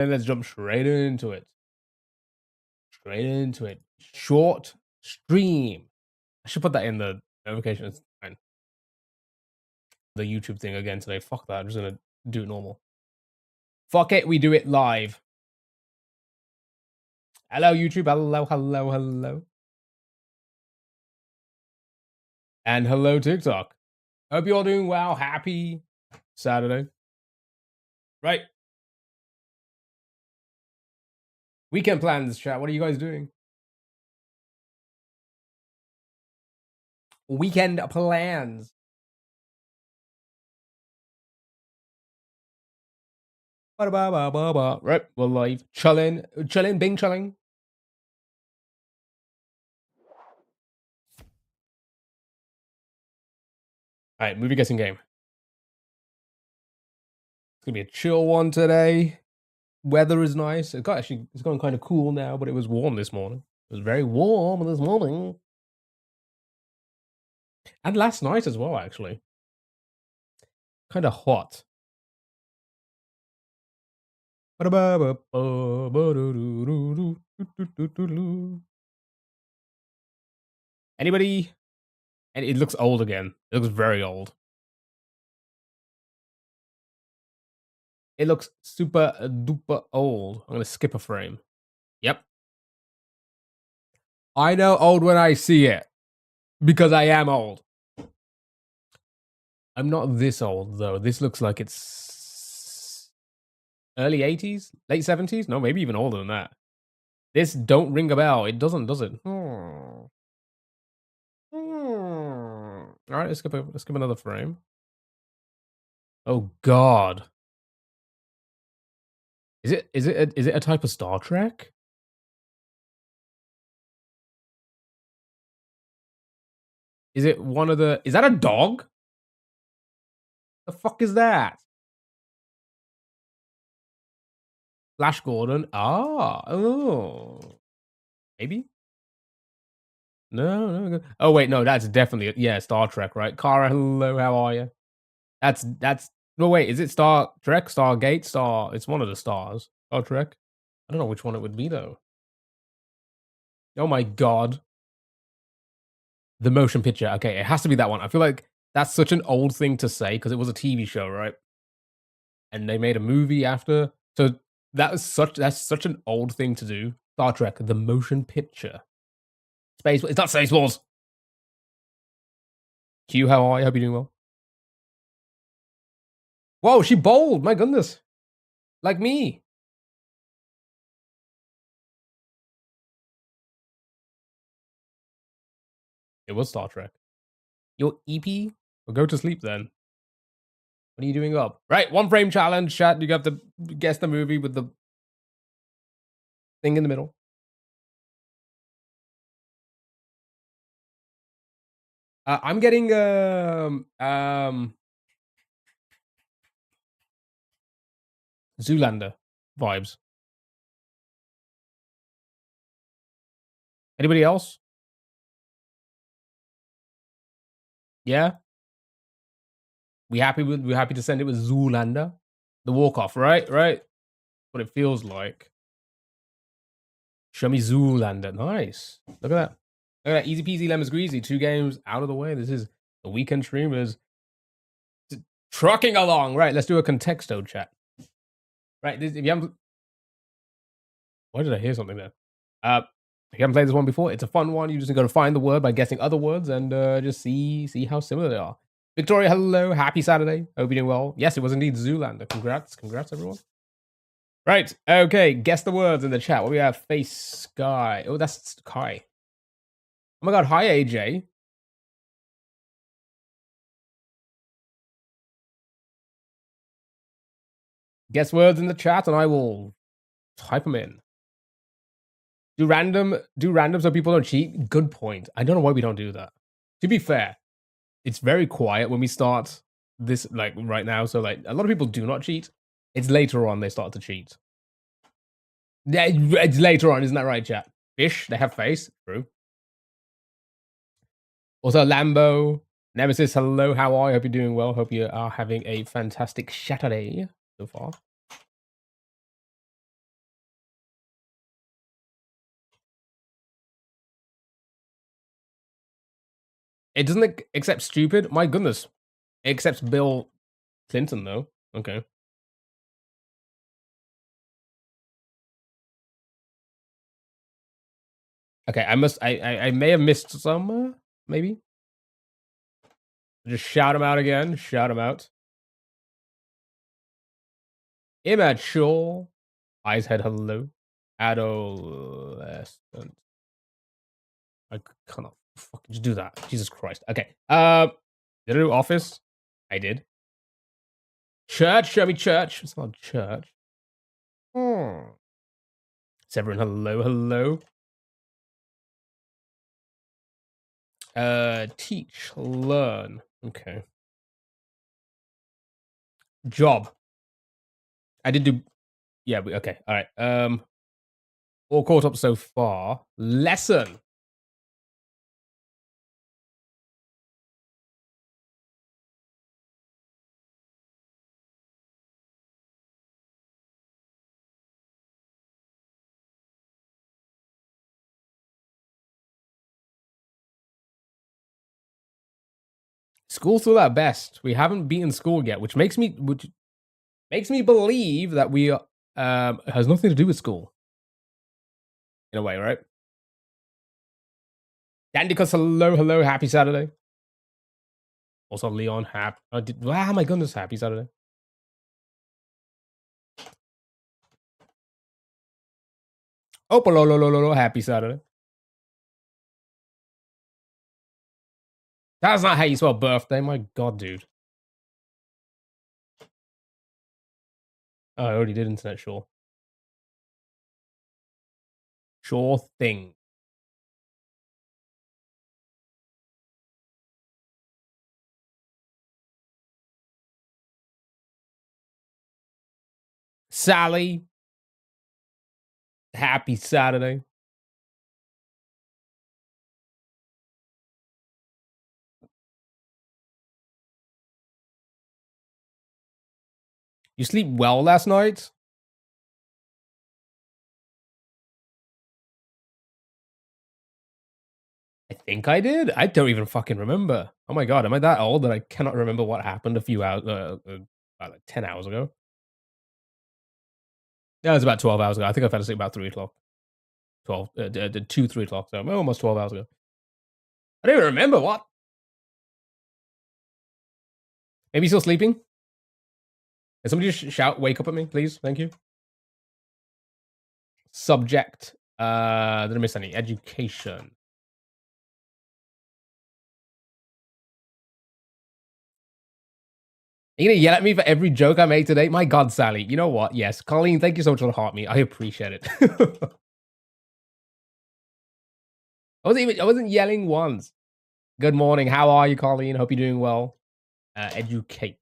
And let's jump straight into it. Short stream. I should put that in the notification. It's fine. The YouTube thing again today. Fuck that. I'm just gonna do it normal. Fuck it. We do it live. Hello, YouTube. Hello. And hello, TikTok. Hope you're all doing well. Happy Saturday. Right. Weekend plans, chat. What are you guys doing? Weekend plans. Right, we're live. Chilling, bing chilling. All right, movie guessing game. It's gonna be a chill one today. Weather is nice. It's gone kind of cool now, but it was warm this morning. It was very warm this morning. And last night as well, actually. Kind of hot. Anybody? And it looks old again. It looks very old. It looks super duper old. I'm gonna skip a frame. Yep. I know old when I see it. Because I am old. I'm not this old, though. This looks like it's early 80s? Late 70s? No, maybe even older than that. This don't ring a bell. It doesn't, does it? All right, let's skip another frame. Oh, God. Is it a type of Star Trek? Is it one of the... Is that a dog? The fuck is that? Flash Gordon. Oh. Maybe? No. Oh, wait, no, that's definitely... Yeah, Star Trek, right? Kara, hello, how are you? That's... No, wait, is it Star Trek, Stargate, Star... It's one of the stars. Star Trek? I don't know which one it would be, though. Oh, my God. The motion picture. Okay, it has to be that one. I feel like that's such an old thing to say because it was a TV show, right? And they made a movie after. So that's such an old thing to do. Star Trek, the motion picture. Space. It's not Spaceballs. Q, how are you? Hope you're doing well. Whoa, she bowled. My goodness. Like me. It was Star Trek. Your EP? Well, go to sleep then. What are you doing up? Right, one frame challenge, chat. You have to guess the movie with the thing in the middle. I'm getting Zoolander vibes. Anybody else? Yeah. We're happy to send it with Zoolander. The walk off, right? What it feels like. Show me Zoolander. Nice. Look at that. Easy peasy lemon squeezy. 2 games out of the way. This is the weekend streamers trucking along. Right, let's do a contexto chat. Right, if you haven't... Why did I hear something there? If you haven't played this one before, it's a fun one. You just got to find the word by guessing other words and just see how similar they are. Victoria, hello. Happy Saturday. Hope you're doing well. Yes, it was indeed Zoolander. Congrats, everyone. Right. Okay. Guess the words in the chat. What we have? Face Sky. Oh, that's Kai. Oh my God. Hi, AJ. Guess words in the chat, and I will type them in. Do random so people don't cheat. Good point. I don't know why we don't do that. To be fair, it's very quiet when we start this, like right now. So like a lot of people do not cheat. It's later on they start to cheat. Yeah, it's later on, isn't that right, chat? Fish, they have face. True. Also, Lambo, Nemesis, hello, how are you? Hope you're doing well. Hope you are having a fantastic Saturday so far. It doesn't accept stupid? My goodness. It accepts Bill Clinton, though. Okay. Okay, I may have missed some, maybe? Just shout them out again. Shout them out. Immature. Eyes, head, hello. Adolescent. I cannot fucking just do that. Jesus Christ. Okay. Did I do office? I did. Church. Show me church. It's not church. Severin, hello, hello. Teach, learn. Okay. Job. I did do. Yeah. Okay. All right. All caught up so far. Lesson. School's still our best. We haven't beaten school yet, which makes me believe that we has nothing to do with school. In a way, right? Dandicus, hello, hello, happy Saturday. Also, Leon, happy. Wow, my goodness, happy Saturday. Oh, happy Saturday. That's not how you spell birthday. My God, dude. Oh, I already did internet, sure. Sure thing. Sally, happy Saturday. You sleep well last night? I think I did. I don't even fucking remember. Oh my God, am I that old that I cannot remember what happened a few hours, like 10 hours ago? Yeah, it was about 12 hours ago. I think I fell asleep about 3 o'clock. 12, 2, 3 o'clock. So almost 12 hours ago. I don't even remember what. Maybe still sleeping? Can somebody just shout, wake up at me, please? Thank you. Subject. Did I miss any? Education. Are you gonna yell at me for every joke I made today? My God, Sally. You know what? Yes. Colleen, thank you so much for the heart me. I appreciate it. I wasn't yelling once. Good morning. How are you, Colleen? Hope you're doing well. Educate.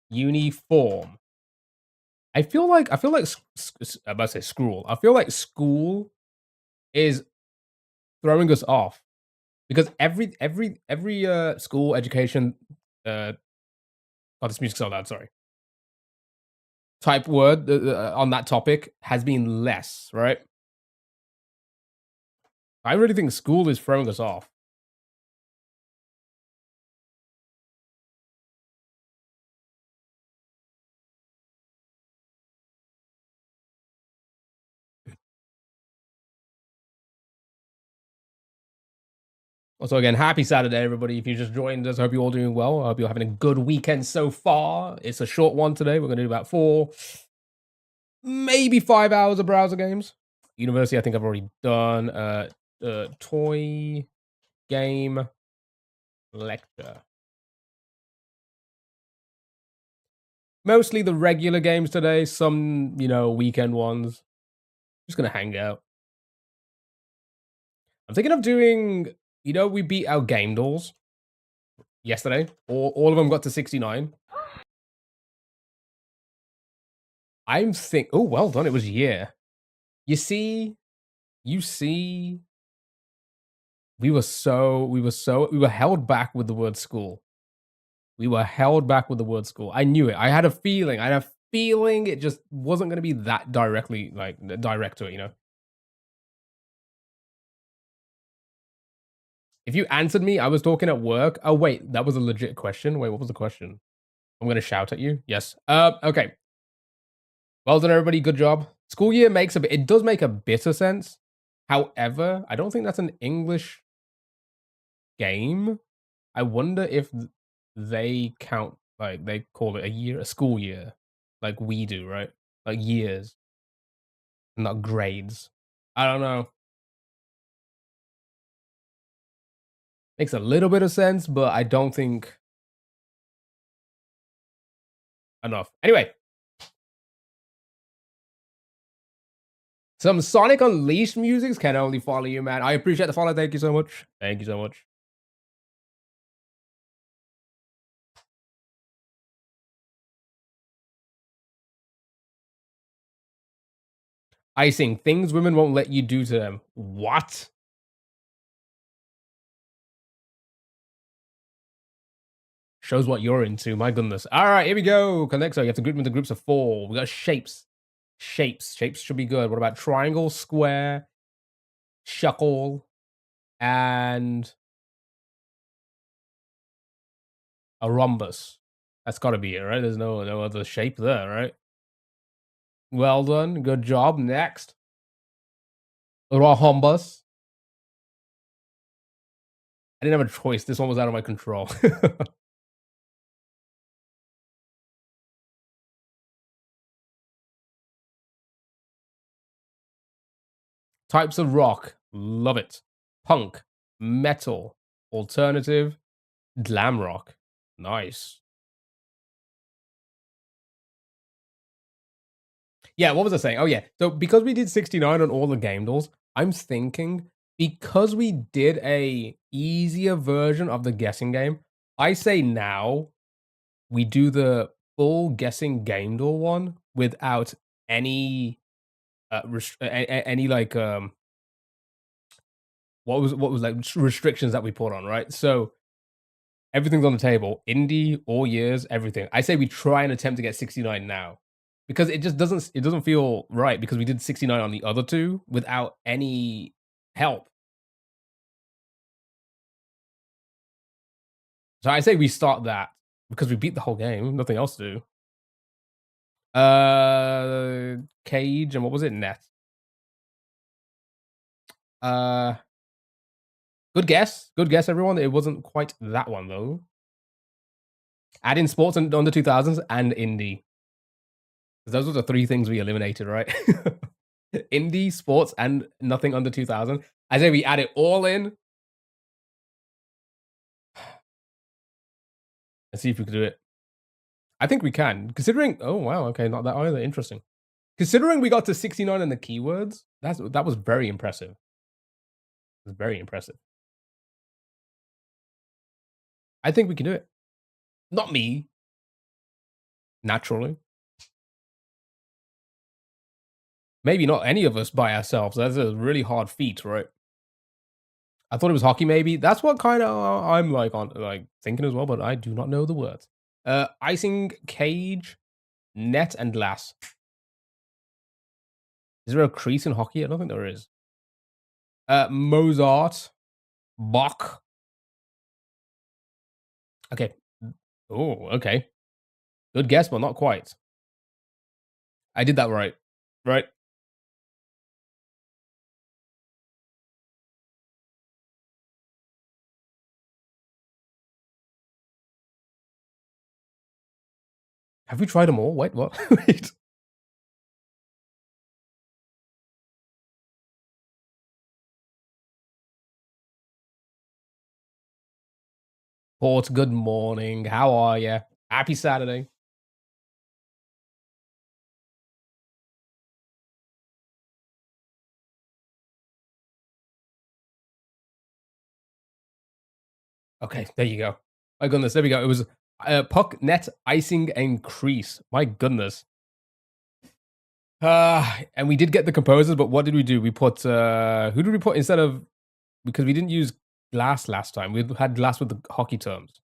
Uniform. I feel like I'm about to say school. I feel like school is throwing us off because every school education oh, this music's so loud, sorry. Type word on that topic has been less, right? I really think school is throwing us off. Also, again, happy Saturday, everybody. If you just joined us, I hope you're all doing well. I hope you're having a good weekend so far. It's a short one today. We're going to do about 4, maybe 5 hours of browser games. University, I think I've already done. Toy game lecture. Mostly the regular games today. Some, weekend ones. Just going to hang out. I'm thinking of doing, we beat our game dolls yesterday. All of them got to 69. Oh, well done. It was yeah. You see, we were held back with the word school. We were held back with the word school. I knew it. I had a feeling. It just wasn't going to be that directly, like, direct to it, If you answered me, I was talking at work. Oh, wait, that was a legit question. Wait, what was the question? I'm gonna shout at you. Yes. Okay. Well done, everybody. Good job. School year makes it does make a bit of sense. However, I don't think that's an English game. I wonder if they count, like, they call it a year, a school year, like we do, right? Like years, not grades. I don't know. Makes a little bit of sense, but I don't think enough. Anyway, some Sonic Unleashed musics can only follow you, man. I appreciate the follow. Thank you so much. Thank you so much. Icing, things women won't let you do to them. What? Shows what you're into. My goodness. All right, here we go. Connect. So you have to group them into groups of 4. We got shapes. Shapes should be good. What about triangle, square, shuckle, and a rhombus? That's got to be it, right? There's no other shape there, right? Well done. Good job. Next. Rhombus. I didn't have a choice. This one was out of my control. Types of rock. Love it. Punk, metal, alternative, glam rock. Nice. Yeah, what was I saying? Oh, yeah. So because we did 69 on all the game dolls, I'm thinking because we did a easier version of the guessing game, I say now we do the full guessing game doll one without any any like what was like restrictions that we put on, right? So everything's on the table, indie, all years, everything. I say we try and attempt to get 69 now because it doesn't feel right because we did 69 on the other 2 without any help. So I say we start that because we beat the whole game, nothing else to do. Cage and what was it? Net. Uh, good guess. Good guess, everyone. It wasn't quite that one though. Add in sports and on the 2000s and indie. Those were the 3 things we eliminated, right? Indie, sports, and nothing under 2000. I say we add it all in. Let's see if we can do it. I think we can, considering. Oh wow, okay, not that either. Interesting. Considering we got to 69 in the keywords, that was very impressive. It was very impressive. I think we can do it. Not me, naturally. Maybe not any of us by ourselves. That's a really hard feat, right? I thought it was hockey, maybe. That's what kind of I'm like on like thinking as well, but I do not know the words. Icing, cage, net, and glass. Is there a crease in hockey? I don't think there is. Mozart, Bach. Okay. Oh, okay. Good guess, but not quite. I did that right. Right? Have we tried them all? Wait, what? Wait. Port, good morning. How are you? Happy Saturday. Okay, there you go. My goodness, there we go. It was puck, net, icing, and crease. My goodness. And we did get the composers, but what did we do? We put who did we put instead of, because we didn't use glass last time. We had glass with the hockey terms,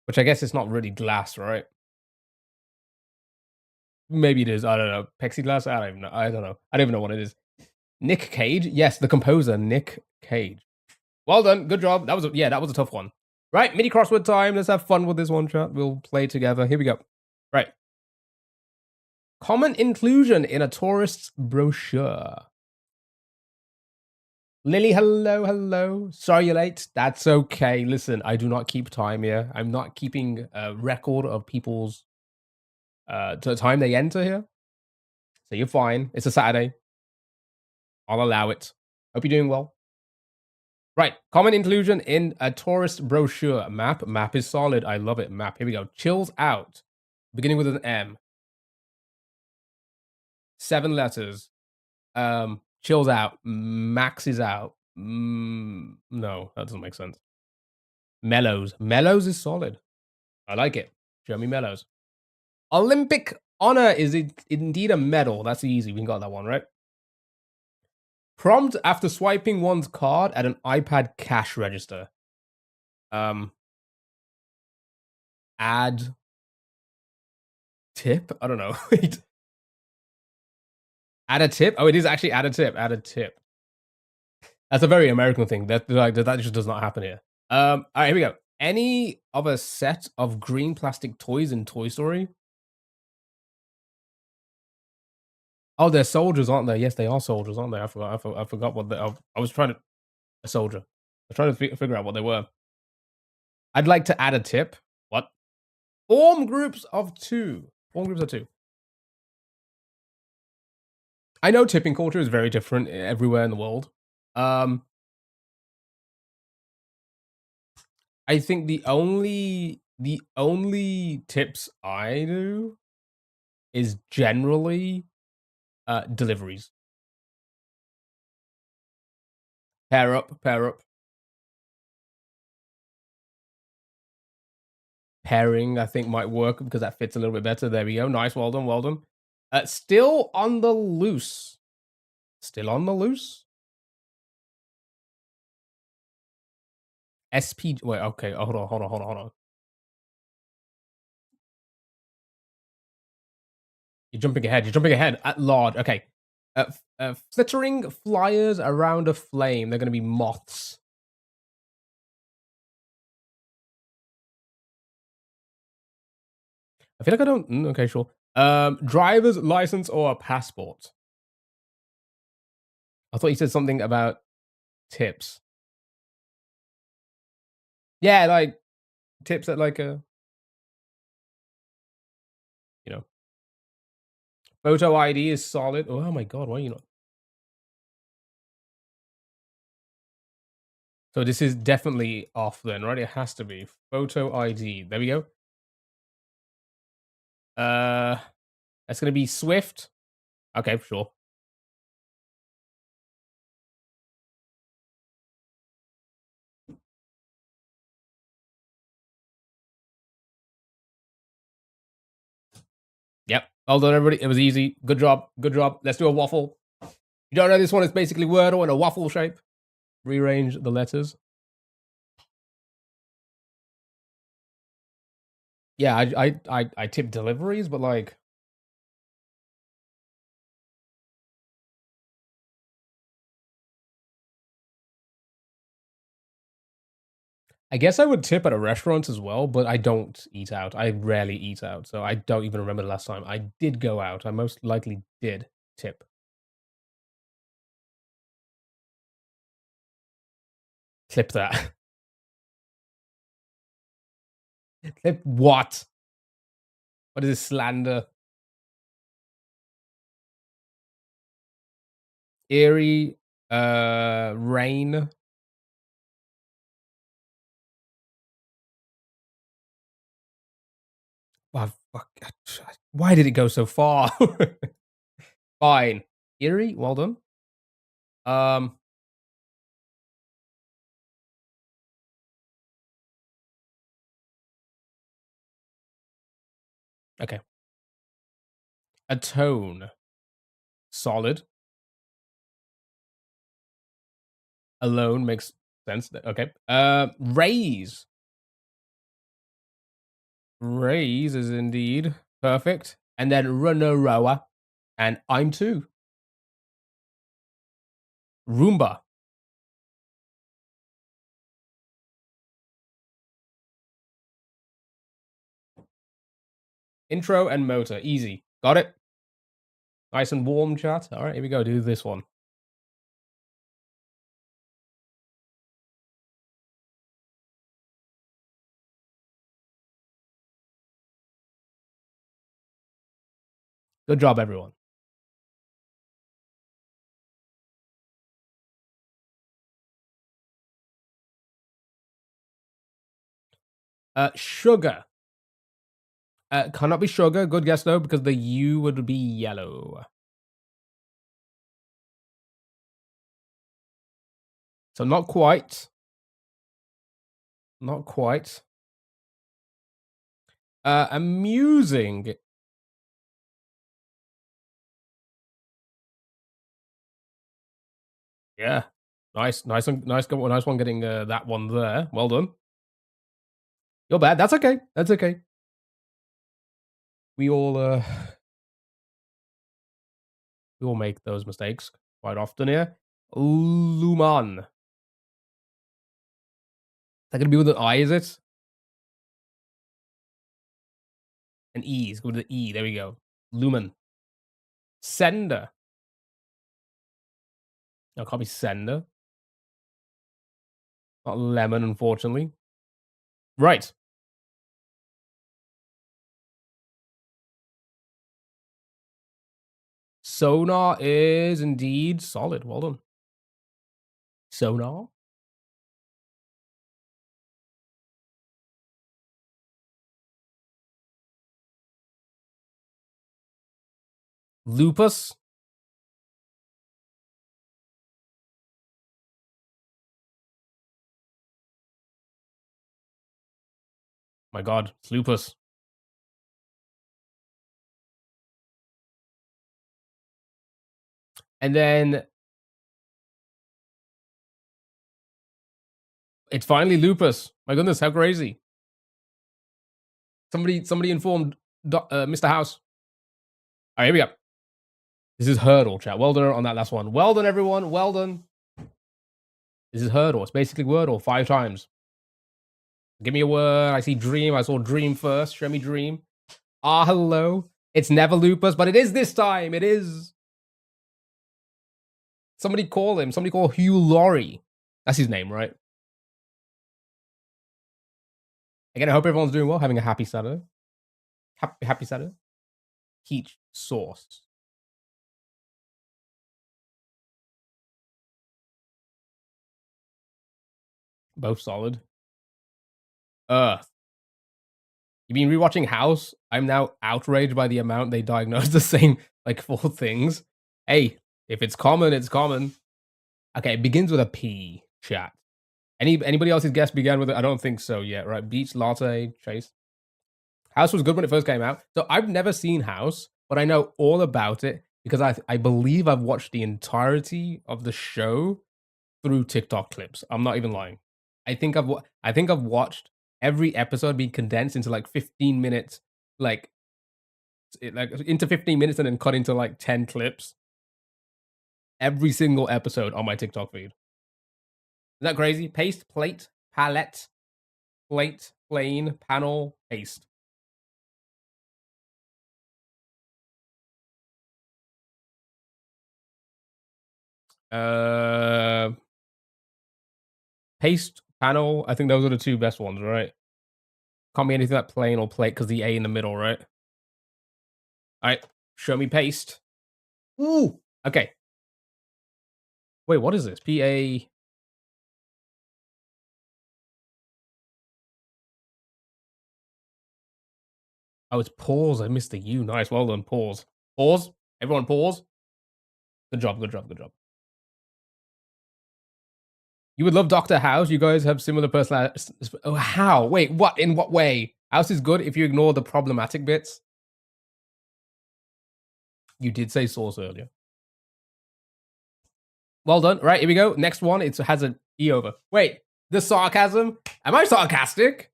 which I guess it's not really glass, right? Maybe it is. I don't know. Plexiglass. I don't even know. I don't know. I don't even know what it is. Nick Cage. Yes, the composer Nick Cage. Well done. Good job. That was a tough one. Right, mini crossword time. Let's have fun with this one, chat. We'll play together. Here we go. Right. Common inclusion in a tourist's brochure. Lily, hello, hello. Sorry you're late. That's okay. Listen, I do not keep time here. I'm not keeping a record of people's the time they enter here. So you're fine. It's a Saturday. I'll allow it. Hope you're doing well. Right. Common inclusion in a tourist brochure. Map. Map is solid. I love it. Map. Here we go. Chills out. Beginning with an M. 7 letters. Chills out. Max is out. No, that doesn't make sense. Mellows. Mellows is solid. I like it. Show me Mellows. Olympic honor is indeed a medal. That's easy. We got that one, right? Prompt after swiping one's card at an iPad cash register. Add tip? I don't know. Wait. Add a tip? Oh, it is actually add a tip. Add a tip. That's a very American thing. That just does not happen here. All right, here we go. Any of a set of green plastic toys in Toy Story? Oh, they're soldiers, aren't they? Yes, they are soldiers, aren't they? I forgot what they. I was trying to a soldier. I was trying to figure out what they were. I'd like to add a tip. What? Form groups of 2. Form groups of 2. I know tipping culture is very different everywhere in the world. I think the only tips I do is generally deliveries. Pair up, pair up. Pairing, I think, might work because that fits a little bit better. There we go. Nice. Well done. Well done. Still on the loose. Still on the loose. SP. Wait, okay. Oh, hold on. You're jumping ahead. You're jumping ahead. At large. Okay. Flittering flyers around a flame. They're going to be moths. I feel like I don't. Okay, sure. Driver's license or a passport. I thought you said something about tips. Yeah, like tips at like a, you know, photo ID is solid. Oh my god, why are you not? So this is definitely off then, right? It has to be photo ID. There we go. That's gonna be Swift. Okay, sure. Yep. Well done, everybody. It was easy. Good job. Good job. Let's do a waffle. You don't know this one is basically Wordle in a waffle shape. Rearrange the letters. Yeah, I tip deliveries, but like, I guess I would tip at a restaurant as well, but I don't eat out. I rarely eat out, so I don't even remember the last time I did go out. I most likely did tip. Clip that. Clip what? What is this slander? Eerie, rain. Oh, fuck. Why did it go so far? Fine. Eerie, well done. Um, okay. Atone. Solid. Alone makes sense. Okay. Raise. Raise is indeed perfect. And then Runoroa. And I'm too. Roomba. Intro and motor. Easy. Got it? Nice and warm, chat. All right, here we go. Do this one. Good job, everyone. Sugar. Cannot be sugar. Good guess, though, because the U would be yellow. So not quite. Not quite. Amusing. Yeah. Nice one getting that one there. Well done. You're bad. That's okay. That's okay. We all make those mistakes quite often here. Luman. Is that gonna be with an I, is it? An E. Let's go with the E. There we go. Lumen. Sender. No, it can't be sender. Not lemon, unfortunately. Right. Sonar is indeed solid. Well done. Sonar. Lupus. My God, it's lupus. And then it's finally lupus. My goodness, how crazy! Somebody informed Mr. House. All right, here we go. This is hurdle, chat. Well done on that last one. Well done, everyone. Well done. This is hurdle. It's basically Wordle 5 times. Give me a word. I see dream. I saw dream first. Show me dream. Ah, hello. It's never lupus, but it is this time. It is. Somebody call him. Somebody call Hugh Laurie. That's his name, right? Again, I hope everyone's doing well, having a happy Saturday. Happy Saturday. Peach sauce. Both solid. Earth. You mean rewatching House? I'm now outraged by the amount they diagnosed the same, like, 4 things. Hey, if it's common, it's common. Okay, it begins with a P, chat. Anybody else's guess began with it? I don't think so yet, right? Beach, latte, chase. House was good when it first came out. So I've never seen House, but I know all about it because I believe I've watched the entirety of the show through TikTok clips. I'm not even lying. I think I've watched every episode being condensed into like 15 minutes, like into 15 minutes and then cut into like 10 clips. Every single episode on my TikTok feed. Isn't that crazy? Paste, plate, palette, plate, plane, panel, paste. Paste, panel. I think those are the 2 best ones, right? Can't be anything like plane or plate because the A in the middle, right? All right, show me paste. Ooh, okay. Wait, what is this? PA. Oh, it's pause. I missed the U. Nice, well done. Pause. Pause. Everyone, pause. Good job. Good job. Good job. You would love Doctor House. You guys have similar personalities. Oh, how? Wait, what? In what way? House is good if you ignore the problematic bits. You did say source earlier. Well done. Right, here we go. Next one. It has an E over. Wait, the sarcasm? Am I sarcastic?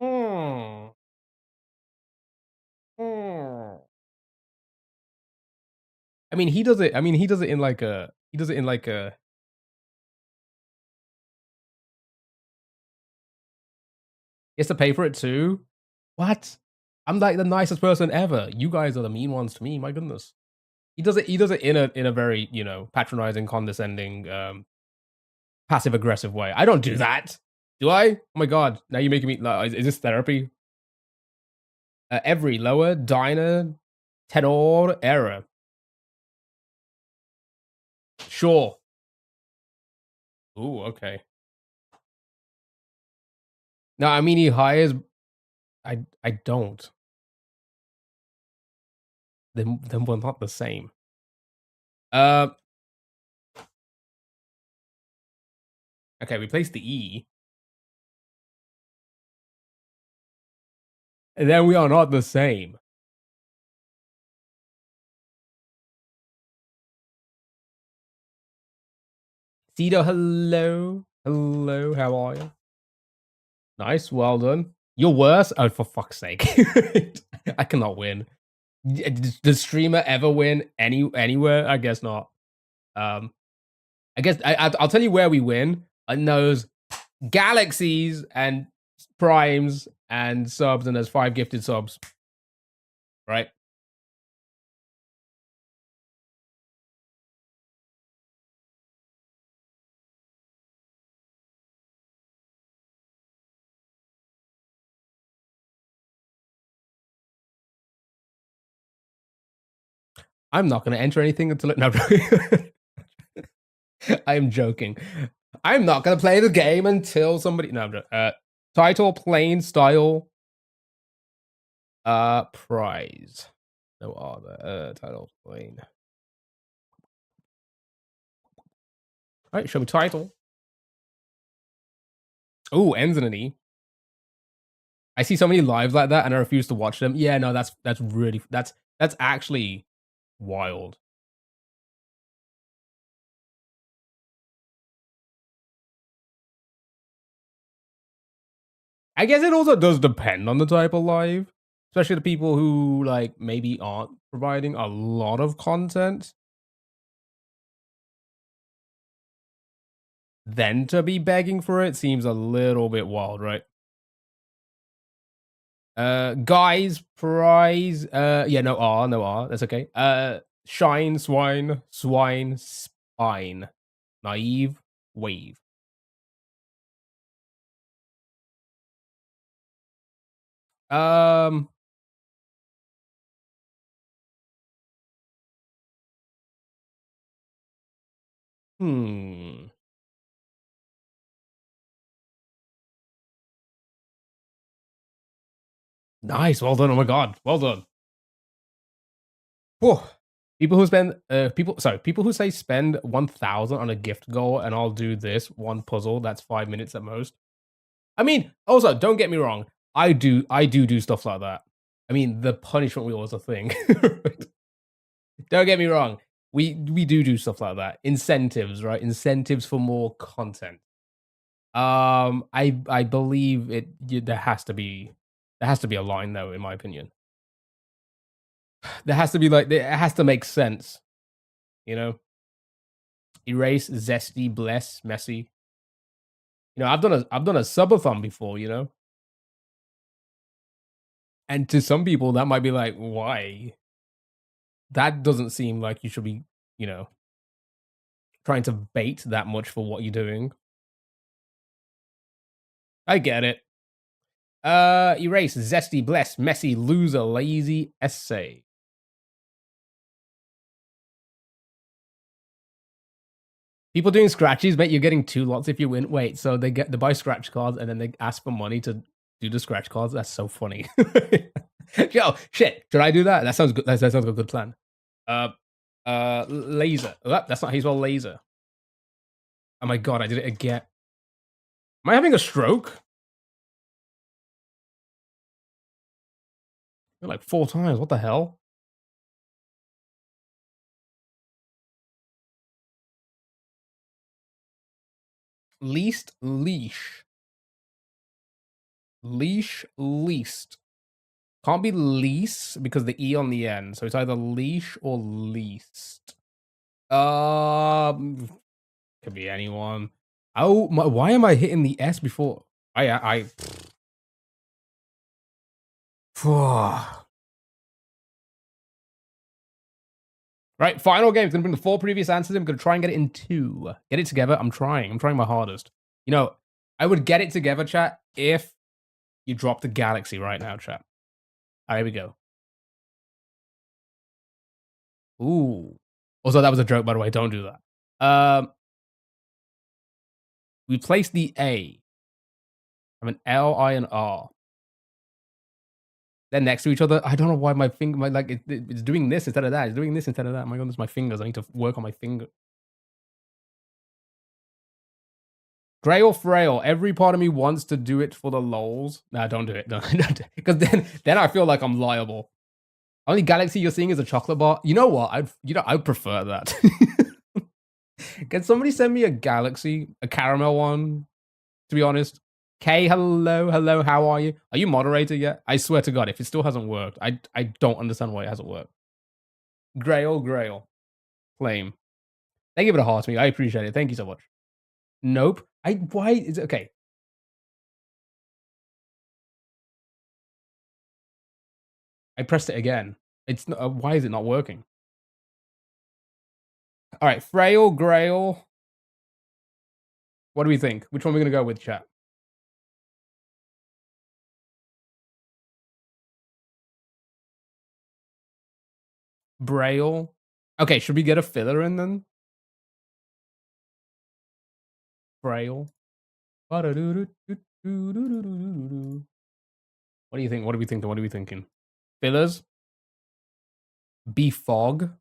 Hmm. Hmm. I mean, he does it. I mean, he does it in like a. He does it in like a. He has to pay for it too. What? I'm like the nicest person ever. You guys are the mean ones to me. My goodness. He does it. He does it in a very patronizing, condescending, passive aggressive way. I don't do that. Do I? Oh my god! Now you're making me. Is this therapy? Every lower diner tenor error. Sure. Ooh, okay. No, I mean he hires. I don't. Then we're not the same. Uh, okay. Replace the E, and then we are not the same. Cito, hello, hello. How are you? Nice, well done. You're worse. Oh, for fuck's sake! I cannot win. Does streamer ever win anywhere? I guess not. I guess I'll tell you where we win. On those galaxies and primes and subs, and there's 5 gifted subs. Right? I'm not going to enter anything until it. No, I'm joking. I'm not going to play the game until somebody. No, title, plain, style, prize. No other title, plain. All right, show me title. Oh, ends in an E. I see so many lives like that, and I refuse to watch them. Yeah, no, that's really that's actually wild. I guess it also does depend on the type of live, especially the people who like maybe aren't providing a lot of content. Then to be begging for it seems a little bit wild, right? Guys, prize. Yeah, no R, no R. That's okay. Shine, swine, swine, spine, naive, wave. Um, hmm. Nice, well done. Oh my god, well done. Whew. People who spend people who say spend 1,000 on a gift goal and I'll do this one puzzle that's 5 minutes at most. I mean, also don't get me wrong, I do stuff like that. I mean, the punishment wheel is a thing. Don't get me wrong. We do stuff like that. Incentives, right? Incentives for more content. I believe there has to be a line though, in my opinion. There has to be like it has to make sense, you know. Erase, zesty, bless, messy. You know, I've done a subathon before, you know. And to some people that might be like, why? That doesn't seem like you should be, you know, trying to bait that much for what you're doing. I get it. Erase, zesty, bless, messy, loser, lazy, essay. People doing scratches, mate. You're getting 2 lots if you win. Wait, so they buy scratch cards and then they ask for money to do the scratch cards. That's so funny. Yo, shit. Should I do that? That sounds good. That sounds like a good plan. Laser. Oh, that's not how you spell laser. Oh my god, I did it again. Am I having a stroke? Like 4 times. What the hell? Least leash. Leash least. Can't be lease because the E on the end. So it's either leash or least. Could be anyone. Oh, why am I hitting the S before? I Right, final game. It's gonna bring the 4 previous answers. I'm gonna try and get it in 2. Get it together. I'm trying my hardest. You know, I would get it together, chat, if you drop the galaxy right now, chat. All right, here we go. Ooh. Also, that was a joke, by the way. Don't do that. We place the A. I have an L, I, and R. They're next to each other. I don't know why my finger, it's doing this instead of that. It's doing this instead of that. My goodness, my fingers. I need to work on my finger. Grail frail. Every part of me wants to do it for the lols. Nah, don't do it. Because then I feel like I'm liable. Only galaxy you're seeing is a chocolate bar. You know what? I'd prefer that. Can somebody send me a galaxy, a caramel one? To be honest. Kay, hello, how are you? Are you moderator yet? I swear to God, if it still hasn't worked, I don't understand why it hasn't worked. Grail. Flame. They give it a heart to me. I appreciate it. Thank you so much. Nope. Why is it okay? I pressed it again. It's not, why is it not working? All right, frail, grail. What do we think? Which one are we gonna go with, chat? Braille. Okay, should we get a filler in then? Braille. What do you think? What are we thinking? What are we thinking? Fillers? Befog?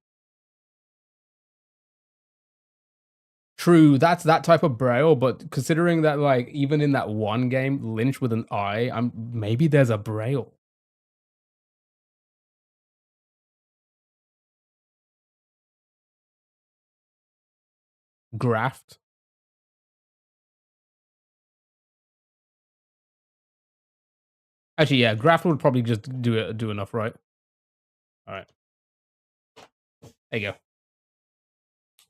True, that's that type of braille, but considering that, like, even in that one game, Lynch with an I, maybe there's a braille. Graft? Actually, yeah, graft would probably just do enough, right? All right. There you go.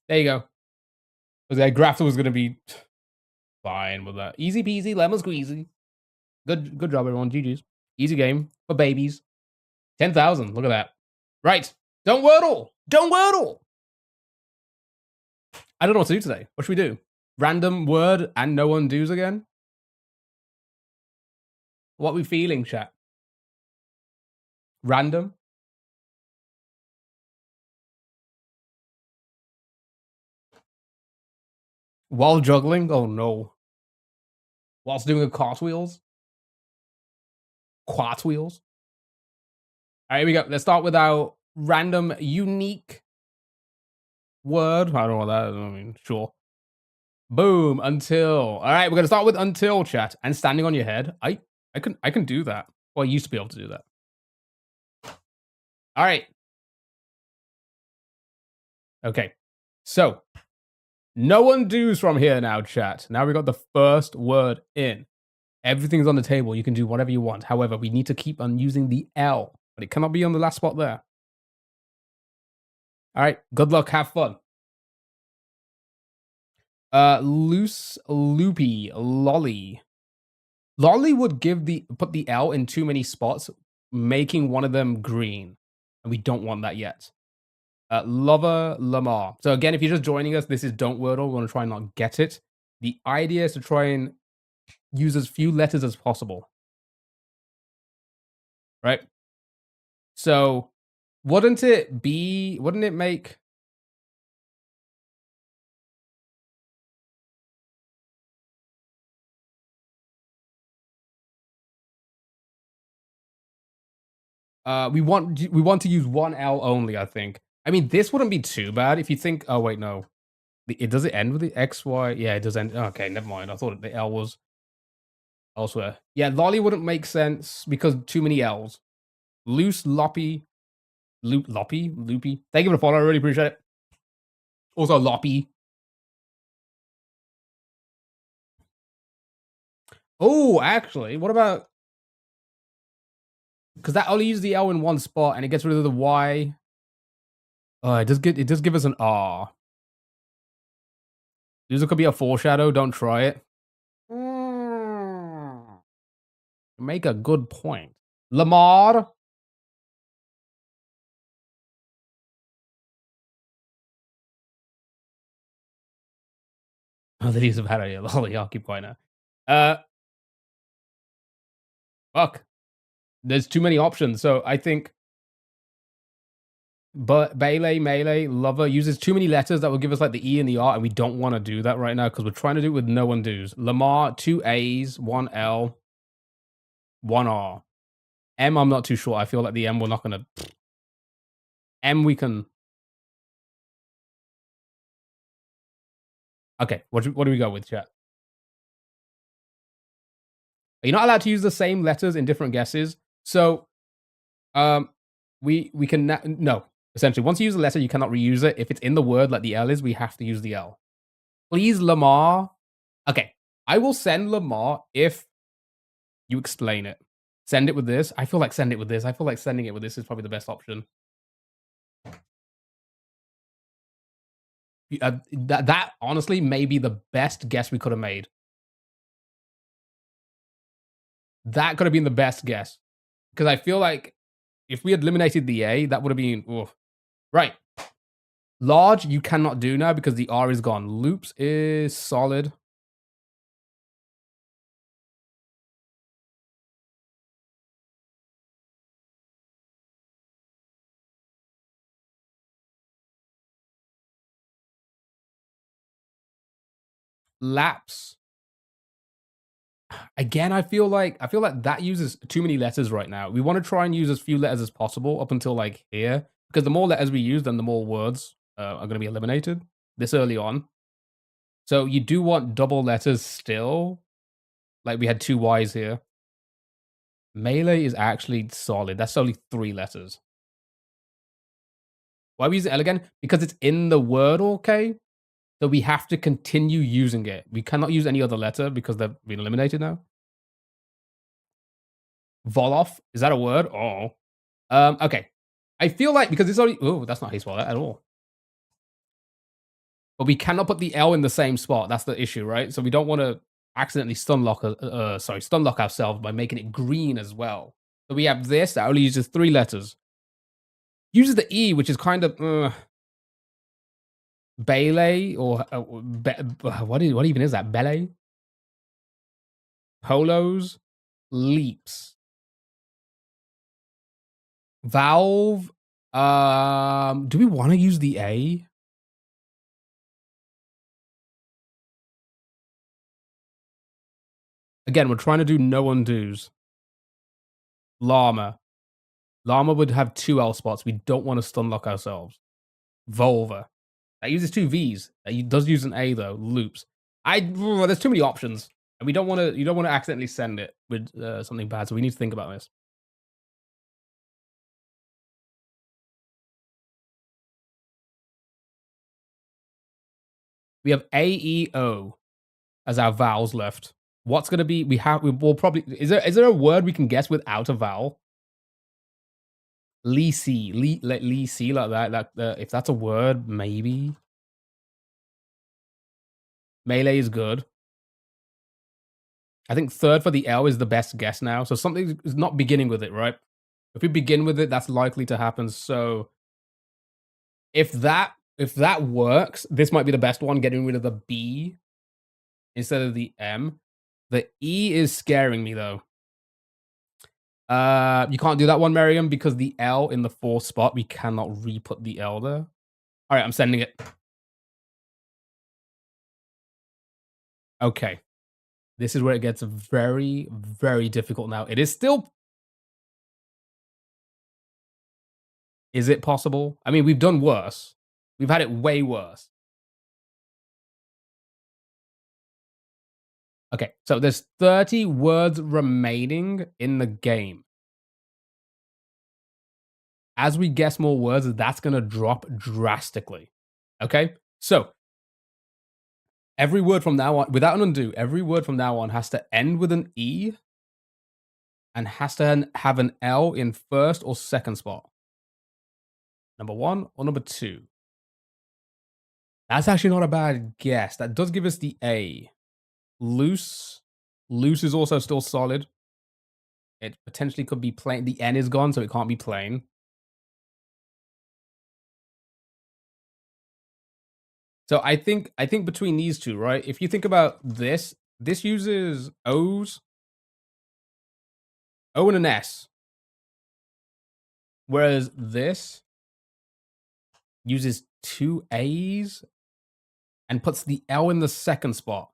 There you go. Because graft was gonna be fine with that. Easy peasy, lemon squeezy. Good job, everyone. GG's. Easy game for babies. 10,000. Look at that. Right. Don't wordle. Don't wordle. I don't know what to do today. What should we do? Random word and no undos again? What are we feeling, chat? Random? While juggling? Oh no. Whilst doing a cartwheels? Cartwheels? All right, here we go. Let's start with our random unique word. I don't know what that is. I mean, sure. Boom. Until. All right, we're gonna start with until, chat. And standing on your head. I can do that. Well, I used to be able to do that. All right. Okay. So, no undos from here now, chat. Now we got the first word in. Everything's on the table. You can do whatever you want. However, we need to keep on using the L, but it cannot be on the last spot there. All right. Good luck. Have fun. Loose, loopy, lolly. Lolly would put the L in too many spots, making one of them green, and we don't want that yet. Lover, Lamar. So again, if you're just joining us, this is Don't Wordle. We're going to try and not get it. The idea is to try and use as few letters as possible. Right? So, wouldn't it make... we want to use one L only, I think. I mean, this wouldn't be too bad if you think... Oh, wait, no. Does it end with the X, Y? Yeah, it does end... Okay, never mind. I thought the L was elsewhere. Yeah, lolly wouldn't make sense because too many L's. Loose, loppy, loopy. Thank you for the follow. I really appreciate it. Also, loppy. Oh, actually, what about... Because that only uses the L in one spot and it gets rid of the Y. It does give us an R. This could be a foreshadow. Don't try it. Make a good point. Lamar. Oh, that is a bad idea. Lol, y'all keep quiet now. Fuck. There's too many options. So I think but Melee, Lover uses too many letters that will give us like the E and the R, and we don't want to do that right now because we're trying to do it with no undos. Lamar, 2 A's, 1 L, 1 R. M, I'm not too sure. I feel like the M we're not gonna. M we can. Okay, what do we go with, chat? You're not allowed to use the same letters in different guesses. So, um, we can no. Essentially, once you use a letter, you cannot reuse it. If it's in the word like the L is, we have to use the L. Please, Lamar. Okay, I will send Lamar if you explain it. Send it with this. I feel like send it with this. I feel like sending it with this is probably the best option. That honestly may be the best guess we could have made. That could have been the best guess because I feel like if we had eliminated the A, that would have been oof. Right. Large, you cannot do now because the R is gone. Loops is solid. Laps. Again, I feel like that uses too many letters right now. We want to try and use as few letters as possible up until like here, because the more letters we use, then the more words are going to be eliminated this early on. So you do want double letters still. Like we had 2 Y's here. Melee is actually solid. That's only 3 letters. Why are we using L again? Because it's in the word, okay? So we have to continue using it. We cannot use any other letter because they've been eliminated now. Voloff, is that a word? Oh. Okay. I feel like because it's only oh, that's not how you spell that at all. But we cannot put the L in the same spot. That's the issue, right? So we don't want to accidentally stun lock ourselves by making it green as well. So we have this that only uses 3 letters. Uses the E, which is kind of Bele or what even is that? Bele? Polos, leaps. Valve. Do we want to use the A? Again, we're trying to do no undos. Llama. Llama would have 2 L spots. We don't want to stun lock ourselves. Volva. That uses 2 V's. That does use an A though. Loops. There's too many options, and we don't want to. You don't want to accidentally send it with something bad. So we need to think about this. We have A, E, O as our vowels left. What's gonna be? We'll probably. Is there a word we can guess without a vowel? Lee C, Lee C like that. If that's a word, maybe. Melee is good. I think third for the L is the best guess now. So something is not beginning with it, right? If we begin with it, that's likely to happen. So if that works, this might be the best one, getting rid of the B instead of the M. The E is scaring me though. You can't do that one, Miriam, because the L in the 4th spot, we cannot re-put the L there. All right, I'm sending it. Okay. This is where it gets very, very difficult now. It is still. Is it possible? I mean, we've done worse. We've had it way worse. Okay, so there's 30 words remaining in the game. As we guess more words, that's going to drop drastically. Okay, so every word from now on, without an undo, every word from now on has to end with an E and has to have an L in 1st or 2nd spot. Number 1 or number 2. That's actually not a bad guess. That does give us the A. Loose. Loose is also still solid. It potentially could be plain. The N is gone, so it can't be plain. So I think between these two, right? If you think about this, this uses O and an S, whereas this uses two A's and puts the L in the second spot.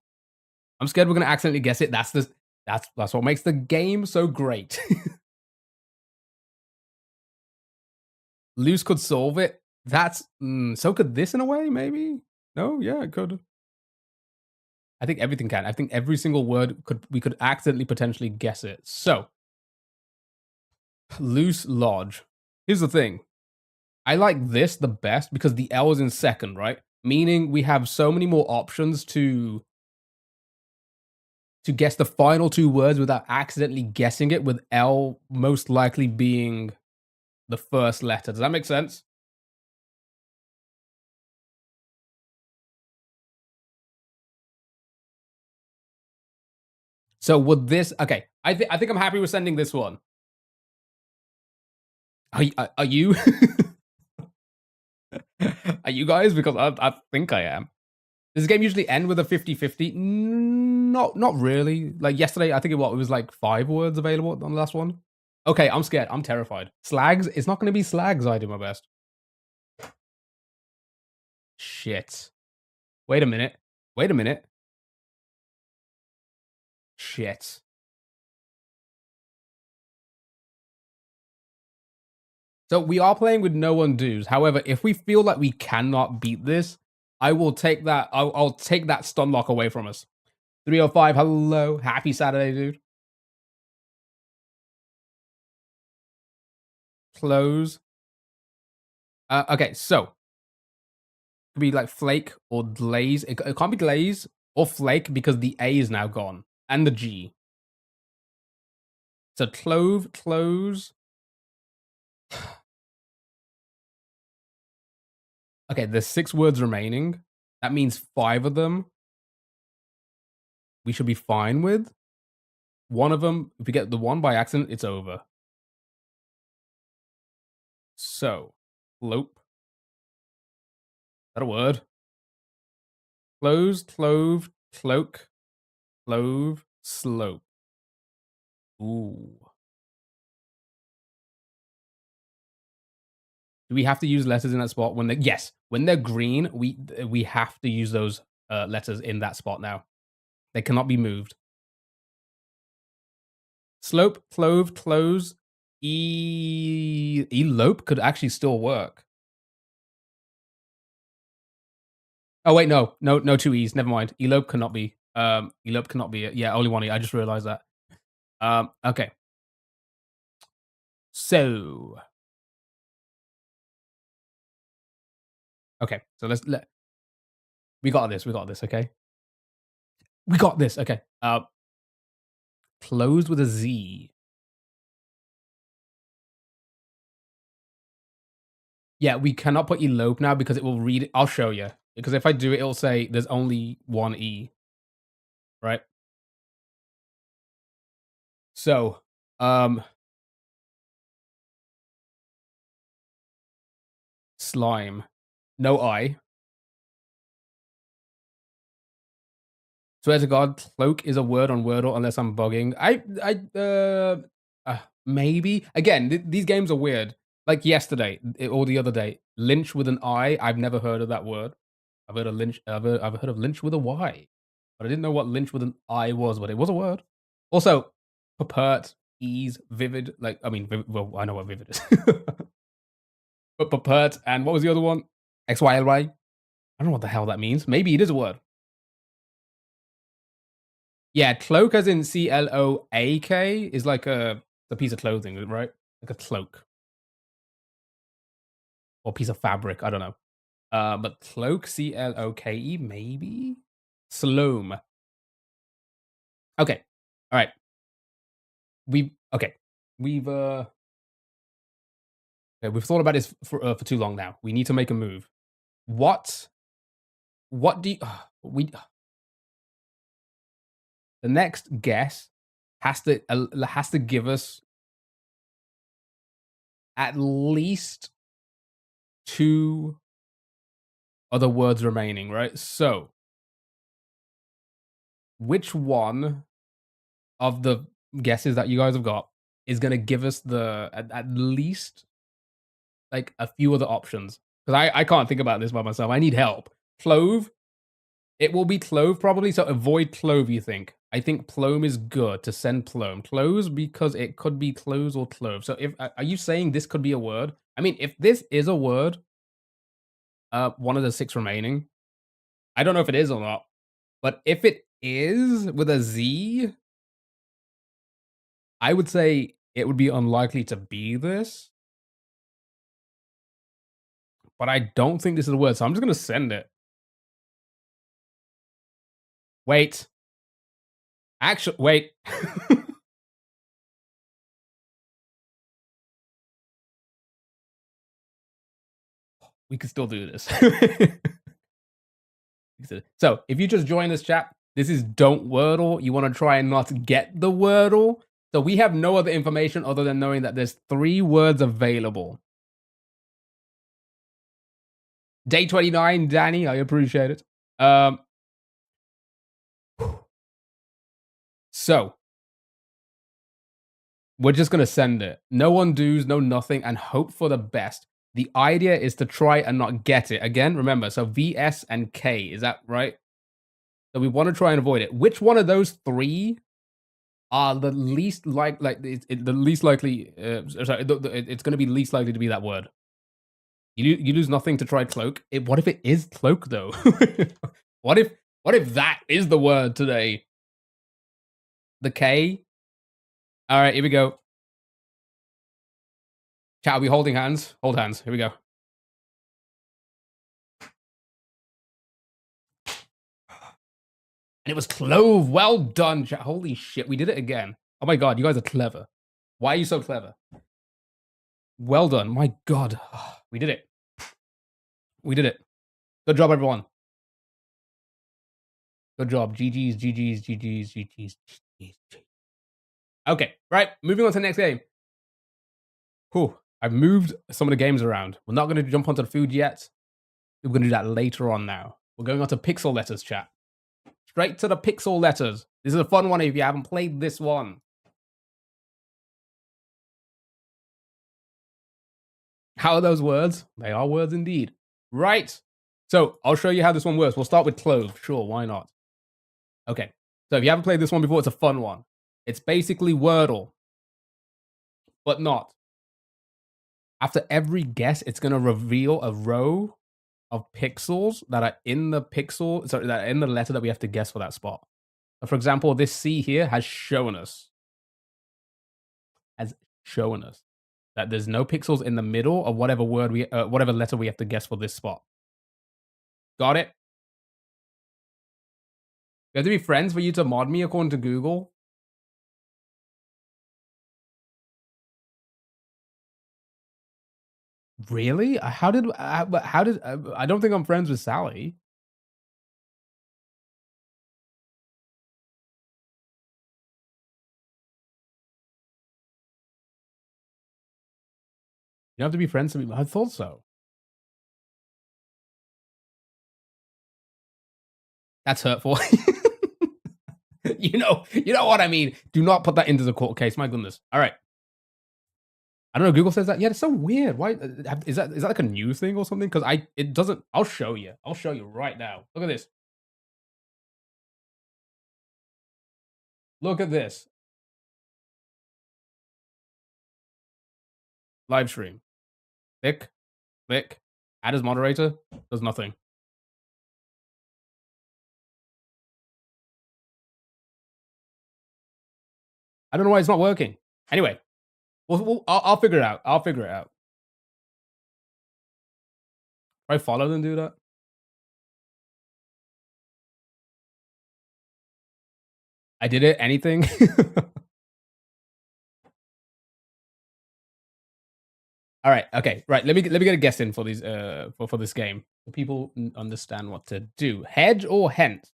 I'm scared we're gonna accidentally guess it. That's what makes the game so great. Loose could solve it. So could this in a way, maybe? No, yeah, it could. I think everything can. I think every single word we could accidentally potentially guess it. So, loose lodge. Here's the thing. I like this the best because the L is in second, right? Meaning we have so many more options to guess the final two words without accidentally guessing it, with L most likely being the first letter. Does that make sense? So would this okay, I think I'm happy with sending this one. Are you? Are you guys? Because I think I am. Does the game usually end with a 50-50? Not really. Like yesterday, I think it was like 5 words available on the last one. Okay, I'm scared. I'm terrified. Slags? It's not gonna be slags, I do my best. Shit. Wait a minute. Wait a minute. Shit. So we are playing with no undos. However, if we feel like we cannot beat this, I will take that. I'll take that stun lock away from us. 305. Hello, happy Saturday, dude. Close. Okay, so could be like flake or glaze. It can't be glaze or flake because the A is now gone and the G. So clove, close. Okay, there's 6 words remaining. That means 5 of them we should be fine with. One of them, if we get the one by accident, it's over. So, flope. Is that a word? Close, clove, cloak, clove, slope. Ooh. Do we have to use letters in that spot when they yes, when they're green, we have to use those letters in that spot now. They cannot be moved. Slope, clove, close, elope could actually still work. Oh wait, no 2 E's. Never mind. Elope cannot be. Elope cannot be it. Yeah, only 1 E. I just realized that. Okay. So okay, so we got this. We got this. Okay, we got this. Okay. Closed with a Z. Yeah, we cannot put elope now because it will read it. I'll show you. Because if I do it, it'll say there's only 1 E, right? So, slime. No I. Swear to God, cloak is a word on Wordle unless I'm bugging. Maybe. Again, these games are weird. Like yesterday or the other day, lynch with an I. I've never heard of that word. I've heard of lynch. I've heard of lynch with a Y, but I didn't know what lynch with an I was. But it was a word. Also, perpert, ease, vivid. Like I mean, well, I know what vivid is. But perpert and what was the other one? XYLY. I don't know what the hell that means. Maybe it is a word. Yeah, cloak as in CLOAK is like a piece of clothing, right? Like a cloak or piece of fabric. I don't know. But cloak, CLOKE, maybe? Sloam. Okay. All right. Okay. We've okay, we've thought about this for too long now. We need to make a move. What what do you, we the next guess has to give us at least 2 other words remaining, right? So, which one of the guesses that you guys have got is gonna give us the at least, like, a few other options? Because I can't think about this by myself. I need help. Clove? It will be clove probably, so avoid clove, you think. I think plome is good to send plome. Close because it could be close or clove. So if are you saying this could be a word? I mean, if this is a word, one of the 6 remaining, I don't know if it is or not, but if it is with a Z, I would say it would be unlikely to be this, but I don't think this is a word, so I'm just gonna send it. Wait. Actually, wait. We can still do this. So, if you just joined this chat, this is Don't Wordle. You want to try and not get the Wordle. So, we have no other information other than knowing that there's 3 words available. Day 29, Danny, I appreciate it. So, we're just going to send it. No undos, no nothing, and hope for the best. The idea is to try and not get it. Again, remember, so VS and K, is that right? So we want to try and avoid it. Which one of those 3 are the least the least likely? Sorry, it's going to be least likely to be that word. You lose nothing to try cloak. What if it is cloak though? what if that is the word today? The K. All right, here we go. Chat, are we holding hands? Hold hands. Here we go. And it was clove. Well done, chat. Holy shit, we did it again. Oh my god, you guys are clever. Why are you so clever? Well done. My god. We did it. We did it. Good job, everyone. Good job. GG's, GG's, GG's, GG's, GG's. Okay, right. Moving on to the next game. Whew. I've moved some of the games around. We're not going to jump onto the food yet. We're going to do that later on now. We're going on to pixel letters, chat. Straight to the pixel letters. This is a fun one if you haven't played this one. How are those words? They are words indeed. Right. So I'll show you how this one works. We'll start with clove. Sure, why not? Okay. So if you haven't played this one before, it's a fun one. It's basically Wordle, but not. After every guess, it's going to reveal a row of pixels that are in the pixel, sorry, that are in the letter that we have to guess for that spot. So for example, this C here has shown us that there's no pixels in the middle of whatever word whatever letter we have to guess for this spot. Got it? We have to be friends for you to mod me according to Google. Really? How did I don't think I'm friends with Sally. You don't have to be friends with me. I thought so. That's hurtful. you know what I mean. Do not put that into the court case. My goodness. All right. I don't know. Google says that. Yeah, it's so weird. Why is that like a new thing or something? Because it doesn't. I'll show you. I'll show you right now. Look at this. Look at this. Live stream. Click. Add as moderator. Does nothing. I don't know why it's not working. Anyway, I'll figure it out. I'll figure it out. Try follow and do that. I did it. Anything? All right. Okay. Right. Let me get a guess in for these for this game. So people understand what to do. Hedge or hence.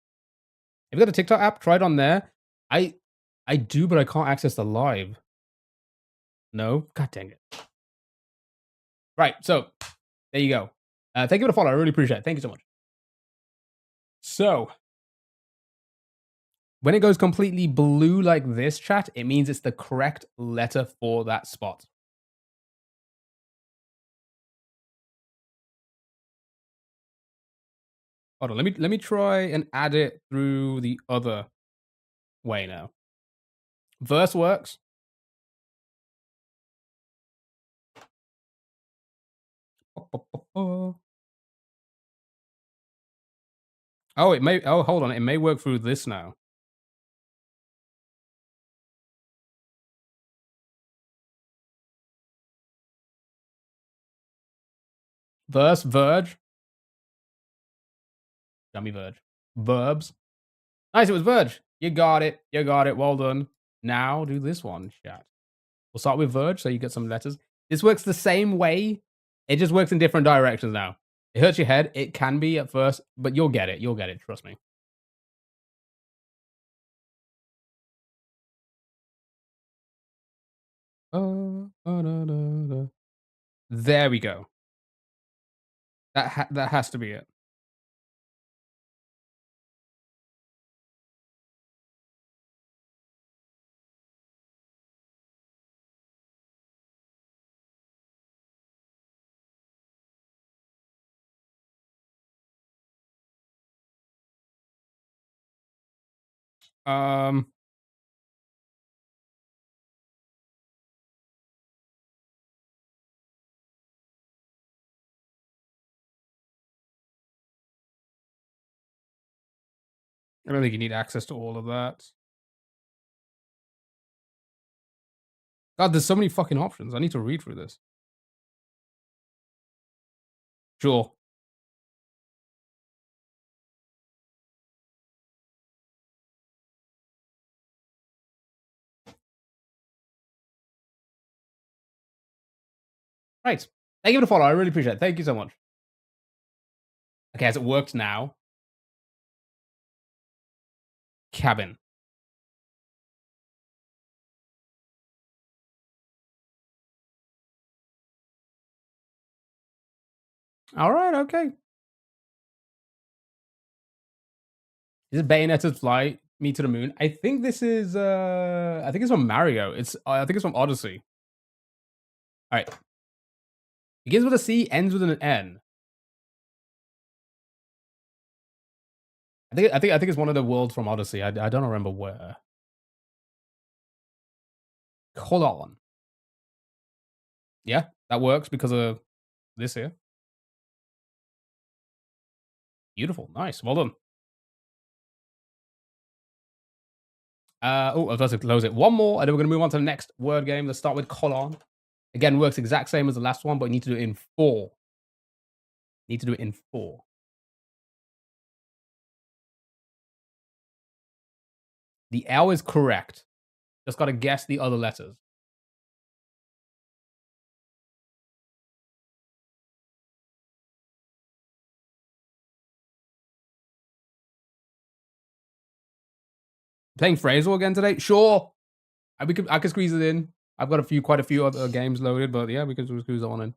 If you got a TikTok app, try it on there. I do, but I can't access the live. No? God dang it. Right, so there you go. Thank you for the follow. I really appreciate it. Thank you so much. So, when it goes completely blue like this, chat, it means it's the correct letter for that spot. Hold on, let me try and add it through the other way now. Verse works. Oh, it may. Oh, hold on. It may work through this now. Verse, verge. Dummy verge. Verbs. Nice, it was verge. You got it. You got it. Well done. Now do this one, chat. We'll start with verge so you get some letters. This works the same way. It just works in different directions now. It hurts your head. It can be at first, but you'll get it. You'll get it. Trust me. There we go. That has to be it. Um, I don't think you need access to all of that. God, there's so many fucking options. I need to read through this. Sure. Right. Thank you for the follow. I really appreciate it. Thank you so much. Okay, has it worked now? Cabin. All right. Okay. Is it Bayonetta Fly Me to the Moon? I think this is. I think it's from Mario. I think it's from Odyssey. All right. Begins with a C, ends with an N. I think it's one of the worlds from Odyssey. I don't remember where. Hold on. Yeah, that works because of this here. Beautiful. Nice. Well done. I was about to close it. One more, and then we're going to move on to the next word game. Let's start with colon. Again, works exact same as the last one, but you need to do it in 4. Need to do it in 4. The L is correct. Just got to guess the other letters. Playing Phrasal again today? Sure. I could squeeze it in. I've got quite a few other games loaded, but yeah, we can squeeze that one in.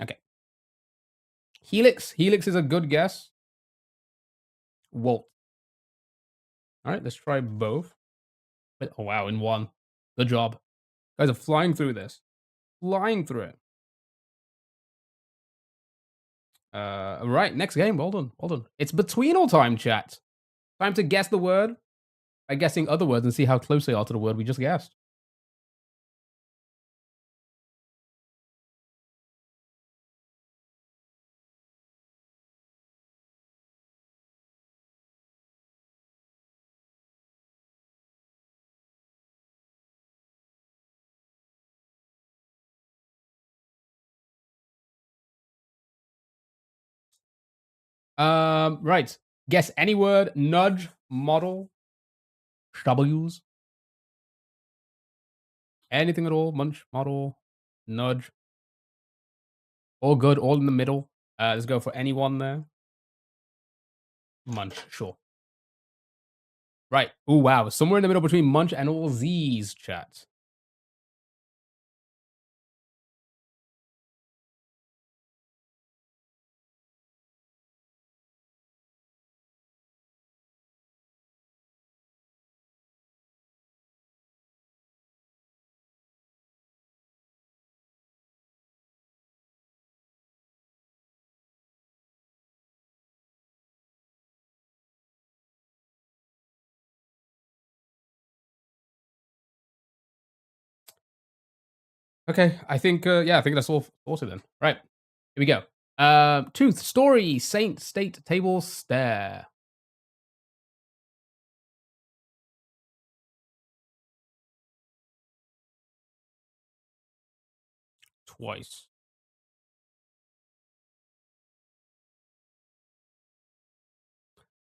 Okay. Helix. Helix is a good guess. Walt. All right, let's try both. Oh wow, in one. Good job. Guys are flying through this. Flying through it. Right, next game. Well done. Well done. It's betweenal time, chat. Time to guess the word by guessing other words and see how close they are to the word we just guessed. Right. Guess any word. Nudge, model, W's. Anything at all. Munch, model, nudge. All good. All in the middle. Let's go for anyone there. Munch, sure. Right. Oh, wow. Somewhere in the middle between Munch and all these, chat. Okay, I think, yeah, I think that's all sorted then. Right. Here we go. Truth, story, saint, state, table, stare. Twice.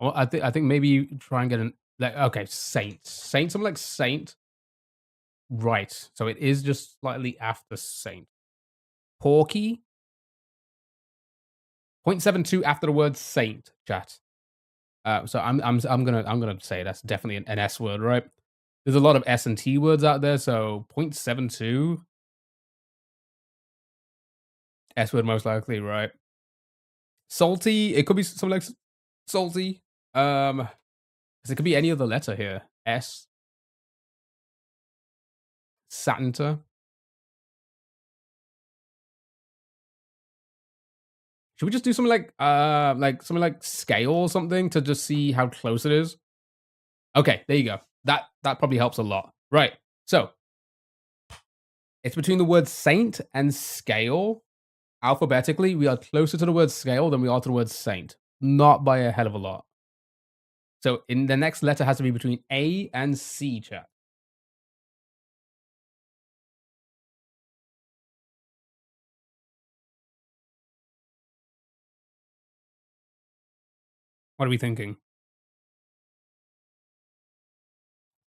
Well, I think maybe you try and get an like okay, saint. Saint, something like saint. Right. So it is just slightly after saint. Porky. 0.72 after the word saint, chat. So I'm gonna say that's definitely an S word, right? There's a lot of S and T words out there, so 0.72 S word most likely, right? Salty, it could be something like salty. 'Cause it could be any other letter here. S, Santa. Should we just do something like something like scale or something to just see how close it is? Okay, there you go. That probably helps a lot. Right. So it's between the word saint and scale. Alphabetically, we are closer to the word scale than we are to the word saint. Not by a hell of a lot. So in the next letter has to be between A and C, chat. What are we thinking?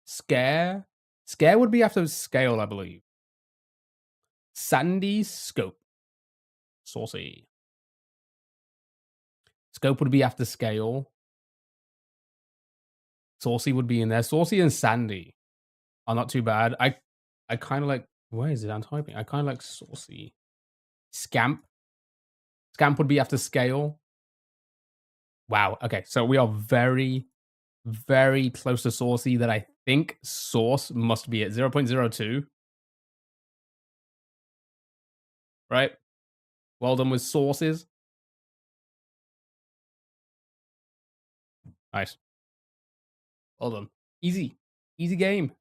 Scare? Scare would be after scale, I believe. Sandy scope. Saucy. Scope would be after scale. Saucy would be in there. Saucy and Sandy are not too bad. I kind of like. Where is it? I'm typing. I kind of like saucy. Scamp. Scamp would be after scale. Wow. Okay, so we are very, very close to saucy. That I think sauce must be at 0.02. Right. Well done with sauces. Nice. Well done. Easy. Easy game.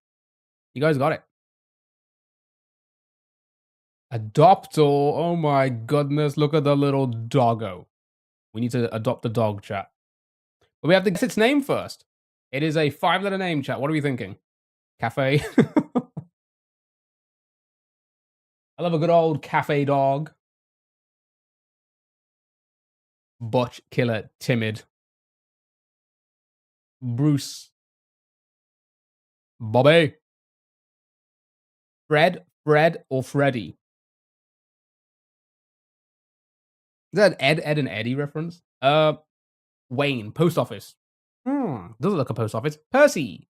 You guys got it. Adopter. Oh my goodness. Look at the little doggo. We need to adopt the dog, chat. But we have to guess its name first. It is a 5-letter name, chat. What are we thinking? Cafe. I love a good old cafe dog. Butch, killer, timid. Bruce. Bobby. Fred, or Freddy? Is that an Ed and Eddie reference? Wayne, post office. Doesn't look a post office. Percy.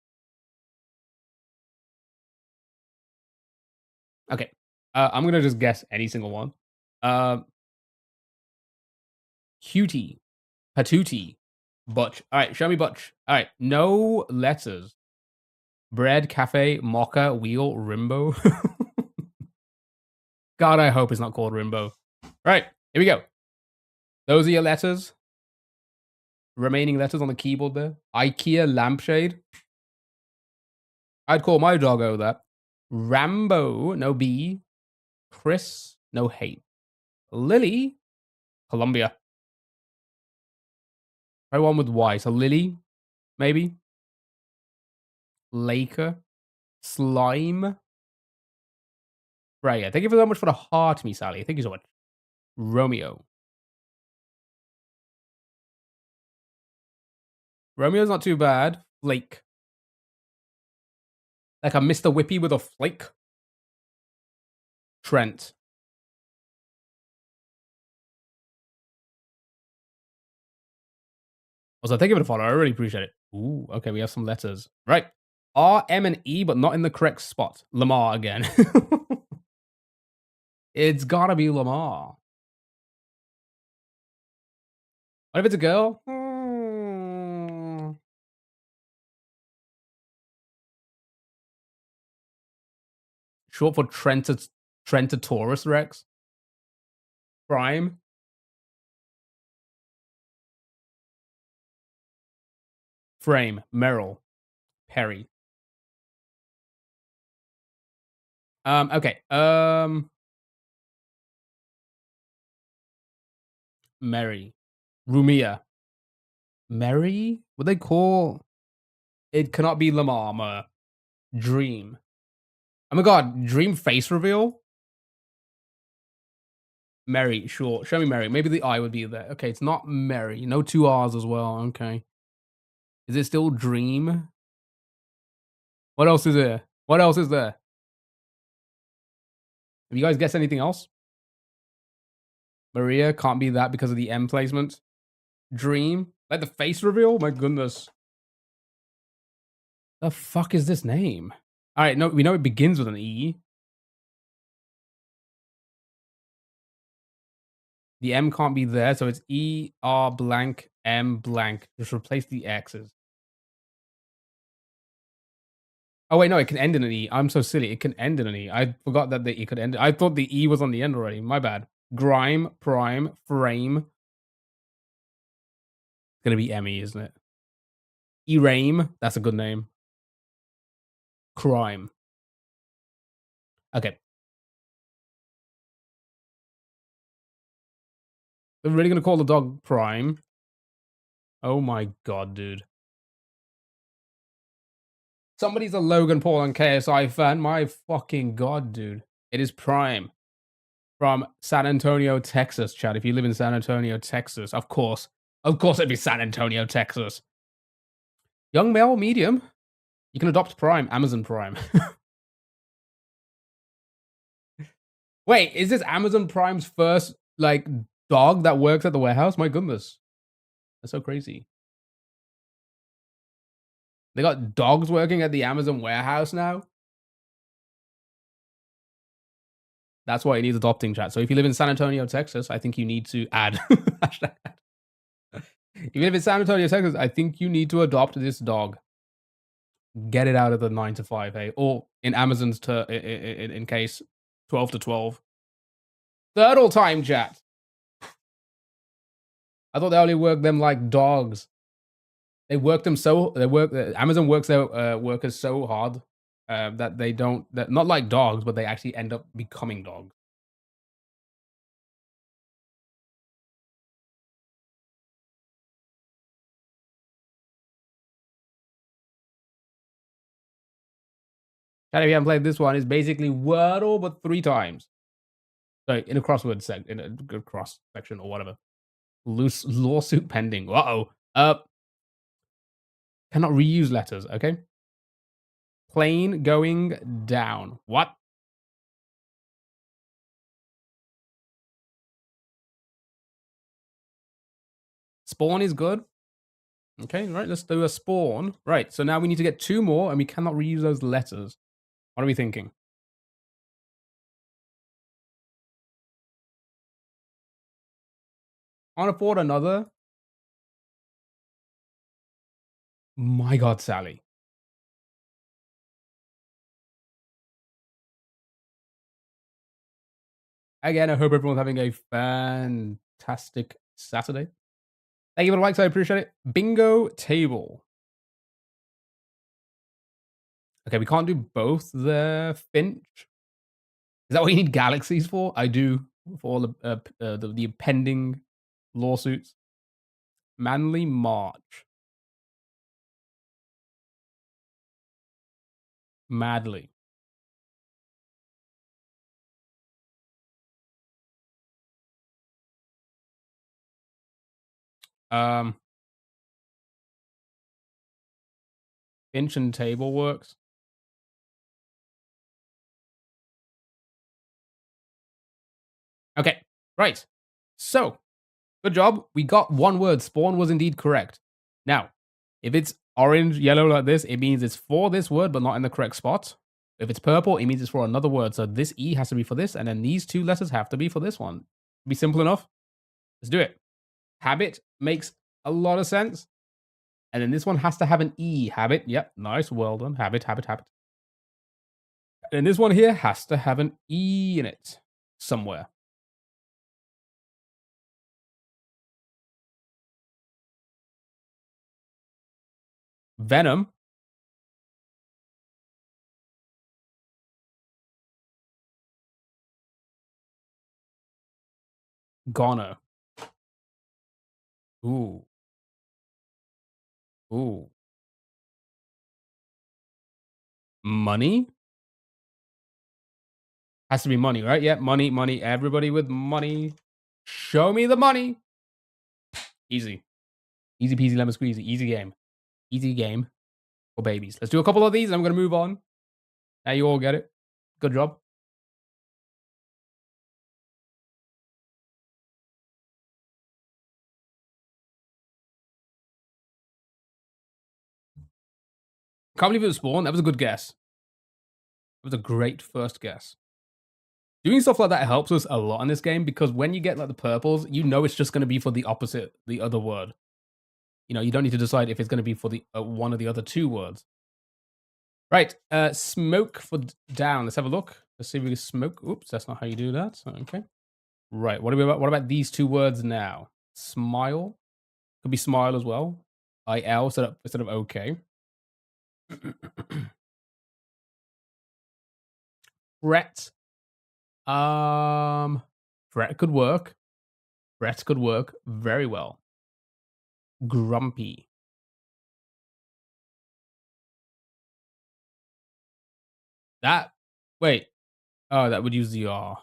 Okay. I'm gonna just guess any single one. Uh, Cutie, Patootie, Butch. All right, show me Butch. All right, no letters. Bread, cafe, mocha, wheel, Rimbo. God, I hope it's not called Rimbo. All right, here we go. Those are your letters. Remaining letters on the keyboard there. IKEA lampshade. I'd call my doggo that. Rambo, no B. Chris, no hate. Lily, Columbia. Try one with Y. So Lily, maybe. Laker, Slime. Freya. Thank you so much for the heart, me, Sally. Thank you so much. Romeo. Romeo's not too bad. Flake. Like a Mr. Whippy with a flake. Trent. Also, thank you for the follow. I really appreciate it. Ooh, okay, we have some letters. Right. R, M, and E, but not in the correct spot. Lamar again. It's gotta be Lamar. What if it's a girl? Short for Trentaurus Rex. Prime. Frame. Merrill. Perry. Okay. Mary. Rumia. Mary? What they call it cannot be Lamar. Dream. Oh my god, Dream face reveal? Mary, sure. Show me Mary. Maybe the I would be there. Okay, it's not Mary. No two R's as well. Okay. Is it still Dream? What else is there? What else is there? Have you guys guessed anything else? Maria can't be that because of the M placement. Dream. Like the face reveal? My goodness. The fuck is this name? Alright, no, we know it begins with an E. The M can't be there, so it's E, R blank, M blank. Just replace the X's. Oh wait, no, it can end in an E. I'm so silly. It can end in an E. I forgot that it could end. I thought the E was on the end already. My bad. Grime, prime, frame. It's gonna be Emmy, isn't it? Erame. That's a good name. Crime. Okay. They're really gonna call the dog Prime. Oh my god, dude. Somebody's a Logan Paul and KSI fan. My fucking god, dude. It is Prime. From San Antonio, Texas, Chad. If you live in San Antonio, Texas, of course. Of course it'd be San Antonio, Texas. Young male, medium. You can adopt Prime, Amazon Prime. Wait, is this Amazon Prime's first, like, dog that works at the warehouse? My goodness. That's so crazy. They got dogs working at the Amazon warehouse now? That's why it needs adopting, chat. So if you live in San Antonio, Texas, I think you need to add. If you live in San Antonio, Texas, I think you need to adopt this dog. Get it out of the 9 to 5, hey? Or in Amazon's in case 12 to 12. Third all time, chat. I thought they only work them like dogs. They work them so Amazon works their workers so hard that they don't that not like dogs, but they actually end up becoming dogs. Chat, if you haven't played this one, it's basically Wordle but 3 times. So in a crossword in a good cross section or whatever. Loose lawsuit pending. Uh-oh. Cannot reuse letters, okay? Plane going down. What? Spawn is good. Okay, right, let's do a spawn. Right, so now we need to get 2 more, and we cannot reuse those letters. What are we thinking? Can't afford another? My god, Sally. Again, I hope everyone's having a fantastic Saturday. Thank you for the likes, I appreciate it. Bingo table. Okay, we can't do both there. Finch. Is that what you need galaxies for? I do, for all the pending lawsuits. Manly March. Madly. Finch and table works. Okay, right. So, good job. We got one word. Spawn was indeed correct. Now, if it's orange, yellow like this, it means it's for this word, but not in the correct spot. If it's purple, it means it's for another word. So this E has to be for this, and then these two letters have to be for this one. Be simple enough. Let's do it. Habit makes a lot of sense. And then this one has to have an E. Habit. Yep. Nice. Well done. Habit, habit, habit. And this one here has to have an E in it somewhere. Venom. Goner. Ooh. Ooh. Money? Has to be money, right? Yeah, money, money. Everybody with money. Show me the money. Easy. Easy peasy lemon squeezy. Easy game. Easy game for babies. Let's do a couple of these. I'm going to move on. Now you all get it. Good job. Can't believe it was Spawn. That was a good guess. It was a great first guess. Doing stuff like that helps us a lot in this game because when you get like the purples, you know it's just going to be for the opposite, the other word. You know, you don't need to decide if it's going to be for the one of the other two words. Right, smoke for down. Let's have a look. Let's see if we can smoke. Oops, that's not how you do that. Okay. Right. What about these two words now? Smile. Could be smile as well. IL instead of okay. Fret. Fret could work. Fret could work very well. Grumpy. That wait. Oh, that would use the R.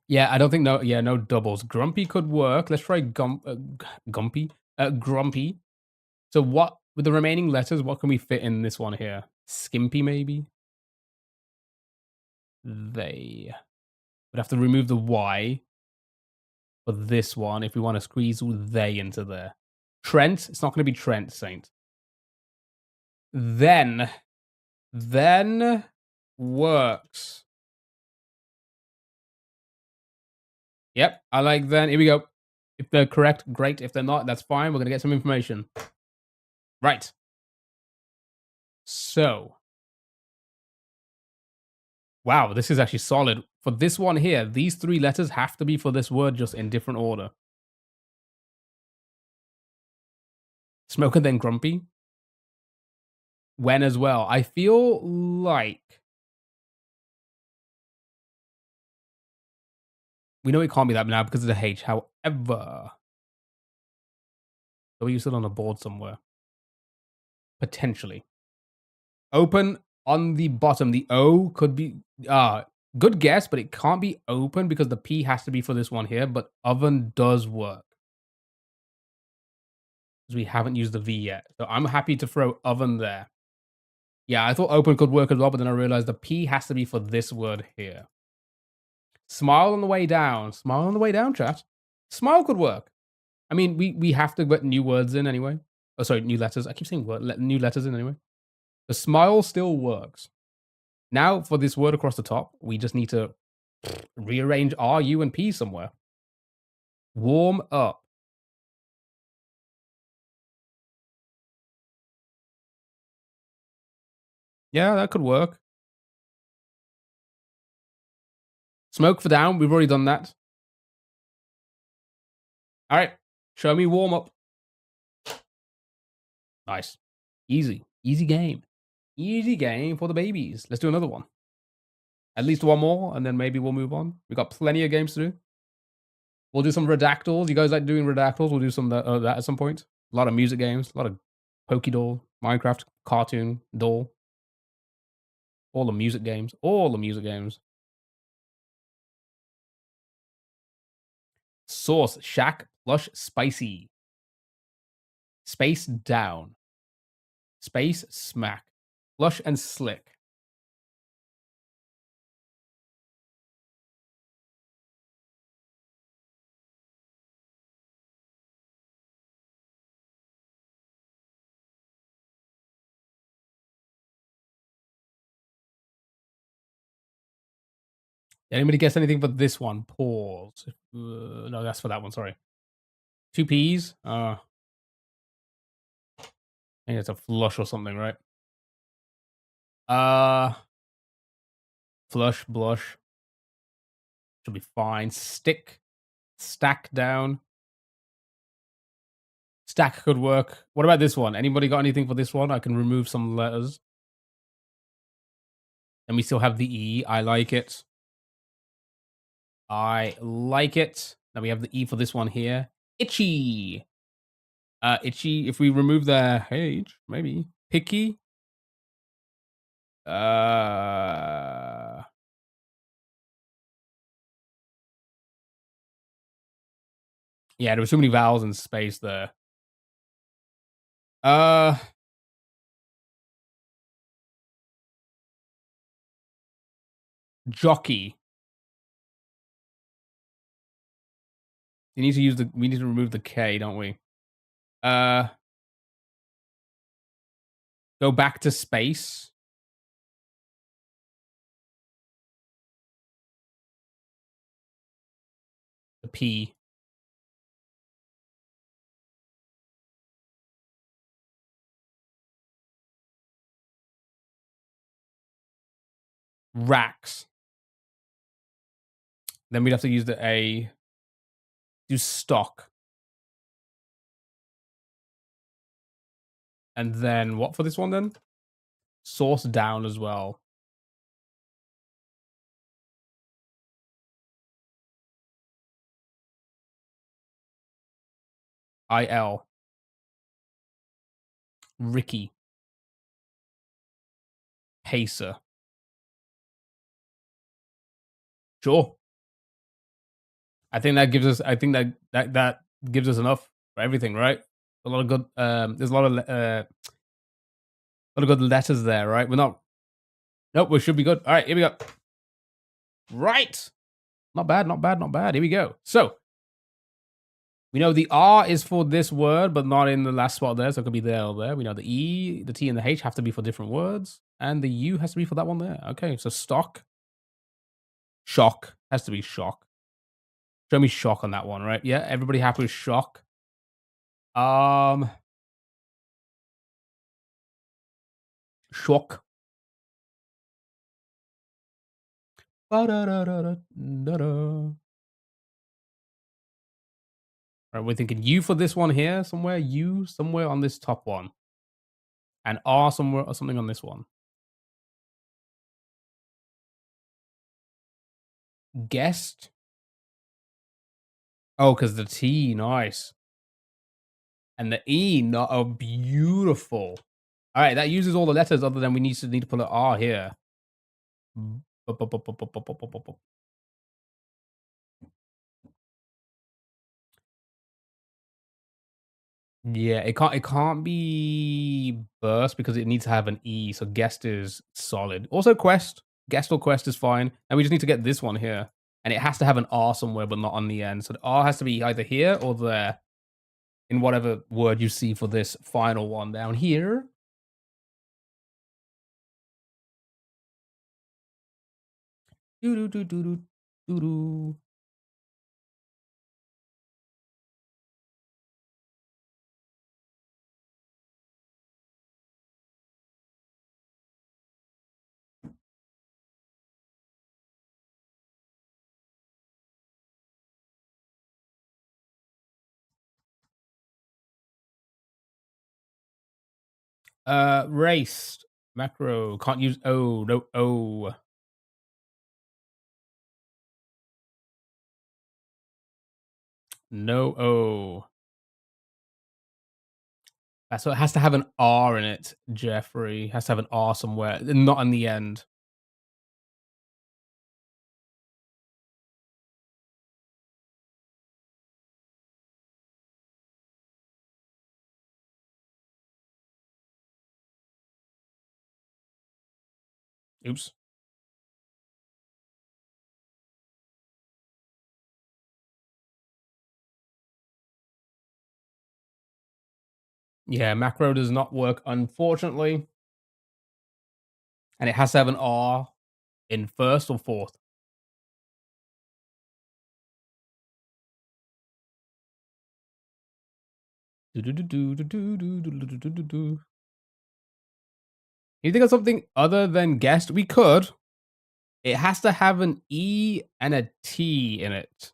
Yeah, I don't think no doubles. Grumpy could work. Let's try Gumpy. Grumpy. So what with the remaining letters, what can we fit in this one here? Skimpy maybe? They. We'd have to remove the Y for this one if we want to squeeze they into there. Trent, it's not going to be Trent Saint. Then works. Yep, I like then. Here we go. If they're correct, great. If they're not, that's fine. We're going to get some information. Right. So, wow, this is actually solid. For this one here, these three letters have to be for this word just in different order. Smoker, then grumpy. When as well. I feel like we know it can't be that now because of the H. However, W still on a board somewhere. Potentially. Open on the bottom. The O could be good guess, but it can't be open because the P has to be for this one here, but oven does work. Because we haven't used the V yet. So I'm happy to throw oven there. Yeah, I thought open could work as well, but then I realized the P has to be for this word here. Smile on the way down. Smile on the way down, chat. Smile could work. I mean, we have to get new words in anyway. Oh, sorry, new letters. I keep saying new letters in anyway. The smile still works. Now, for this word across the top, we just need to rearrange R, U, and P somewhere. Warm up. Yeah, that could work. Smoke for down. We've already done that. All right. Show me warm up. Nice. Easy. Easy game. Easy game for the babies. Let's do another one. At least one more, and then maybe we'll move on. We've got plenty of games to do. We'll do some redactals. You guys like doing redactals? We'll do some that at some point. A lot of music games, a lot of Pokédoll, Minecraft, cartoon, doll. All the music games. All the music games. Sauce, shack, plush, spicy. Space down. Space smack. Flush and slick. Anybody guess anything for this one? Pause. No, that's for that one. Sorry. Two P's. I think it's a flush or something, right? Uh, Flush, blush. Should be fine. Stick, stack down. Stack could work. What about this one? Anybody got anything for this one? I can remove some letters. And we still have the E. I like it. I like it. Now we have the E for this one here. Itchy. Itchy. If we remove the H, maybe. Picky. Yeah, there were so many vowels in space there. Uh, Jockey. You need to use the. We need to remove the K, don't we? Uh, Go back to space. The P. Racks. Then we'd have to use the A. Do stock. And then what for this one then? Source down as well. IL. Ricky. Pacer. Sure. I think that gives us. I think that gives us enough for everything, right? A lot of good. There's a lot of good letters there, right? We're not. Nope, we should be good. All right, here we go. Right. Not bad, not bad, not bad. Here we go. So we know the R is for this word, but not in the last spot there. So it could be there or there. We know the E, the T, and the H have to be for different words. And the U has to be for that one there. Okay, so stock. Shock. Has to be shock. Show me shock on that one, right? Yeah, everybody happy with shock. Shock. Ba-da-da-da-da-da-da. All right, we're thinking U for this one here, somewhere. U somewhere on this top one. And R somewhere or something on this one. Guest. Oh, because the T, nice. And the E, not oh, beautiful. All right, that uses all the letters other than we need to put an R here. Yeah, it can't be burst because it needs to have an E. So guest is solid. Also quest, guest or quest is fine, and we just need to get this one here, and it has to have an R somewhere, but not on the end. So the R has to be either here or there, in whatever word you see for this final one down here. Doo doo doo doo doo doo doo. Raced. Macro. Can't use O. No O. No O. So it has to have an R in it, Jeffrey. Has to have an R somewhere, not on the end. Oops. Yeah, macro does not work, unfortunately. And it has to have an R in first or fourth. Do-do-do-do-do-do-do-do-do-do-do. You think of something other than guest? We could. It has to have an E and a T in it.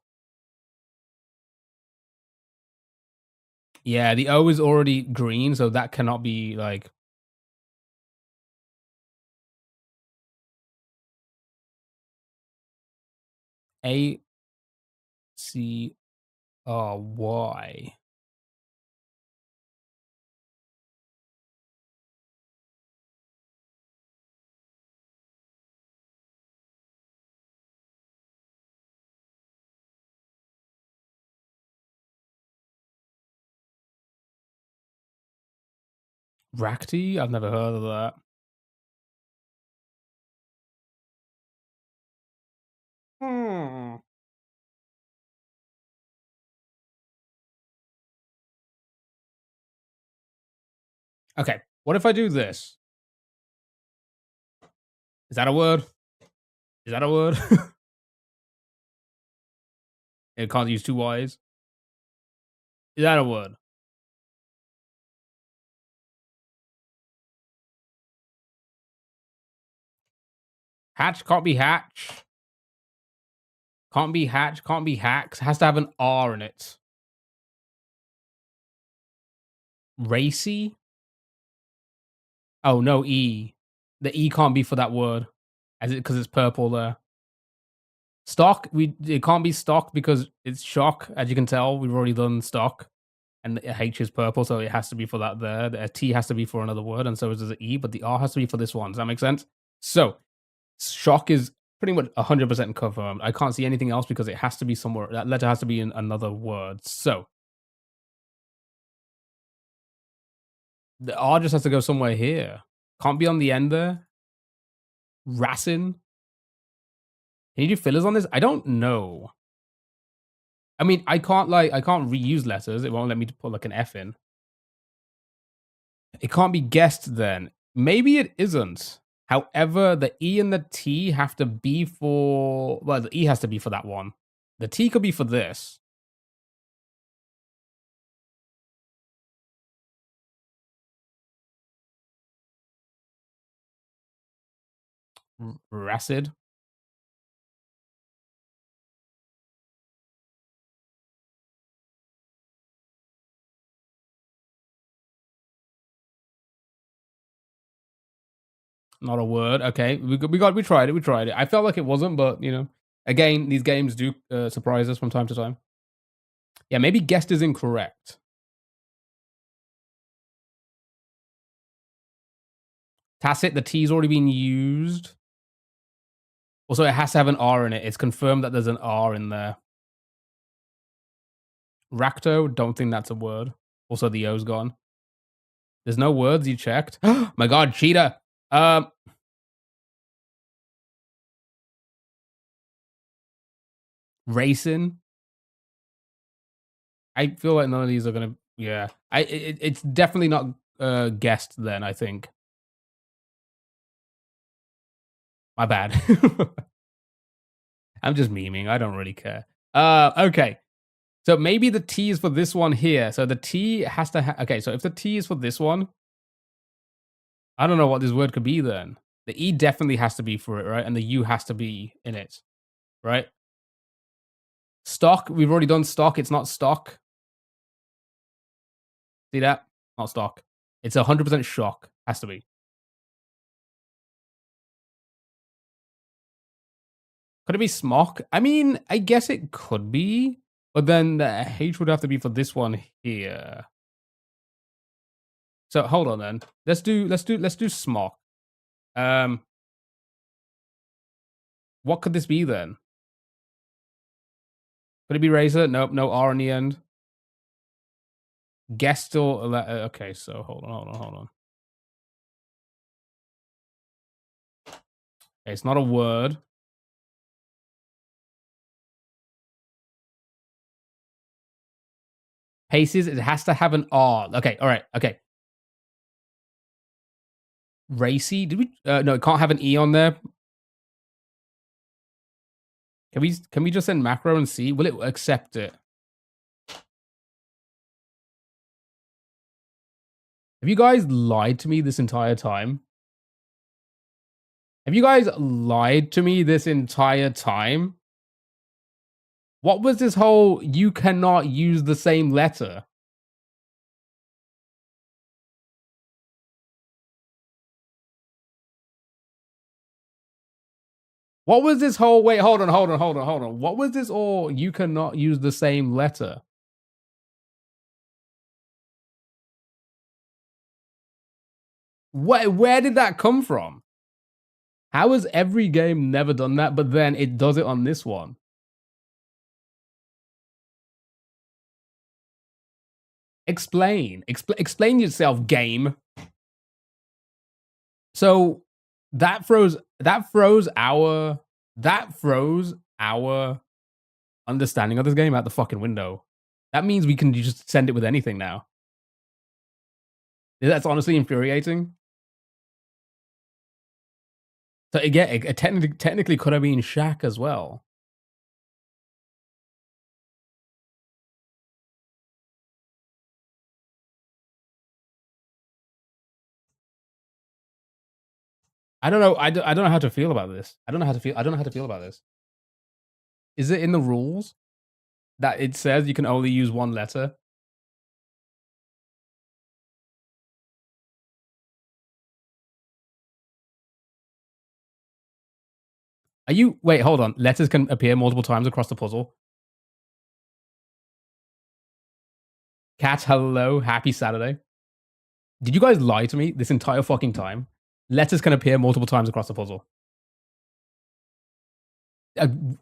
Yeah, the O is already green, so that cannot be like A C R Y. Racti? I've never heard of that. Hmm. Okay, what if I do this? Is that a word? Is that a word? It can't use two Y's. Is that a word? Hatch can't be hatch. Can't be hatch. Can't be hacks. Has to have an R in it. Racy? Oh no, E. The E can't be for that word, as it because it's purple there. Stock. It can't be stock because it's shock. As you can tell, we've already done stock, and the H is purple, so it has to be for that there. The T has to be for another word, and so does the E. But the R has to be for this one. Does that make sense? So shock is pretty much 100% confirmed. I can't see anything else because it has to be somewhere. That letter has to be in another word. So the R just has to go somewhere here. Can't be on the end there. Racin. Can you do fillers on this? I don't know. I mean, I can't reuse letters. It won't let me put like an F in. It can't be guessed then. Maybe it isn't. However, the E and the T have to be for, well, the E has to be for that one. The T could be for this. Racid. Not a word. Okay, we tried it. We tried it. I felt like it wasn't, but you know, again, these games do surprise us from time to time. Yeah, maybe guessed is incorrect. Tacit, the T's already been used. Also, it has to have an R in it. It's confirmed that there's an R in there. Racto, don't think that's a word. Also, the O's gone. There's no words you checked. My God, cheetah. Racing. I feel like none of these are gonna. Yeah, it's definitely not guessed. Then I think. My bad. I'm just memeing. I don't really care. Okay. So maybe the T is for this one here. So the T has to okay, so if the T is for this one, I don't know what this word could be then. The E definitely has to be for it, right? And the U has to be in it, right? Stock, we've already done stock. It's not stock. See that? Not stock. It's 100% shock. Has to be. Could it be smock? I mean, I guess it could be, but then the H would have to be for this one here. So hold on then. Let's do smock. What could this be then? Could it be razor? Nope, no R in the end. Guest or okay, so hold on. Okay, it's not a word. Paces, it has to have an R. Okay, all right, okay. Racy, did we? No, it can't have an E on there. Can we just send macro and see? Will it accept it? Have you guys lied to me this entire time? Have you guys lied to me this entire time? What was this whole you cannot use the same letter? What was this whole wait, hold on, hold on, hold on, hold on. What was this all you cannot use the same letter? Where did that come from? How has every game never done that, but then it does it on this one? Explain yourself, game. So that throws our understanding of this game out the fucking window. That means we can just send it with anything now. That's honestly infuriating. So again, it technically could have been Shaq as well. I don't know. I don't know how to feel about this. I don't know how to feel about this. Is it in the rules that it says you can only use one letter? Are you wait, hold on. Letters can appear multiple times across the puzzle. Cat, hello, happy Saturday. Did you guys lie to me this entire fucking time? Letters can appear multiple times across the puzzle.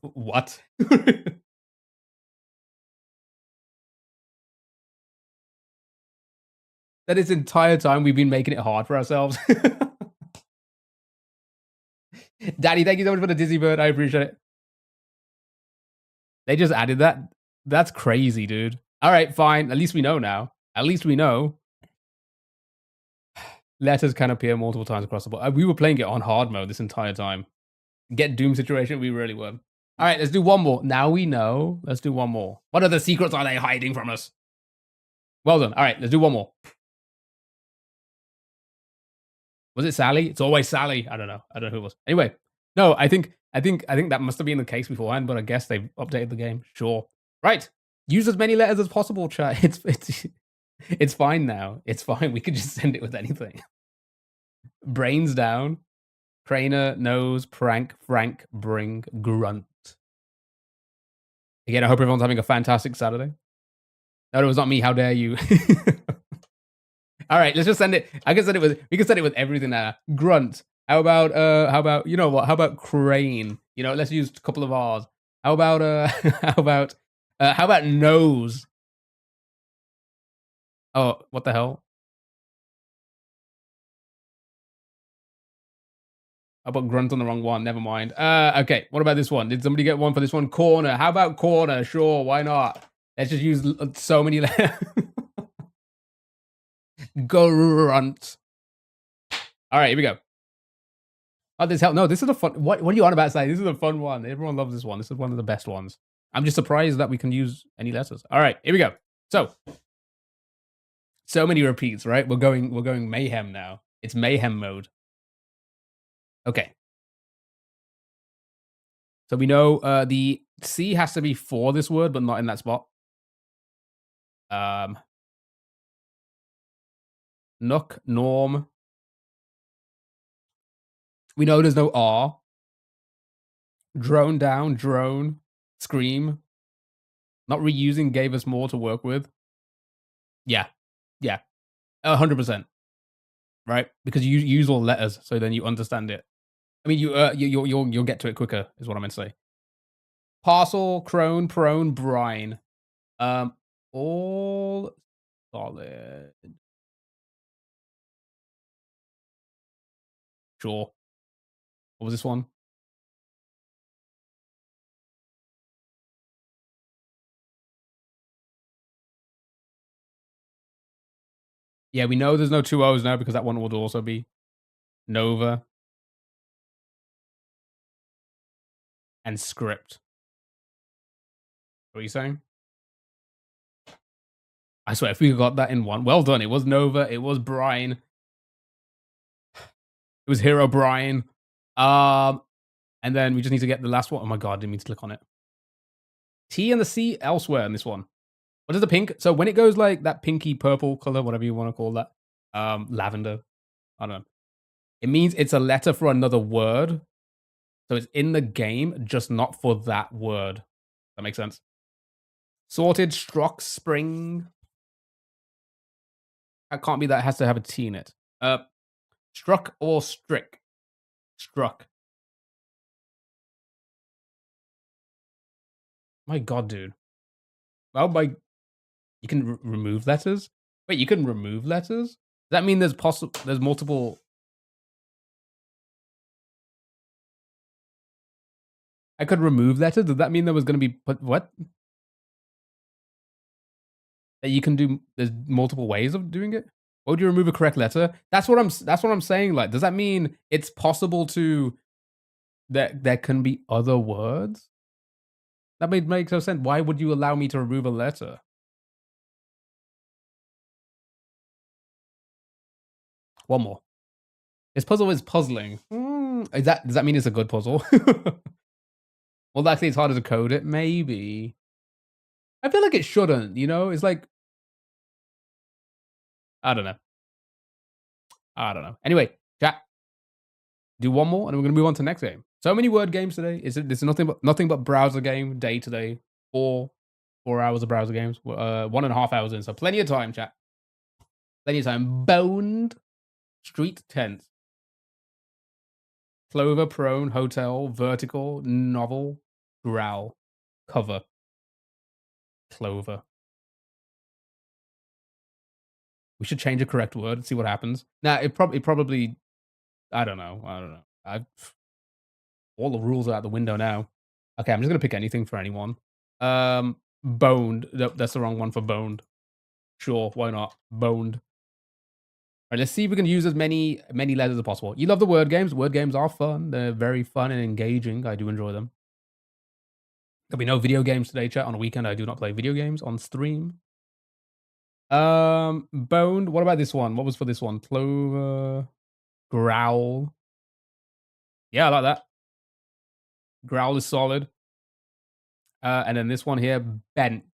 What? That this entire time we've been making it hard for ourselves. Daddy, thank you so much for the Disney bird. I appreciate it. They just added that. That's crazy, dude. All right, fine. At least we know now. At least we know. Letters can appear multiple times across the board. We were playing it on hard mode this entire time. Get Doom situation, we really were. All right, let's do one more. Now we know. Let's do one more. What other secrets are they hiding from us? Well done. All right, let's do one more. Was it Sally? It's always Sally. I don't know. I don't know who it was. Anyway, no, I think that must have been the case beforehand, but I guess they've updated the game. Sure. Right. Use as many letters as possible, chat. It's fine now. It's fine. We could just send it with anything. Brains down. Craner, nose, prank, Frank, bring, grunt. Again, I hope everyone's having a fantastic Saturday. No, it was not me. How dare you? All right, let's just send it. We can send it with everything now. Grunt. How about you know what? How about crane? You know, let's use a couple of R's. How about how about nose? Oh, what the hell? How about grunt on the wrong one? Never mind. Okay. What about this one? Did somebody get one for this one? Corner. How about corner? Sure, why not? Let's just use so many. Grunt. All right, here we go. Oh, this help. No, this is a fun. What are you on about, say? This is a fun one. Everyone loves this one. This is one of the best ones. I'm just surprised that we can use any letters. All right, here we go. So many repeats, right? We're going mayhem now. It's mayhem mode. Okay. So we know the C has to be for this word, but not in that spot. Nook, norm. We know there's no R. Drone down, drone, scream. Not reusing gave us more to work with. Yeah. 100%. Right? Because you use all letters, so then you understand it. I mean, you'll get to it quicker, is what I meant to say. Parcel, crone, prone, brine. All solid. Sure. What was this one? Yeah, we know there's no two O's now because that one would also be Nova and script. What are you saying? I swear, if we got that in one, well done. It was Nova. It was Brian. It was Hero Brian. Um, and then we just need to get the last one. Oh my god, I didn't mean to click on it. T and the C elsewhere in this one. What is the pink? So when it goes like that pinky purple color, whatever you want to call that, lavender. I don't know. It means it's a letter for another word. So it's in the game, just not for that word. That makes sense. Sorted, struck, spring. That can't be that. It has to have a T in it. Struck or strick? Struck. My god, dude. Oh my. You can remove letters? Wait, you can remove letters? Does that mean there's multiple? I could remove letters? Does that mean there was going to be what? That you can do there's multiple ways of doing it? Why would you remove a correct letter? That's what I'm saying. Like, does that mean it's possible to that there can be other words? That makes no sense. Why would you allow me to remove a letter? One more. This puzzle is puzzling. Does that mean it's a good puzzle? Well, actually, it's harder to code it. Maybe. I feel like it shouldn't. You know, it's like I don't know. I don't know. Anyway, chat. Do one more, and we're gonna move on to the next game. So many word games today. It's nothing but browser game day today. 4 hours of browser games. 1.5 hours in, so plenty of time, chat. Plenty of time. Boned, street tent, clover, prone, hotel, vertical, novel, growl, cover, clover. We should change a correct word and see what happens. Now, it probably. I don't know. All the rules are out the window now. Okay, I'm just gonna pick anything for anyone. Boned. Nope, that's the wrong one for boned. Sure, why not? Boned. All right, let's see if we can use as many letters as possible. You love the word games. Word games are fun. They're very fun and engaging. I do enjoy them. There'll be no video games today, chat. On a weekend, I do not play video games on stream. Boned. What about this one? What was for this one? Clover. Growl. Yeah, I like that. Growl is solid. And then this one here, bench.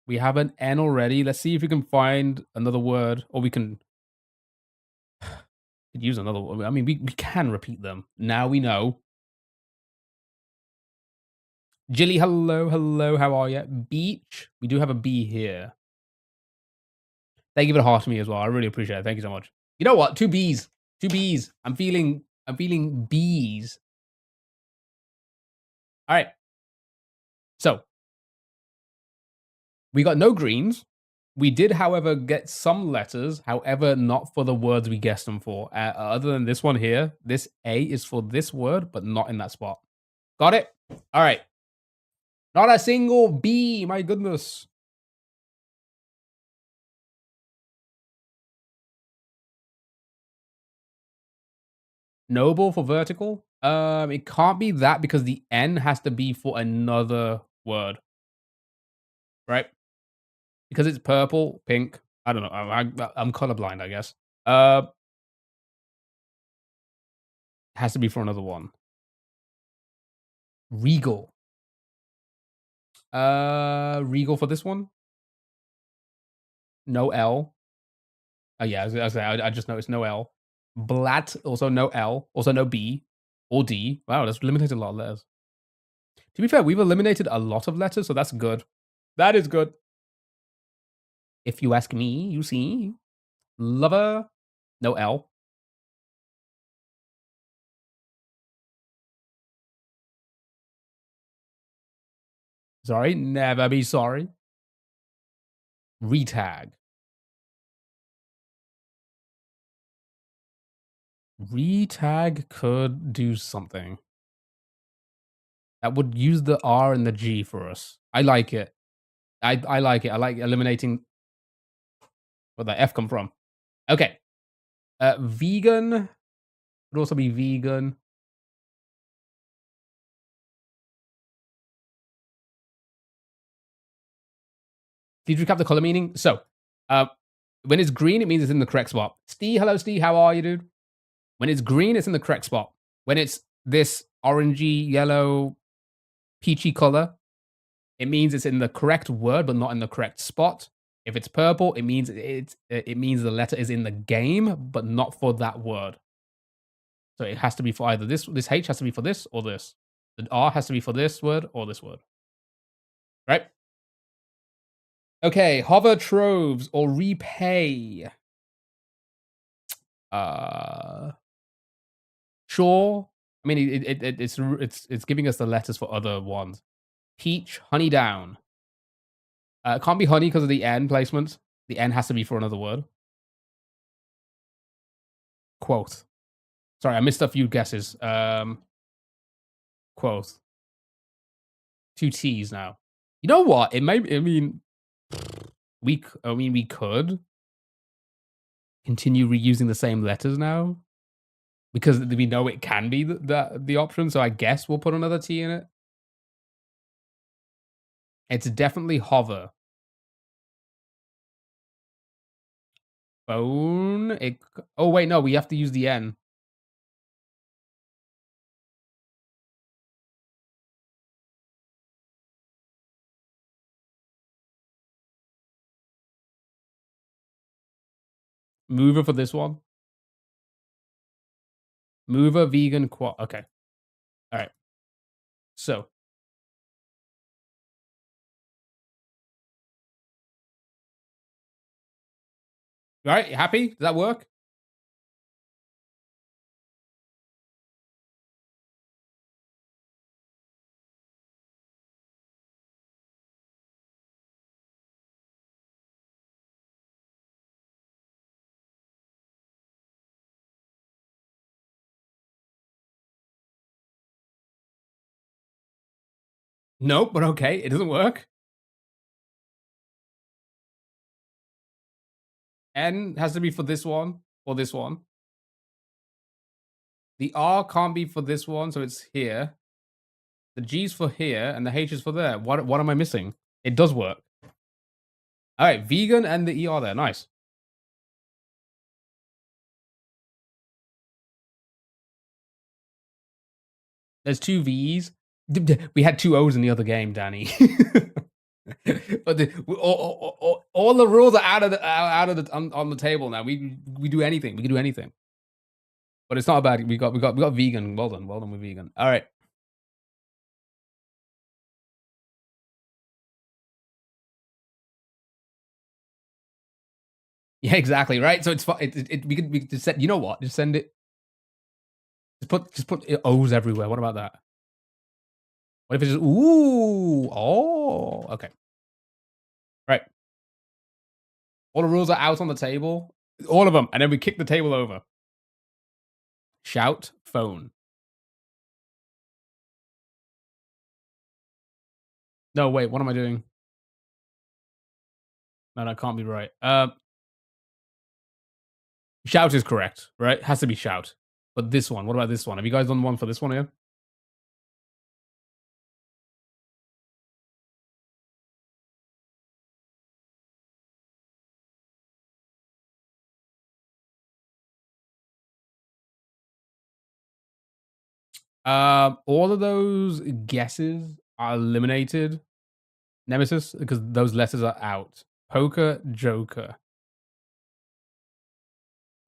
We have an N already. Let's see if we can find another word, or we can could use another one. I mean, we can repeat them. Now we know. Jilly, hello, how are you? Beach. We do have a B here. They give it a heart to me as well. I really appreciate it. Thank you so much. You know what? Two B's. Two B's. I'm feeling B's. All right. So we got no greens. We did, however, get some letters, however, not for the words we guessed them for. Other than this one here, this A is for this word, but not in that spot. Got it? All right. Not a single B, my goodness. Noble for vertical? It can't be that because the N has to be for another word. Right? Because it's purple, pink. I don't know. I'm colorblind, I guess. Has to be for another one. Regal. Regal for this one? No L. Oh yeah, I just noticed no L. Blat, also no L. Also no B or D. Wow, that's eliminated a lot of letters. To be fair, we've eliminated a lot of letters, so that's good. That is good. If you ask me, you see. Lover, no L. Sorry, never be sorry. Retag. Retag could do something. That would use the R and the G for us. I like it. I like it. I like eliminating. Where'd that F come from? Okay. Vegan would also be vegan. Please recap the color meaning. So, uh, when it's green, it means it's in the correct spot. Steve, hello, Steve. How are you, dude? When it's green, it's in the correct spot. When it's this orangey, yellow, peachy color, it means it's in the correct word, but not in the correct spot. If it's purple, it means the letter is in the game, but not for that word. So it has to be for either this H has to be for this or this. The R has to be for this word or this word. Right? Okay, hover troves or repay. Sure. I mean, it's giving us the letters for other ones. Peach, honey down. It can't be honey because of the N placement. The N has to be for another word. Quote. Sorry, I missed a few guesses. Quote. Two T's now. You know what? It may. I mean, we could continue reusing the same letters now because we know it can be the option. So I guess we'll put another T in it. It's definitely hover. Phone. Oh wait, no, we have to use the N. Mover for this one. Mover, vegan, quad. Okay. All right. So. All right. You happy? Does that work? Nope, but okay. It doesn't work. N has to be for this one or this one. The R can't be for this one, so it's here. The G's for here, and the H is for there. What am I missing? It does work. All right, vegan and the ER there. Nice. There's two V's. We had two O's in the other game, Danny. But all the rules are out of the on the table now. We do anything. We can do anything. But it's not bad. We got vegan. Well done with vegan. All right. Yeah, exactly. Right. So it's fine. We could just set. You know what? Just send it. Just put O's everywhere. What about that? What if it's just ooh? Oh, okay. Right. All the rules are out on the table. All of them, and then we kick the table over. Shout phone. No, wait. What am I doing? No, that can't be right. Shout is correct, right? Has to be shout. But this one, what about this one? Have you guys done one for this one here? All of those guesses are eliminated. Nemesis, because those letters are out. Poker, Joker.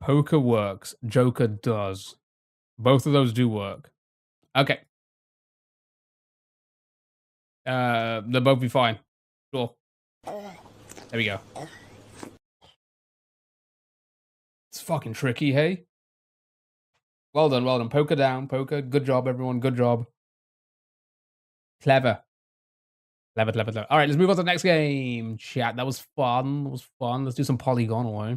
Poker works. Joker does. Both of those do work. Okay. They'll both be fine. Sure. There we go. It's fucking tricky, hey? Well done, well done. Poker down, poker. Good job, everyone. Good job. Clever. Clever, clever, clever. All right, let's move on to the next game. Chat, that was fun. That was fun. Let's do some polygonal, eh?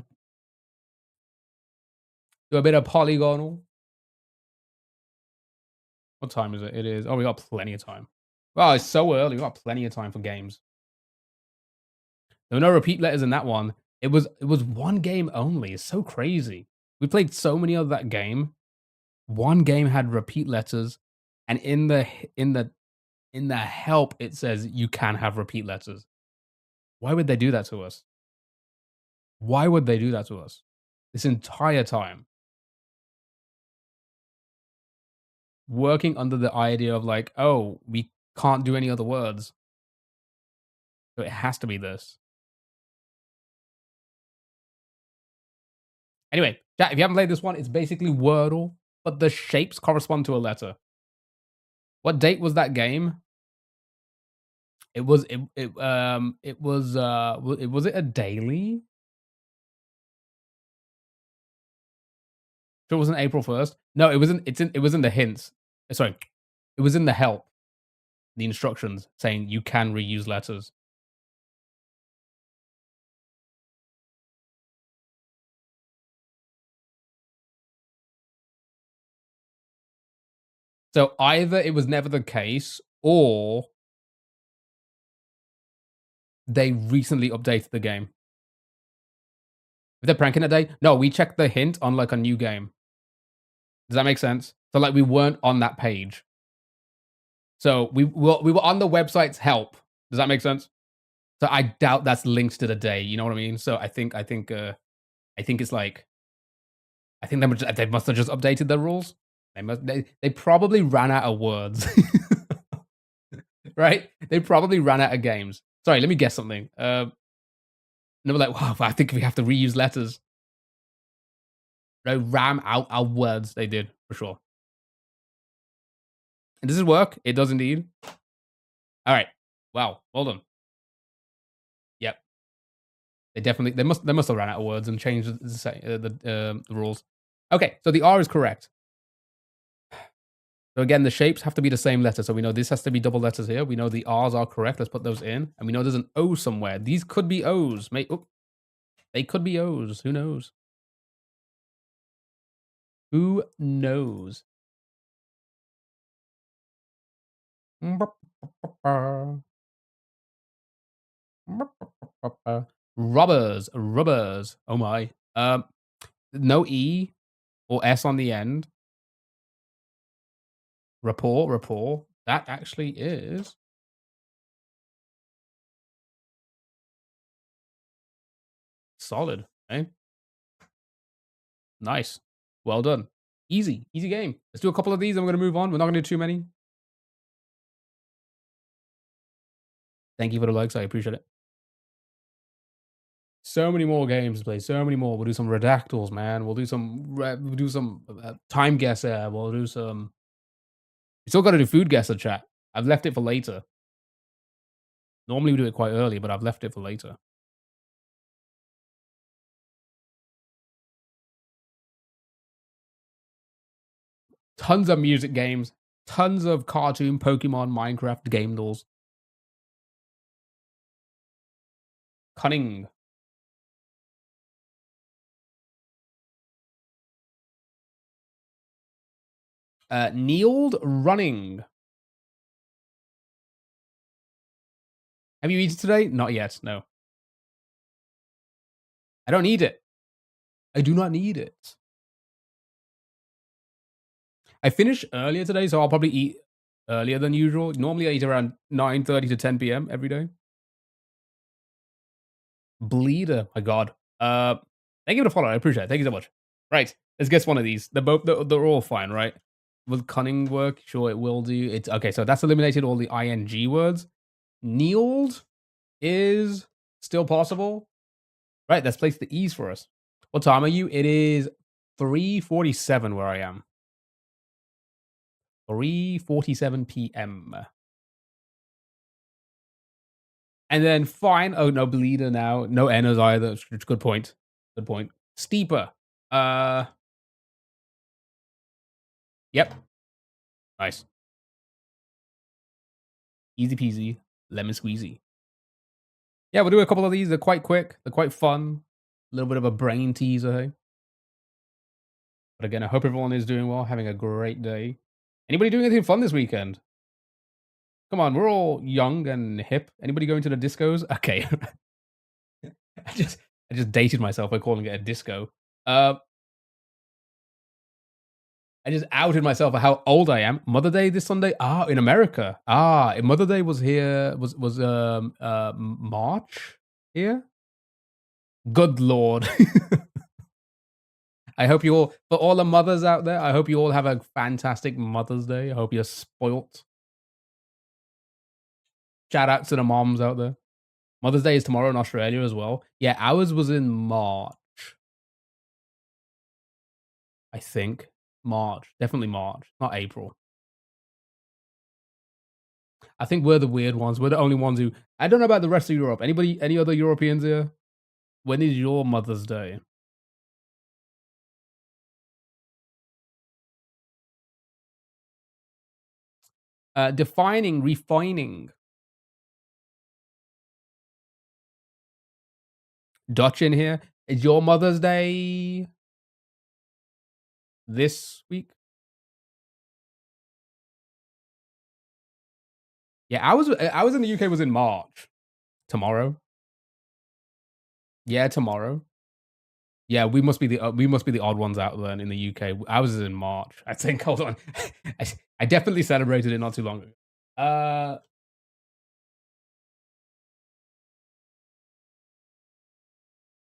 Do a bit of polygonal. What time is it? It is. Oh, we got plenty of time. Wow, it's so early. We got plenty of time for games. There were no repeat letters in that one. It was one game only. It's so crazy. We played so many of that game. One game had repeat letters, and in the help it says you can have repeat letters. Why would they do that to us? Why would they do that to us? This entire time, working under the idea of like, oh, we can't do any other words, so it has to be this. Anyway, chat, if you haven't played this one, it's basically Wordle, but the shapes correspond to a letter. What date was that game? Was it a daily? Sure it wasn't April 1st? No, it was in the hints. Sorry. It was in the help, the instructions saying you can reuse letters. So either it was never the case or they recently updated the game. If they're pranking a day, no, we checked the hint on like a new game. Does that make sense? So like we weren't on that page. So we were on the website's help. Does that make sense? So I doubt that's linked to the day. You know what I mean? So I think it's like I think they must have just updated their rules. They probably ran out of words. Right? They probably ran out of games. Sorry, let me guess something. And they were like, wow, I think we have to reuse letters. No, ram out our words. They did, for sure. And does this work? It does indeed. All right. Wow. Well done. Yep. They must have ran out of words and changed the rules. Okay, so the R is correct. So again, the shapes have to be the same letter. So we know this has to be double letters here. We know the R's are correct. Let's put those in. And we know there's an O somewhere. These could be O's. They could be O's. Who knows? Who knows? Rubbers. Oh my. No E or S on the end. Rapport. That actually is solid. Eh? Nice. Well done. Easy game. Let's do a couple of these and we're going to move on. We're not going to do too many. Thank you for the likes. I appreciate it. So many more games to play. So many more. We'll do some redactals, man. We'll do some time guesser. We'll do some. We still got to do food guesser chat. I've left it for later. Normally we do it quite early, but I've left it for later. Tons of music games. Tons of cartoon, Pokemon, Minecraft, game dolls. Cunning. Kneeled running. Have you eaten today? Not yet, no. I don't need it. I do not need it. I finished earlier today, so I'll probably eat earlier than usual. Normally I eat around 9:30 to 10 PM every day. Bleeder, my god. Thank you for the follow. I appreciate it. Thank you so much. Right, let's guess one of these. They're all fine, right? Will cunning work? Sure, it will do. It's okay. So that's eliminated all the ing words. Kneeled is still possible. Right, let's place the E's for us. What time are you? It is 3:47 where I am. 3:47 PM. And then fine. Oh, no bleeder now. No N's either. Good point. Good point. Steeper. Yep. Nice. Easy peasy. Lemon squeezy. Yeah, we'll do a couple of these. They're quite quick. They're quite fun. A little bit of a brain teaser, hey? But again, I hope everyone is doing well, having a great day. Anybody doing anything fun this weekend? Come on, we're all young and hip. Anybody going to the discos? Okay. I just dated myself by calling it a disco. I just outed myself for how old I am. Mother Day this Sunday? In America. Mother Day was here, March? here. Good Lord. I hope you all, for all the mothers out there, I hope you all have a fantastic Mother's Day. I hope you're spoilt. Shout out to the moms out there. Mother's Day is tomorrow in Australia as well. Yeah, ours was in March, I think. March. Definitely March, not April. I think we're the weird ones. We're the only ones who. I don't know about the rest of Europe. Anybody, any other Europeans here? When is your Mother's Day? Defining, refining. Dutch in here. Is your Mother's Day this week? Yeah, I was in the UK was in March. Tomorrow. Yeah, tomorrow. Yeah, we must be the odd ones out then in the UK. Ours is in March. I think. Hold on. I definitely celebrated it not too long ago.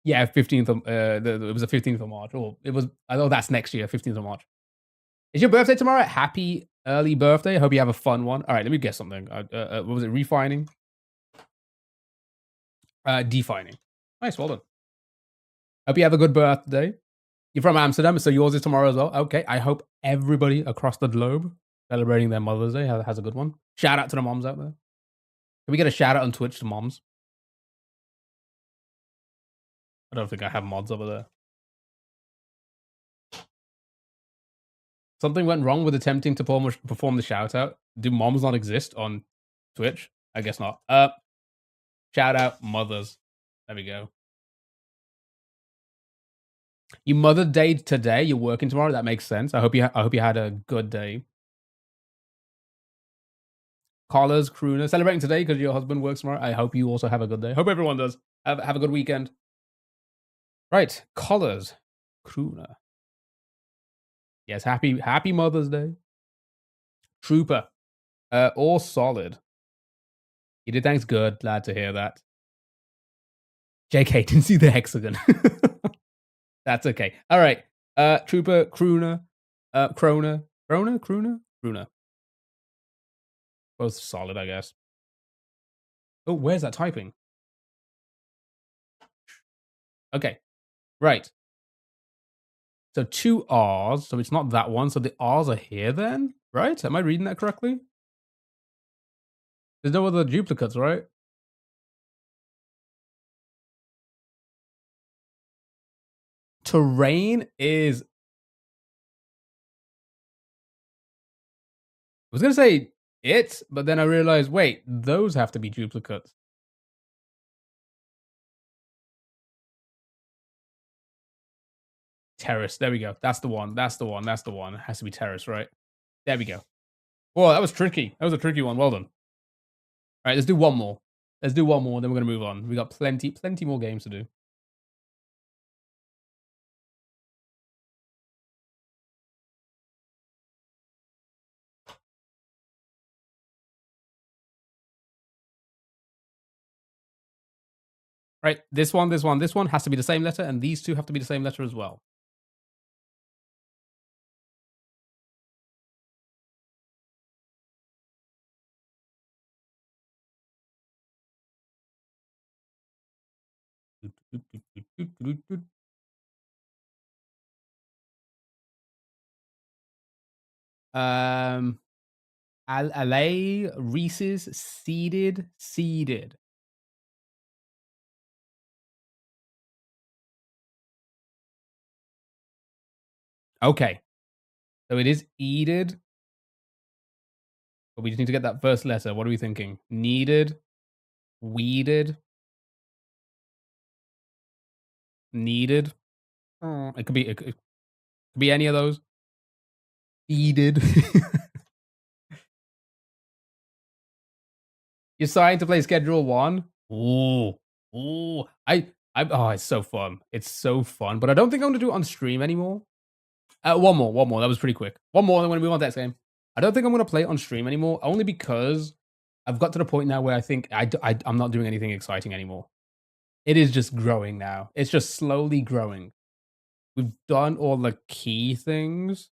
Yeah, 15th of it was the 15th of March. Or it was I know that's next year, 15th of March. Is your birthday tomorrow? Happy early birthday. I hope you have a fun one. All right, let me guess something. What was it? Refining? Defining. Nice, well done. Hope you have a good birthday. You're from Amsterdam, so yours is tomorrow as well. Okay, I hope everybody across the globe celebrating their Mother's Day has a good one. Shout out to the moms out there. Can we get a shout out on Twitch to moms? I don't think I have mods over there. Something went wrong with attempting to perform the shout out. Do moms not exist on Twitch? I guess not. Shout out mothers. There we go. You Mother Day today. You're working tomorrow. That makes sense. I hope you had a good day. Callers, crooner, celebrating today because your husband works tomorrow. I hope you also have a good day. Hope everyone does. Have a good weekend. Right, callers, crooner. Yes, happy Mother's Day. Trooper, all solid. You did thanks. Good, glad to hear that. JK, didn't see the hexagon. That's okay. All right. Trooper, crooner, crooner. Both solid, I guess. Oh, where's that typing? Okay. Right. So 2 R's. So it's not that one. So the R's are here then, right? Am I reading that correctly? There's no other duplicates, right? Terrain is. I was gonna say it, but then I realized, wait, those have to be duplicates. Terrace. There we go. That's the one. That's the one. That's the one. It has to be terrace, right? There we go. Whoa, that was tricky. That was a tricky one. Well done. All right, let's do one more. Let's do one more, then we're gonna move on. We got plenty more games to do. Right, this one has to be the same letter, and these two have to be the same letter as well. LA, Reese's, seeded. Okay. So it is eated. But we just need to get that first letter. What are we thinking? Needed, weeded, needed. It could be any of those. Feeded. You're signed to play Schedule 1? Ooh. Ooh. Oh, it's so fun. It's so fun. But I don't think I'm gonna do it on stream anymore. One more. That was pretty quick. One more, then we're gonna move on to the next game. I don't think I'm gonna play it on stream anymore, only because I've got to the point now where I think I'm not doing anything exciting anymore. It is just growing now. It's just slowly growing. We've done all the key things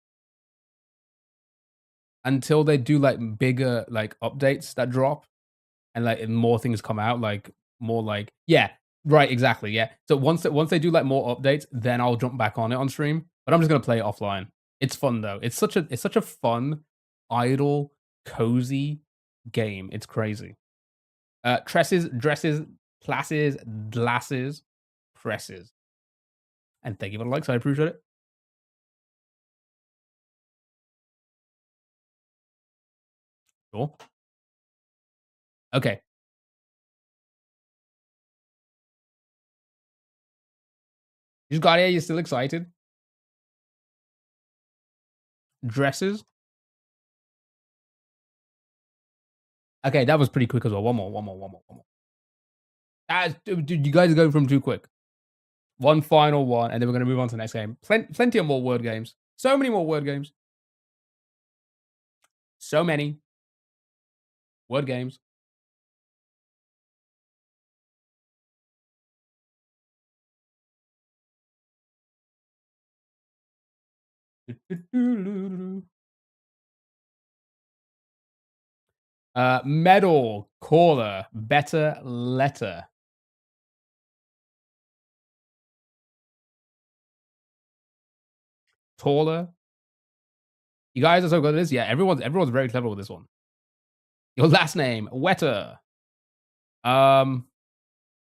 until they do, like, bigger, like, updates that drop and, like, and more things come out, like, more like yeah, right, exactly, yeah. So once they do, like, more updates, then I'll jump back on it on stream, but I'm just gonna play it offline. It's fun, though. It's such a fun, idle, cozy game. It's crazy. Tresses, dresses, classes, glasses, presses. And thank you for the likes, I appreciate it. Cool. Okay. You just got here, you're still excited? Dresses? Okay, that was pretty quick as well. One more, one more, one more, one more. Dude, you guys are going from too quick. One final one, and then we're gonna move on to the next game. Plenty of more word games. So many more word games. So many word games. Medal, caller, better letter, taller. You guys are so good at this. Yeah, everyone's very clever with this one. Your last name, wetter. Um,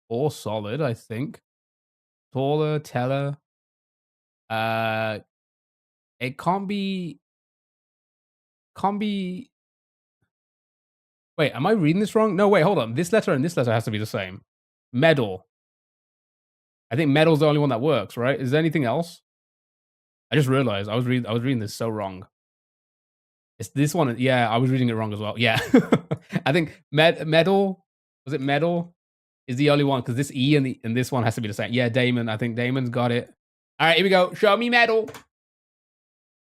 all solid, I think. Taller, teller. Uh, it can't be. Wait, am I reading this wrong? No, wait, hold on. This letter and this letter has to be the same. Medal. I think medal's the only one that works, right? Is there anything else? I just realized I was reading this so wrong. It's this one. Yeah, I was reading it wrong as well. Yeah, I think medal was it medal is the only one because this e and this one has to be the same. Yeah, Damon. I think Damon's got it. All right, here we go. Show me medal.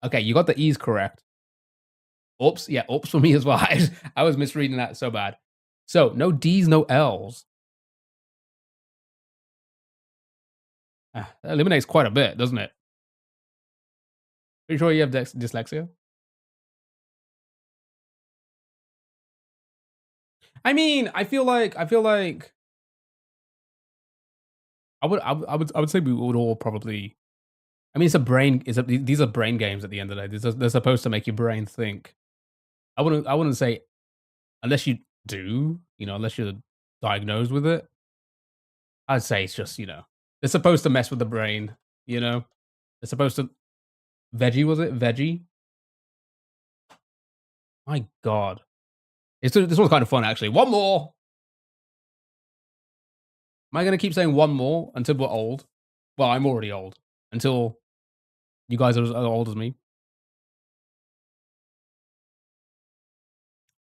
Okay, you got the e's correct. Oops. Yeah, oops for me as well. I was misreading that so bad. So no D's, no L's. That eliminates quite a bit, doesn't it? Pretty sure you have dyslexia. I mean, I feel like I would say we would all probably. I mean, it's a brain. These are brain games at the end of the day. They're supposed to make your brain think. I wouldn't say unless you do, unless you're diagnosed with it. I'd say it's just they're supposed to mess with the brain. You know, they're supposed to. Veggie was it? Veggie. My God, this one's kind of fun actually. One more. Am I gonna keep saying one more until we're old? Well, I'm already old. Until you guys are as old as me,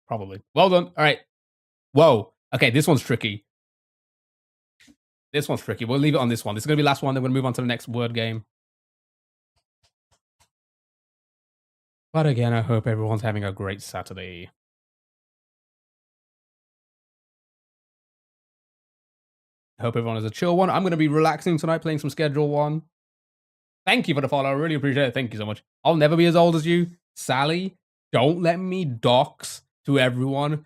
probably. Well done. All right. Whoa. Okay, this one's tricky. This one's tricky. We'll leave it on this one. This is gonna be the last one. Then we're gonna move on to the next word game. But again, I hope everyone's having a great Saturday. I hope everyone has a chill one. I'm gonna be relaxing tonight, playing some schedule one. Thank you for the follow. I really appreciate it. Thank you so much. I'll never be as old as you, Sally. Don't let me dox to everyone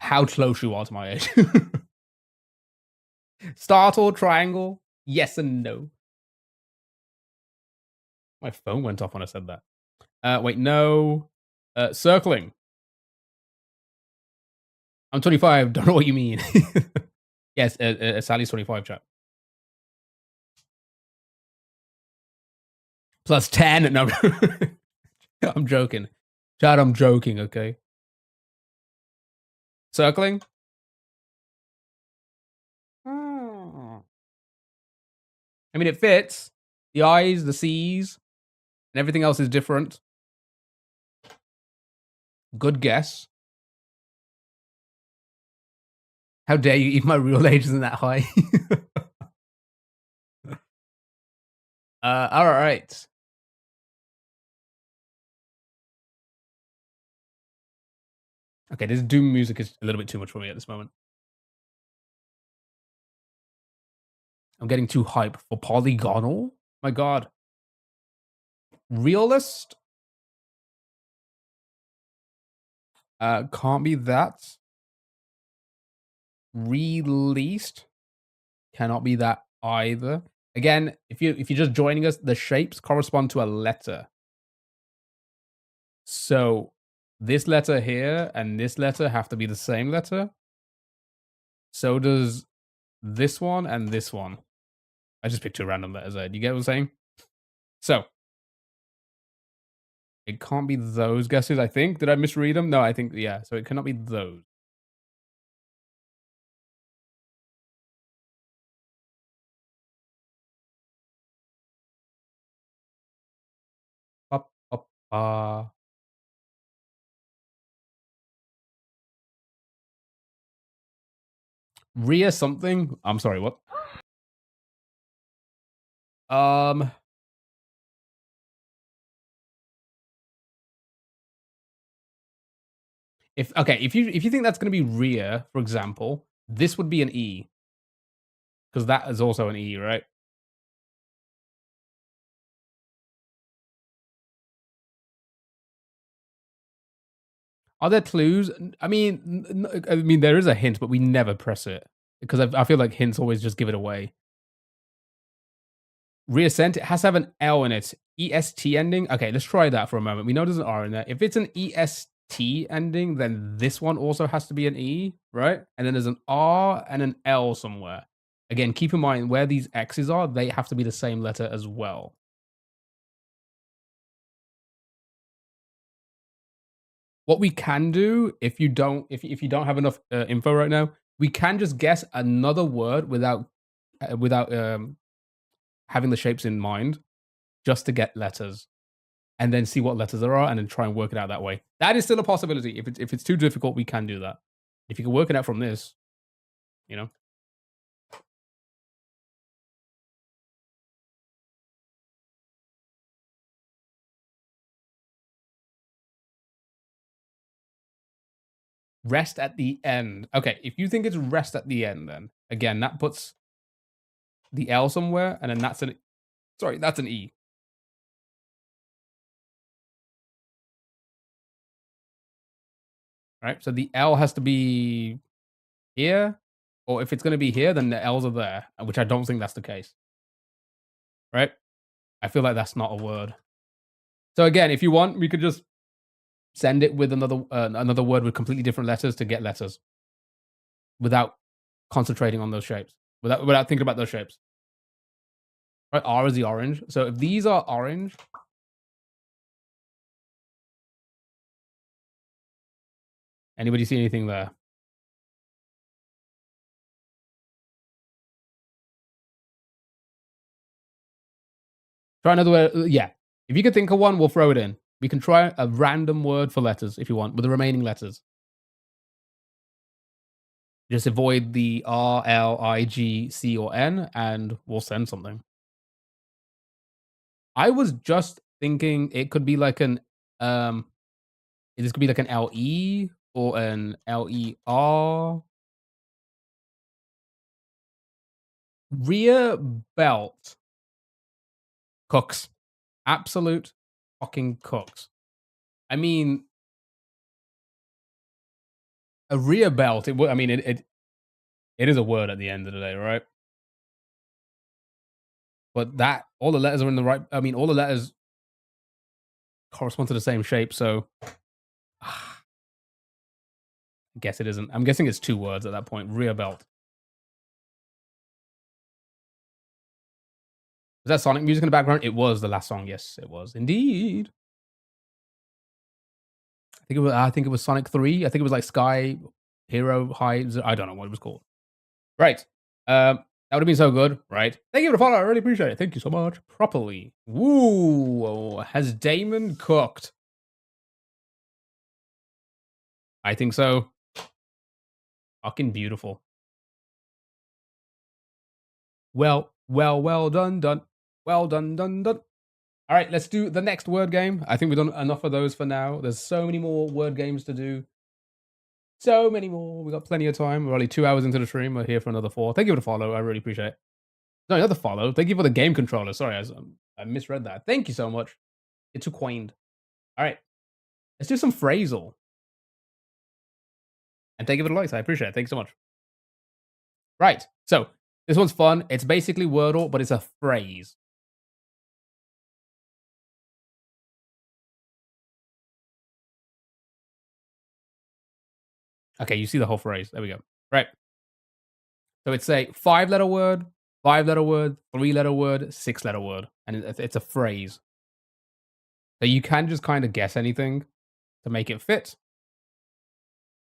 how close you are to my age. Startle, triangle, yes and no. My phone went off when I said that. Wait, no. Circling. I'm 25. Don't know what you mean. Yes, Sally's 25, chat. Plus 10. No, I'm joking. Chat, I'm joking, okay? Circling? Hmm. I mean, it fits. The I's, the C's, and everything else is different. Good guess. How dare you? Even my real age isn't that high. All right. Okay, this Doom music is a little bit too much for me at this moment. I'm getting too hype for polygonal. My God. Realist? Can't be that. Released? Cannot be that either. Again, if you're just joining us, the shapes correspond to a letter. So this letter here and this letter have to be the same letter. So does this one and this one. I just picked two random letters there. Do you get what I'm saying? So it can't be those guesses, I think. Did I misread them? No, I think, yeah. So it cannot be those. Up, up, Rhea something. I'm sorry, what? Um, if you think that's gonna be Rhea, for example, this would be an E. Because that is also an E, right? Are there clues? I mean, there is a hint, but we never press it because I feel like hints always just give it away. Reascent, it has to have an L in it. EST ending. Okay, let's try that for a moment. We know there's an R in there. If it's an EST ending, then this one also has to be an E, right? And then there's an R and an L somewhere. Again, keep in mind where these X's are, they have to be the same letter as well. What we can do, if you don't have enough info right now, we can just guess another word without having the shapes in mind, just to get letters, and then see what letters there are, and then try and work it out that way. That is still a possibility. If it's too difficult, we can do that. If you can work it out from this, you know. Rest at the end. Okay, if you think it's rest at the end, then again that puts the L somewhere, and then that's an E. Right? So the L has to be here, or if it's going to be here, then the L's are there, which I don't think that's the case. Right? I feel like that's not a word. So again, if you want, we could just send it with another word with completely different letters to get letters without concentrating on those shapes, without thinking about those shapes. Right? R is the orange. So if these are orange, anybody see anything there? Try another word. Yeah. If you could think of one, we'll throw it in. We can try a random word for letters if you want, with the remaining letters. Just avoid the R, L, I, G, C, or N, and we'll send something. I was just thinking it could be like this could be like an LE or an LER. Rear belt. Cooks. Absolute fucking cooks. I mean, a rear belt, it is a word at the end of the day, right? But that all the letters are in the right. I mean, all the letters correspond to the same shape, so I guess it isn't. I'm guessing it's two words at that point. Rear belt. Was that Sonic music in the background? It was the last song. Yes, it was indeed. I think it was Sonic 3. I think it was like Sky Hero High. I don't know what it was called. Right. That would have been so good, right? Thank you for the follow. I really appreciate it. Thank you so much. Properly. Woo. Has Damon cooked? I think so. Fucking beautiful. Well done. Well done. All right, let's do the next word game. I think we've done enough of those for now. There's so many more word games to do. So many more. We've got plenty of time. We're only 2 hours into the stream. We're here for another 4. Thank you for the follow. I really appreciate it. No, another follow. Thank you for the game controller. Sorry, I misread that. Thank you so much. You're too quained. All right, let's do some phrasal. And thank you for the likes. I appreciate it. Thanks so much. Right. So this one's fun. It's basically Wordle, but it's a phrase. Okay, you see the whole phrase. There we go. Right. So it's a 5-letter word, 5-letter word, 3-letter word, 6-letter word. And it's a phrase. So you can just kind of guess anything to make it fit.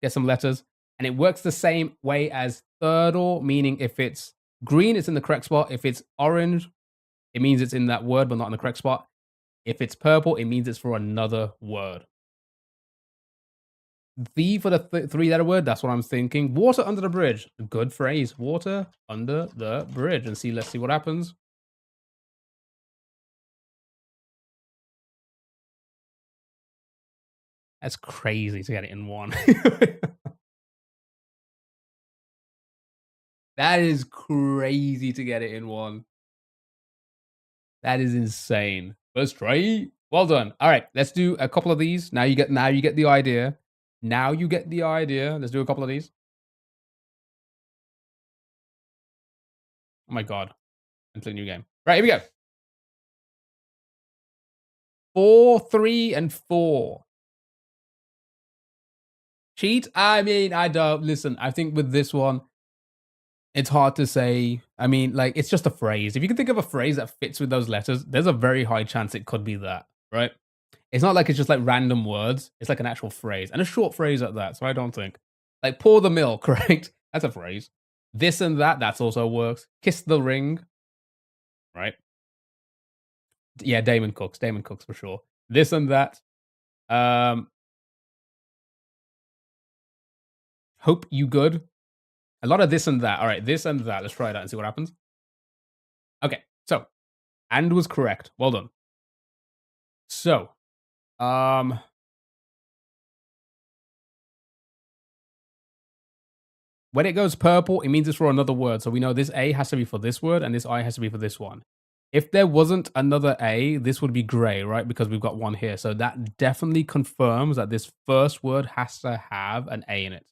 Get some letters. And it works the same way as thirdle, meaning if it's green, it's in the correct spot. If it's orange, it means it's in that word, but not in the correct spot. If it's purple, it means it's for another word. V for the 3-letter word, that's what I'm thinking. Water under the bridge. Good phrase. Water under the bridge. And let's see what happens. That's crazy to get it in one. That is crazy to get it in one. That is insane. First try. Well done. All right, let's do a couple of these. Now you get the idea. Now you get the idea. Let's do a couple of these. Oh my god. Complete new game. Right, here we go. 4, 3, and 4. Cheat? I mean, I don't listen. I think with this one, it's hard to say. I mean, like, it's just a phrase. If you can think of a phrase that fits with those letters, there's a very high chance it could be that, right? It's not like it's just like random words. It's like an actual phrase and a short phrase at that. So I don't think like pour the milk, right? That's a phrase. This and that, that's also works. Kiss the ring, right? Yeah, Damon Cooks for sure. This and that. Um, hope you good. A lot of this and that. All right, this and that. Let's try that and see what happens. Okay, so and was correct. Well done. So, when it goes purple, it means it's for another word. So we know this A has to be for this word and this I has to be for this one. If there wasn't another A, this would be gray, right? Because we've got one here. So that definitely confirms that this first word has to have an A in it.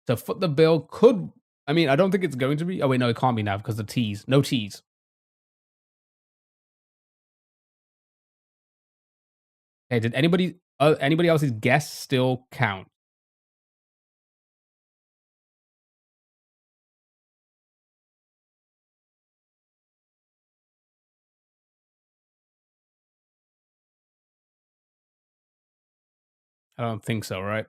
So foot the bill could, I mean, I don't think it's going to be. Oh, wait, no, it can't be now because the T's. No T's. Okay, did anybody else's guess still count? I don't think so, right?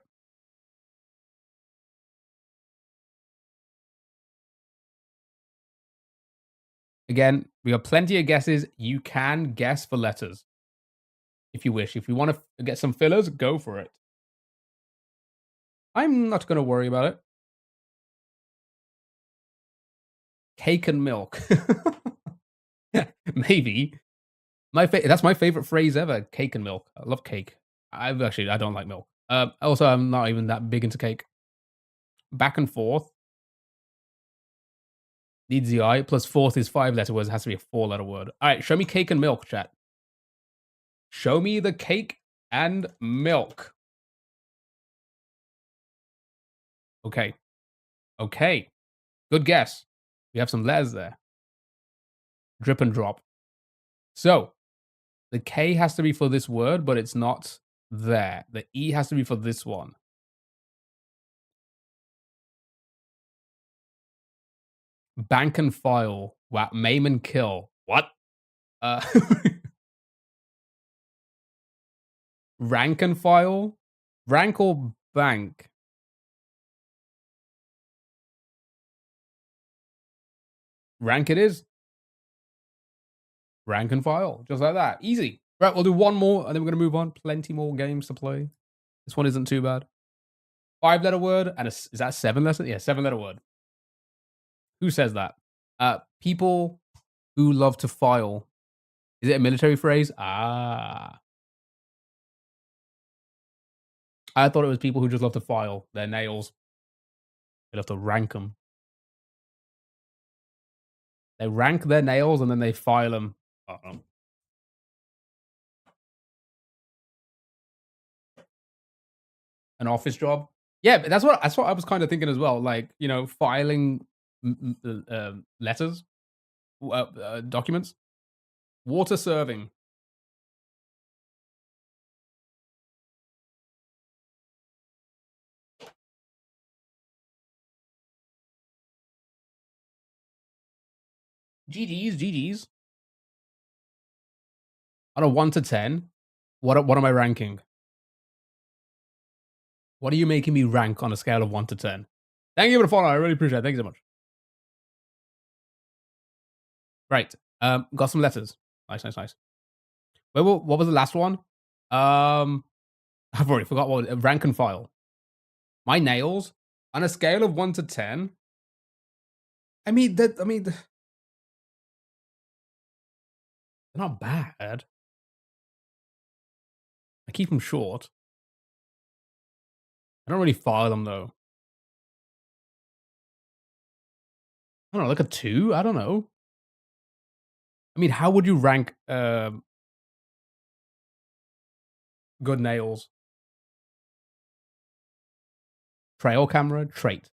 Again, we got plenty of guesses. You can guess for letters if you wish. If you want to get some fillers, go for it. I'm not going to worry about it. Cake and milk. Maybe. That's my favorite phrase ever. Cake and milk. I love cake. I don't like milk. Also, I'm not even that big into cake. Back and forth. Needs the I. Plus fourth is 5-letter words. It has to be a 4-letter word. All right, show me cake and milk, chat. Show me the cake and milk. Okay. Okay. Good guess. We have some letters there. Drip and drop. So, the K has to be for this word, but it's not there. The E has to be for this one. Bank and file. Wow. Maim and kill. What? Uh, rank and file? Rank or bank? Rank it is. Rank and file. Just like that. Easy. Right, we'll do one more and then we're going to move on. Plenty more games to play. This one isn't too bad. 5-letter word and is that 7-letter? Yeah, 7-letter word. Who says that? People who love to file. Is it a military phrase? Ah. I thought it was people who just love to file their nails. They love to rank them. They rank their nails and then they file them. An office job. Yeah, but that's what I was kind of thinking as well. Like, you know, filing letters, documents, water serving. GG's. On a 1 to 10, what am I ranking? What are you making me rank on a scale of 1 to 10? Thank you for the follow. I really appreciate it. Thank you so much. Right. Got some letters. Nice. What was the last one? I've already forgot what rank and file. My nails on a scale of 1 to 10. They're not bad. I keep them short. I don't really file them though. I don't know, like a 2? I don't know. I mean, how would you rank good nails? Trail camera, trait.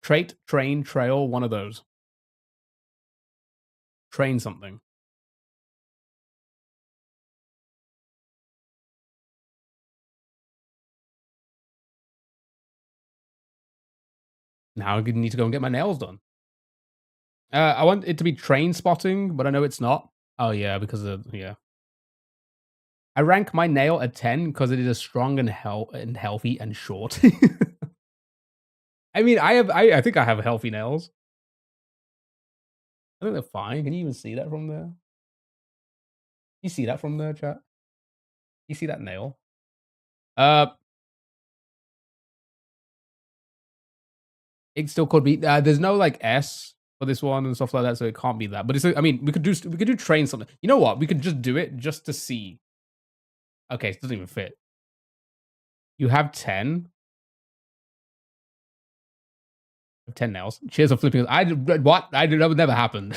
Trait, train, trail, one of those. Train something. Now I need to go and get my nails done. I want it to be train spotting, but I know it's not. Oh yeah, because of yeah. I rank my nail a 10 because it is strong and healthy and short. I mean, I think I have healthy nails. I think they're fine. Can you even see that from there? You see that from there, chat? You see that nail? Uh, it still could be. There's no like S for this one and stuff like that, so it can't be that. But it's. I mean, we could do train something. You know what? We could just do it just to see. Okay, it doesn't even fit. You have 10. 10 nails. Cheers for flipping. What? That would never happen.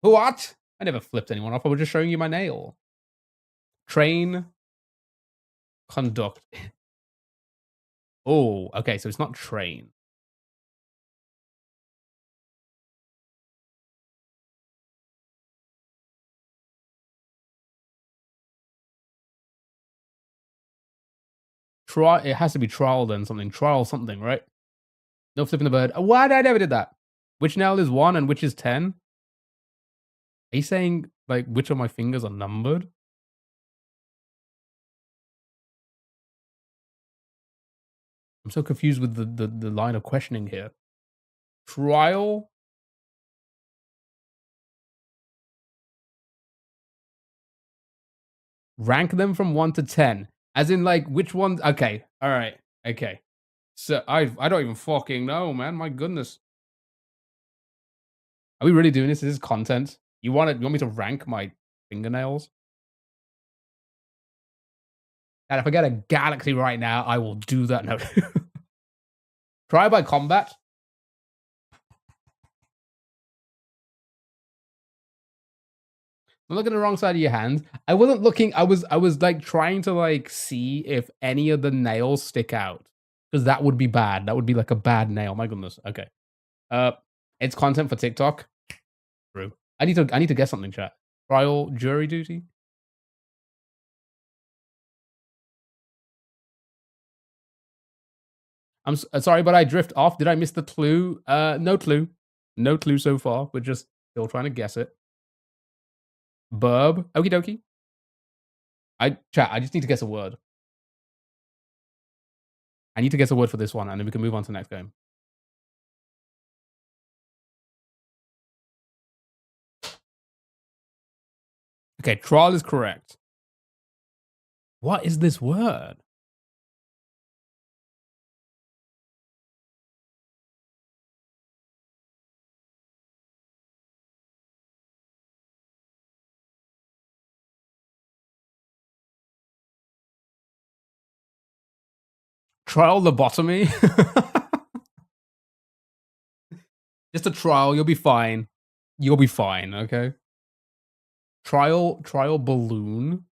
What? I never flipped anyone off. I was just showing you my nail. Train. Conduct. Oh, okay. So it's not train. Try. It has to be trial then something. Trial something, right? No flipping the bird. What? I never did that. Which nail is 1 and which is 10? Are you saying like which of my fingers are numbered? I'm so confused with the line of questioning here. Trial. Rank them from 1 to 10. As in like which one? Okay. All right. Okay. So I don't even fucking know, man. My goodness. Are we really doing this? Is this content? You want me to rank my fingernails? And if I get a galaxy right now, I will do that. No. Try by combat. I'm looking at the wrong side of your hand. I wasn't looking. I was like trying to like see if any of the nails stick out. Because that would be bad. That would be like a bad nail. My goodness. Okay. It's content for TikTok. True. I need to guess something, chat. Trial jury duty. I'm sorry, but I drift off. Did I miss the clue? No clue. No clue so far. We're just still trying to guess it. Burb. Okie dokie. I just need to guess a word. I need to guess a word for this one, and then we can move on to the next game. Okay, trial is correct. What is this word? Trial lobotomy? Just a trial. You'll be fine. You'll be fine. Okay. Trial balloon.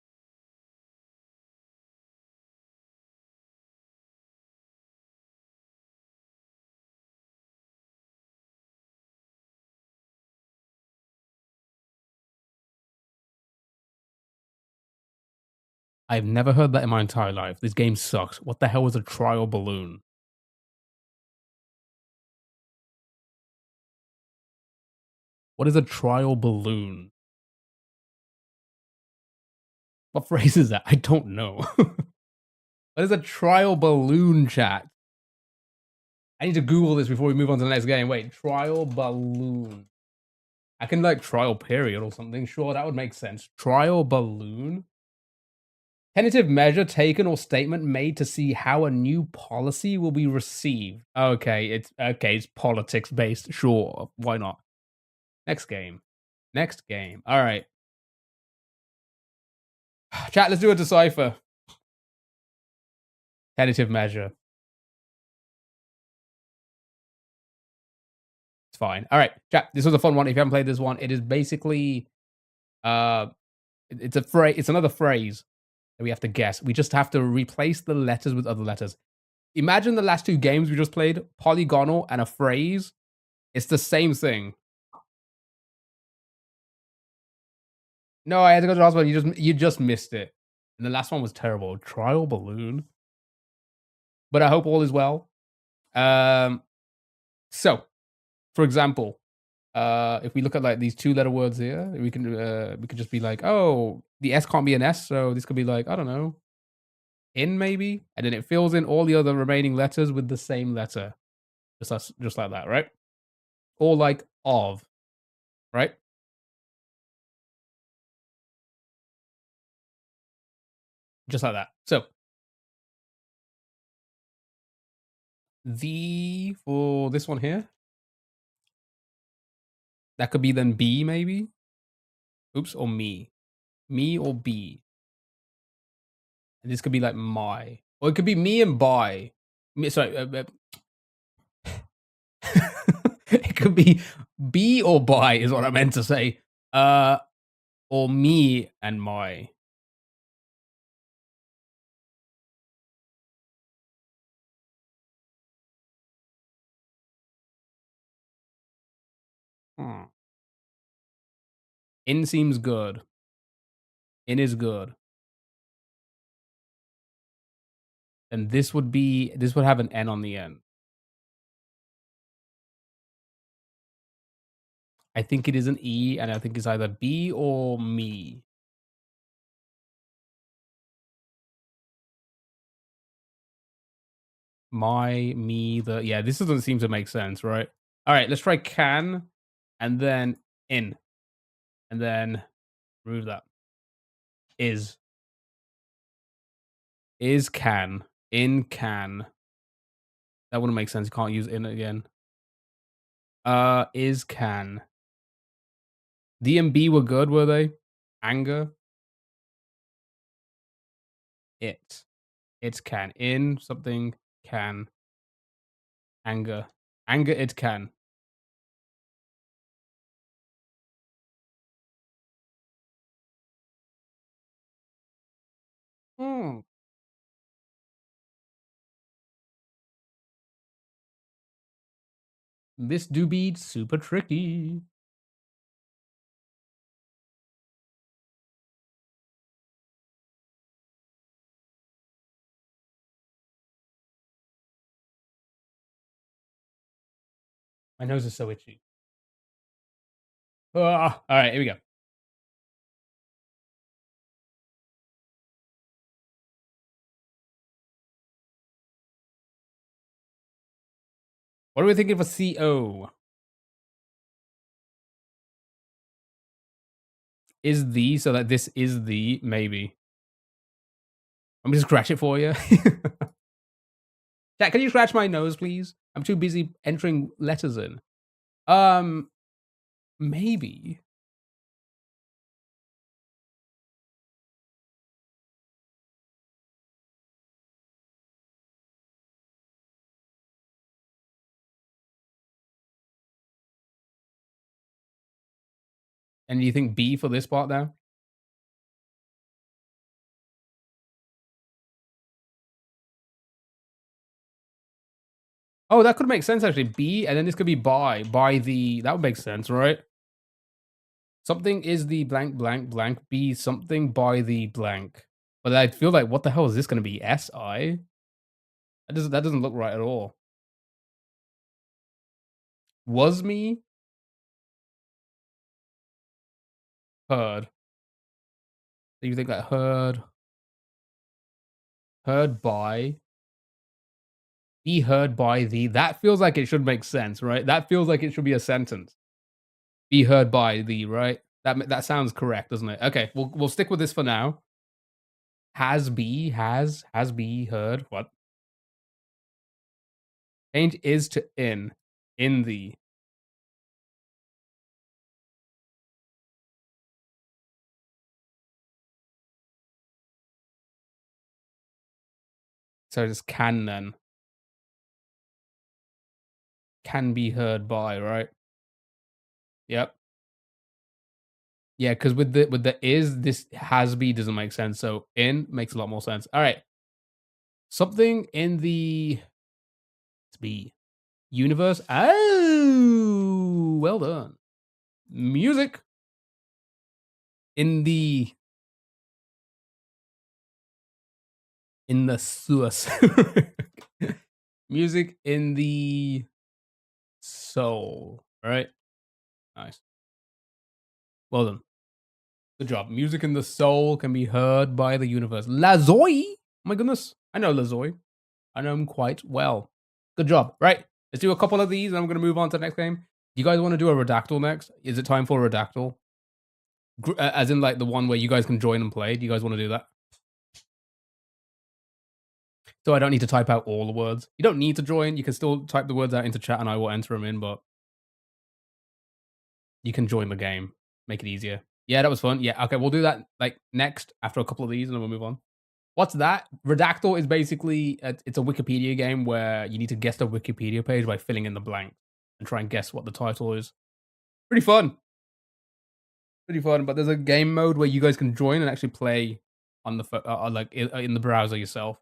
I've never heard that in my entire life. This game sucks. What the hell is a trial balloon? What is a trial balloon? What phrase is that? I don't know. What is a trial balloon, chat? I need to Google this before we move on to the next game. Wait, trial balloon. I can like trial period or something. Sure, that would make sense. Trial balloon. Tentative measure taken or statement made to see how a new policy will be received. Okay, it's politics based. Sure, why not? Next game. Next game. All right. Chat, let's do a decipher. Tentative measure. It's fine. All right, chat. This was a fun one. If you haven't played this one, it is basically uh it's a phrase, it's another phrase that we have to guess. We just have to replace the letters with other letters. Imagine the last two games we just played, polygonal and a phrase. It's the same thing. No, I had to go to the hospital. You just missed it. And the last one was terrible. Trial balloon. But I hope all is well. Um, so, for example, if we look at like these two-letter words here, we could just be like, oh, the S can't be an S, so this could be like, I don't know, in maybe, and then it fills in all the other remaining letters with the same letter, just like that, right? Or like of, right? Just like that. So the for this one here, that could be then B maybe. Oops, or me or B, and this could be like my, or it could be me and by. Sorry, it could be B or by is what I meant to say. Or me and my. Hmm. In seems good. In is good. And this would have an N on the end. I think it is an E, and I think it's either B or me. My, me, the, yeah, this doesn't seem to make sense, right? All right, let's try can, and then in, and then remove that. Is can, in can. That wouldn't make sense. You can't use in again. Is can. D and B were good, were they? Anger. It. It can. In something can. Anger. Anger it can. Hmm. This do be super tricky. My nose is so itchy. Ah, all right, here we go. What are we thinking for CO? Is the, so that this is the, maybe. Let me just scratch it for you. Jack, can you scratch my nose, please? I'm too busy entering letters in. Maybe. And you think B for this part now? Oh, that could make sense actually. B, and then this could be by the. That would make sense, right? Something is the blank blank blank. B something by the blank. But I feel like what the hell is this going to be? SI? That doesn't look right at all. Was me heard? Do you think that heard by, be heard by the? That feels like it should make sense, right? That feels like it should be a sentence. Be heard by the, right? That sounds correct, doesn't it? Okay, we'll stick with this for now. Has be heard. What? Change is to in the. So it's can then. Can be heard by, right? Yep. Yeah, because with the is, this has be doesn't make sense. So in makes a lot more sense. All right. Something in the be universe. Oh, well done. Music in the source. Music in the soul. All right. Nice. Well done. Good job. Music in the soul can be heard by the universe. Lazoy. Oh my goodness. I know Lazoy. I know him quite well. Good job. Right. Let's do a couple of these and I'm going to move on to the next game. Do you guys want to do a redactyl next? Is it time for a redactyl? As in like the one where you guys can join and play. Do you guys want to do that? So I don't need to type out all the words. You don't need to join. You can still type the words out into chat and I will enter them in, but you can join the game. Make it easier. Yeah, that was fun. Yeah, okay, we'll do that like next after a couple of these and then we'll move on. What's that? Redactyl is basically it's a Wikipedia game where you need to guess the Wikipedia page by filling in the blank and try and guess what the title is. Pretty fun. Pretty fun, but there's a game mode where you guys can join and actually play on the like in the browser yourself.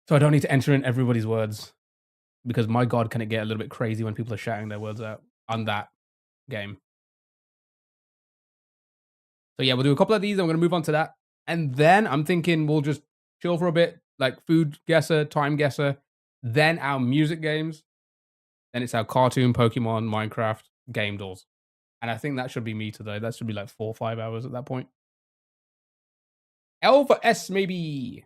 So I don't need to enter in everybody's words because my god, can it get a little bit crazy when people are shouting their words out on that game. So yeah, we'll do a couple of these and we're gonna move on to that. And then I'm thinking we'll just chill for a bit, like food guesser, time guesser, then our music games, then it's our cartoon, Pokemon, Minecraft, game doors. And I think that should be me today. That should be like 4 or 5 hours at that point. L for S, maybe.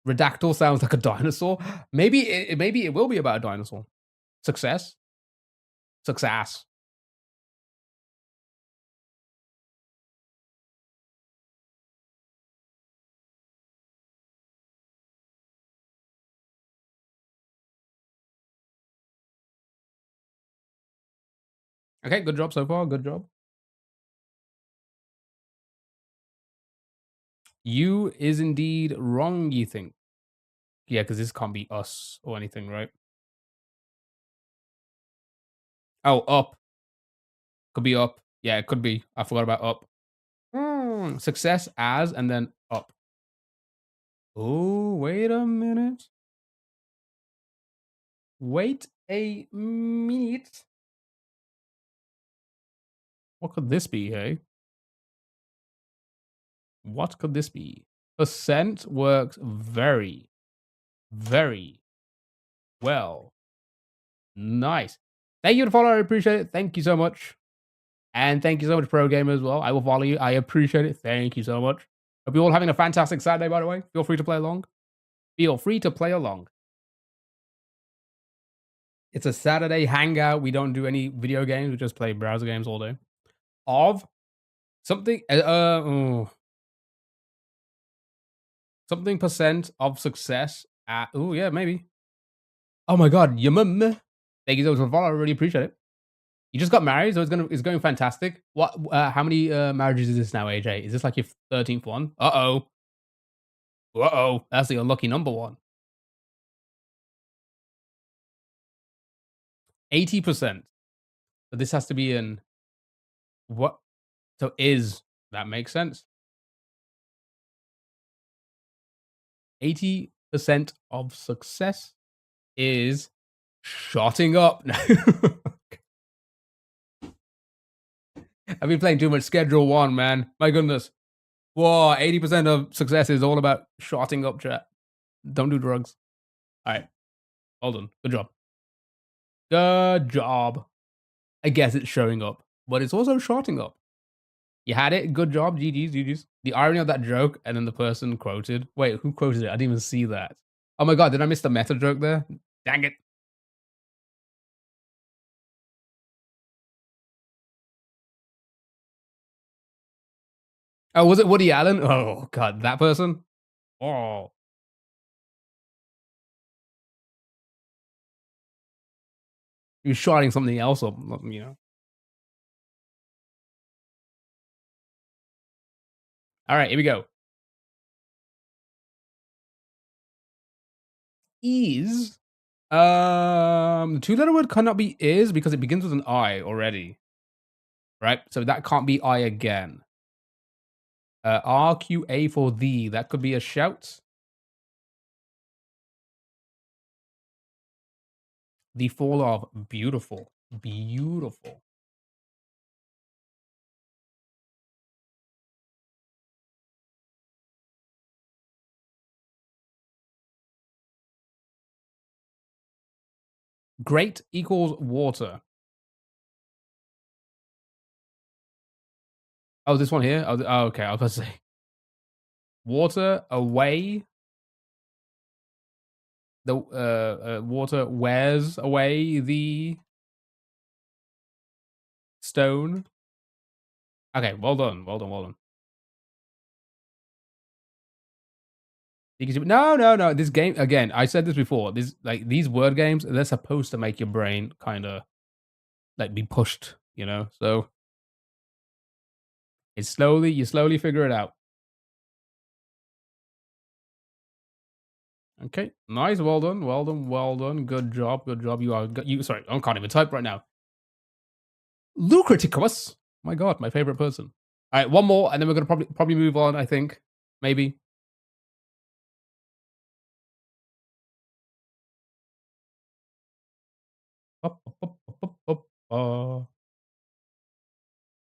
Redactyl sounds like a dinosaur. Maybe it will be about a dinosaur. Success. Success. Okay, good job so far. Good job. You is indeed wrong, you think. Yeah, because this can't be us or anything, right? Oh, up. Could be up. Yeah, it could be. I forgot about up. Success as and then up. Oh, wait a minute. Wait a minute. What could this be, hey? What could this be? Percent works very, very well. Nice. Thank you for the follow. I appreciate it. Thank you so much. And thank you so much, Pro Gamer, as well. I will follow you. I appreciate it. Thank you so much. Hope you're all having a fantastic Saturday, by the way. Feel free to play along. Feel free to play along. It's a Saturday hangout. We don't do any video games. We just play browser games all day. Of something, something percent of success at, oh, yeah, maybe. Oh my God, your mum. Thank you so much for the follow. I really appreciate it. You just got married, so it's going fantastic. What? How many marriages is this now, AJ? Is this like your 13th one? That's the unlucky number one. 80%. So this has to be in what? So is that makes sense? 80% of success is shotting up. I've been playing too much Schedule 1, man. My goodness. Whoa, 80% of success is all about shotting up, chat. Don't do drugs. All right. Hold on. Good job. Good job. I guess it's showing up, but it's also shotting up. You had it. Good job. GG's, GG's. The irony of that joke, and then the person quoted. Wait, who quoted it? I didn't even see that. Oh my god, did I miss the meta joke there? Dang it. Oh, was it Woody Allen? Oh god, that person? Oh. He was shotting something else up, you know. All right, here we go. Is the two-letter word cannot be is because it begins with an I already, right? So that can't be I again. RQA for thee. That could be a shout. The fall of beautiful, beautiful. Great equals water. Oh, this one here. Oh, okay. I was about to say water away. The water wears away the stone. Okay, well done, well done, well done. No, no, no. This game again. I said this before. This like these word games. They're supposed to make your brain kind of like be pushed. You know. So it's slowly. You slowly figure it out. Okay. Nice. Well done. Well done. Well done. Good job. Good job. You are. You. Sorry. I can't even type right now. Lucraticus. My God, my favorite person. All right, one more, and then we're gonna probably move on. I think maybe.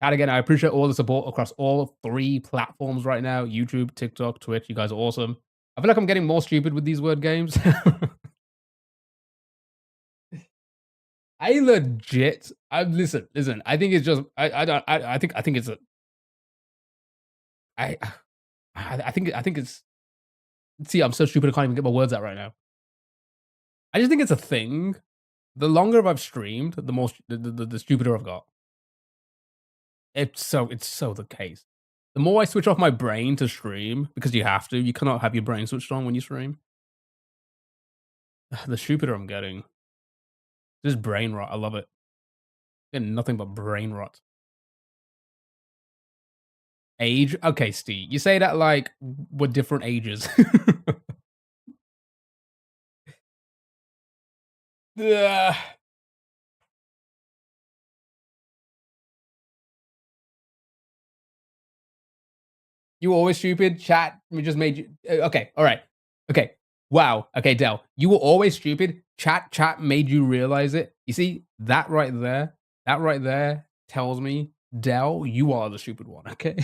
And again, I appreciate all the support across all three platforms right now: YouTube, TikTok, Twitch. You guys are awesome. I feel like I'm getting more stupid with these word games. I legit. I listen, listen. I think it's just. I don't. I think it's a. I. I think it's. See, I'm so stupid. I can't even get my words out right now. I just think it's a thing. The longer I've streamed, the more the stupider I've got. It's so the case. The more I switch off my brain to stream, because you have to, you cannot have your brain switched on when you stream. The stupider I'm getting. This brain rot. I love it. Getting nothing but brain rot. Age? Okay, Steve. You say that like we're different ages. Ugh. You were always stupid. Chat we just made you. Okay, all right. Okay. Wow. Okay, Dell. You were always stupid. Chat made you realize it. You see that right there? That right there tells me, Dell, you are the stupid one. Okay.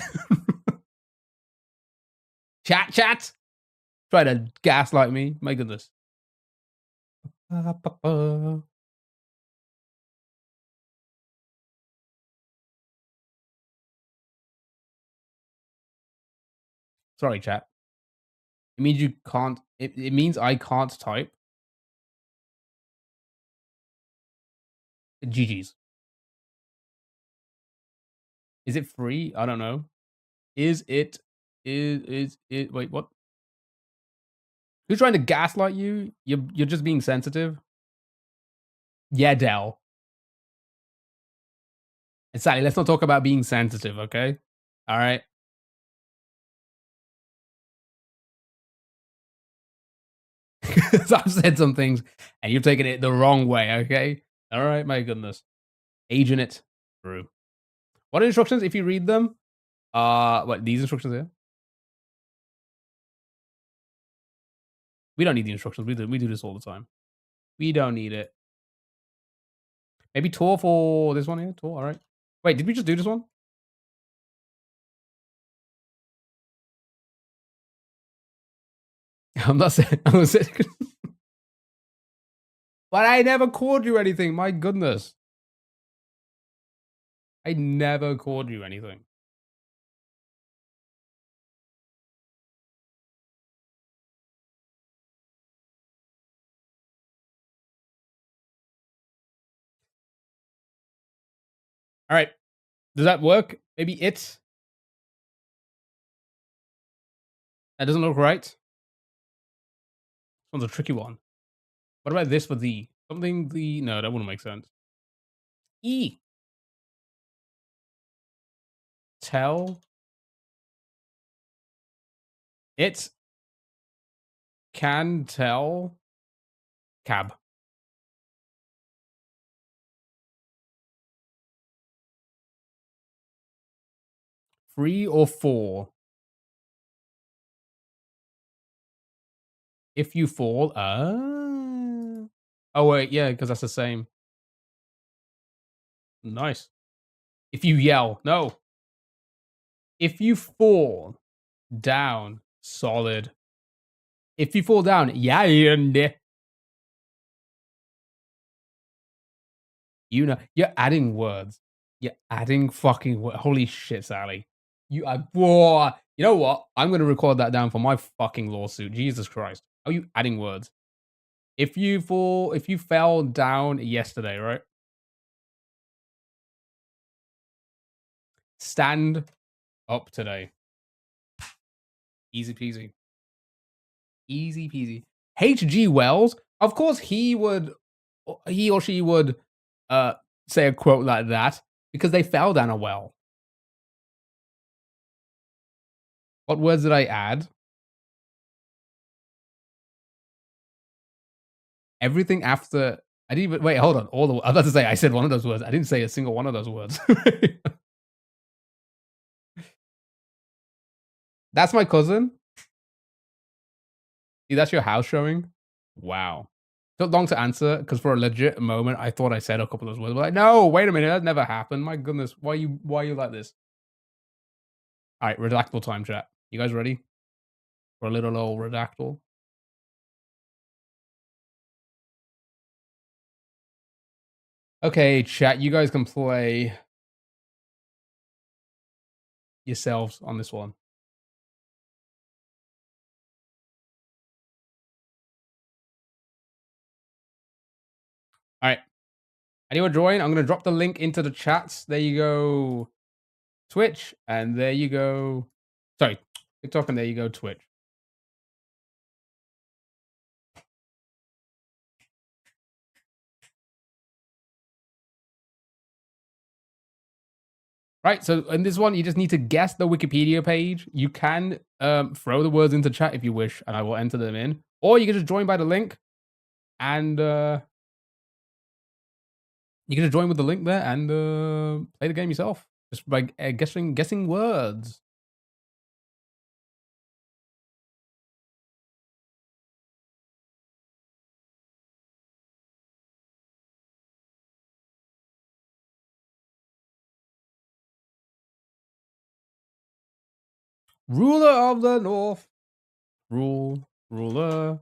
Chat. Try to gaslight me. My goodness. Sorry, chat. It means you can't. It means I can't type. GG's. Is it free? I don't know. Is it? Is it? Wait, what? Who's trying to gaslight you? You're just being sensitive. Yeah, Dell. And Sally, let's not talk about being sensitive, okay? All right. So I've said some things, and you've taken it the wrong way, okay? All right, my goodness. Agent it through. What are instructions if you read them? What, these instructions here? We don't need the instructions. We do this all the time. We don't need it. Maybe tour for this one here? Tour, all right. Wait, did we just do this one? I'm not saying. I'm saying but I never called you anything. My goodness. I never called you anything. All right. Does that work? Maybe it? That doesn't look right. This one's a tricky one. What about this for the? Something the... No, that wouldn't make sense. E. Tell. It can tell. Cab. 3 or 4. If you fall. Oh, wait. Yeah, because that's the same. Nice. If you yell. No. If you fall down. Solid. If you fall down. Yeah. You know. You're adding words. You're adding fucking words. Holy shit, Sally. Whoa. You know what? I'm going to record that down for my fucking lawsuit. Jesus Christ. How are you adding words? If you fell down yesterday, right? Stand up today. Easy peasy. Easy peasy. H.G. Wells, of course he or she would say a quote like that because they fell down a well. What words did I add? Everything after... I didn't even... Wait, hold on. I was about to say I said one of those words. I didn't say a single one of those words. That's my cousin. See, that's your house showing. Wow. Took long to answer because for a legit moment I thought I said a couple of those words. But like, no, wait a minute, that never happened. My goodness, why are you like this? All right, redactable time, chat. You guys ready for a little old redactable? Okay, chat. You guys can play yourselves on this one. All right. Anyone join? I'm gonna drop the link into the chats. There you go, Twitch, and there you go. Sorry, TikTok, and there you go, Twitch. Right, so in this one, you just need to guess the Wikipedia page. You can throw the words into chat if you wish, and I will enter them in. Or you can just join by the link, and you can just join with the link there and play the game yourself, just by guessing words. Ruler of the North. Ruler.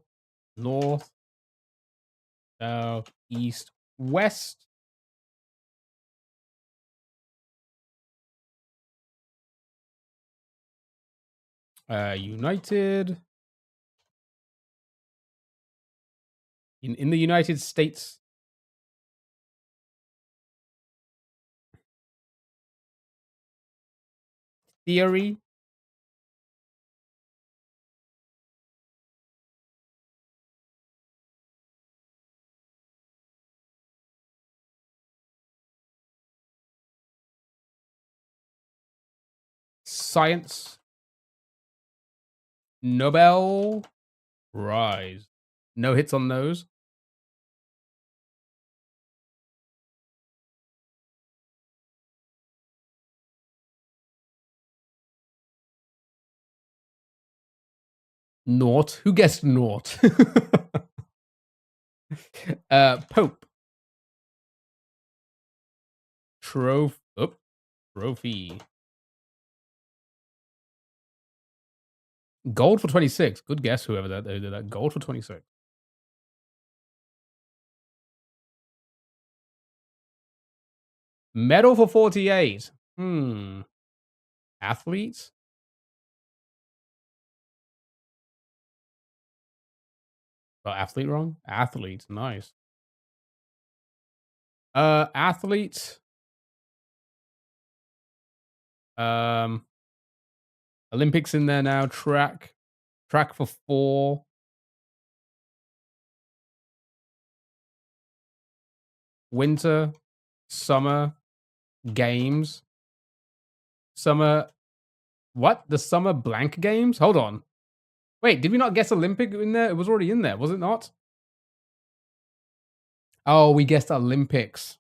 North. South. East. West. United. In the United States. Theory. Science. Nobel Prize. No hits on those. Naught. Who guessed naught? Pope. Trophy. Gold for 26. Good guess, whoever that did that. Gold for 26. Medal for 48. Athletes? Oh, athlete wrong? Athletes. Nice. Athletes. Olympics in there now. Track for 4. Winter, summer, games. Summer. What? The summer blank games? Hold on. Wait, did we not guess Olympic in there? It was already in there, was it not? Oh, we guessed Olympics.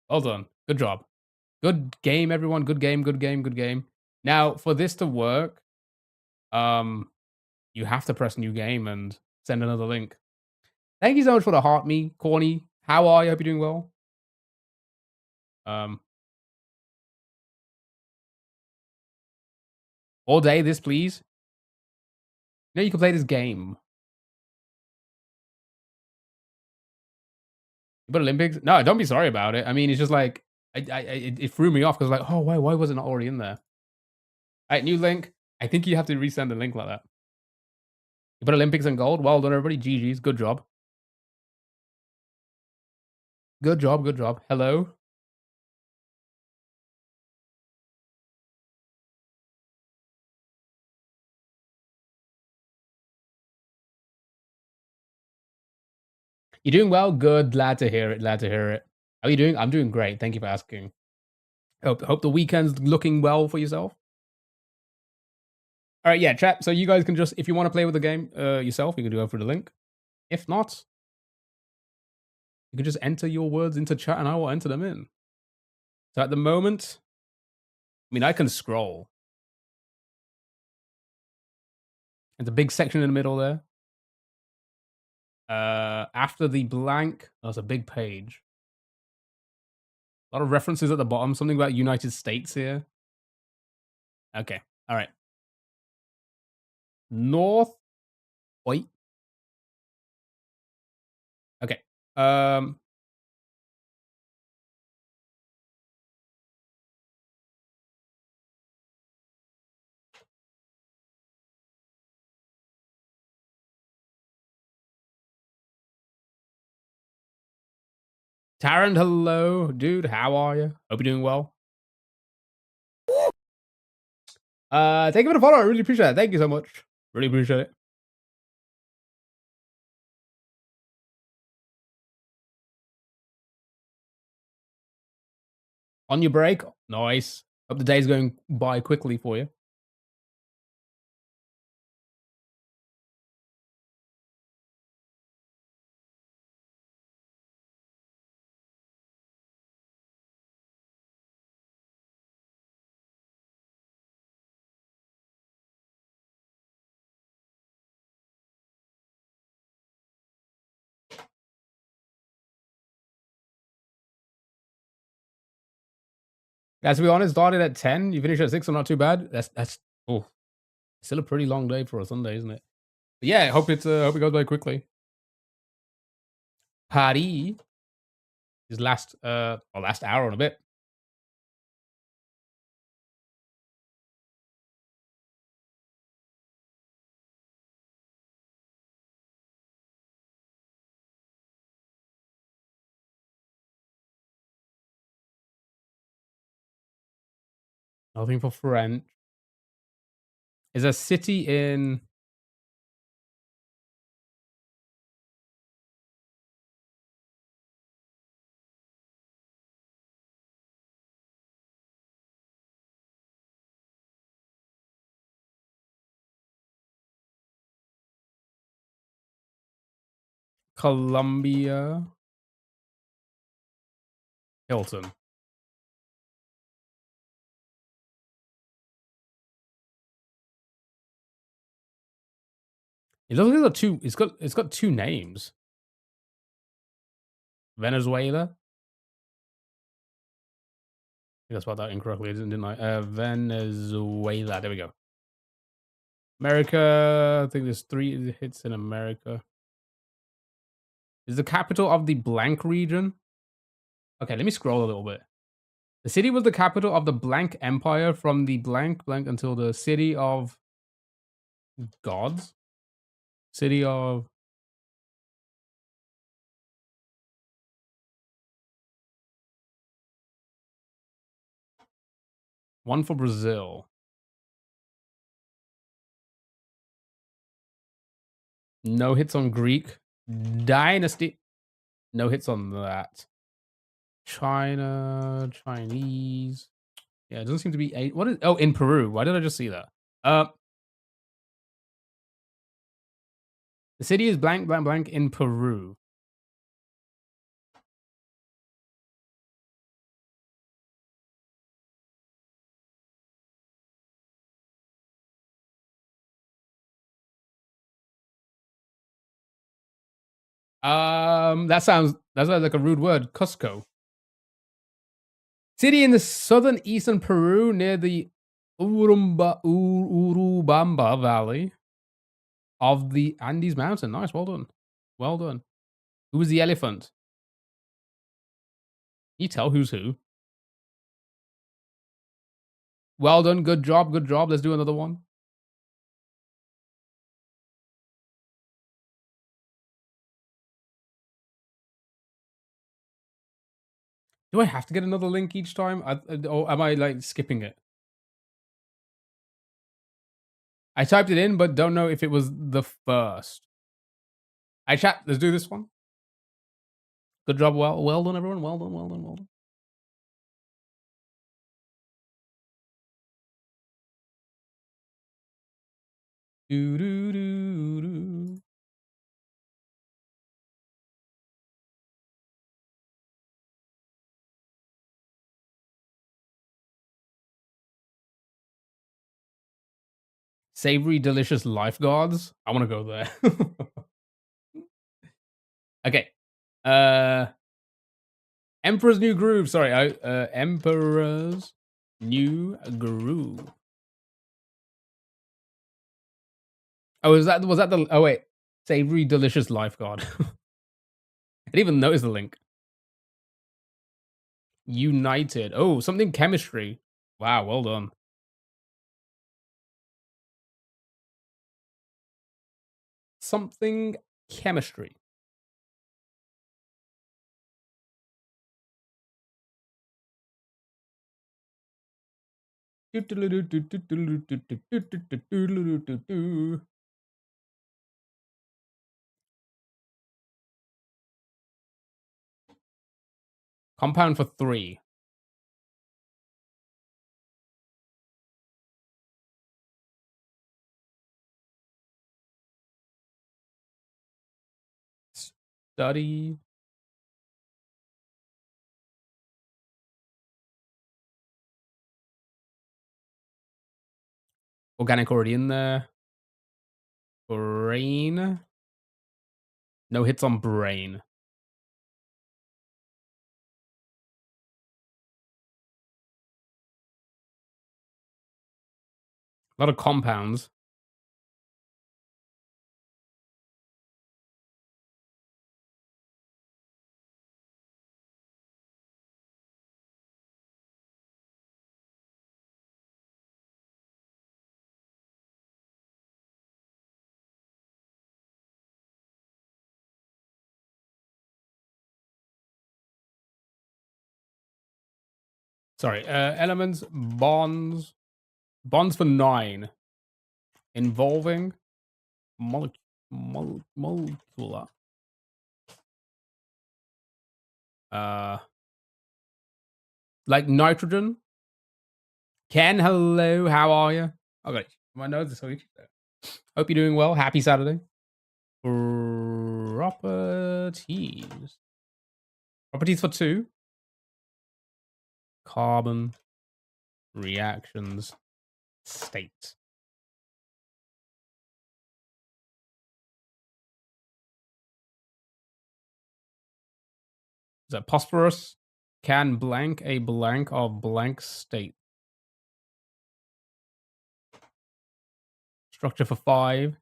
Well done. Good job. Good game, everyone. Good game. Now, for this to work, you have to press new game and send another link. Thank you so much for the heart me, Corny. How are you? Hope you're doing well. All day, this please. You know you can play this game. But Olympics? No, don't be sorry about it. I mean, it's just like it threw me off because like, oh, why was it not already in there? All right, new link. I think you have to resend the link like that. You put Olympics in gold. Well done, everybody. GG's. Good job. Good job. Hello. You're doing well? Good. Glad to hear it. How are you doing? I'm doing great. Thank you for asking. Hope the weekend's looking well for yourself. All right, yeah, chat. So you guys can just, if you want to play with the game yourself, you can go through the link. If not, you can just enter your words into chat and I will enter them in. So at the moment, I mean, I can scroll. There's a big section in the middle there. After the blank, there's a big page. A lot of references at the bottom. Something about United States here. Okay. All right. North. Wait. Okay. Taryn, hello, dude. How are you? Hope you're doing well. Thank you for the follow. I really appreciate it. Thank you so much. Really appreciate it. On your break? Nice. Hope the day's going by quickly for you. Guys, to be honest, started at 10. You finish at 6, so not too bad. That's still a pretty long day for a Sunday, isn't it? But yeah, hope it goes by quickly. Paris is last hour and a bit. Nothing for French. Is a city in Colombia? Hilton. It looks like it's got two. It's got two names. Venezuela. I think I spelled that incorrectly, didn't I? Venezuela. There we go. America. I think there's 3 hits in America. Is the capital of the blank region? Okay, let me scroll a little bit. The city was the capital of the blank empire from the blank until the city of gods. City of one for Brazil. No hits on Greek. Dynasty. No hits on that. China, Chinese. Yeah, it doesn't seem to be a what is in Peru. Why did I just see that? The city is blank in Peru. That sounds like a rude word. Cusco. City in the southern eastern Peru near the Urubamba Valley of the Andes Mountain. Nice, well done. Well done. Who was the elephant? Can you tell who's who? Well done. Good job. Good job. Let's do another one. Do I have to get another link each time? Or am I like skipping it? I typed it in, but don't know if it was the first. Chat. Let's do this one. Good job. Well done, everyone. Well done. Well done. Well done. Do do do do. Savory, delicious lifeguards. I want to go there. Okay. Emperor's New Groove. Sorry, Emperor's New Groove. Oh, was that the? Oh wait, savory, delicious lifeguard. I didn't even notice the link. United. Oh, something chemistry. Wow, well done. Something chemistry. Compound for 3. Study. Organic already in there. Brain. No hits on brain. A lot of compounds. Sorry, elements, bonds. Bonds for 9. Involving molecular. Like nitrogen. Ken, hello, how are you? Okay, my nose is so itchy. Hope you're doing well. Happy Saturday. Properties. Properties for 2. Carbon. Reactions. State. Is that phosphorus can blank a blank of blank state. Structure for 5.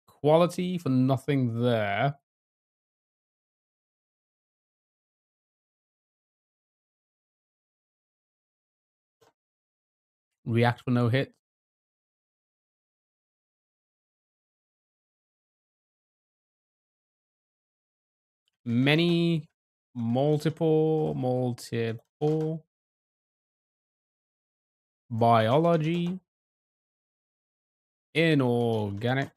Quality for nothing there. React for no hit. Many, multiple, biology, inorganic,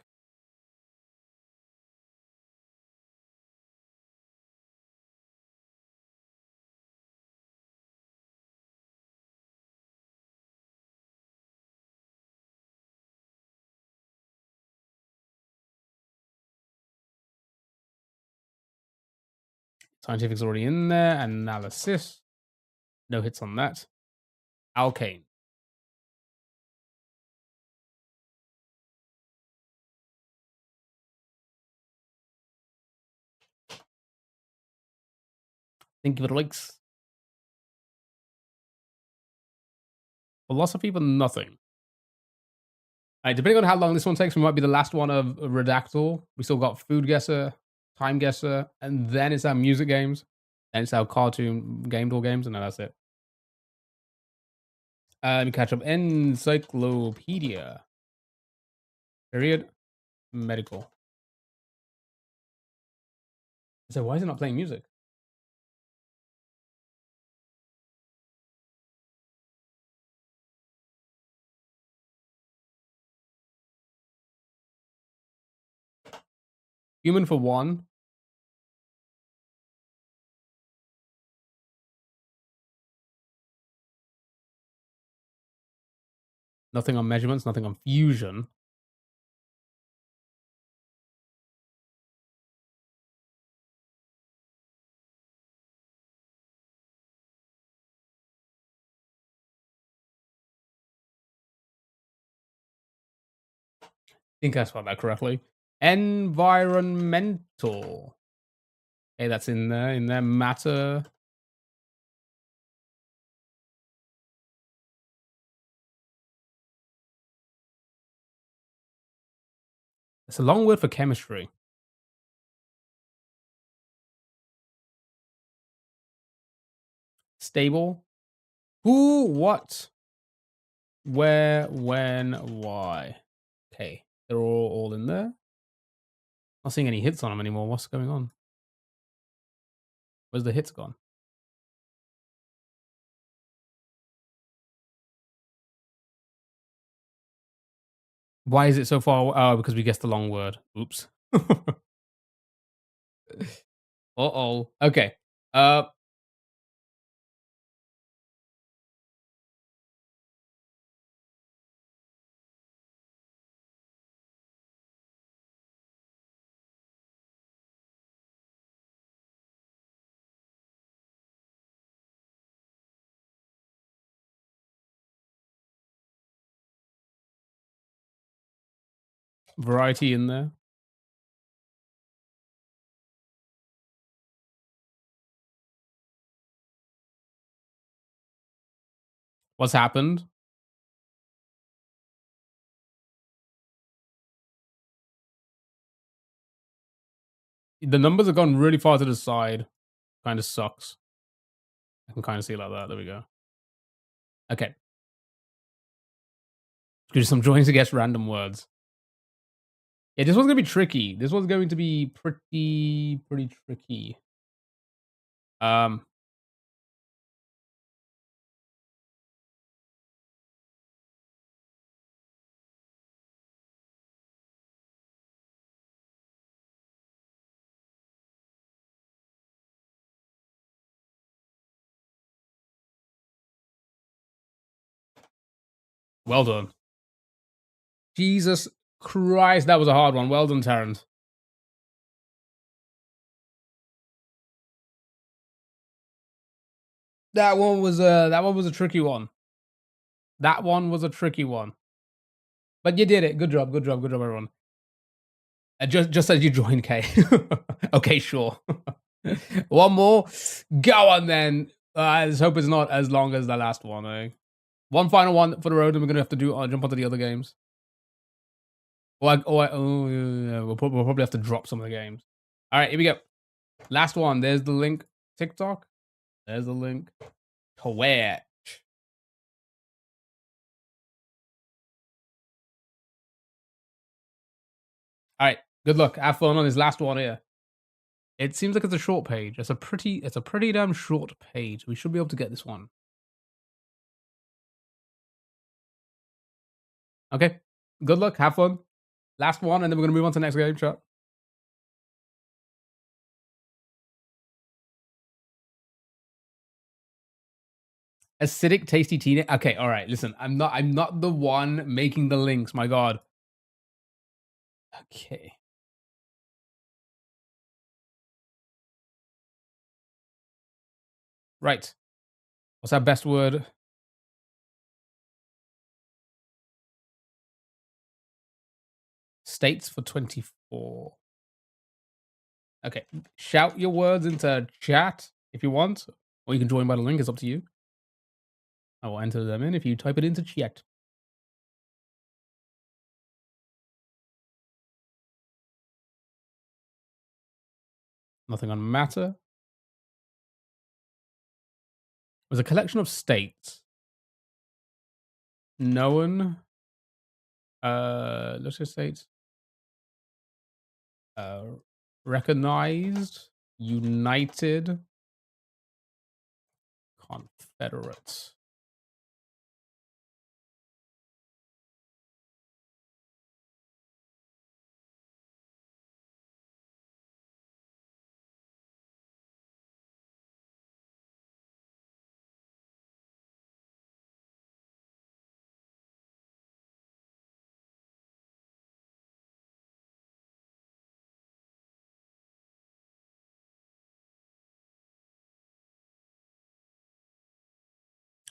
scientific's already in there, analysis, no hits on that. Alkane. Think of it likes. Philosophy for nothing. Depending on how long this one takes, we might be the last one of Redactyl. We still got Food Guesser, Time Guesser, and then it's our music games. And it's our cartoon game door games, and then that's it. Let me catch up. Encyclopedia. Period. Medical. So why is it not playing music? Human for 1. Nothing on measurements, nothing on fusion. I think I spelled that correctly. Environmental. Hey, that's in there. Matter. It's a long word for chemistry. Stable. Who, what, where, when, why. Okay, they're all in there. Not seeing any hits on them anymore. What's going on? Where's the hits gone? Why is it so far? Oh, because we guessed the long word. Oops. Uh-oh. Okay. Variety in there. What's happened? The numbers have gone really far to the side. Kind of sucks. I can kind of see it like that. There we go. Okay. Do some joins against random words. Yeah, this one's gonna be tricky. This one's going to be pretty tricky. Um, well done. Jesus Christ, that was a hard one. Well done, Terrence. That one was a tricky one. That one was a tricky one. But you did it. Good job, good job, good job, everyone. Just as you joined, K. Okay, sure. One more. Go on then. Let's hope it's not as long as the last one, eh? One final one for the road, and we're gonna have to do jump onto the other games. Oh, yeah, we'll probably have to drop some of the games. All right, here we go. Last one. There's the link. TikTok. There's the link. Twitch. All right. Good luck. Have fun on this last one here. It seems like it's a short page. It's a pretty damn short page. We should be able to get this one. Okay. Good luck. Have fun. Last one, and then we're gonna move on to the next game. Chat. Acidic, tasty teenage. Okay, all right. Listen, I'm not the one making the links. My God. Okay. Right. What's our best word? States for 24. Okay. Shout your words into chat if you want, or you can join by the link. It's up to you. I will enter them in if you type it into chat. Nothing on matter. It was a collection of states. Known. Let's just say it's recognized, united, confederate.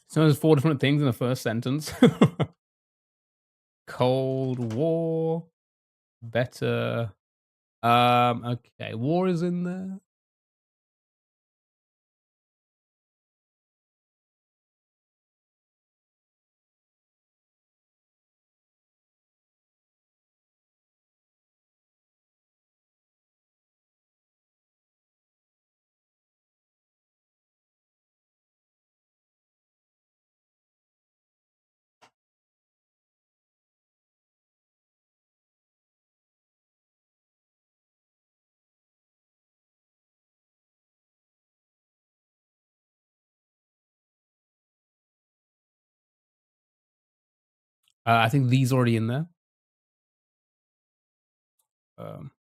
So there's 4 different things in the first sentence. Cold War, better. Okay, war is in there. I think these already in there. Um,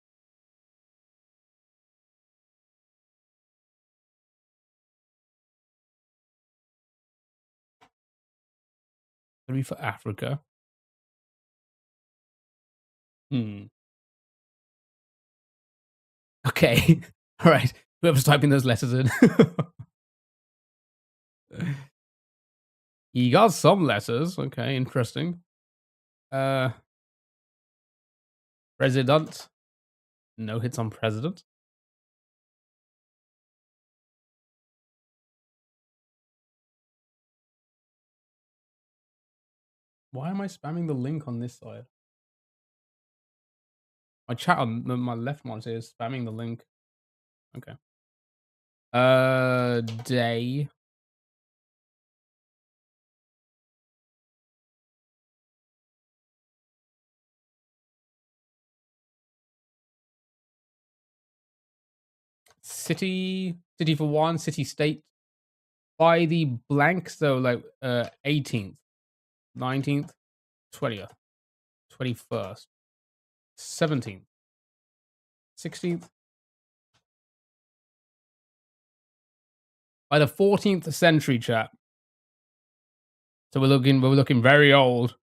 3 for Africa. Hmm. Okay. All right. Whoever's typing those letters in. He got some letters. Okay, interesting. President. No hits on president. Why am I spamming the link on this side? My chat on my left monitor is spamming the link. Okay. Day. City. City for 1. City state. By the blank, so like 18th, 19th, 20th, 21st, 17th, 16th. By the 14th century, chat. So we're looking very old.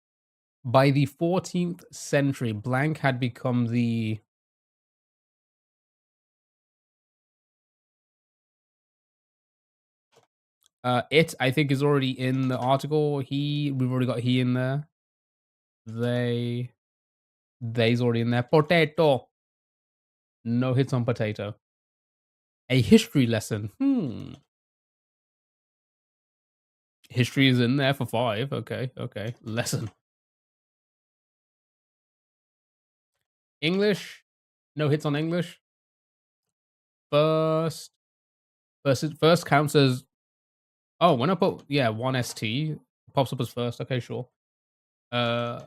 By the 14th century, blank had become the It, I think, is already in the article. We've already got he in there. They, they's already in there. Potato. No hits on potato. A history lesson. History is in there for 5. Okay, okay. Lesson. English. No hits on English. First. First counts as. Oh, when I put, yeah, 1 ST, pops up as first. Okay, sure.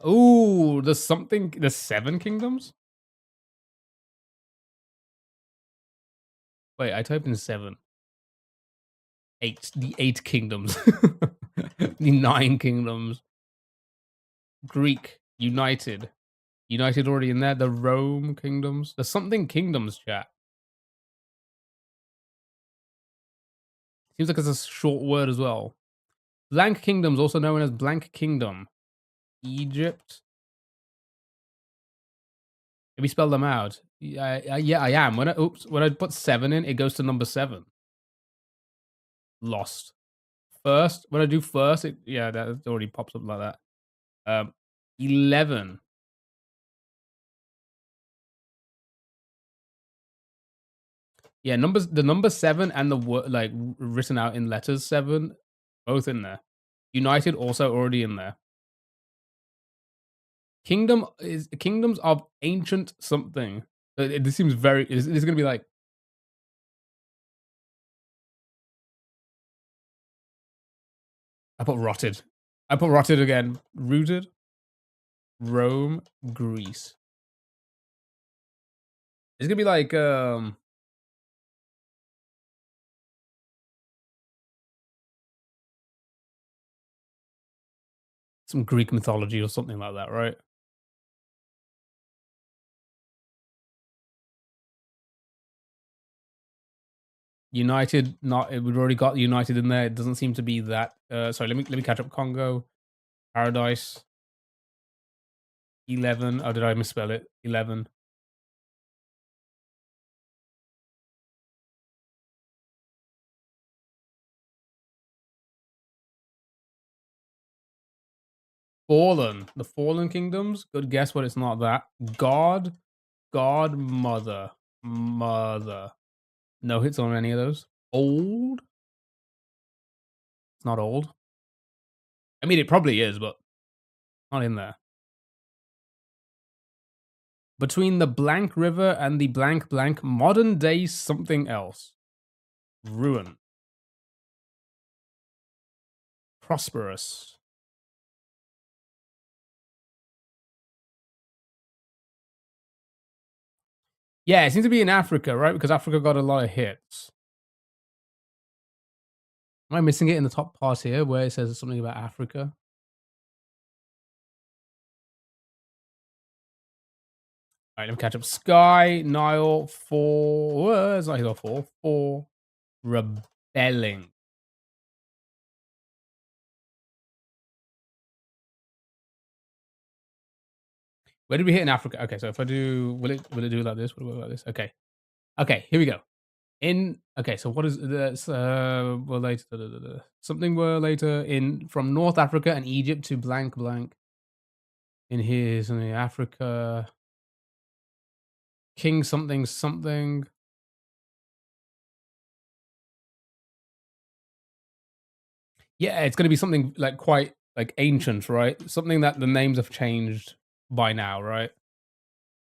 Ooh, there's something. There's 7 kingdoms? Wait, I typed in 7. 8. The 8 kingdoms. The 9 kingdoms. Greek. United. United already in there. The Rome kingdoms. There's something kingdoms, chat. Seems like it's a short word as well. Blank kingdoms, also known as blank kingdom. Egypt. Maybe spell them out. Yeah, I am. When I put 7 in, it goes to number 7. Lost. First, when I do first, that already pops up like that. 11. Yeah, the number 7 and the word, like, written out in letters 7, both in there. United also already in there. Kingdoms of ancient something. This seems very. This is gonna be like. I put rotted. I put rotted again. Rooted. Rome, Greece. It's gonna be like some Greek mythology or something like that, right? United, not we've already got United in there. It doesn't seem to be that. Sorry, let me catch up. Congo, Paradise, 11. Oh, did I misspell it? 11. Fallen, the Fallen Kingdoms. Good guess, but it's not that. God, Godmother, Mother. No hits on any of those. Old. It's not old. I mean, it probably is, but not in there. Between the blank river and the blank blank, modern day something else. Ruin. Prosperous. Yeah, it seems to be in Africa, right? Because Africa got a lot of hits. Am I missing it in the top part here where it says something about Africa? All right, let me catch up. Sky, Nile, 4. It's not here, 4. 4. Rebelling. Where did we hit in Africa? Okay, so if I do, will it do like this? Will it work like this? Okay. Okay, here we go. Okay, so what is this? Well, later, something were later in from North Africa and Egypt to blank blank. In here, something Africa, King something something. Yeah, it's gonna be something like quite like ancient, right? Something that the names have changed by now, right?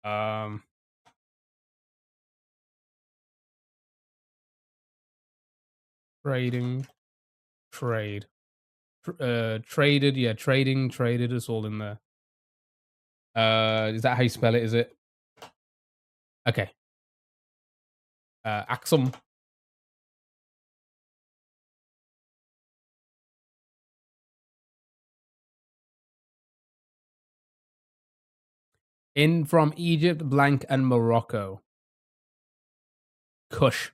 Um, trading, trade, traded, yeah, trading, traded. It's all in there. Is that how you spell it? Is it? Okay. Axum. In from Egypt, blank, and Morocco. Kush.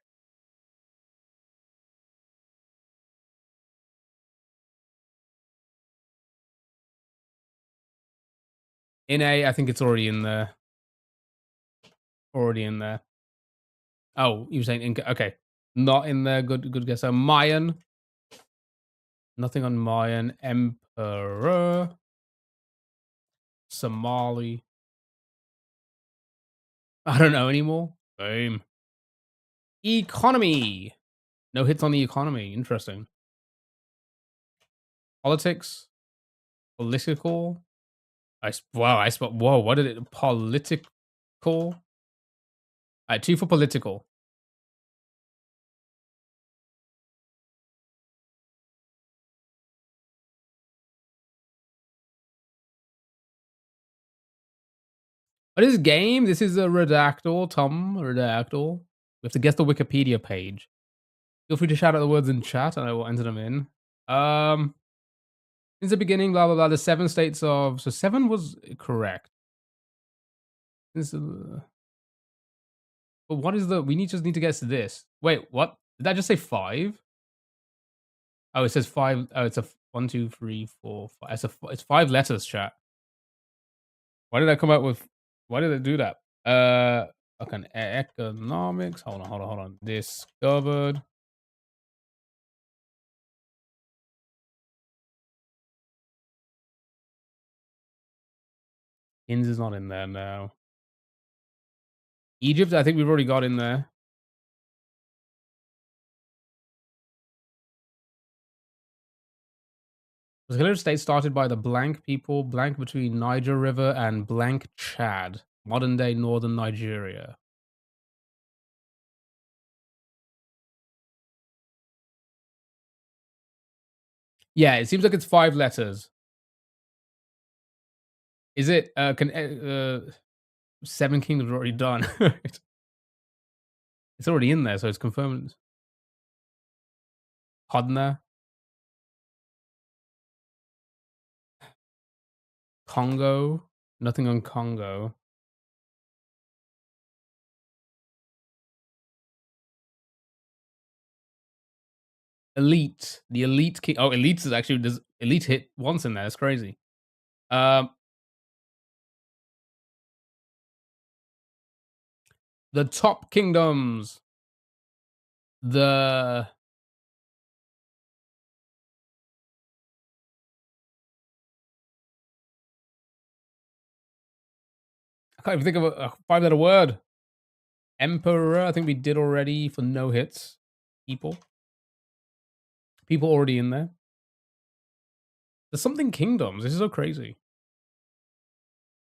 In A, I think it's already in there. Already in there. Oh, you were saying Inca. Okay. Not in there. Good guess. So Mayan. Nothing on Mayan. Emperor. Somali. I don't know anymore. Boom. Economy. No hits on the economy. Interesting. Politics. Political. Wow, I spot. Whoa, what did it? Political. Alright, 2 for political. What is game? This is a redactal. Tom redactal. We have to guess the Wikipedia page. Feel free to shout out the words in chat, and I will enter them in. Since the beginning, blah blah blah. The 7 states of 7 was correct. This, but what is the? We just need to guess this. Wait, what? Did I just say 5? Oh, it says 5. Oh, it's a 1, 2, 3, 4, 5. It's 5 letters, chat. Why did I come up with? Why did I do that? Okay, economics. Hold on. Discovered. Inns is not in there now. Egypt, I think we've already got in there. The Hillary state started by the blank people, blank between Niger River and blank Chad, modern day northern Nigeria. Yeah, it seems like it's 5 letters. Is it 7 kingdoms already done? It's already in there, so it's confirmed. Hodna, Congo, nothing on Congo. Elite, the elite king. Oh, elite is actually does elite hit once in there. That's crazy. Um, the top kingdoms. The I can't even think of a 5-letter word. Emperor, I think we did already for no hits. People already in there. There's something kingdoms. This is so crazy.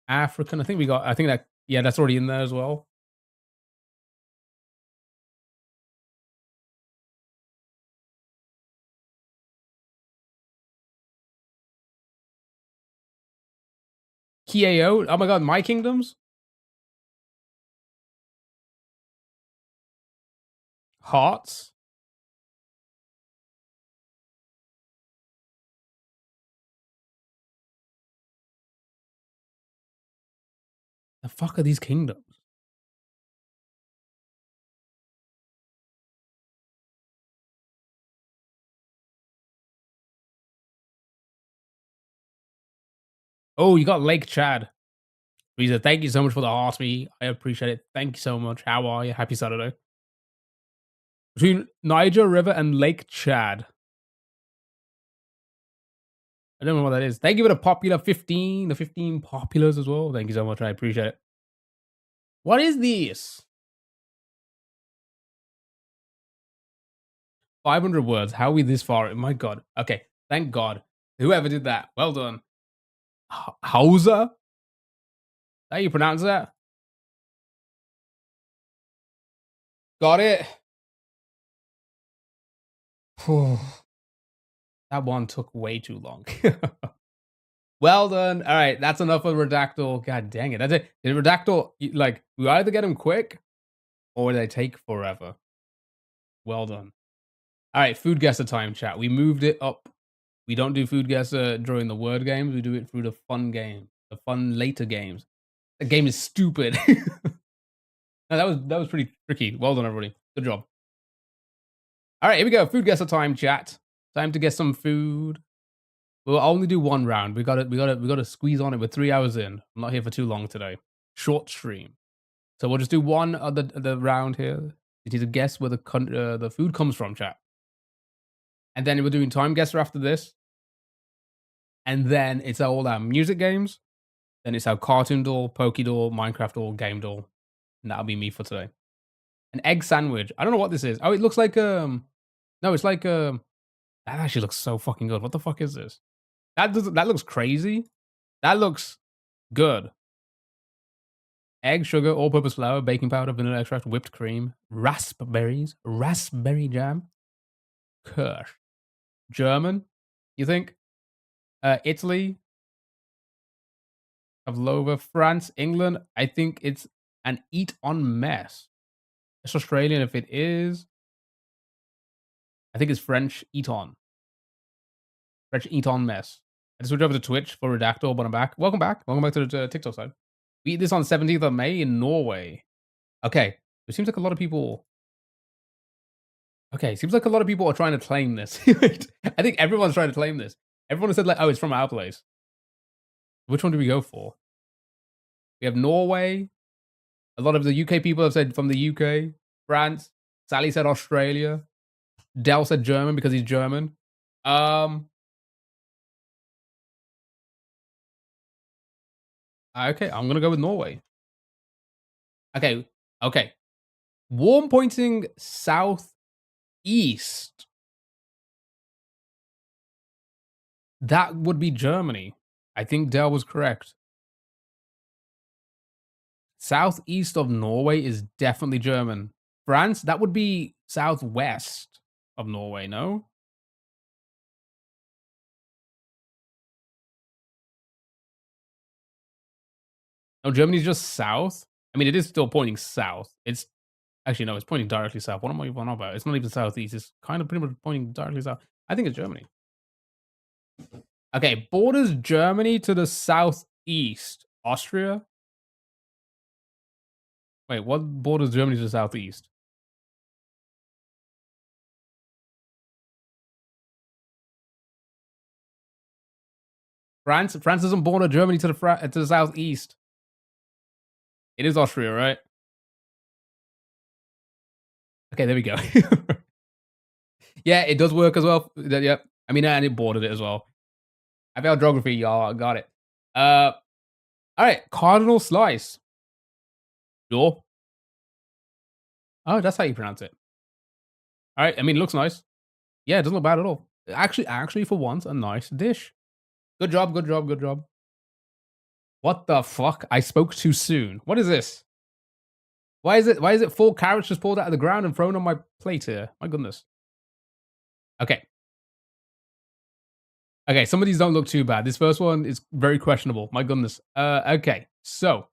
African, I think we got. I think that yeah, that's already in there as well. Kiao. Oh my god, my kingdoms. Hearts. The fuck are these kingdoms? Oh, you got Lake Chad. Reza, thank you so much for the hearty. I appreciate it. Thank you so much. How are you? Happy Saturday. Between Niger River and Lake Chad. I don't know what that is. Thank you for the popular 15, the 15 populars as well. Thank you so much. I appreciate it. What is this? 500 words. How are we this far? Oh my god. Okay. Thank God. Whoever did that. Well done. Hausa? How you pronounce that? Got it. That one took way too long. Well done. All right, that's enough of Redactyl. God dang it. That's it. Did Redactyl, like, we either get him quick or they take forever. Well done. All right, food guesser time, chat. We moved it up. We don't do food guesser during the word games. We do it through the fun game, the fun later games. The game is stupid. No, that was pretty tricky. Well done, everybody. Good job. All right, here we go. Food guesser time, chat. Time to get some food. We'll only do one round. We got to squeeze on it. We're 3 hours in. I'm not here for too long today. Short stream. So we'll just do one of the round here. You need to guess where the food comes from, chat. And then we're doing Time Guesser after this. And then it's all our music games. Then it's our cartoon doll, Poke doll, Minecraft doll, game doll. And that'll be me for today. An egg sandwich. I don't know what this is. Oh, it looks like no, it's like that actually looks so fucking good. What the fuck is this? That looks crazy. That looks good. Egg, sugar, all-purpose flour, baking powder, vanilla extract, whipped cream, raspberries, raspberry jam, Kirsch. German, you think? Italy, pavlova, France, England. I think it's an eat on mess. It's Australian if it is. I think it's French eat on. French eat on mess. I just switched over to Twitch for Redactor, but I'm back. Welcome back. Welcome back to the TikTok side. We eat this on 17th of May in Norway. Okay. It seems like a lot of people. Okay, seems like a lot of people are trying to claim this. I think everyone's trying to claim this. Everyone has said like, oh, it's from our place. Which one do we go for? We have Norway. A lot of the UK people have said from the UK. France. Sally said Australia. Dell said German because he's German. Okay, I'm gonna go with Norway. Okay. Warm pointing southeast. That would be Germany. I think Dell was correct. Southeast of Norway is definitely German. France, that would be southwest of Norway, no? No, Germany's just south. I mean, it is still pointing south. It's actually no, it's pointing directly south. What am I even on about? It's not even southeast. It's kind of pretty much pointing directly south. I think it's Germany. Okay, borders Germany to the southeast. Austria? Wait, what borders Germany to the southeast? France? France doesn't border Germany to the southeast. It is Austria, right? Okay, there we go. Yeah, it does work as well. Yep. I mean, and it bordered it as well. I failed geography, y'all. I got it. All right, cardinal slice. Sure. Oh, that's how you pronounce it. All right. I mean, it looks nice. Yeah, it doesn't look bad at all. Actually, for once, a nice dish. Good job. Good job. Good job. What the fuck? I spoke too soon. What is this? Why is it 4 carrots just pulled out of the ground and thrown on my plate here? My goodness. Okay. Okay, some of these don't look too bad. This first one is very questionable. My goodness. Okay. So,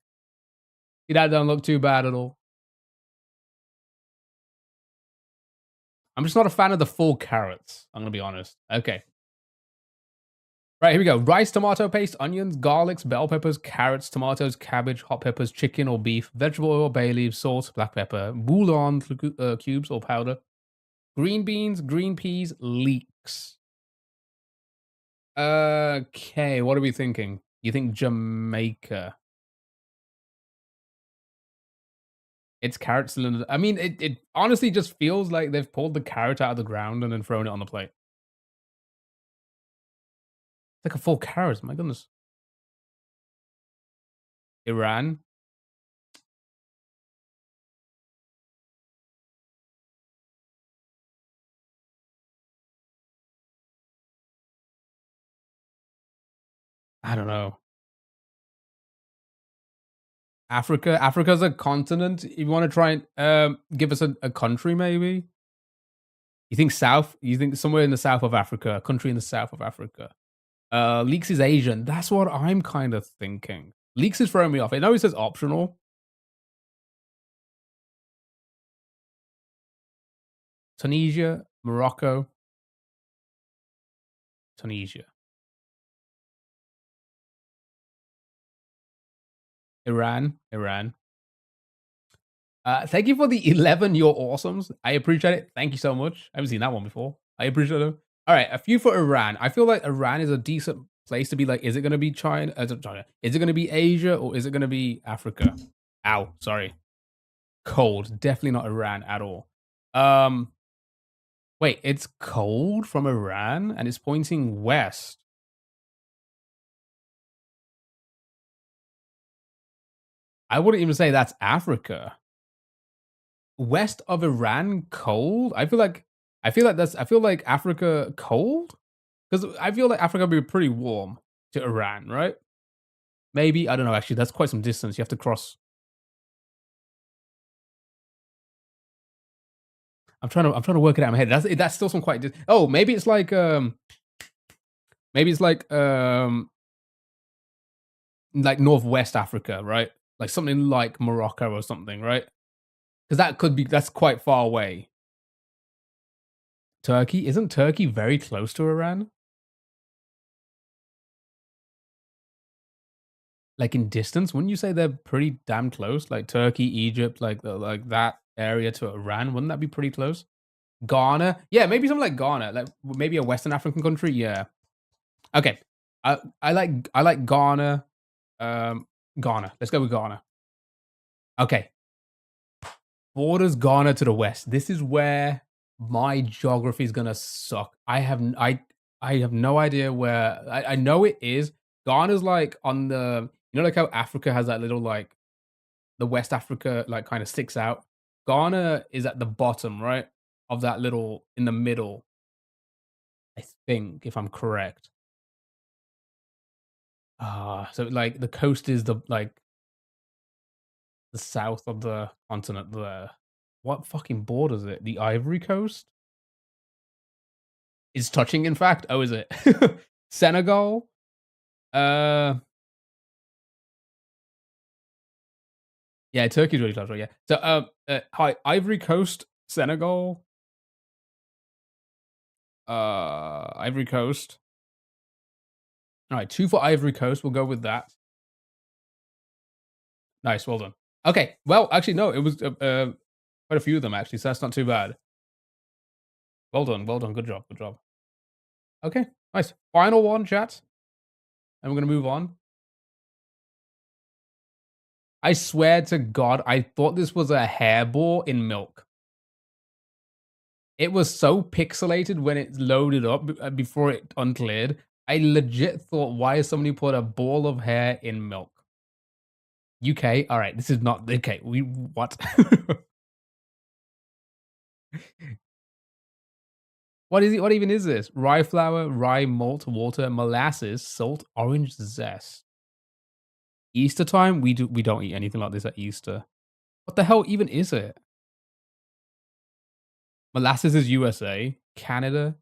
see, that don't look too bad at all. I'm just not a fan of the full carrots. I'm gonna be honest. Okay. Right, here we go. Rice, tomato paste, onions, garlics, bell peppers, carrots, tomatoes, cabbage, hot peppers, chicken or beef, vegetable oil, bay leaves, salt, black pepper, bouillon cubes or powder, green beans, green peas, leeks. Okay, what are we thinking? You think Jamaica? It's carrot cylinder. I mean, it honestly just feels like they've pulled the carrot out of the ground and then thrown it on the plate. It's like a full carrot. My goodness. Iran. I don't know. Africa. Africa's a continent. You want to try and give us a country, maybe? You think south? You think somewhere in the south of Africa, a country in the south of Africa? Leeks is Asian. That's what I'm kind of thinking. Leeks is throwing me off. I know it says optional. Tunisia, Morocco, Tunisia, Iran. Thank you for the 11 You're Awesomes. I appreciate it. Thank you so much. I haven't seen that one before. I appreciate it. All right, a few for Iran. I feel like Iran is a decent place to be like, is it going to be China? China? Is it going to be Asia or is it going to be Africa? Ow, sorry. Cold. Definitely not Iran at all. Wait, it's cold from Iran and it's pointing west. I wouldn't even say that's Africa. West of Iran, cold? I feel like Africa cold? Because I feel like Africa would be pretty warm to Iran, right? Maybe, I don't know, actually, that's quite some distance. You have to cross. I'm trying to work it out in my head. That's still some quite oh, maybe it's like Northwest Africa, right? Like something like Morocco or something, right? Because that's quite far away. Turkey? Isn't Turkey very close to Iran? Like in distance? Wouldn't you say they're pretty damn close? Like Turkey, Egypt, like that area to Iran, wouldn't that be pretty close? Ghana? Yeah, maybe something like Ghana, like maybe a Western African country. Yeah. Okay. I like Ghana. Um, Ghana. Let's go with Ghana. Okay. Borders Ghana to the west. This is where my geography is gonna suck. I have no idea where. I know it is. Ghana's like on the, like how Africa has that little like the West Africa like kind of sticks out. Ghana is at the bottom, right? Of that little in the middle, I think, if I'm correct. So like the coast is the south of the continent there. What fucking borders it? The Ivory Coast? Is touching, in fact? Oh, is it? Senegal? Uh, yeah, Turkey's really close, right? Yeah. So, hi, Ivory Coast, Senegal, Ivory Coast. All right, 2 for Ivory Coast. We'll go with that. Nice, well done. Okay, well, actually, no, it was quite a few of them actually, so that's not too bad. Well done, good job, good job. Okay, nice. Final one, chat, and we're gonna move on. I swear to God, I thought this was a hairball in milk. It was so pixelated when it loaded up before it uncleared. I legit thought, why is somebody put a ball of hair in milk? UK, all right, this is not okay. We what? What is it? What even is this? Rye flour, rye malt, water, molasses, salt, orange zest. Easter time? We don't eat anything like this at Easter. What the hell even is it? Molasses is USA, Canada,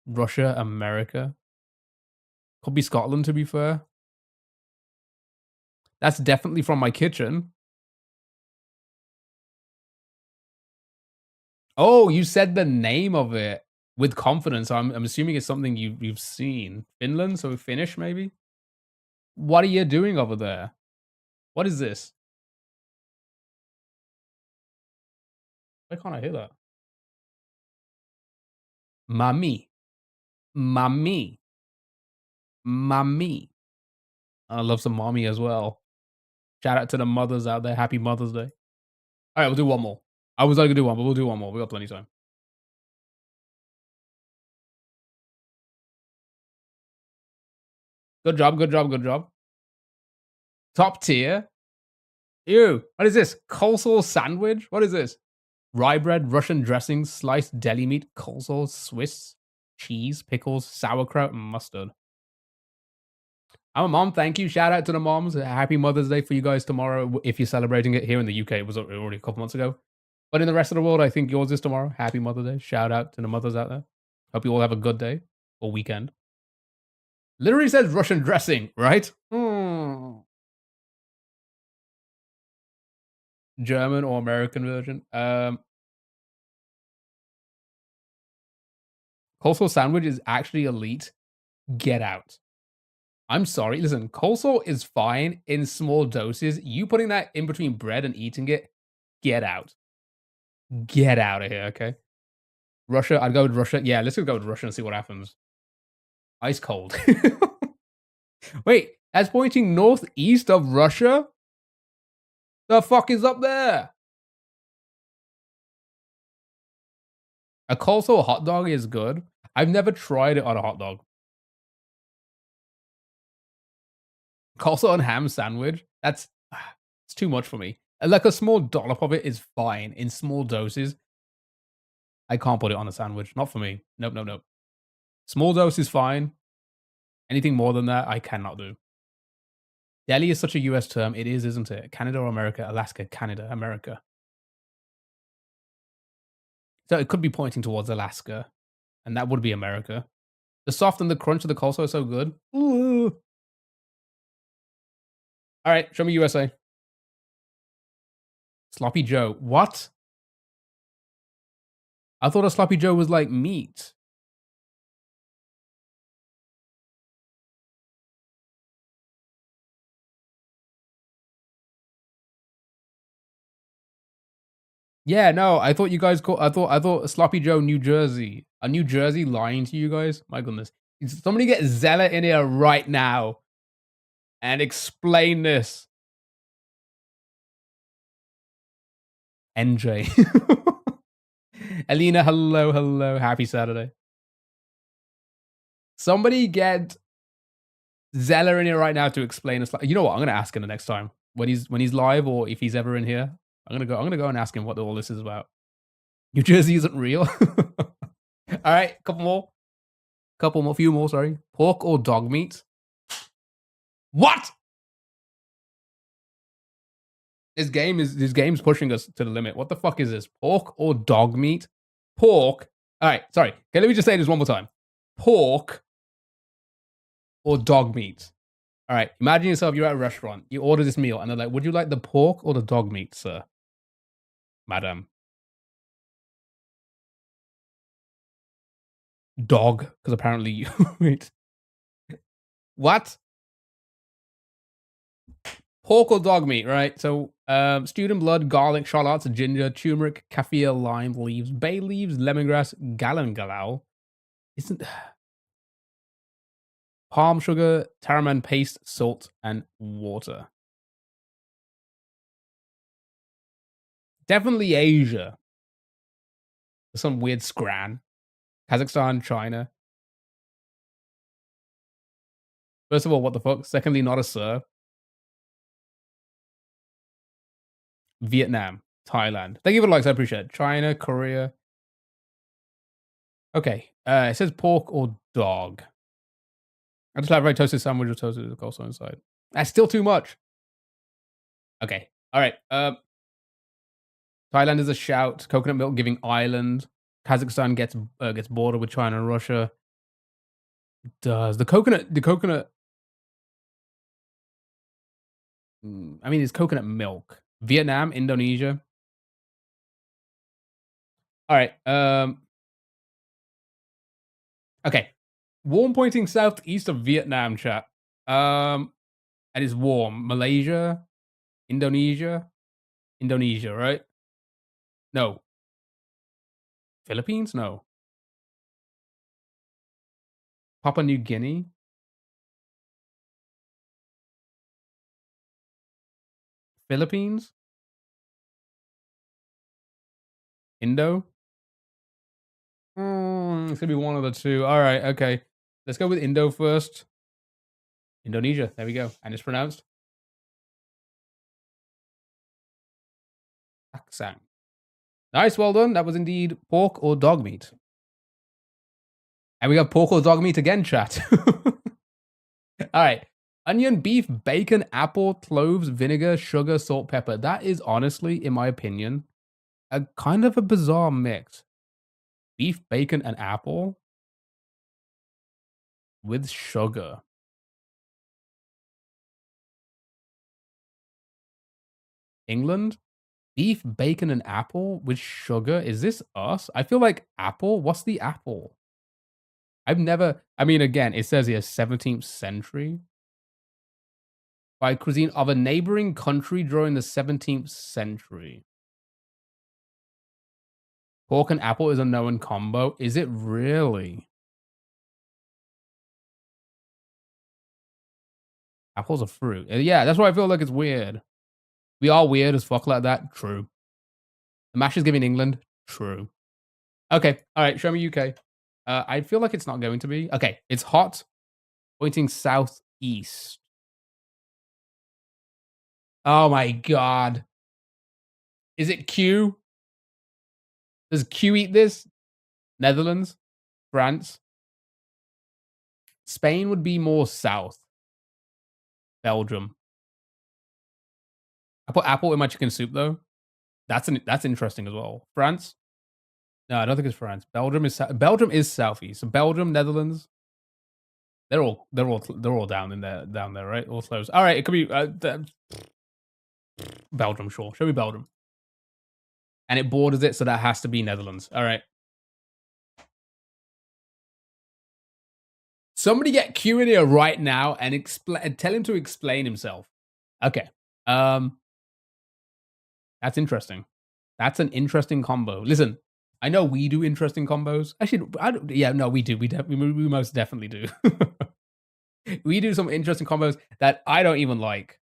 Russia, America. Could be Scotland, to be fair. That's definitely from my kitchen. Oh, you said the name of it with confidence. I'm assuming it's something you've seen. Finland, so Finnish maybe? What are you doing over there? What is this? Why can't I hear that? Mami. Mami. Mami. I love some mommy as well. Shout out to the mothers out there. Happy Mother's Day. All right, we'll do one more. I was only gonna do one, but we'll do one more. We got plenty of time. Good job, good job, good job. Top tier. Ew. What is this? Coleslaw sandwich? What is this? Rye bread, Russian dressing, sliced deli meat, coleslaw, Swiss cheese, pickles, sauerkraut, and mustard. I'm a mom. Thank you. Shout out to the moms. Happy Mother's Day for you guys tomorrow. If you're celebrating it here in the UK, it was already a couple months ago. But in the rest of the world, I think yours is tomorrow. Happy Mother's Day. Shout out to the mothers out there. Hope you all have a good day or weekend. Literally says Russian dressing, right? German or American version. Coleslaw sandwich is actually elite. Get out. I'm sorry. Listen, coleslaw is fine in small doses. You putting that in between bread and eating it, get out. Get out of here, okay? Russia, I'd go with Russia. Yeah, let's go with Russia and see what happens. Ice cold. Wait, that's pointing northeast of Russia? The fuck is up there? A coleslaw hot dog is good. I've never tried it on a hot dog. Coleslaw and ham sandwich, that's it's too much for me. Like a small dollop of it is fine in small doses. I can't put it on a sandwich. Not for me. Nope, nope, nope. Small dose is fine. Anything more than that, I cannot do. Delhi is such a US term. It is, isn't it? Canada or America? Alaska, Canada, America. So it could be pointing towards Alaska, and that would be America. The soft and the crunch of the coleslaw is so good. Ooh. All right, show me USA. Sloppy Joe. What? I thought a sloppy Joe was like meat. Yeah, no, I thought you guys call I thought Sloppy Joe, New Jersey. A New Jersey lying to you guys? My goodness. Somebody get Zealot in here right now and explain this. NJ. Alina, hello, hello. Happy Saturday. Somebody get Zeller in here right now to explain us. You know what? I'm gonna ask him the next time when he's live or if he's ever in here. I'm gonna go and ask him what all this is about. New Jersey isn't real. All right, couple more, few more. Sorry, pork or dog meat? What? This game's pushing us to the limit. What the fuck is this? Pork or dog meat? Pork. All right, sorry. Okay, let me just say this one more time. Pork or dog meat? All right, imagine yourself, you're at a restaurant, you order this meal, and they're like, would you like the pork or the dog meat, sir? Madam. Dog, because apparently you wait. What? Pork or dog meat, right? So, student blood, garlic, shallots, ginger, turmeric, kaffir, lime leaves, bay leaves, lemongrass, galangalal. Isn't palm sugar, tarraman paste, salt, and water. Definitely Asia. Some weird scran. Kazakhstan, China. First of all, what the fuck? Secondly, not a sir. Vietnam, Thailand. Thank you for the likes, I appreciate it. China, Korea. Okay. It says pork or dog. I just have a toasted sandwich or toasted coleslaw inside. That's still too much. Okay. All right. Thailand is a shout. Coconut milk giving island. Kazakhstan gets border with China and Russia. It does. The coconut. I mean, it's coconut milk. Vietnam, Indonesia. All right. Okay. Warm pointing southeast of Vietnam, chat. And it's warm. Malaysia, Indonesia, right? No. Philippines? No. Papua New Guinea? Philippines? Indo? It's gonna be one of the two. All right, okay. Let's go with Indo first. Indonesia. There we go. And it's pronounced Aksang. Nice, well done. That was indeed pork or dog meat. And we got pork or dog meat again, chat. All right. Onion, beef, bacon, apple, cloves, vinegar, sugar, salt, pepper. That is honestly, in my opinion, a kind of a bizarre mix. Beef, bacon, and apple with sugar. England? Beef, bacon, and apple with sugar? Is this us? I feel like apple. What's the apple? I've never. I mean, again, it says here 17th century. By cuisine of a neighboring country during the 17th century. Pork and apple is a known combo. Is it really? Apple's a fruit. Yeah, that's why I feel like it's weird. We are weird as fuck like that. True. The mash is giving England. True. Okay. All right. Show me UK. I feel like it's not going to be. Okay. It's hot, pointing southeast. Oh my god. Is it Q? Does Q eat this? Netherlands? France? Spain would be more south. Belgium. I put apple in my chicken soup though. That's interesting as well. France? No, I don't think it's France. Belgium is southeast. So Belgium, Netherlands. They're all down there, right? All close. All right, it could be Belgium. Sure, show me Belgium, and it borders it, so that has to be Netherlands. All right. Somebody get Q in here right now and tell him to explain himself. Okay. That's interesting. That's an interesting combo. Listen, I know we do interesting combos. Actually, yeah, no, we do. We most definitely do. We do some interesting combos that I don't even like.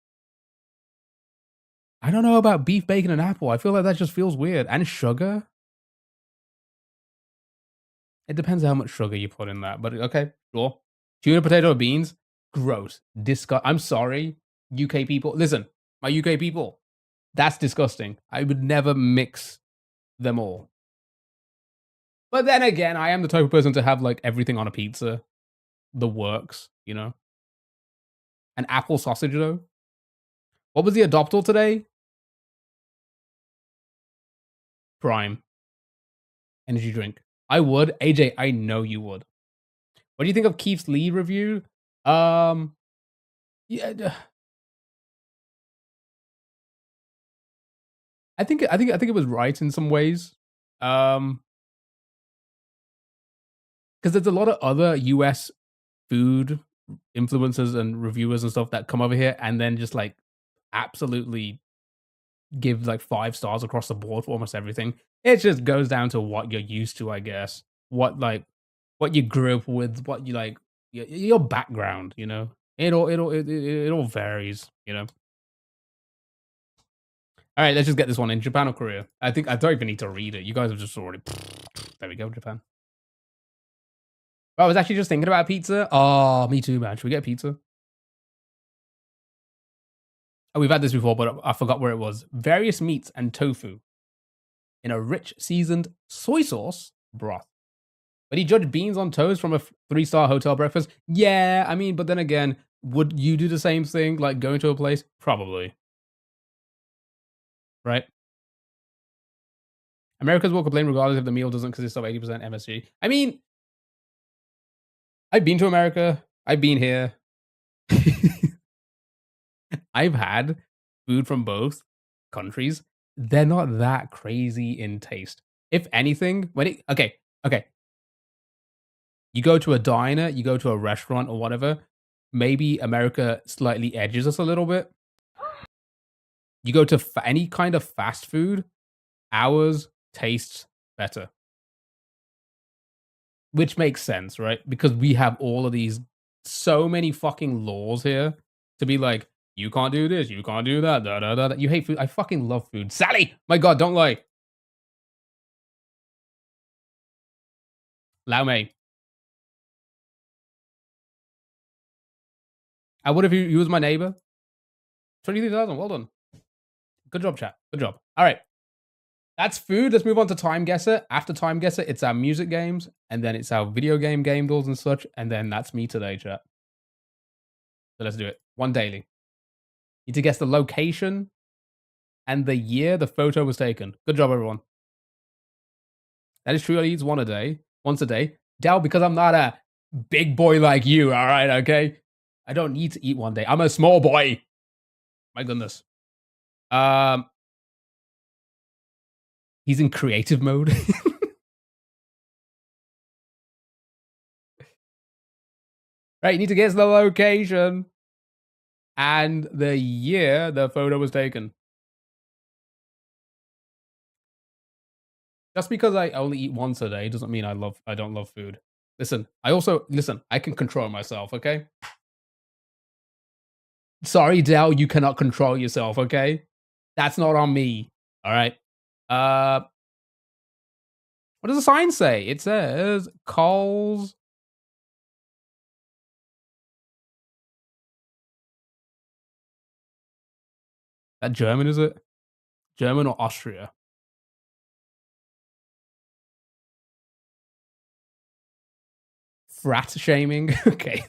I don't know about beef, bacon, and apple. I feel like that just feels weird. And sugar? It depends how much sugar you put in that. But okay, sure. Tuna, potato, beans? Gross. I'm sorry, UK people. Listen, my UK people. That's disgusting. I would never mix them all. But then again, I am the type of person to have like everything on a pizza. The works, you know? An apple sausage though? What was the adoptal today? Prime. Energy drink. I would. AJ, I know you would. What do you think of Keith's Lee review? Yeah, I think it was right in some ways. Because there's a lot of other US food influencers and reviewers and stuff that come over here and then just like absolutely give like 5 stars across the board for almost everything. It just goes down to what you're used to, I guess. What you grew up with, what you like, your background, you know. It all varies, you know. All right, let's just get this one in Japan or Korea. I think I don't even need to read it. You guys have just already. There we go, Japan. Oh, I was actually just thinking about pizza. Oh, me too, man. Should we get pizza? Oh, we've had this before, but I forgot where it was. Various meats and tofu in a rich seasoned soy sauce broth. But he judged beans on toast from a 3-star hotel breakfast. Yeah, I mean, but then again, would you do the same thing? Like going to a place? Probably. Right? Americans will complain regardless if the meal doesn't consist of 80% MSG. I mean, I've been to America. I've been here. I've had food from both countries. They're not that crazy in taste. If anything, okay. You go to a diner, you go to a restaurant or whatever, maybe America slightly edges us a little bit. You go to any kind of fast food, ours tastes better. Which makes sense, right? Because we have all of these so many fucking laws here to be like, you can't do this, you can't do that, da da da. You hate food. I fucking love food. Sally, my god, don't lie. Lau Mei. I would if you was my neighbor. 23,000. Well done. Good job, chat. Good job. All right. That's food. Let's move on to Time Guesser. After Time Guesser, it's our music games, and then it's our video game dolls and such, and then that's me today, chat. So let's do it. One daily. Need to guess the location and the year the photo was taken. Good job, everyone. That is true. I eat once a day. Dell, because I'm not a big boy like you, all right, okay? I don't need to eat one day. I'm a small boy. My goodness. He's in creative mode. Right, you need to guess the location and the year the photo was taken. Just because I only eat once a day doesn't mean I don't love food. Listen, I can control myself, okay? Sorry, Dell, you cannot control yourself, okay? That's not on me. All right. What does the sign say? It says calls. That German, is it? German or Austria? Frat shaming. Okay.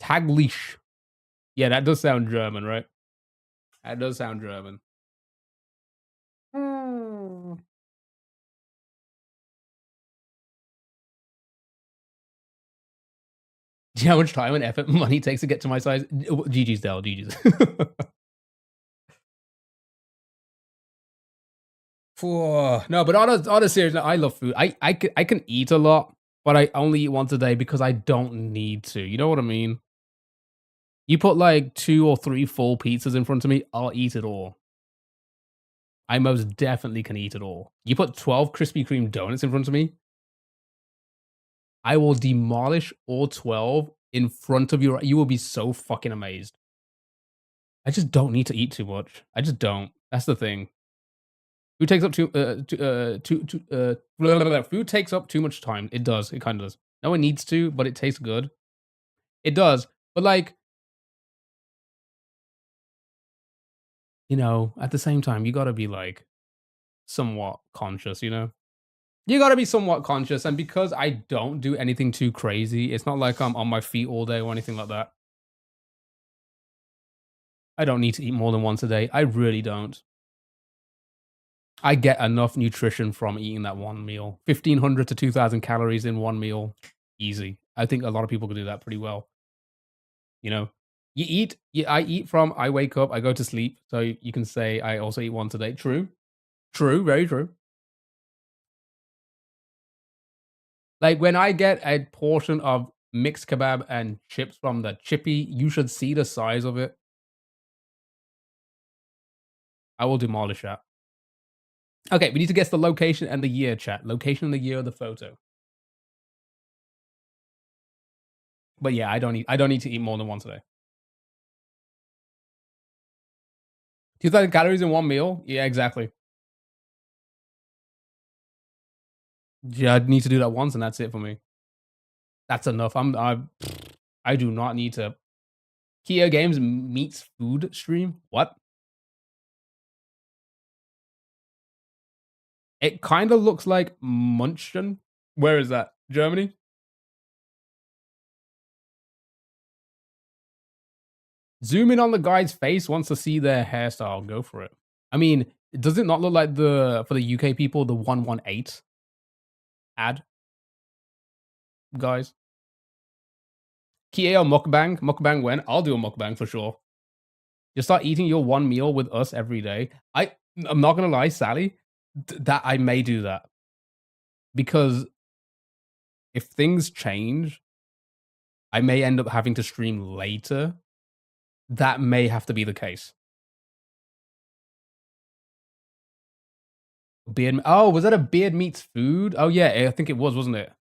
Taglish. Yeah, that does sound German, right? That does sound German. Hmm. Do you know how much time and effort and money it takes to get to my size? GG's Dell, GG's. No, but on a serious note, I love food. I can eat a lot, but I only eat once a day because I don't need to. You know what I mean? You put like 2 or 3 full pizzas in front of me, I'll eat it all. I most definitely can eat it all. You put 12 Krispy Kreme donuts in front of me, I will demolish all 12 in front of you. You will be so fucking amazed. I just don't need to eat too much. I just don't. That's the thing. Food takes up blah, blah, blah. Food takes up too much time. It does. It kind of does. No one needs to, but it tastes good. It does. But like, at the same time, you gotta be like somewhat conscious, you know? You gotta be somewhat conscious. And because I don't do anything too crazy, it's not like I'm on my feet all day or anything like that. I don't need to eat more than once a day. I really don't. I get enough nutrition from eating that one meal. 1,500 to 2,000 calories in one meal. Easy. I think a lot of people can do that pretty well. You know, I eat from, I wake up, I go to sleep. So you can say I also eat once a day. True. True. Very true. Like when I get a portion of mixed kebab and chips from the chippy, you should see the size of it. I will demolish that. Okay, we need to guess the location and the year, chat. Location and the year of the photo. But yeah, I don't need to eat more than once a day. 2,000 calories in one meal? Yeah, exactly. Yeah, I need to do that once and that's it for me. That's enough. I do not need to. Kia Games meets food stream? What? It kind of looks like Munchen. Where is that? Germany? Zoom in on the guy's face wants to see their hairstyle. Go for it. I mean, does it not look like for the UK people, the 118 ad, guys? Kia mukbang? Mukbang when? I'll do a mukbang for sure. You start eating your one meal with us every day. I'm not gonna lie, Sally, that I may do that because if things change, I may end up having to stream later. That may have to be the case. Beard. Oh, was that a beard meets food? Oh yeah, I think it was, wasn't it?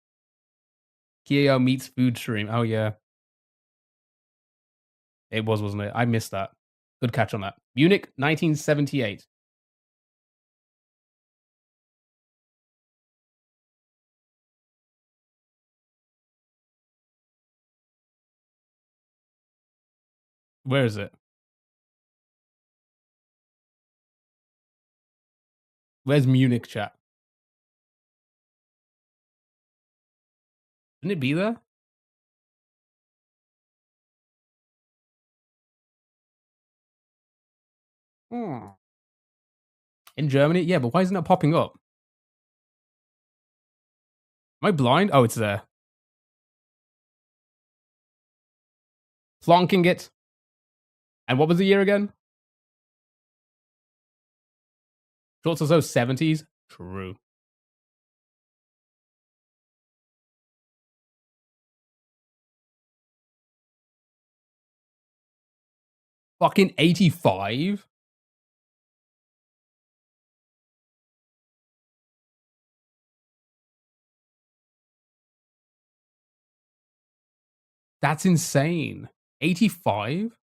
Kyo meets food stream. Oh yeah, it was, wasn't it? I missed that. Good catch on that. Munich, 1978. Where is it? Where's Munich, chat? Shouldn't it be there? Hmm. In Germany? Yeah, but why isn't it popping up? Am I blind? Oh, it's there. Flonking it. And what was the year again? Shorts also 70s? True. Fucking 85? That's insane. 85?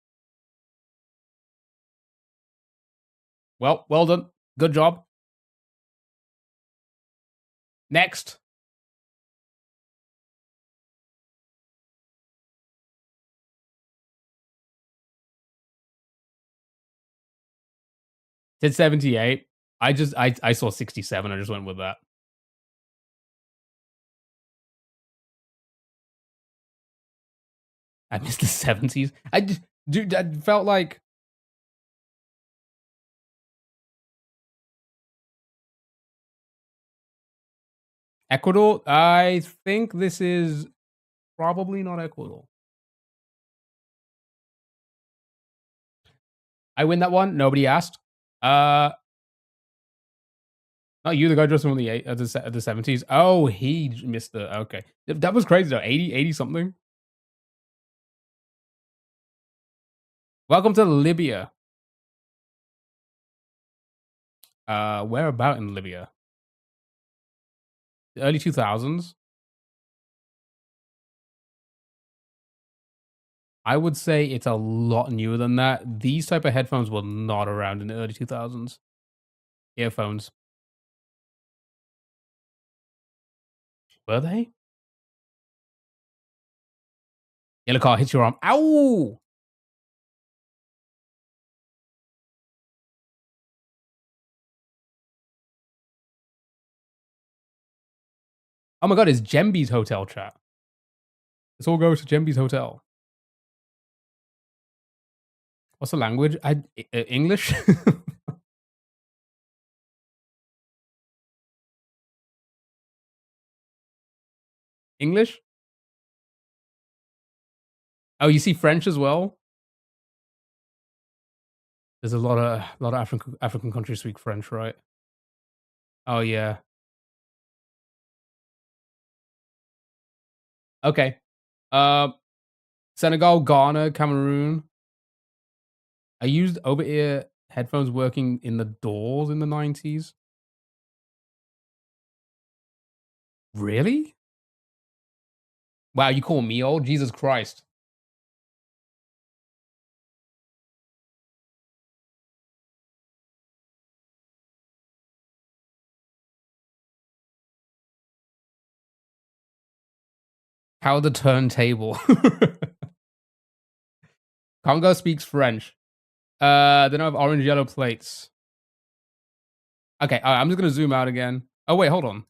Well done. Good job. Next. Did 78. I saw 67. I just went with that. I missed the 70s. Dude, I felt like Ecuador. I think this is probably not Ecuador. I win that one. Nobody asked. Uh, Not you, the guy dressed from the 70s. Oh, he missed the okay. That was crazy though. 80 something. Welcome to Libya. Where about in Libya? The early 2000s. I would say it's a lot newer than that. These type of headphones were not around in the early 2000s. Earphones. Were they? Yellow car hits your arm. Ow! Oh my god, it's Jembi's hotel chat. Let's all go to Jembi's hotel. What's the language? English? English? Oh, you see French as well? There's a lot of African countries speak French, right? Oh yeah. Okay. Uh, Senegal, Ghana, Cameroon. I used over-ear headphones working in the Doors in the 90s. Really? Wow, you call me old? Jesus Christ. How the turntable. Congo speaks French. They don't have orange yellow plates. Okay, I'm just gonna zoom out again. Oh wait, hold on.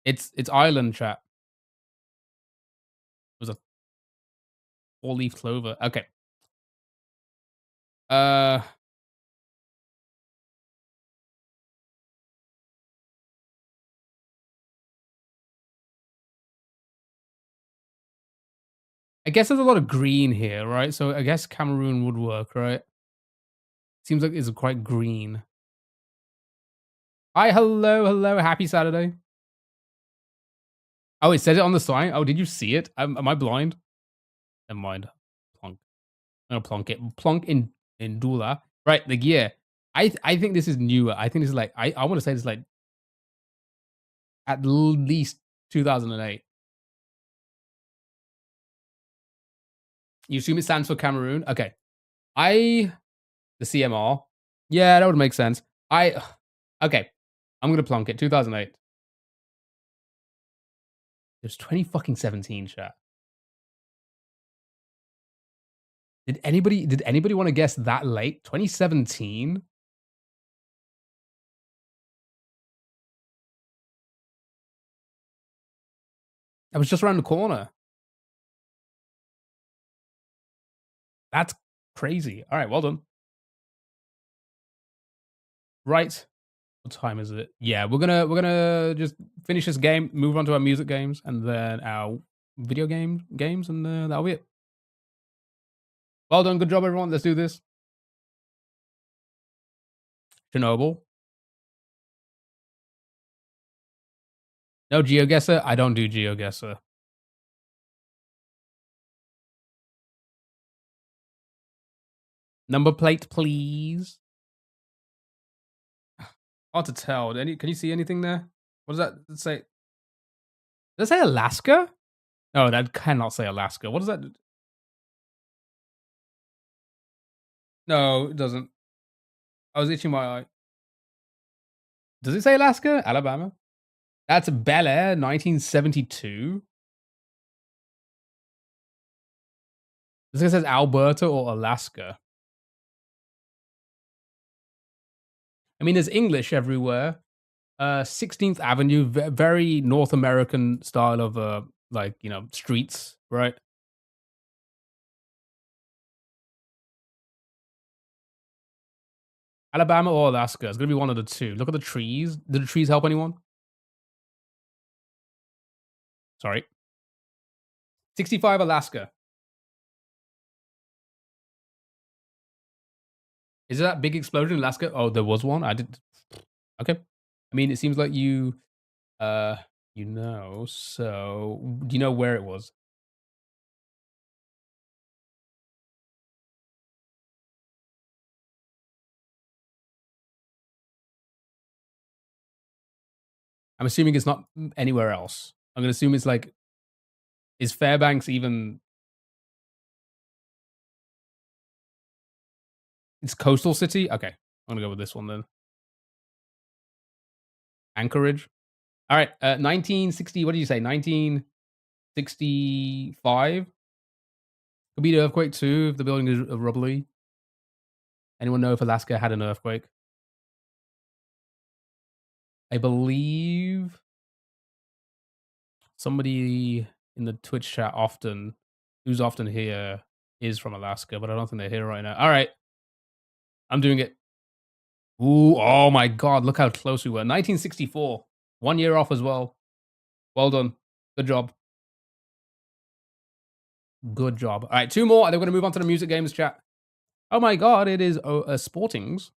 It's island chat. It was a four-leaf clover. Okay. Uh I guess there's a lot of green here, right? So I guess Cameroon would work, right? Seems like it's quite green. Hi, hello, happy Saturday. Oh, it said it on the sign? Oh, did you see it? Am I blind? Never mind. Plonk. I'm gonna plonk it. Plonk in Dula. Right, the gear. I think this is newer. I think this is like I want to say this is like at least 2008. You assume it stands for Cameroon? Okay. The CMR. Yeah, that would make sense. Okay. I'm gonna plonk it. 2008. It was 20 fucking 17, chat. Did anybody want to guess that late? 2017? That was just around the corner. That's crazy. All right, well done. Right. What time is it? Yeah, we're gonna just finish this game, move on to our music games, and then our video games, and that'll be it. Well done, good job, everyone. Let's do this. Chernobyl. No GeoGuessr. I don't do GeoGuessr. Number plate, please. Hard to tell. Can you see anything there? What does that say? Does it say Alaska? No, that cannot say Alaska. What does that? No, it doesn't. I was itching my eye. Does it say Alaska? Alabama? That's Bel Air, 1972. This says Alberta or Alaska. I mean, there's English everywhere. 16th Avenue, very North American style of like streets, right? Alabama or Alaska? It's gonna be one of the two. Look at the trees. Did the trees help anyone? Sorry. 65 Alaska. Is there that big explosion in Alaska? Oh, there was one. I did. Okay. I mean, it seems like uh, So, do you know where it was? I'm assuming it's not anywhere else. I'm gonna assume it's like, is Fairbanks even? It's coastal city. Okay, I'm gonna go with this one then. Anchorage. All right. 1960. What did you say? 1965. Could be the earthquake too if the building is rubbly. Anyone know if Alaska had an earthquake? I believe somebody in the Twitch chat who's often here, is from Alaska, but I don't think they're here right now. All right, I'm doing it. Ooh, oh my god, look how close we were. 1964. 1 year off as well. Well done. Good job. Good job. All right, two more, and then we're going to move on to the music games chat. Oh my god, it is Sportings.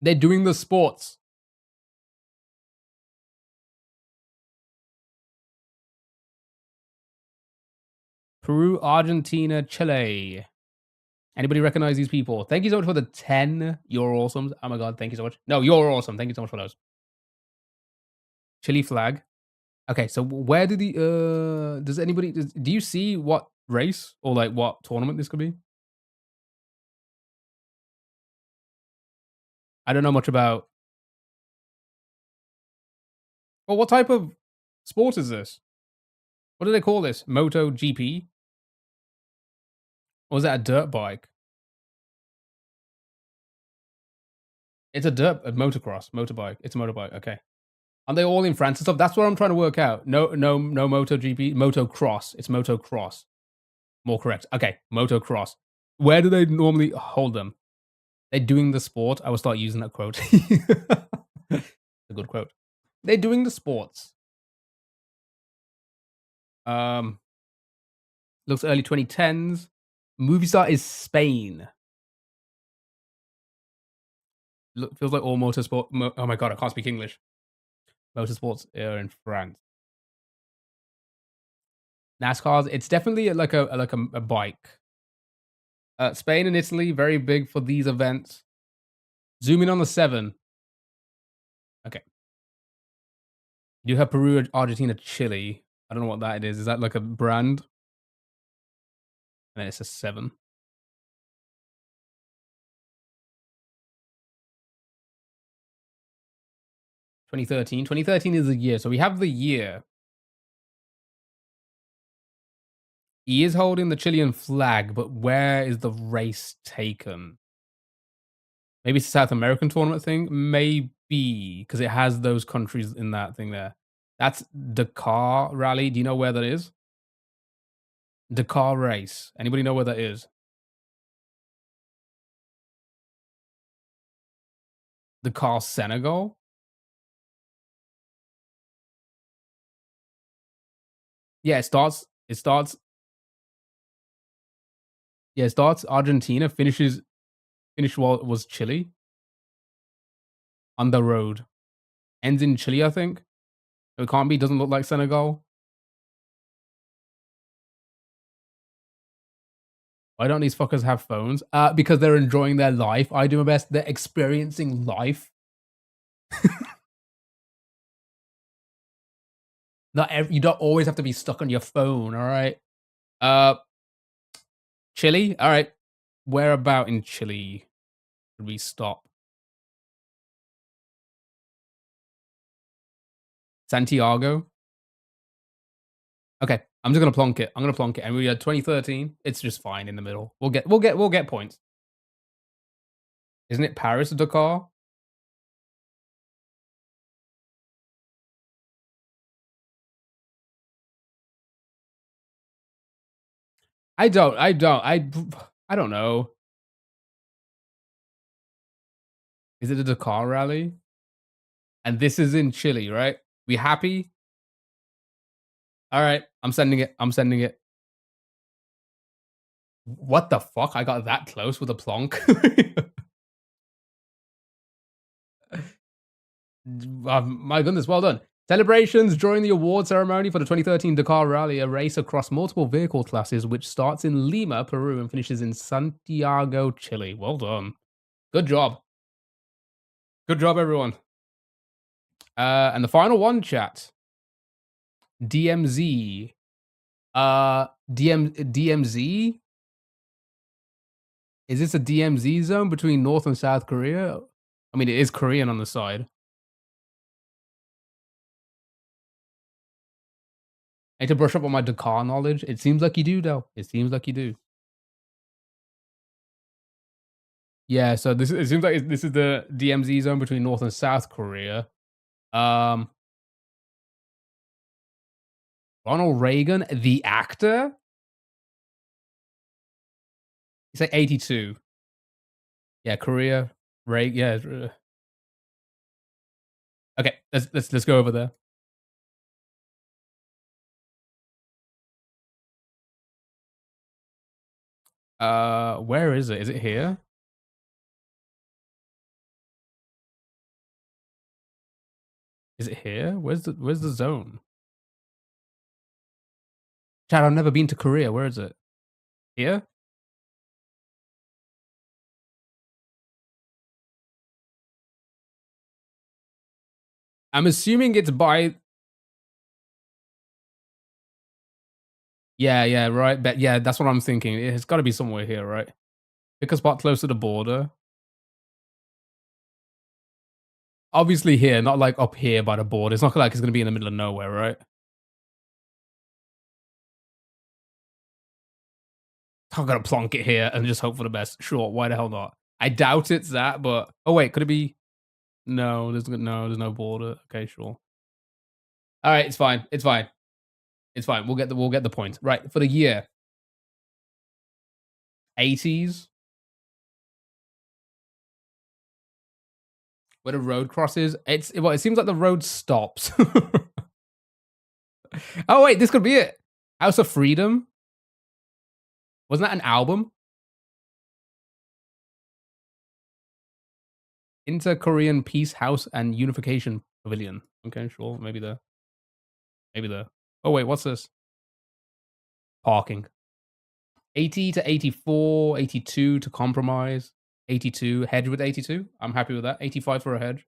They're doing the sports. Peru, Argentina, Chile. Anybody recognize these people? Thank you so much for the 10. You're awesome. Oh my god, thank you so much. No, you're awesome. Thank you so much for those. Chile flag. Okay, so where do the does anybody do you see what race or like what tournament this could be? I don't know much about. Well, what type of sport is this? What do they call this? Moto GP? Or is that a dirt bike? It's a motocross, motorbike. It's a motorbike. Okay. Aren't they all in France and stuff? That's what I'm trying to work out. No Moto GP, motocross. It's motocross. More correct. Okay, motocross. Where do they normally hold them? They're doing the sport. I will start using that quote. A good quote. They're doing the sports. Um, looks early 2010s. Movie star is Spain. Feels like all motorsport. Oh my god, I can't speak English. Motorsports are in France. NASCAR's. It's definitely like a bike. Spain and Italy very big for these events. Zoom in on the 7. Okay. You have Peru, Argentina, Chile. I don't know what that is. Is that like a brand? And then it's a 7. 2013. 2013 is the year. So we have the year. He is holding the Chilean flag, but where is the race taken? Maybe it's a South American tournament thing? Maybe, because it has those countries in that thing there. That's Dakar Rally. Do you know where that is? Dakar race. Anybody know where that is? Dakar, Senegal? Yeah, it starts Argentina, finish what was Chile on the road. Ends in Chile, I think. It can't be, doesn't look like Senegal. Why don't these fuckers have phones? Because they're enjoying their life. I do my best. They're experiencing life. You don't always have to be stuck on your phone, all right? Uh Chile, all right. Where about in Chile should we stop? Santiago? Okay, I'm just gonna plonk it. I'm gonna plonk it. And we had 2013. It's just fine in the middle. We'll get points. Isn't it Paris or Dakar? I don't know. Is it a Dakar rally? And this is in Chile, right? We happy? All right, I'm sending it. I'm sending it. What the fuck? I got that close with a plonk. My goodness, well done. Celebrations during the award ceremony for the 2013 Dakar Rally, a race across multiple vehicle classes, which starts in Lima, Peru, and finishes in Santiago, Chile. Well done. Good job. Good job, everyone. And the final one, chat. DMZ. DMZ? Is this a DMZ zone between North and South Korea? I mean, it is Korean on the side. I need to brush up on my Dakar knowledge. It seems like you do, though. It seems like you do. Yeah, so it seems like this is the DMZ zone between North and South Korea. Ronald Reagan, the actor? You say 82. Yeah, Korea. Yeah. Okay, let's go over there. Where is it? Is it here? Is it here? Where's the zone? Chad, I've never been to Korea. Where is it? Here? I'm assuming it's by. Yeah, right. But yeah, that's what I'm thinking. It's got to be somewhere here, right? Pick a spot close to the border. Obviously here, not like up here by the border. It's not like it's going to be in the middle of nowhere, right? I'm going to plonk it here and just hope for the best. Sure, why the hell not? I doubt it's that, but... Oh, wait, could it be... No, there's no border. Okay, sure. All right, it's fine. It's fine. It's fine. We'll get the point. Right, for the year. 80s. Where the road crosses. It seems like the road stops. Oh, wait, this could be it. House of Freedom. Wasn't that an album? Inter-Korean Peace House and Unification Pavilion. Okay, sure. Maybe the. Oh, wait, what's this? Parking. 80 to 84, 82 to compromise. 82, hedge with 82. I'm happy with that. 85 for a hedge.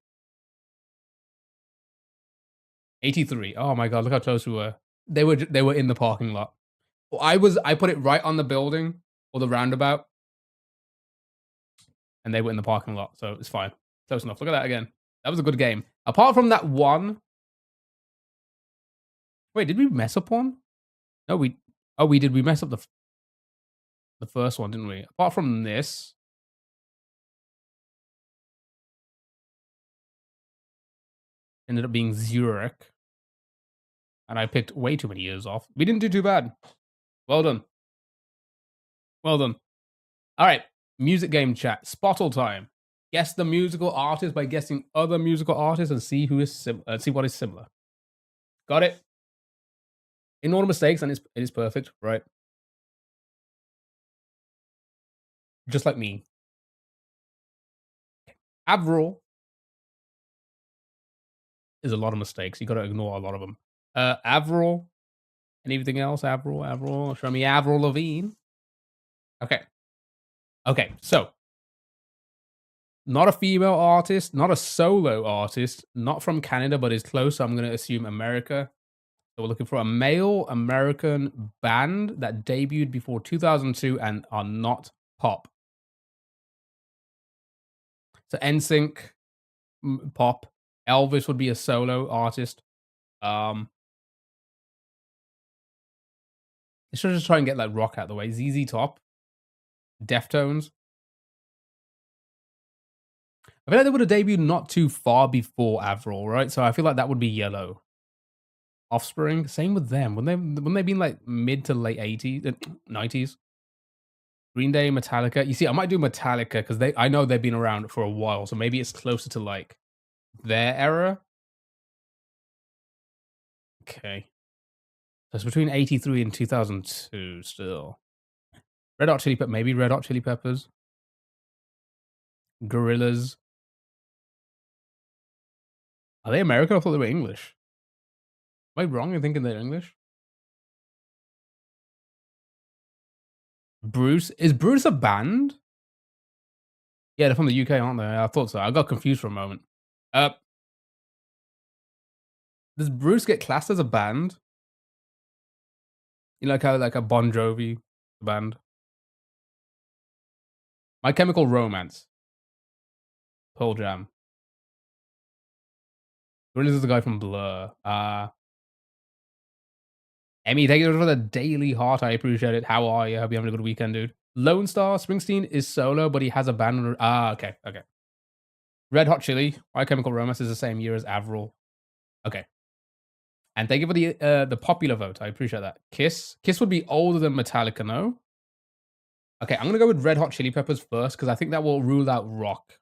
83. Oh my god, look how close we were. They were in the parking lot. I put it right on the building or the roundabout. And they were in the parking lot, so it's fine. Close enough. Look at that again. That was a good game. Apart from that one. Wait, did we mess up one? No, we did. We messed up the first one, didn't we? Apart from this. Ended up being Zurich. And I picked way too many years off. We didn't do too bad. Well done. Well done. All right. Music game chat. Spottle time. Guess the musical artist by guessing other musical artists and see who is see what is similar. Got it? Ignore the mistakes and it is perfect, right? Just like me. Avril is a lot of mistakes. You got to ignore a lot of them. Avril. Anything else? Avril. Show me Avril Lavigne. Okay. Okay, so not a female artist, not a solo artist, not from Canada, but is close. So I'm going to assume America. So we're looking for a male American band that debuted before 2002 and are not pop. So NSYNC, pop. Elvis would be a solo artist. Should just try and get like rock out of the way. ZZ Top, Deftones. I feel like they would have debuted not too far before Avril, right? So I feel like that would be Yellow. Offspring, same with them. Wouldn't they been like mid to late 80s, 90s? Green Day, Metallica. You see, I might do Metallica because I know they've been around for a while, so maybe it's closer to like their era. Okay. So it's between 83 and 2002 still. Maybe Red Hot Chili Peppers. Gorillaz. Are they American? I thought they were English. Am I wrong in thinking they're English? Bruce. Is Bruce a band? Yeah, they're from the UK, aren't they? I thought so. I got confused for a moment. Uh, does Bruce get classed as a band? You know, like how like a Bon Jovi band? My Chemical Romance. Pearl Jam. Gorillaz is the guy from Blur. Emmy, thank you for the daily heart. I appreciate it. How are you? Hope you're having a good weekend, dude. Lone Star Springsteen is solo, but he has a band. Okay. Red Hot Chili. My Chemical Romance is the same year as Avril. Okay. And thank you for the popular vote. I appreciate that. Kiss. Kiss would be older than Metallica, no? Okay, I'm gonna go with Red Hot Chili Peppers first because I think that will rule out rock.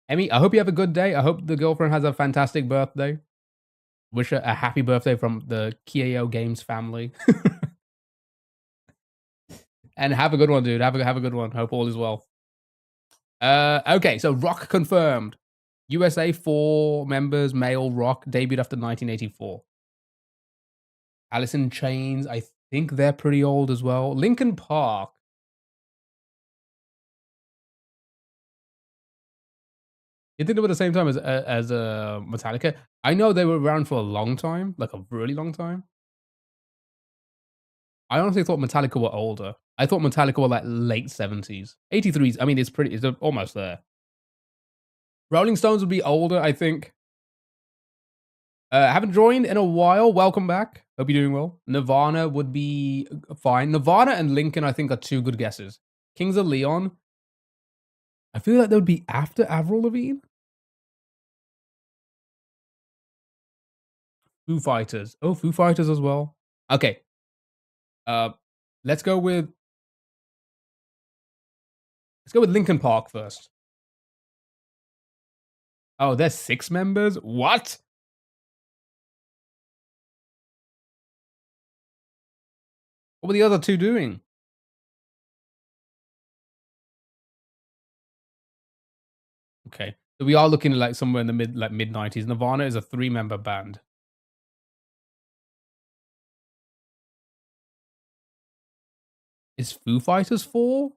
Emmy, I hope you have a good day. I hope the girlfriend has a fantastic birthday. Wish her a happy birthday from the Kyo Games family. And have a good one, dude. Have a good one. Hope all is well. Okay, so rock confirmed. USA 4 members, male rock, debuted after 1984. Alice in Chains, I think they're pretty old as well. Linkin Park. You think they were the same time as Metallica? I know they were around for a long time, like a really long time. I honestly thought Metallica were older. I thought Metallica were like late 70s. 83s, I mean, it's almost there. Rolling Stones would be older, I think. Haven't joined in a while. Welcome back. Hope you're doing well. Nirvana would be fine. Nirvana and Lincoln, I think, are two good guesses. Kings of Leon. I feel like they would be after Avril Lavigne. Foo Fighters. Oh, Foo Fighters as well. Okay. Let's go with Linkin Park first. Oh, there's 6 members? What? What were the other 2 doing? Okay. So we are looking at like somewhere in the mid 90s. Nirvana is a 3-member band. Is Foo Fighters 4?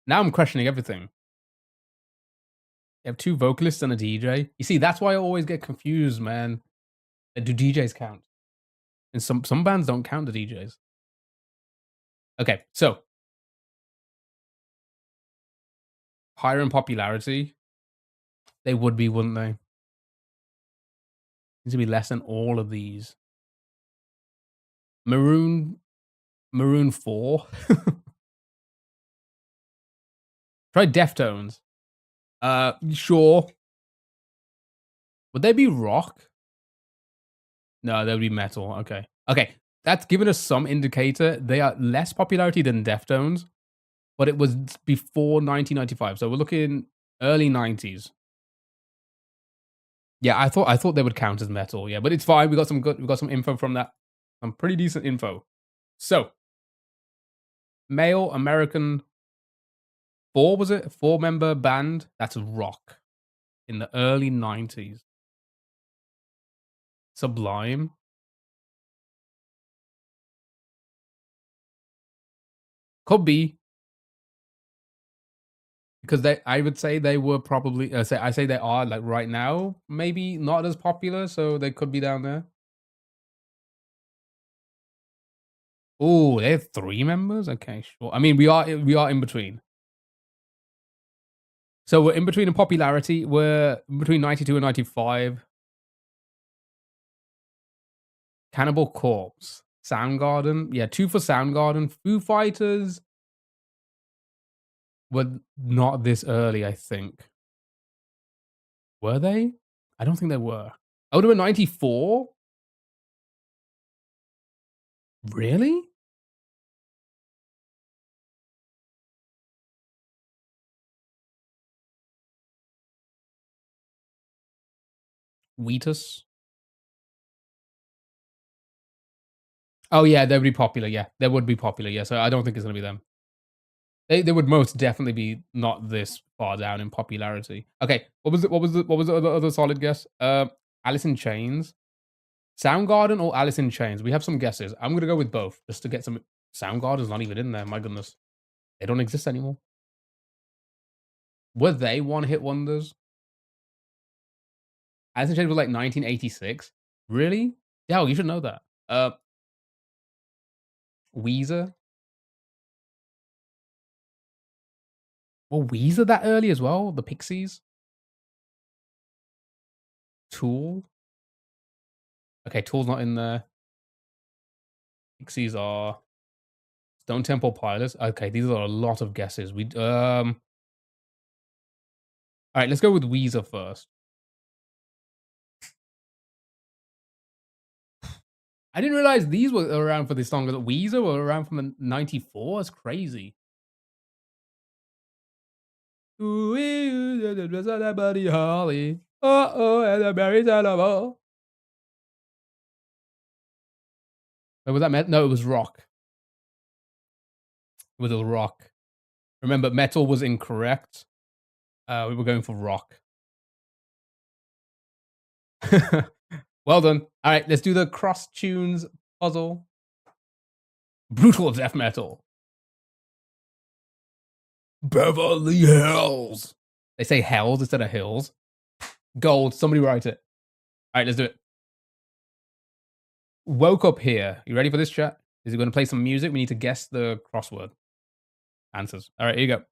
Now I'm questioning everything. You have 2 vocalists and a DJ. You see, that's why I always get confused, man. Do DJs count? And some bands don't count the DJs. Okay, so higher in popularity, they would be, wouldn't they? Needs to be less than all of these. Maroon 4. Try Deftones. Sure. Would they be rock? No, they would be metal. Okay. That's given us some indicator. They are less popularity than Deftones, but it was before 1995. So we're looking early 90s. Yeah, I thought they would count as metal. Yeah, but it's fine. We got some info from that. Some pretty decent info. So, male American 4, was it? 4-member band. That's rock in the early 90s. Sublime. Could be. Because I would say they were probably, I say they are like right now, maybe not as popular, so they could be down there. Oh, they have 3 members? Okay, sure. I mean, we are in between. So we're in between in popularity. We're between 92 and 95. Cannibal Corpse. Soundgarden. Yeah, 2 for Soundgarden. Foo Fighters were not this early, I think. Were they? I don't think they were. Oh, they were 94? Really? Wheatus? Oh, yeah, they would be popular, yeah. They would be popular, yeah, so I don't think it's gonna be them. They would most definitely be not this far down in popularity. Okay, what was the other solid guess? Alice in Chains? Soundgarden or Alice in Chains? We have some guesses. I'm gonna go with both just to get some. Soundgarden's not even in there, my goodness. They don't exist anymore. Were they one-hit wonders? Alice in Chains was like 1986. Really? Yeah, you should know that. Weezer? Were Weezer that early as well? The Pixies? Tool? Okay, Tool's not in there. Pixies are Stone Temple Pilots. Okay, these are a lot of guesses. All right, let's go with Weezer first. I didn't realize these were around for this song. That Weezer were around from the 94. That's crazy. Buddy Holly. Oh, and the berries out of all. Was that metal? No, it was rock. It was a rock. Remember, metal was incorrect. We were going for rock. Well done. All right, let's do the cross tunes puzzle. Brutal death metal. Beverly Hills. They say hells instead of hills. Gold. Somebody write it. All right, let's do it. Woke up here. You ready for this, chat? Is it going to play some music? We need to guess the crossword answers. All right, here you go.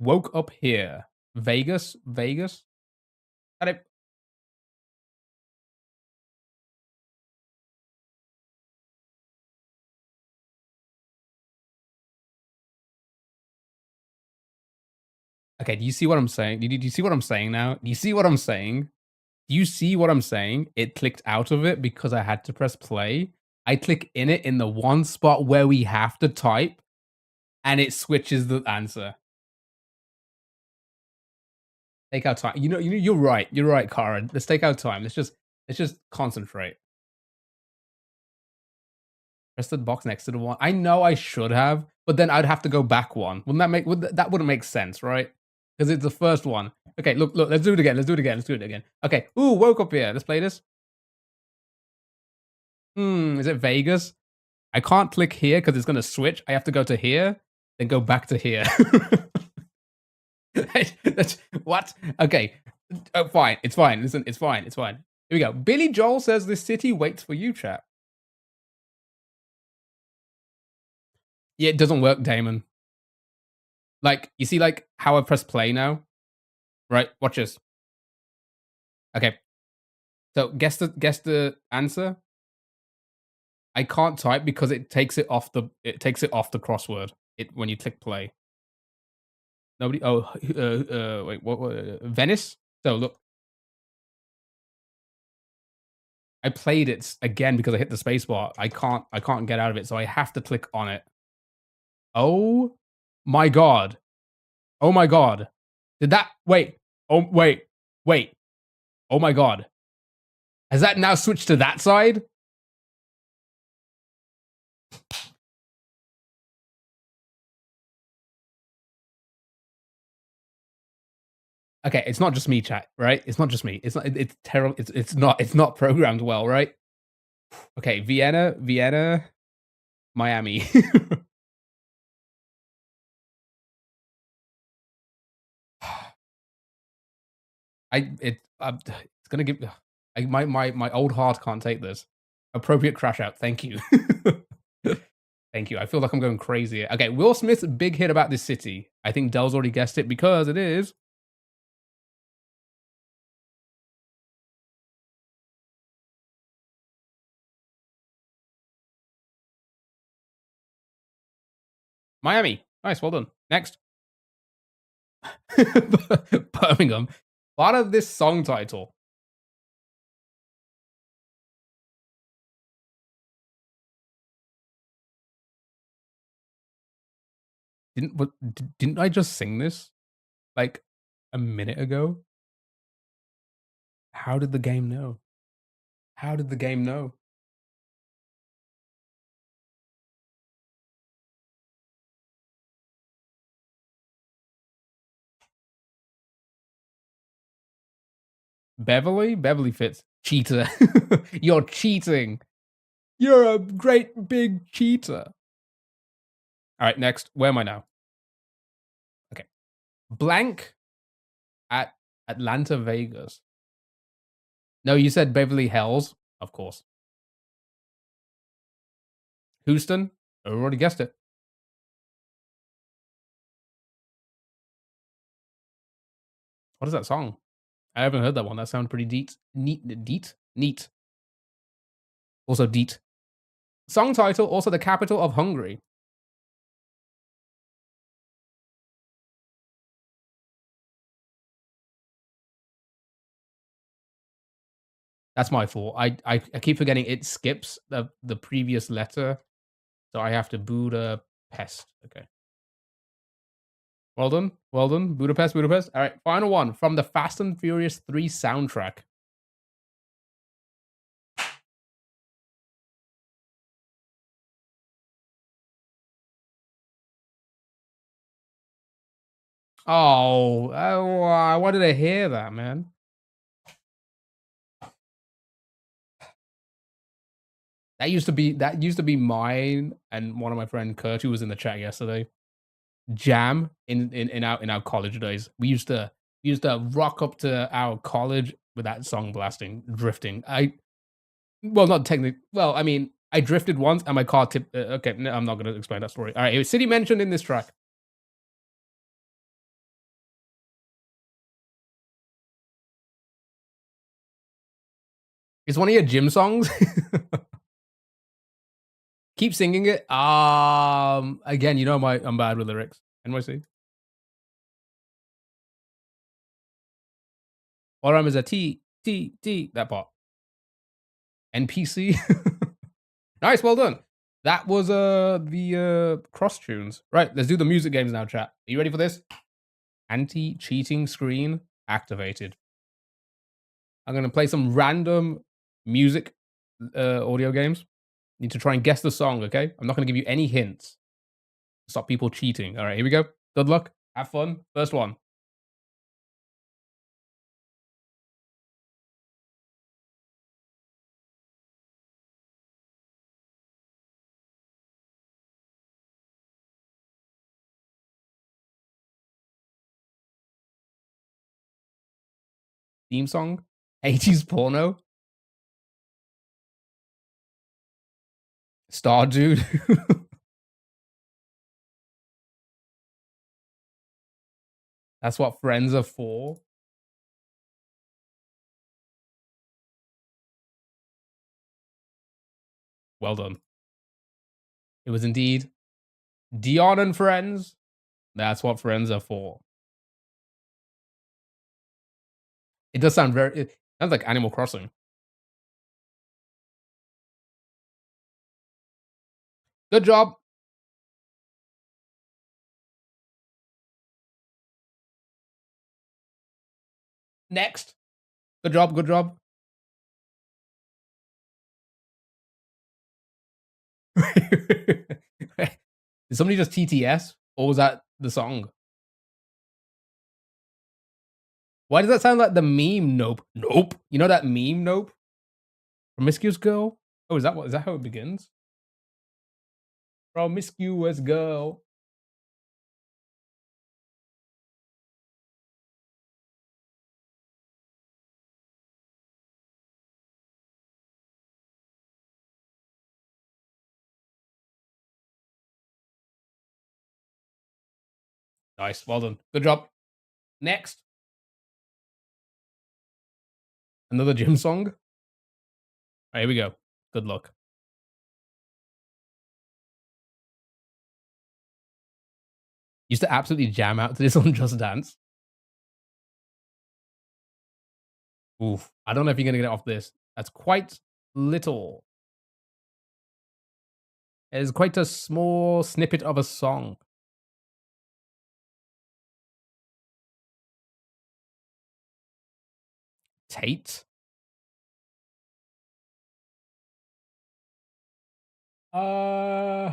Woke up here. Vegas. Vegas. Got it. Okay, do you see what I'm saying? Do you see what I'm saying now? Do you see what I'm saying? Do you see what I'm saying? It clicked out of it because I had to press play. I click in it in the one spot where we have to type, and it switches the answer. Take our time. You're right. You're right, Karen. Let's take our time. Let's just concentrate. Press the box next to the one. I know I should have, but then I'd have to go back one. That wouldn't make sense, right? Because it's the first one. Okay, look, let's do it again. Let's do it again. Okay. Ooh, woke up here. Let's play this. Is it Vegas? I can't click here because it's gonna switch. I have to go to here, then go back to here. What? Okay. Oh, fine. It's fine. Listen, it's fine. It's fine. Here we go. Billy Joel says this city waits for you, chat. Yeah, it doesn't work, Damon. Like, you see, like, how I press play now? Right? Watch this. Okay. So guess the answer. I can't type because it takes it off the crossword. It when you click play. Nobody. Oh, wait. What? Venice. So look, I played it again because I hit the spacebar. I can't get out of it, so I have to click on it. Oh my god. Oh my god. Did that wait. Oh wait. Wait. Oh my god. Has that now switched to that side? Okay, it's not just me, chat, right? It's not just me. It's terrible. It's not programmed well, right? Okay, Vienna, Miami. It's gonna give my old heart can't take this. Appropriate crash out. Thank you. Thank you. I feel like I'm going crazy. Okay, Will Smith's big hit about this city. I think Dell's already guessed it because it is Miami. Nice, well done. Next. Birmingham. Part of this song title. Didn't I just sing this like a minute ago? How did the game know? How did the game know? Beverly? Beverly fits. Cheater. You're cheating. You're a great big cheater. All right, next. Where am I now? Okay. Blank at Atlanta, Vegas. No, you said Beverly Hills. Of course. Houston. I already guessed it. What is that song? I haven't heard that one. That sounds pretty deep. Neat. Also deet. Song title, also the capital of Hungary. That's my fault. I keep forgetting it skips the previous letter, so I have to Budapest. Okay. Well done. Well done. Budapest. All right. Final one from the Fast and Furious 3 soundtrack. Oh, why did I hear that, man? That used to be mine and one of my friend Kurt, who was in the chat yesterday. Jam in our college days. We used to rock up to our college with that song blasting, drifting. Well, not technically. Well, I mean, I drifted once and my car tipped. Okay, no, I'm not going to explain that story. All right, it was city mentioned in this track. It's one of your gym songs. Keep singing it. Again, you know I'm bad with lyrics. NYC. All I'm is a T. That part. NPC. Nice, well done. That was the cross tunes. Right, let's do the music games now, chat. Are you ready for this? Anti-cheating screen activated. I'm gonna play some random music audio games. You need to try and guess the song, okay? I'm not gonna give you any hints. Stop people cheating. All right, here we go. Good luck. Have fun. First one. Theme song. 80s porno. Star Dude. That's what friends are for. Well done. It was indeed Dion and Friends. That's what friends are for. It does sound it sounds like Animal Crossing. Good job. Next. Good job. Did somebody just TTS? Or was that the song? Why does that sound like the meme Nope? Nope. You know that meme Nope? Promiscuous girl? Oh, is that how it begins? Promiscuous girl. Nice. Well done. Good job. Next. Another gym song. All right, here we go. Good luck. Used to absolutely jam out to this on Just Dance. Oof. I don't know if you're gonna get it off this. That's quite little. It's quite a small snippet of a song. Tate? Uh,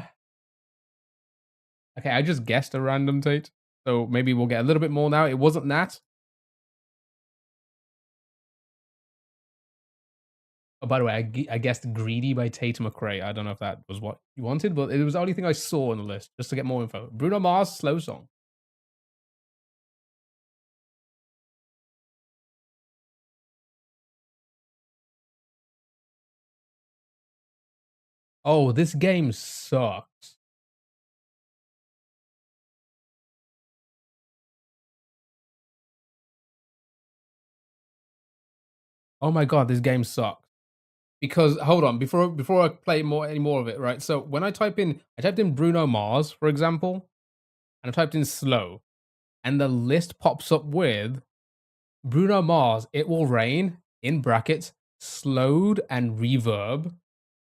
okay, I just guessed a random Tate. So maybe we'll get a little bit more now. It wasn't that. Oh, by the way, I guessed Greedy by Tate McRae. I don't know if that was what you wanted, but it was the only thing I saw on the list, just to get more info. Bruno Mars, Slow Song. Oh, this game sucks. Oh my god, this game sucks. Because hold on, before I play any more of it, right? So when I typed in Bruno Mars, for example, and I typed in slow, and the list pops up with Bruno Mars, It Will Rain, in brackets, slowed and reverb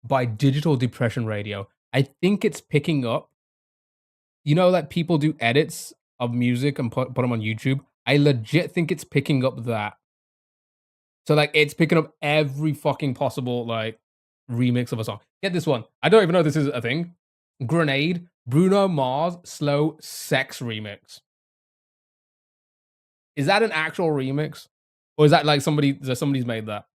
by Digital Depression Radio. I think it's picking up, you know, that people do edits of music and put them on YouTube. I legit think it's picking up that. So like it's picking up every fucking possible like remix of a song. Get this one. I don't even know this is a thing. Grenade, Bruno Mars, slow sex remix. Is that an actual remix? Or is that like somebody's made that?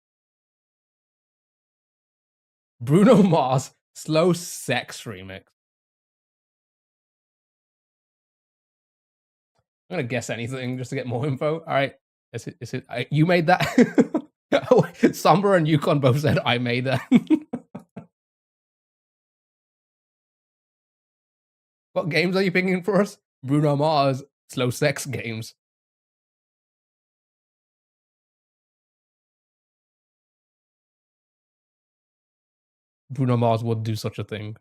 Bruno Mars, slow sex remix. I'm gonna guess anything just to get more info. All right. You made that? Samba and Yukon both said I made that. What games are you picking for us? Bruno Mars, slow sex games. Bruno Mars would do such a thing.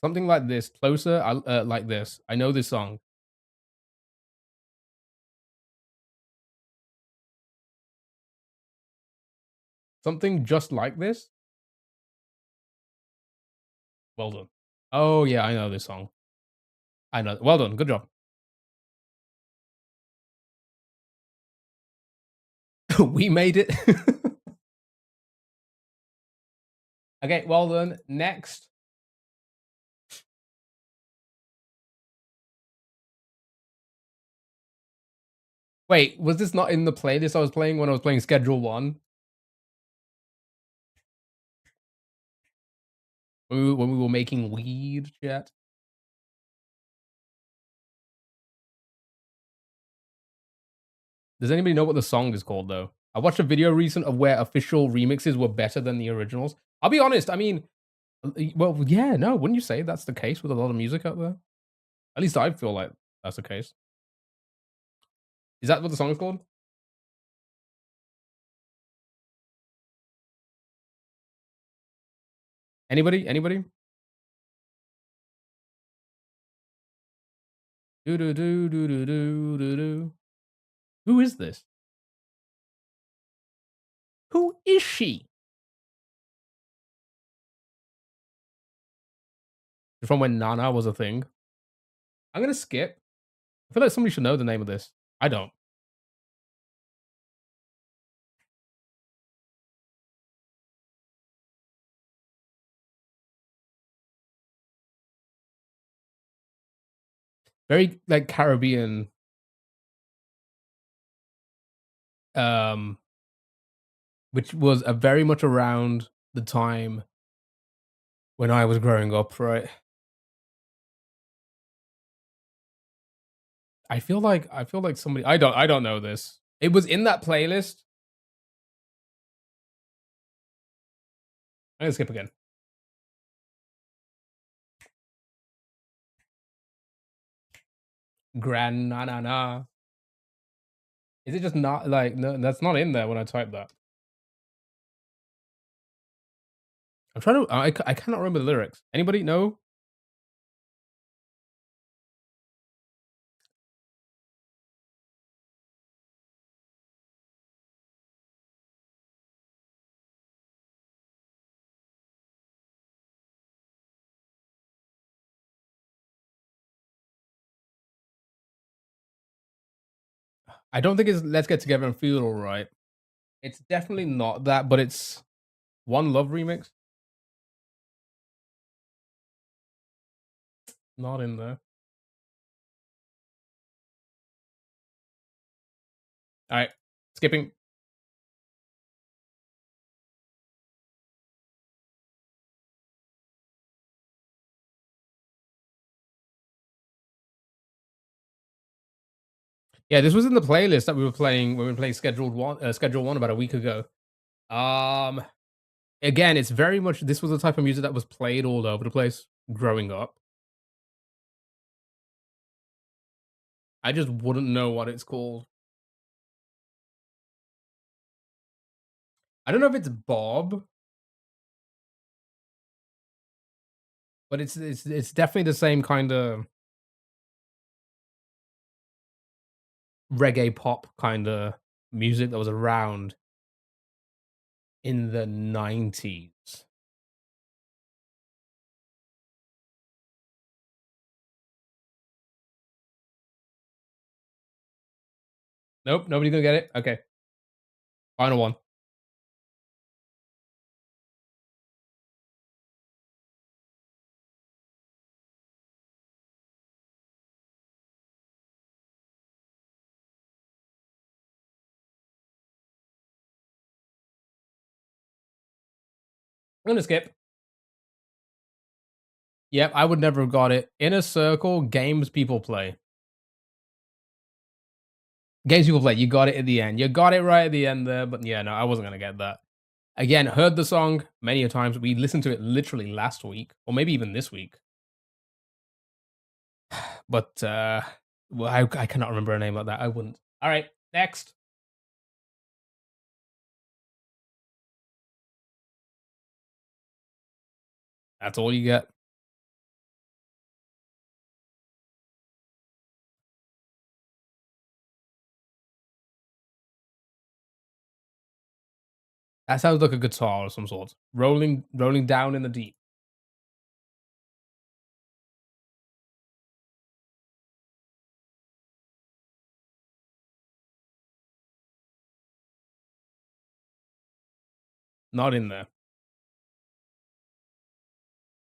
Something like this, closer, like this. I know this song. Something just like this. Well done. Oh yeah, I know this song. I know. Well done. Good job. We made it. Okay, well done. Next. Wait, was this not in the playlist I was playing when I was playing Schedule 1? When we were making weed chat? Does anybody know what the song is called, though? I watched a video recent of where official remixes were better than the originals. I'll be honest, I mean, well, yeah, no, wouldn't you say that's the case with a lot of music out there? At least I feel like that's the case. Is that what the song is called? Anybody? Anybody? Do do do do do do do do. Who is this? Who is she? From when Nana was a thing. I'm gonna skip. I feel like somebody should know the name of this. I don't. Very like Caribbean. Um, which was a very much around the time when I was growing up, right? I feel like somebody I don't know this. It was in that playlist. I'm gonna skip again. Gran na na na. Is it just not like no? That's not in there when I type that. I'm trying to. I cannot remember the lyrics. Anybody know? I don't think it's "Let's Get Together and Feel Alright." It's definitely not that, but it's One Love remix. Not in there. All right, skipping. Yeah, this was in the playlist that we were playing when we were playing Schedule One about a week ago. Um, Again, it's very much this was the type of music that was played all over the place growing up. I just wouldn't know what it's called. I don't know if it's Bob, but it's definitely the same kind of reggae pop kind of music that was around in the 90s. Nope, nobody gonna get it. Okay, final one. I'm gonna skip. Yep, I would never have got it. Inner Circle, games people play. Games people play. You got it at the end. You got it right at the end there, but yeah, no, I wasn't gonna get that. Again, heard the song many a times. We listened to it literally last week, or maybe even this week. But well, I cannot remember a name like that. I wouldn't. All right, next. That's all you get. That sounds like a guitar of some sort. Rolling down in the deep. Not in there.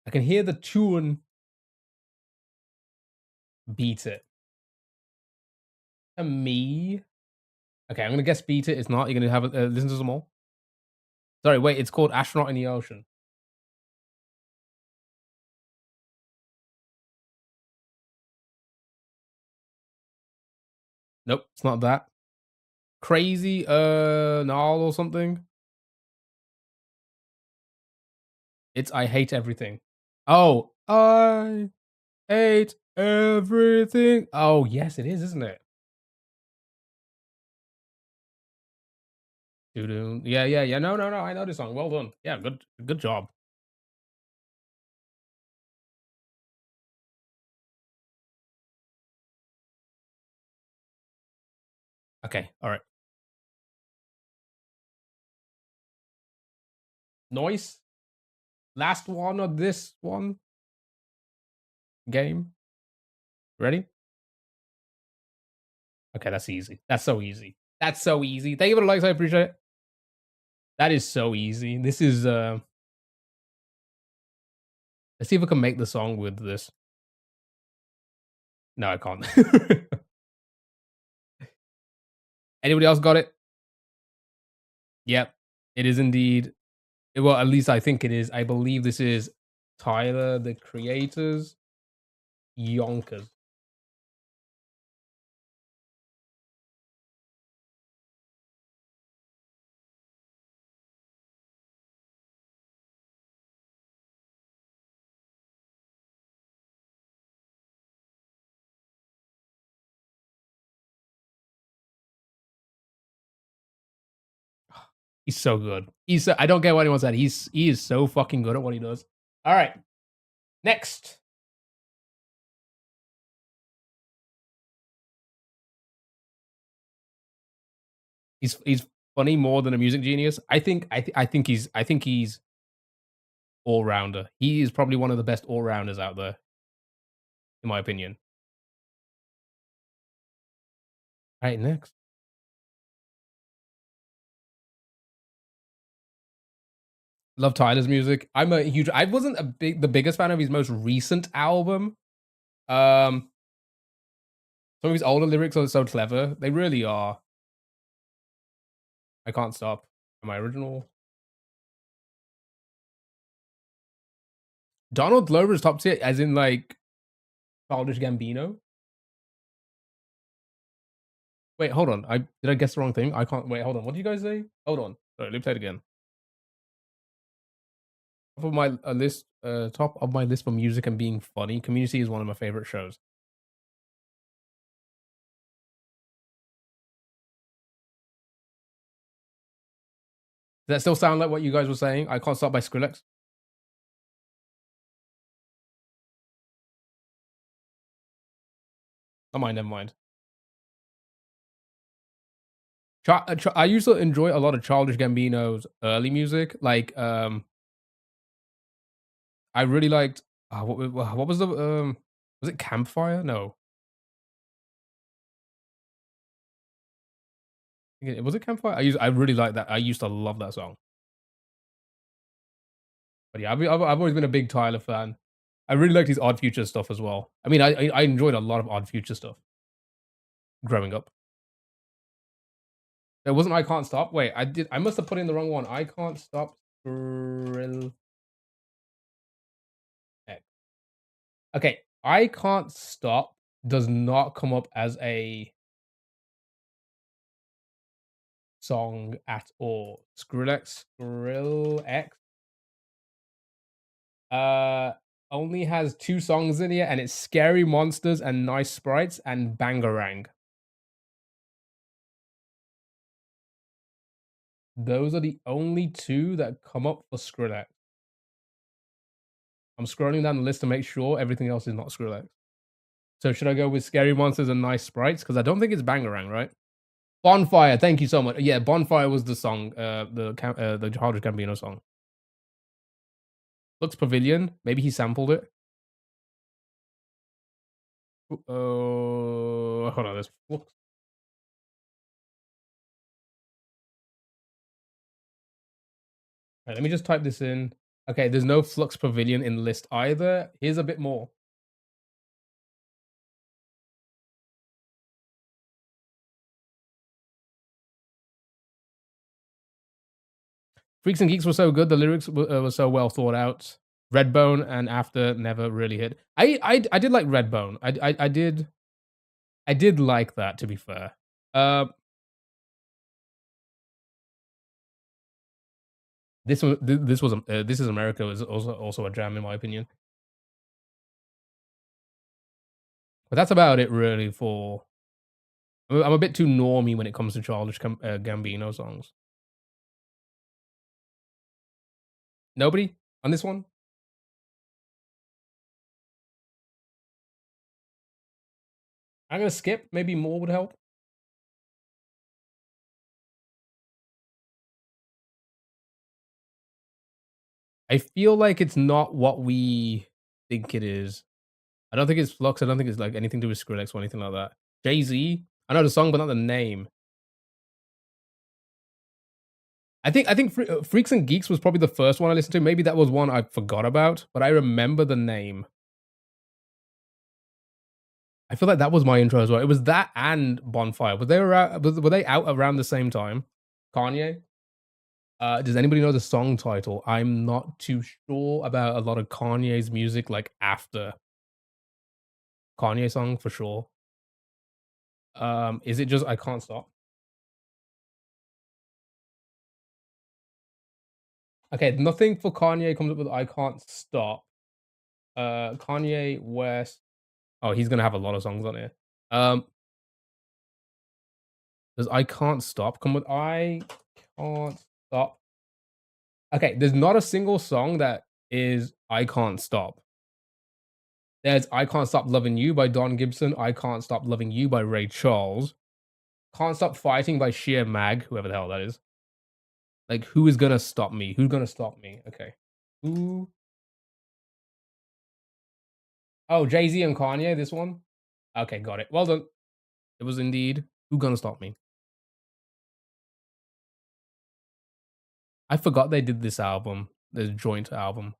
I can hear the tune. Beat it. To me. Okay, I'm gonna guess beat it. It's not. You're gonna have a listen to some more. Sorry, wait. It's called Astronaut in the Ocean. Nope, it's not that. Crazy Null or something. It's I Hate Everything. Oh, I hate everything. Oh, yes, it is, isn't it? Doo-doo. Yeah, yeah, yeah. No, no, no. I know this song. Well done. Yeah, good job. Okay, all right. Noise. Last one of this one game. Ready? Okay, that's easy. That's so easy. That's so easy. Thank you for the likes. I appreciate it. That is so easy. This is let's see if I can make the song with this. No, I can't. Anybody else got it? Yep. It is indeed. Well, at least I think it is. I believe this is Tyler, the Creator's Yonkers. He's so good. He's so, I don't get what anyone said. He is so fucking good at what he does. All right, next. He's funny more than a music genius. I think he's all rounder. He is probably one of the best all rounders out there, in my opinion. All right, next. Love Tyler's music. I'm a huge. I wasn't the biggest fan of his most recent album. Um, some of his older lyrics are so clever. They really are. I can't stop. My original. Donald Glover's top tier, as in like Childish Gambino. Wait, hold on. Did I guess the wrong thing? I can't. Wait, hold on. What did you guys say? Hold on. Sorry, let me play it again. Top of my list. Top of my list for music and being funny. Community is one of my favorite shows. Does that still sound like what you guys were saying? I Can't Stop by Skrillex. Never mind. Never mind. I used to enjoy a lot of Childish Gambino's early music. Like, I really liked. What was the was it Campfire? No, was it Campfire? I really like that. I used to love that song. But yeah, I've always been a big Tyler fan. I really liked his Odd Future stuff as well. I mean, I enjoyed a lot of Odd Future stuff growing up. There wasn't I Can't Stop. Wait, I must have put in the wrong one. I Can't Stop. Thrill X. Okay, I Can't Stop does not come up as a song at all. Skrillex uh only has 2 songs in here, and it's Scary Monsters and Nice Sprites and Bangarang. Those are the only 2 that come up for Skrillex. I'm scrolling down the list to make sure everything else is not Skrillex. So should I go with Scary Monsters and Nice Sprites? Because I don't think it's Bangarang, right? Bonfire, thank you so much. Yeah, Bonfire was the song, the Childish Gambino song. Looks Pavilion, maybe he sampled it. Hold on, there's Flux. Let me just type this in. Okay, there's no Flux Pavilion in the list either. Here's a bit more. Freaks and Geeks were so good. The lyrics were so well thought out. Redbone and After never really hit. I did like Redbone. I did like that, to be fair. This was This Is America was also a jam in my opinion. But that's about it really for. I'm a bit too normy when it comes to Childish Gambino songs. Nobody on this one? I'm gonna skip. Maybe more would help. I feel like it's not what we think it is. I don't think it's Flux. I don't think it's like anything to do with Skrillex or anything like that. Jay-Z. I know the song, but not the name. I think Freaks and Geeks was probably the first one I listened to. Maybe that was one I forgot about, but I remember the name. I feel like that was my intro as well. It was that and Bonfire. Were they out around the same time? Kanye? Does anybody know the song title? I'm not too sure about a lot of Kanye's music, like after Kanye song for sure. Is it just I Can't Stop? Okay, nothing for Kanye comes up with I Can't Stop. Kanye West. Oh, he's gonna have a lot of songs on here. Does I Can't Stop come with I Can't Stop. Okay, there's not a single song that is "I Can't Stop." There's "I Can't Stop Loving You" by Don Gibson, "I Can't Stop Loving You" by Ray Charles, "Can't Stop Fighting" by Sheer Mag, whoever the hell that is. Like, who is gonna stop me? Who's gonna stop me? Okay. Who? Oh, Jay-Z and Kanye, this one? Okay, got it. Well done. It was indeed "Who Gonna Stop Me." I forgot they did this album, this joint album.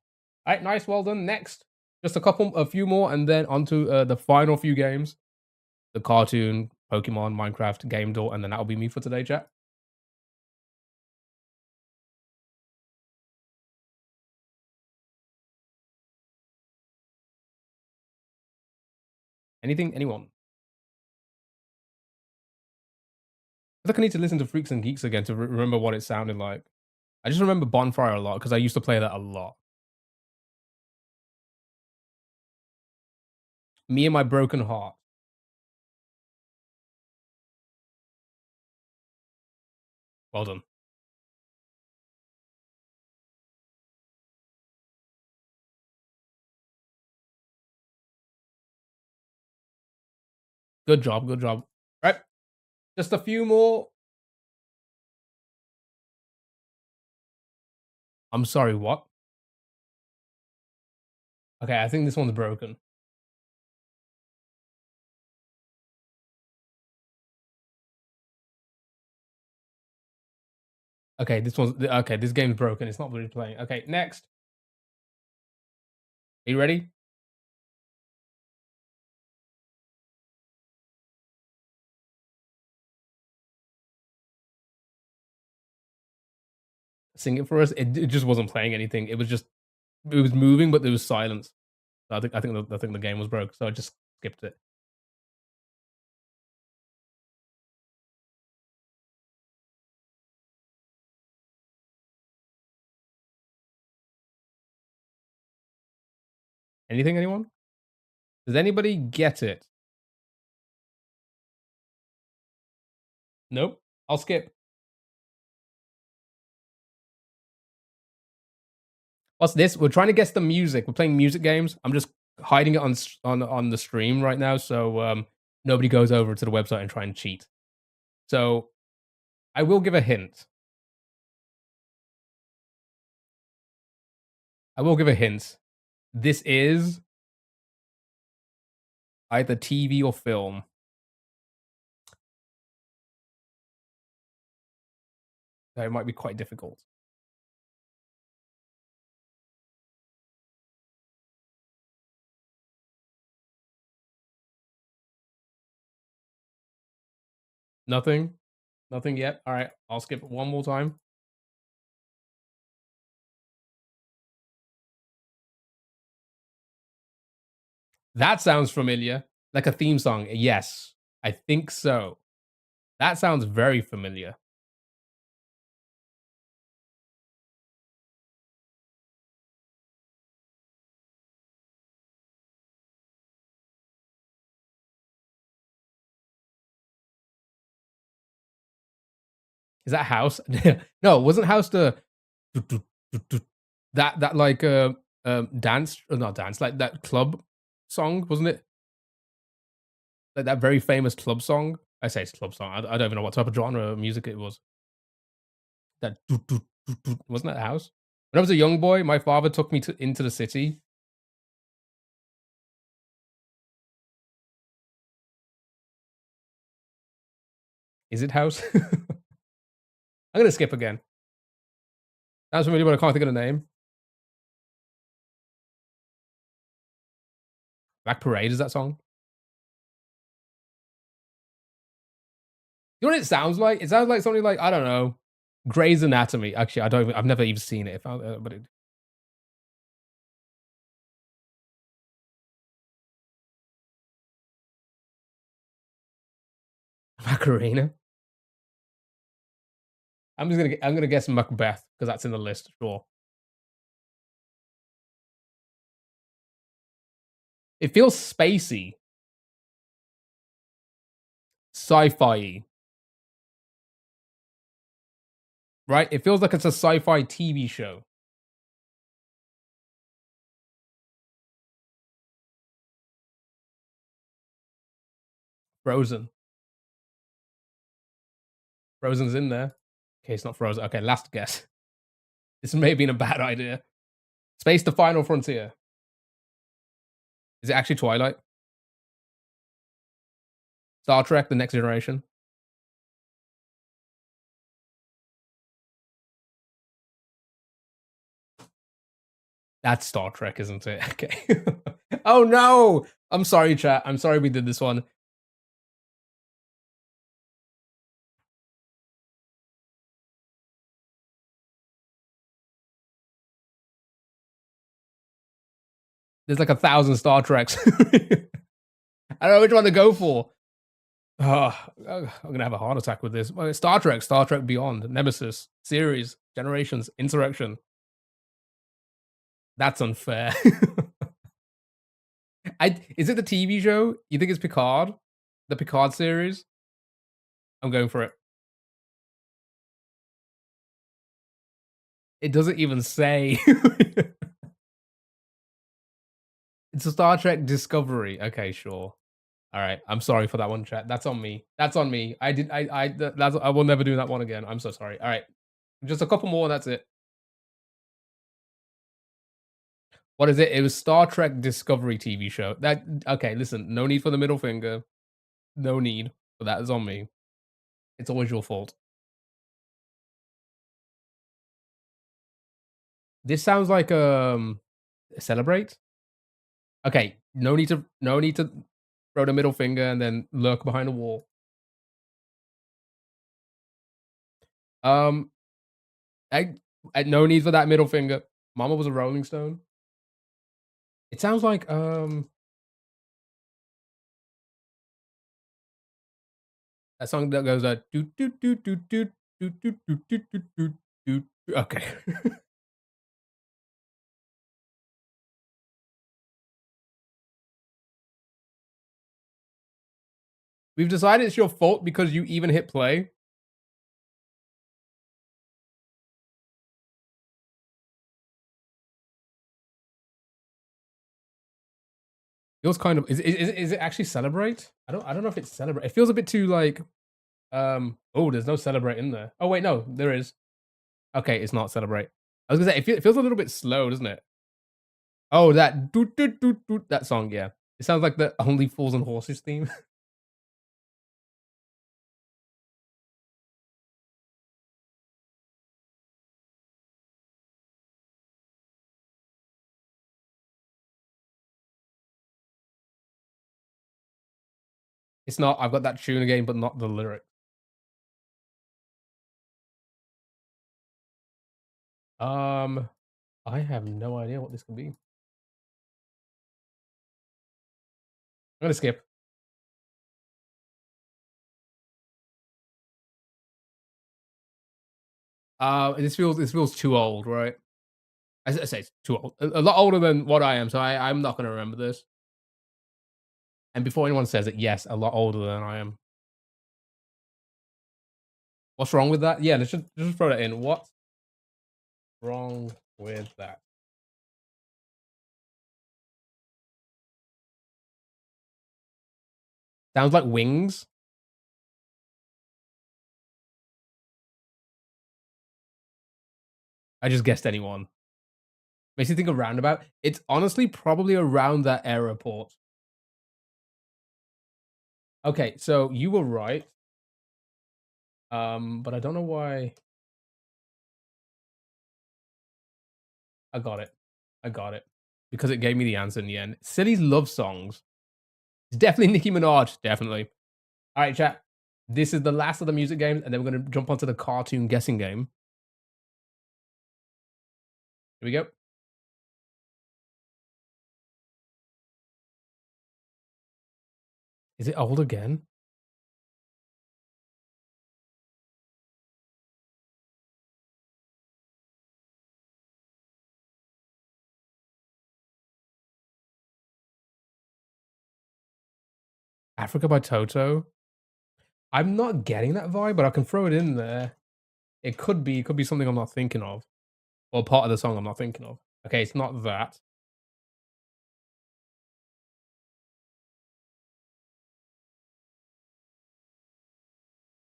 Alright, nice, well done. Next, just a few more, and then onto, the final few games. The cartoon, Pokemon, Minecraft, Game Door, and then that'll be me for today, chat. Anything? Anyone? I think I need to listen to Freaks and Geeks again to remember what it sounded like. I just remember Bonfire a lot because I used to play that a lot. Me and My Broken Heart. Well done. Good job, good job. Right, just a few more. I'm sorry, what? Okay, I think this one's broken. Okay, okay, this game's broken. It's not really playing. Okay, next. Are you ready? Sing it for us. It just wasn't playing anything. It was moving, but there was silence. So I think the game was broke. So I just skipped it. Anything? Anyone? Does anybody get it? Nope. I'll skip. What's this? We're trying to guess the music. We're playing music games. I'm just hiding it on the stream right now, so nobody goes over to the website and try and cheat. So I will give a hint. I will give a hint. This is either TV or film. So it might be quite difficult. Nothing? Nothing yet? Alright, I'll skip it one more time. That sounds familiar. Like a theme song. Yes, I think so. That sounds very familiar. Is that House? No, wasn't House the that like dance or not dance, like that club song, wasn't it? Like that very famous club song. I say it's club song. I don't even know what type of genre of music it was. That wasn't that House? When I was a young boy, my father took me into the city. Is it House? I'm gonna skip again. Sounds familiar, but I can't think of the name. Black Parade is that song? You know what it sounds like? It sounds like something like, I don't know, Grey's Anatomy. Actually, I've never even seen it, but it Macarena. I'm gonna guess Macbeth because that's in the list, sure. It feels spacey, sci-fi. right? It feels like it's a sci-fi TV show. Frozen. Frozen's in there. Okay, it's not Frozen. Okay, last guess. This may have been a bad idea. Space: The Final Frontier. Is it actually Twilight? Star Trek: The Next Generation? That's Star Trek, isn't it? Okay. Oh no! I'm sorry, chat. I'm sorry we did this one. There's like 1,000 Star Treks. I don't know which one to go for. Oh, I'm gonna have a heart attack with this. Well, Star Trek, Star Trek Beyond, Nemesis, Series, Generations, Insurrection. That's unfair. Is it the TV show? You think it's Picard? The Picard series? I'm going for it. It doesn't even say. It's a Star Trek Discovery. Okay, sure. All right. I'm sorry for that one, chat. That's on me. That's on me. I will never do that one again. I'm so sorry. All right. Just a couple more and that's it. What is it? It was Star Trek Discovery TV show. That okay, listen, no need for the middle finger. No need. But that is on me. It's always your fault. This sounds like Celebrate? Okay, no need to throw the middle finger and then lurk behind a wall. Um I, no need for that middle finger. Mama was a Rolling Stone. It sounds like that song that goes do do do do do do do do do do do do. Okay. We've decided it's your fault because you even hit play. Feels kind of is it actually Celebrate? I don't know if it's Celebrate. It feels a bit too like oh, there's no Celebrate in there. Oh wait, no, there is. Okay, it's not Celebrate. I was gonna say it feels a little bit slow, doesn't it? Oh, that doot doot doot doot that song, yeah. It sounds like the Only Fools and Horses theme. It's not. I've got that tune again, but not the lyric. Um, I have no idea what this could be. I'm gonna skip. This feels too old, right? I say it's too old. A lot older than what I am, so I'm not gonna remember this. And before anyone says it, yes, a lot older than I am. What's wrong with that? Yeah, let's just throw that in. What's wrong with that? Sounds like Wings. I just guessed anyone. Makes you think of Roundabout. It's honestly probably around that era port. Okay, so you were right. But I don't know why. I got it. I got it. Because it gave me the answer in the end. Silly's love songs. It's definitely Nicki Minaj. Definitely. All right, chat. This is the last of the music games, and then we're going to jump onto the cartoon guessing game. Here we go. Is it old again? Africa by Toto? I'm not getting that vibe, but I can throw it in there. It could be. It could be something I'm not thinking of, or part of the song I'm not thinking of. Okay, it's not that.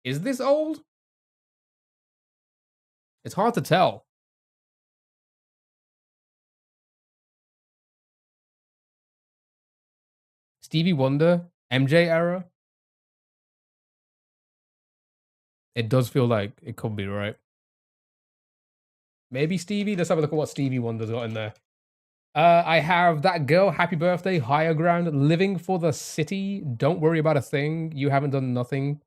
Is this old? It's hard to tell. Stevie Wonder, MJ era. It does feel like it could be right. Maybe Stevie. Let's have a look at what Stevie Wonder's got in there. I have That Girl, Happy Birthday, Higher Ground, Living for the City, Don't Worry About a Thing, You Haven't Done Nothing.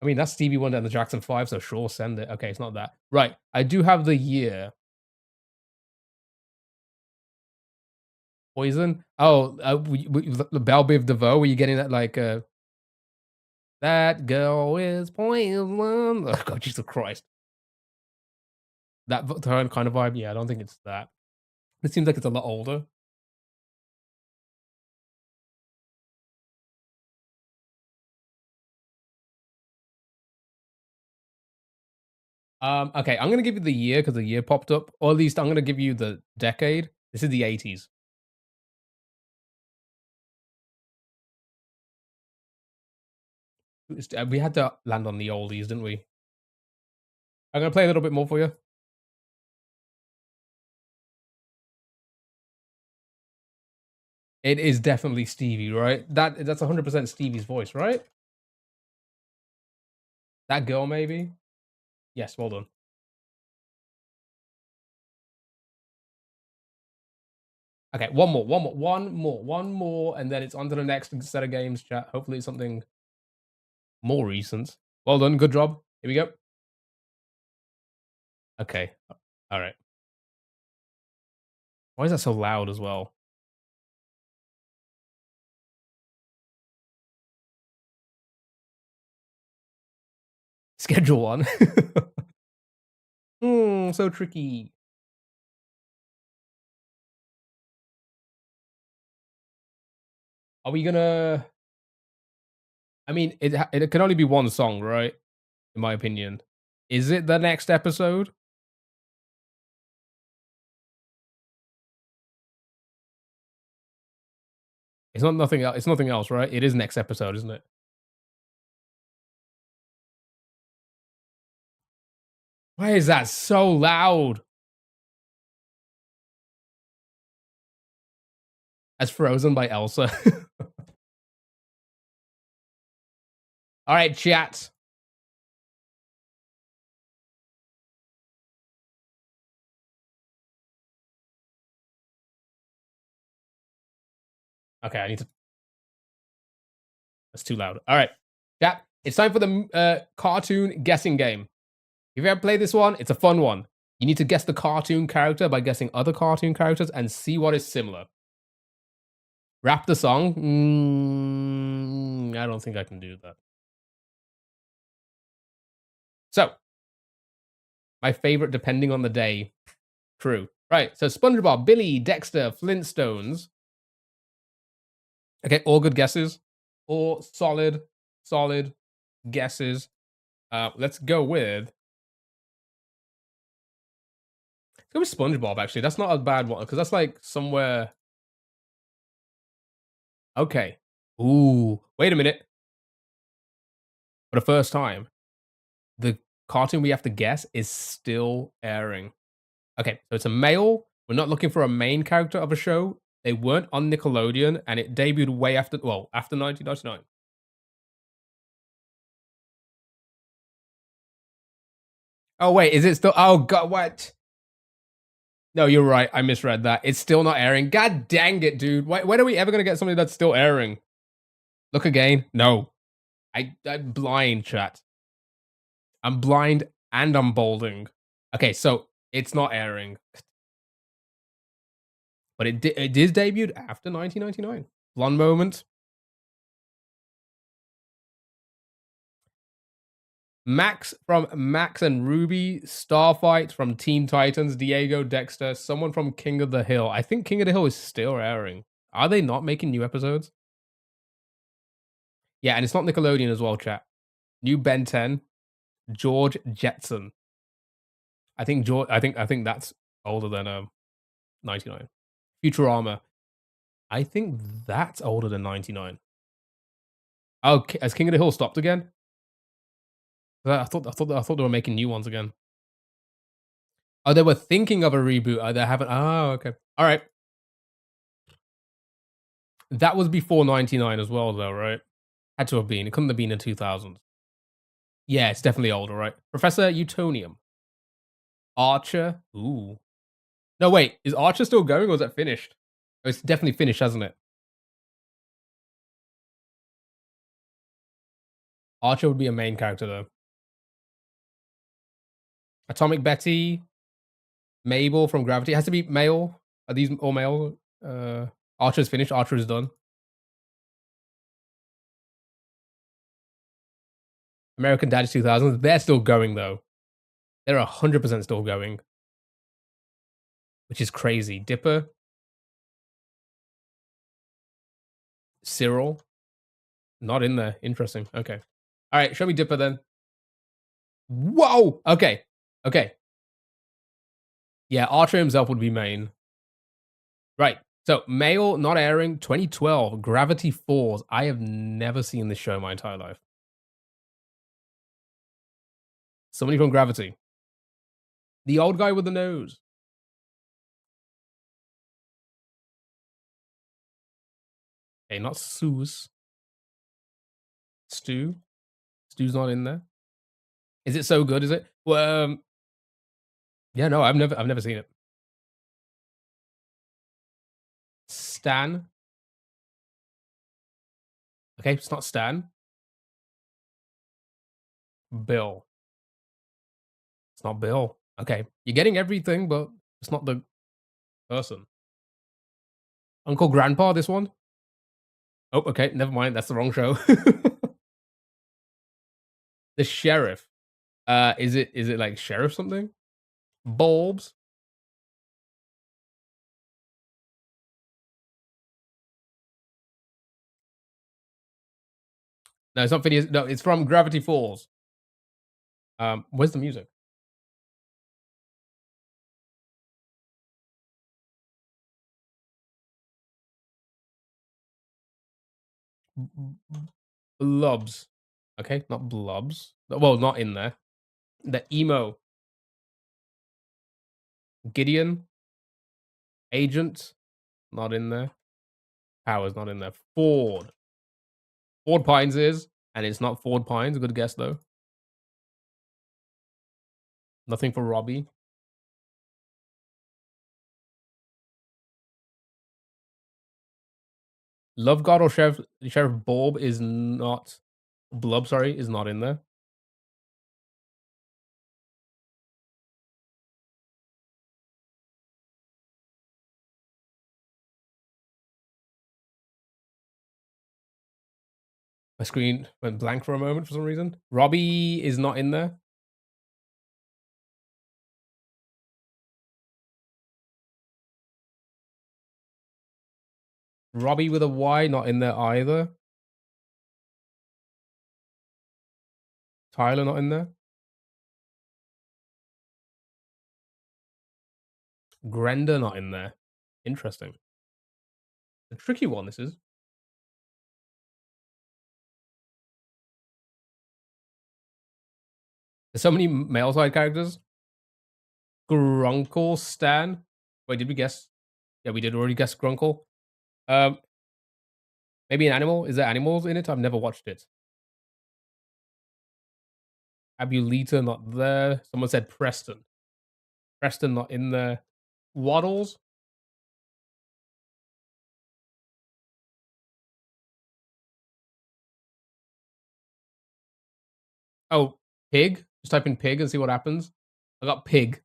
I mean, that's Stevie Wonder and the Jackson 5, so sure, send it. Okay, it's not that. Right, I do have the year. Poison? Oh, Belle Biv DeVoe, were you getting that, like, that girl is poison? Oh, God, Jesus Christ. That kind of vibe? Yeah, I don't think it's that. It seems like it's a lot older. Okay, I'm gonna give you the year because the year popped up, or at least I'm gonna give you the decade. This is the 80s. We had to land on the oldies, didn't we? I'm gonna play a little bit more for you. It is definitely Stevie, right? That's 100% Stevie's voice, right? That girl, maybe. Yes, well done. Okay, one more, and then it's on to the next set of games, chat. Hopefully it's something more recent. Well done, good job. Here we go. Okay, all right. Why is that so loud as well? Schedule one. So tricky. Are we gonna? I mean, it can only be one song, right? In my opinion. Is it the next episode? It's not nothing else. It's nothing else, right? It is next episode, isn't it? Why is that so loud? As Frozen by Elsa. All right, chat. Okay, I need to. That's too loud. All right, chat. It's time for the cartoon guessing game. If you ever played this one, it's a fun one. You need to guess the cartoon character by guessing other cartoon characters and see what is similar. Rap the song? I don't think I can do that. So, my favorite depending on the day. True. Right. So SpongeBob, Billy, Dexter, Flintstones. Okay, all good guesses. All solid guesses. Let's go with. Let's go with SpongeBob. Actually, that's not a bad one because that's like somewhere. Okay. Ooh, wait a minute. For the first time, the cartoon we have to guess is still airing. Okay, so it's a male. We're not looking for a main character of a show. They weren't on Nickelodeon, and it debuted way after, well, after 1999. Oh wait, is it still? Oh god, what? No, you're right. I misread that. It's still not airing. God dang it, dude. When are we ever gonna get something that's still airing? Look again. No, I'm blind, chat. I'm blind and I'm balding. Okay, so it's not airing, but it is debuted after 1999. Blonde moment. Max from Max and Ruby, Starfight from Teen Titans, Diego, Dexter, someone from King of the Hill. I think King of the Hill is still airing. Are they not making new episodes? Yeah, and it's not Nickelodeon as well, chat. New Ben 10. George Jetson. I think that's older than 99. Futurama. I think that's older than 99. Oh, has King of the Hill stopped again? I thought they were making new ones again. Oh, they were thinking of a reboot. They haven't. Oh, okay. All right. That was before 99 as well, though, right? Had to have been. It couldn't have been in 2000s. Yeah, it's definitely older, right? Professor Utonium. Archer. Ooh. No, wait. Is Archer still going or is that finished? Oh, it's definitely finished, hasn't it? Archer would be a main character, though. Atomic Betty. Mabel from Gravity. It has to be male. Are these all male? Archer's finished. Archer is done. American Dad 2000s. They're still going, though. They're 100% still going, which is crazy. Dipper. Cyril. Not in there. Interesting. Okay. All right. Show me Dipper then. Whoa. Okay. Okay. Yeah. Archer himself would be main. Right. So, male not airing 2012 Gravity Falls. I have never seen this show my entire life. Somebody from Gravity. The old guy with the nose. Okay, not Suze. Stu. Stu's not in there. Is it so good? Is it? Well, yeah, no, I've never seen it. Stan. Okay, it's not Stan. Bill. It's not Bill. Okay, you're getting everything, but it's not the person. Uncle Grandpa. This one. Oh, okay, never mind. That's the wrong show. The sheriff. Is it like sheriff something? Bulbs. No, it's not Phineas. No, it's from Gravity Falls. Where's the music? Blobs. Okay, not blobs. Well, not in there. The emo. Gideon. Agent. Not in there. Power's not in there. Ford. Ford Pines is, and it's not Ford Pines. Good guess though. Nothing for Robbie. Love God or Sheriff Bulb is not. Blub, sorry, is not in there. My screen went blank for a moment for some reason. Robbie is not in there. Robbie with a Y, not in there either. Tyler, not in there. Grenda, not in there. Interesting. A tricky one, this is. There's so many male side characters. Grunkle Stan. Wait, did we guess? Yeah, we did already guess Grunkle. Um, maybe an animal. Is there animals in it? I've never watched it. Abulita, not there. Someone said Preston. Preston, not in there. Waddles. Oh, pig. Just type in pig and see what happens. I got pig.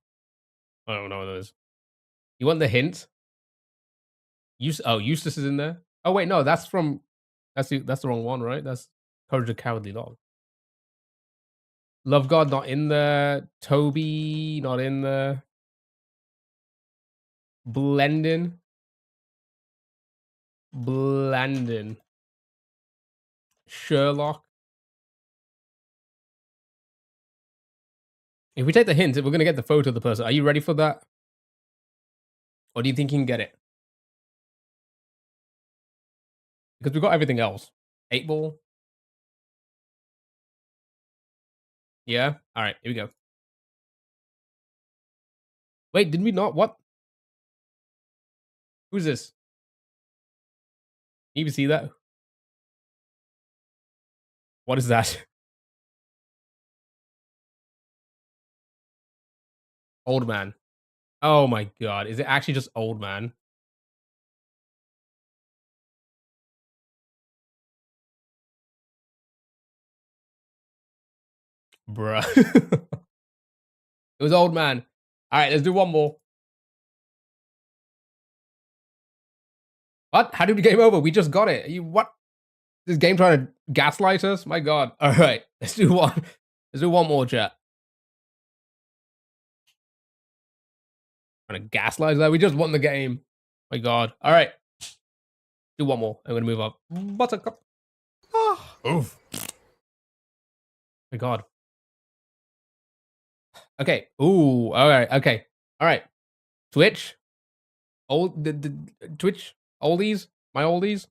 I don't know what that is. You want the hint? Eustace is in there. Oh wait, no, that's from that's the wrong one, right? That's Courage the Cowardly Dog. Love God not in there. Toby not in there. Blendin. Blandin. Sherlock. If we take the hint, we're gonna get the photo of the person. Are you ready for that? Or do you think you can get it? Because we've got everything else. 8 ball. Yeah? Alright, here we go. Wait, did we not? What? Who's this? Can you even see that? What is that? Old man. Oh my god. Is it actually just old man? Bruh. It was old man. Alright, let's do one more. What? How did we game over? We just got it. You what? This game trying to gaslight us? My god. Alright, let's do one. Let's do one more, chat. Trying to gaslight that. We just won the game. My god. Alright. Do one more. I'm gonna move up. Buttercup. Oh. Oof. My god. Okay. Ooh. Alright. Okay. Alright. Twitch. The Twitch. Oldies. My oldies.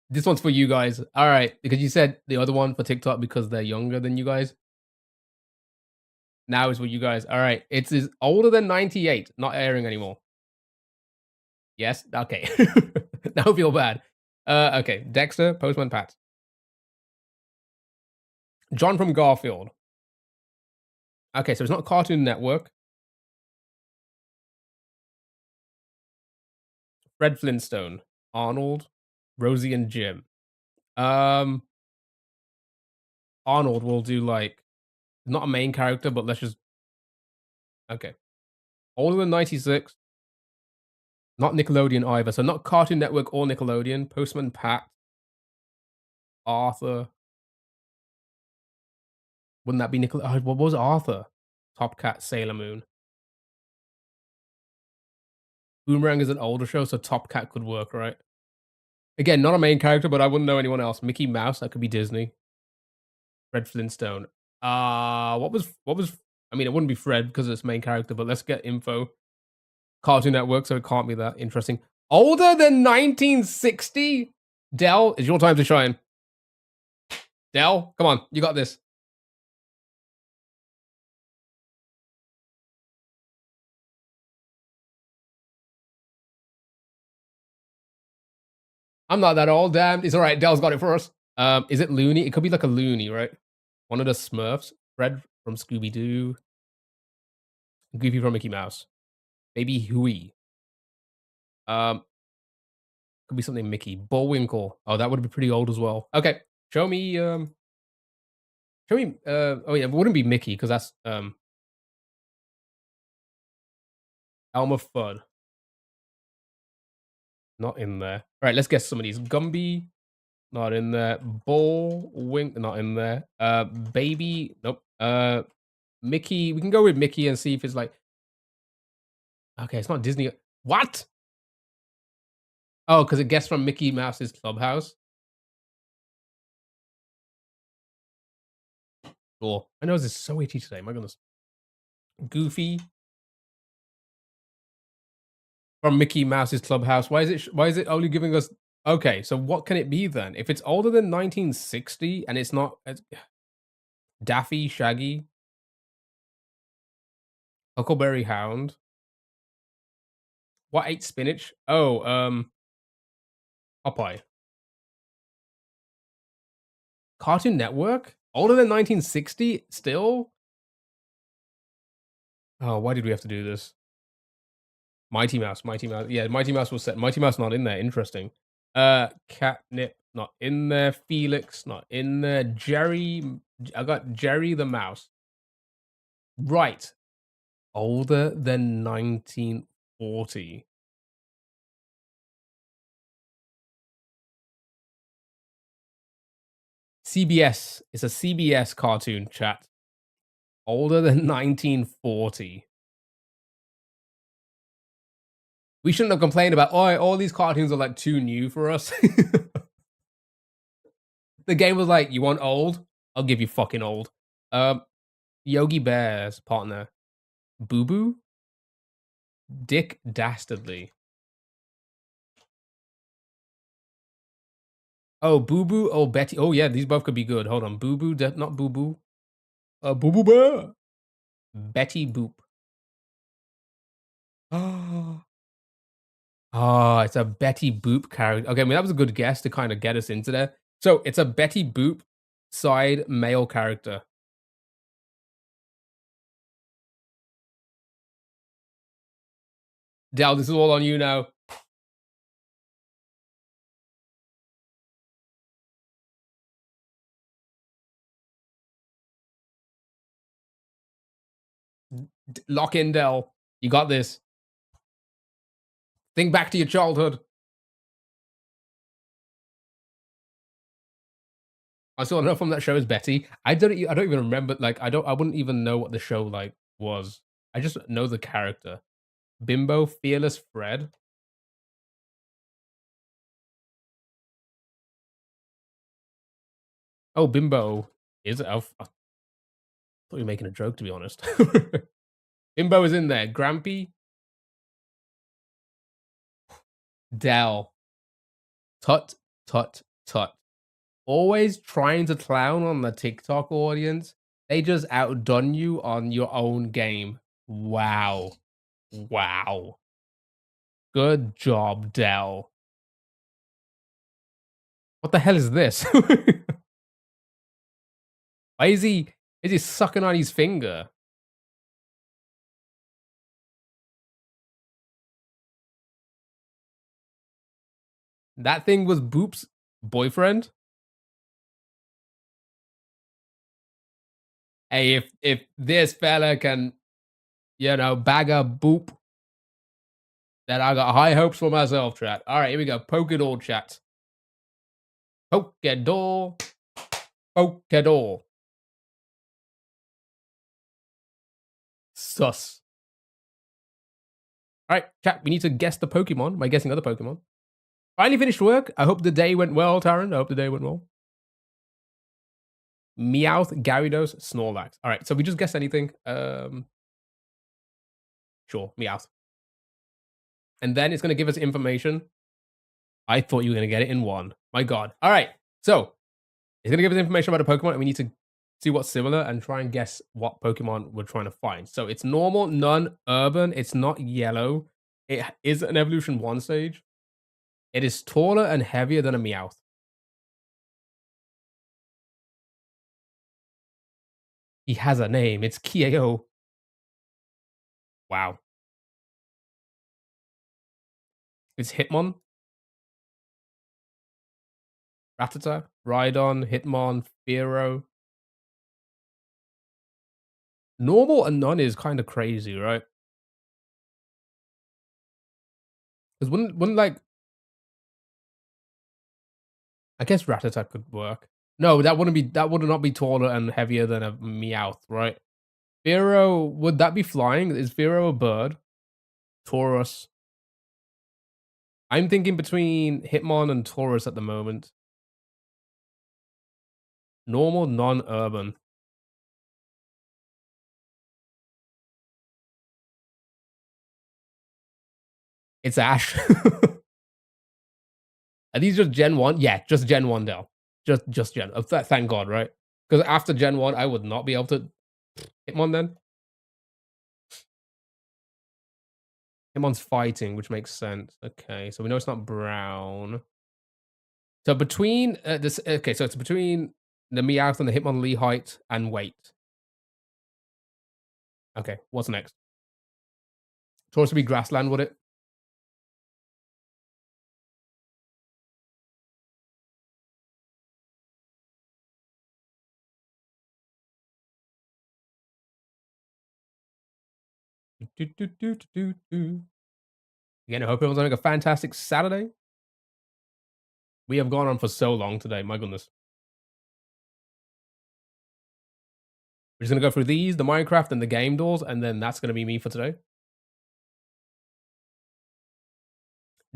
This one's for you guys. Alright. Because you said the other one for TikTok because they're younger than you guys. Now it's for you guys. Alright. It's is older than 98. Not airing anymore. Yes? Okay. Now I feel bad. Okay. Dexter, Postman Pat. John from Garfield. Okay, so it's not Cartoon Network. Fred Flintstone. Arnold. Rosie and Jim. Arnold will do like not a main character, but let's just okay. Older than 96. Not Nickelodeon either. So not Cartoon Network or Nickelodeon. Postman Pat. Arthur. Wouldn't that be Nickelodeon? What was Arthur? Top Cat, Sailor Moon. Boomerang is an older show, so Top Cat could work, right? Again, not a main character, but I wouldn't know anyone else. Mickey Mouse, that could be Disney. Fred Flintstone. What was I mean, it wouldn't be Fred because it's main character, but let's get info. Cartoon Network, so it can't be that interesting. Older than 1960? Dell, it's your time to shine. Dell, come on, you got this. I'm not that old, damn. It's all right. Dell's got it for us. Is it Looney? It could be like a Looney, right? One of the Smurfs. Fred from Scooby Doo. Goofy from Mickey Mouse. Baby Huey. Could be something Mickey. Bullwinkle. Oh, that would be pretty old as well. Okay, show me. Show me. Oh yeah, it wouldn't be Mickey because that's Elmer Fudd. Not in there. All right, let's guess some of these. Gumby. Not in there. Bullwink. Not in there. Baby. Nope. Mickey. We can go with Mickey and see if it's like. Okay, it's not Disney. What? Oh, because it guessed from Mickey Mouse's Clubhouse. Cool. My nose is so itchy today. My goodness. Goofy from Mickey Mouse's Clubhouse. Why is it only giving us? Okay, so what can it be then? If it's older than 1960 and it's not Daffy, Shaggy, Huckleberry Hound. What ate spinach? Oh, Popeye. Cartoon Network? Older than 1960 still? Oh, why did we have to do this? Mighty Mouse, Mighty Mouse. Yeah, Mighty Mouse was set. Mighty Mouse not in there. Interesting. Catnip not in there. Felix not in there. Jerry. I got Jerry the Mouse. Right. Older than 1940. CBS. It's a CBS cartoon, chat. Older than 1940. We shouldn't have complained about, oh, all these cartoons are like too new for us. The game was like, you want old? I'll give you fucking old. Yogi Bear's partner. Boo Boo? Dick Dastardly. Oh, Boo Boo. Oh, Betty. Oh, yeah, these both could be good. Hold on. Boo Boo. Not Boo Boo. Boo Boo Bear. Betty Boop. Oh, it's a Betty Boop character. Okay, I mean, that was a good guess to kind of get us into there. So it's a Betty Boop side male character. Dell, this is all on you now. Lock in, Dell. You got this. Think back to your childhood. I saw enough from that show as Betty. I don't even remember. Like, I wouldn't even know what the show like was. I just know the character. Bimbo, Fearless Fred. Oh, Bimbo is. I thought you were making a joke, to be honest. Bimbo is in there. Grampy, Dell. Tut, tut, tut. Always trying to clown on the TikTok audience. They just outdone you on your own game. Wow. Wow. Good job, Dell. What the hell is this? Why is he sucking on his finger? That thing was Boop's boyfriend? Hey, if this fella can, bag a Boop, then I got high hopes for myself, chat. Alright, here we go. Pokédoll chat. Pokédoll. Pokédoll. Sus. Alright, chat, we need to guess the Pokemon by guessing other Pokemon. Finally finished work. I hope the day went well, Taran. I hope the day went well. Meowth, Gyarados, Snorlax. Alright, so we just guess anything. Sure, Meowth. And then it's going to give us information. I thought you were going to get it in one. My God. Alright, so it's going to give us information about a Pokemon, and we need to see what's similar and try and guess what Pokemon we're trying to find. So it's normal, none, urban. It's not yellow. It is an evolution 1 stage. It is taller and heavier than a Meowth. He has a name. It's Kiao. Wow. It's Hitmon, Rattata, Rhydon, Hitmon, Fearow. Normal and none is kind of crazy, right? Because wouldn't like, I guess Rattata could work. No, that would not be taller and heavier than a Meowth, right? Fearow, would that be flying? Is Fearow a bird? Taurus. I'm thinking between Hitmon and Taurus at the moment. Normal, non-urban. It's Ash. Are these just Gen 1? Yeah, just Gen 1, Dell. Just Gen. Thank God, right? Because after Gen 1, I would not be able to Hitmon then. Hitmon's fighting, which makes sense. Okay, so we know it's not brown. So between this, okay, so it's between the Meowth and the Hitmonlee height and weight. Okay, what's next? Taurus would be grassland, would it? Again, I hope everyone's having a fantastic Saturday. We have gone on for so long today, my goodness. We're just gonna go through these, the Minecraft and the game doors, and then that's gonna be me for today.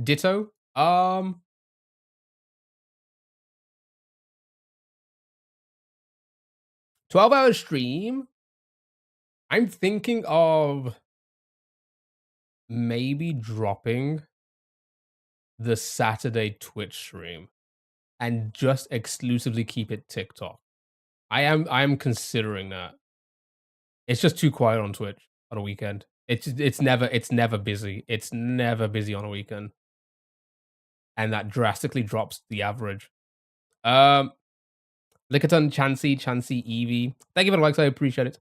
Ditto. 12-hour stream. I'm thinking of maybe dropping the Saturday Twitch stream and just exclusively keep it TikTok. I am considering that. It's just too quiet on Twitch on a weekend. It's never busy. It's never busy on a weekend, and that drastically drops the average. Um, Lickerton, Chansey, Evie. Thank you for the likes. I appreciate it.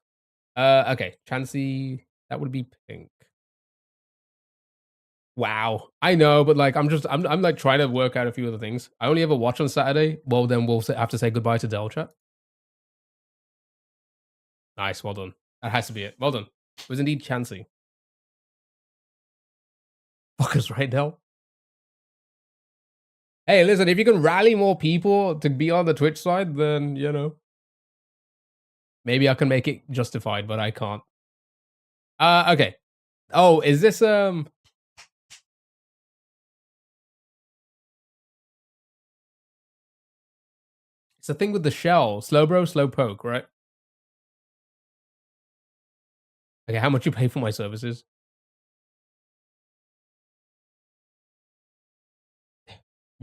Okay, Chansey. That would be pink. Wow, I know, but like I'm like trying to work out a few other things. I only ever watch on Saturday. Well, then we'll have to say goodbye to Del Chat. Nice, well done. That has to be it. Well done. It was indeed Chansey. Fuckers, right, Del? Hey, listen, if you can rally more people to be on the Twitch side, then, maybe I can make it justified, but I can't. Okay. Oh, is this, it's the thing with the shell. Slow bro, slow poke, right? Okay, how much you pay for my services?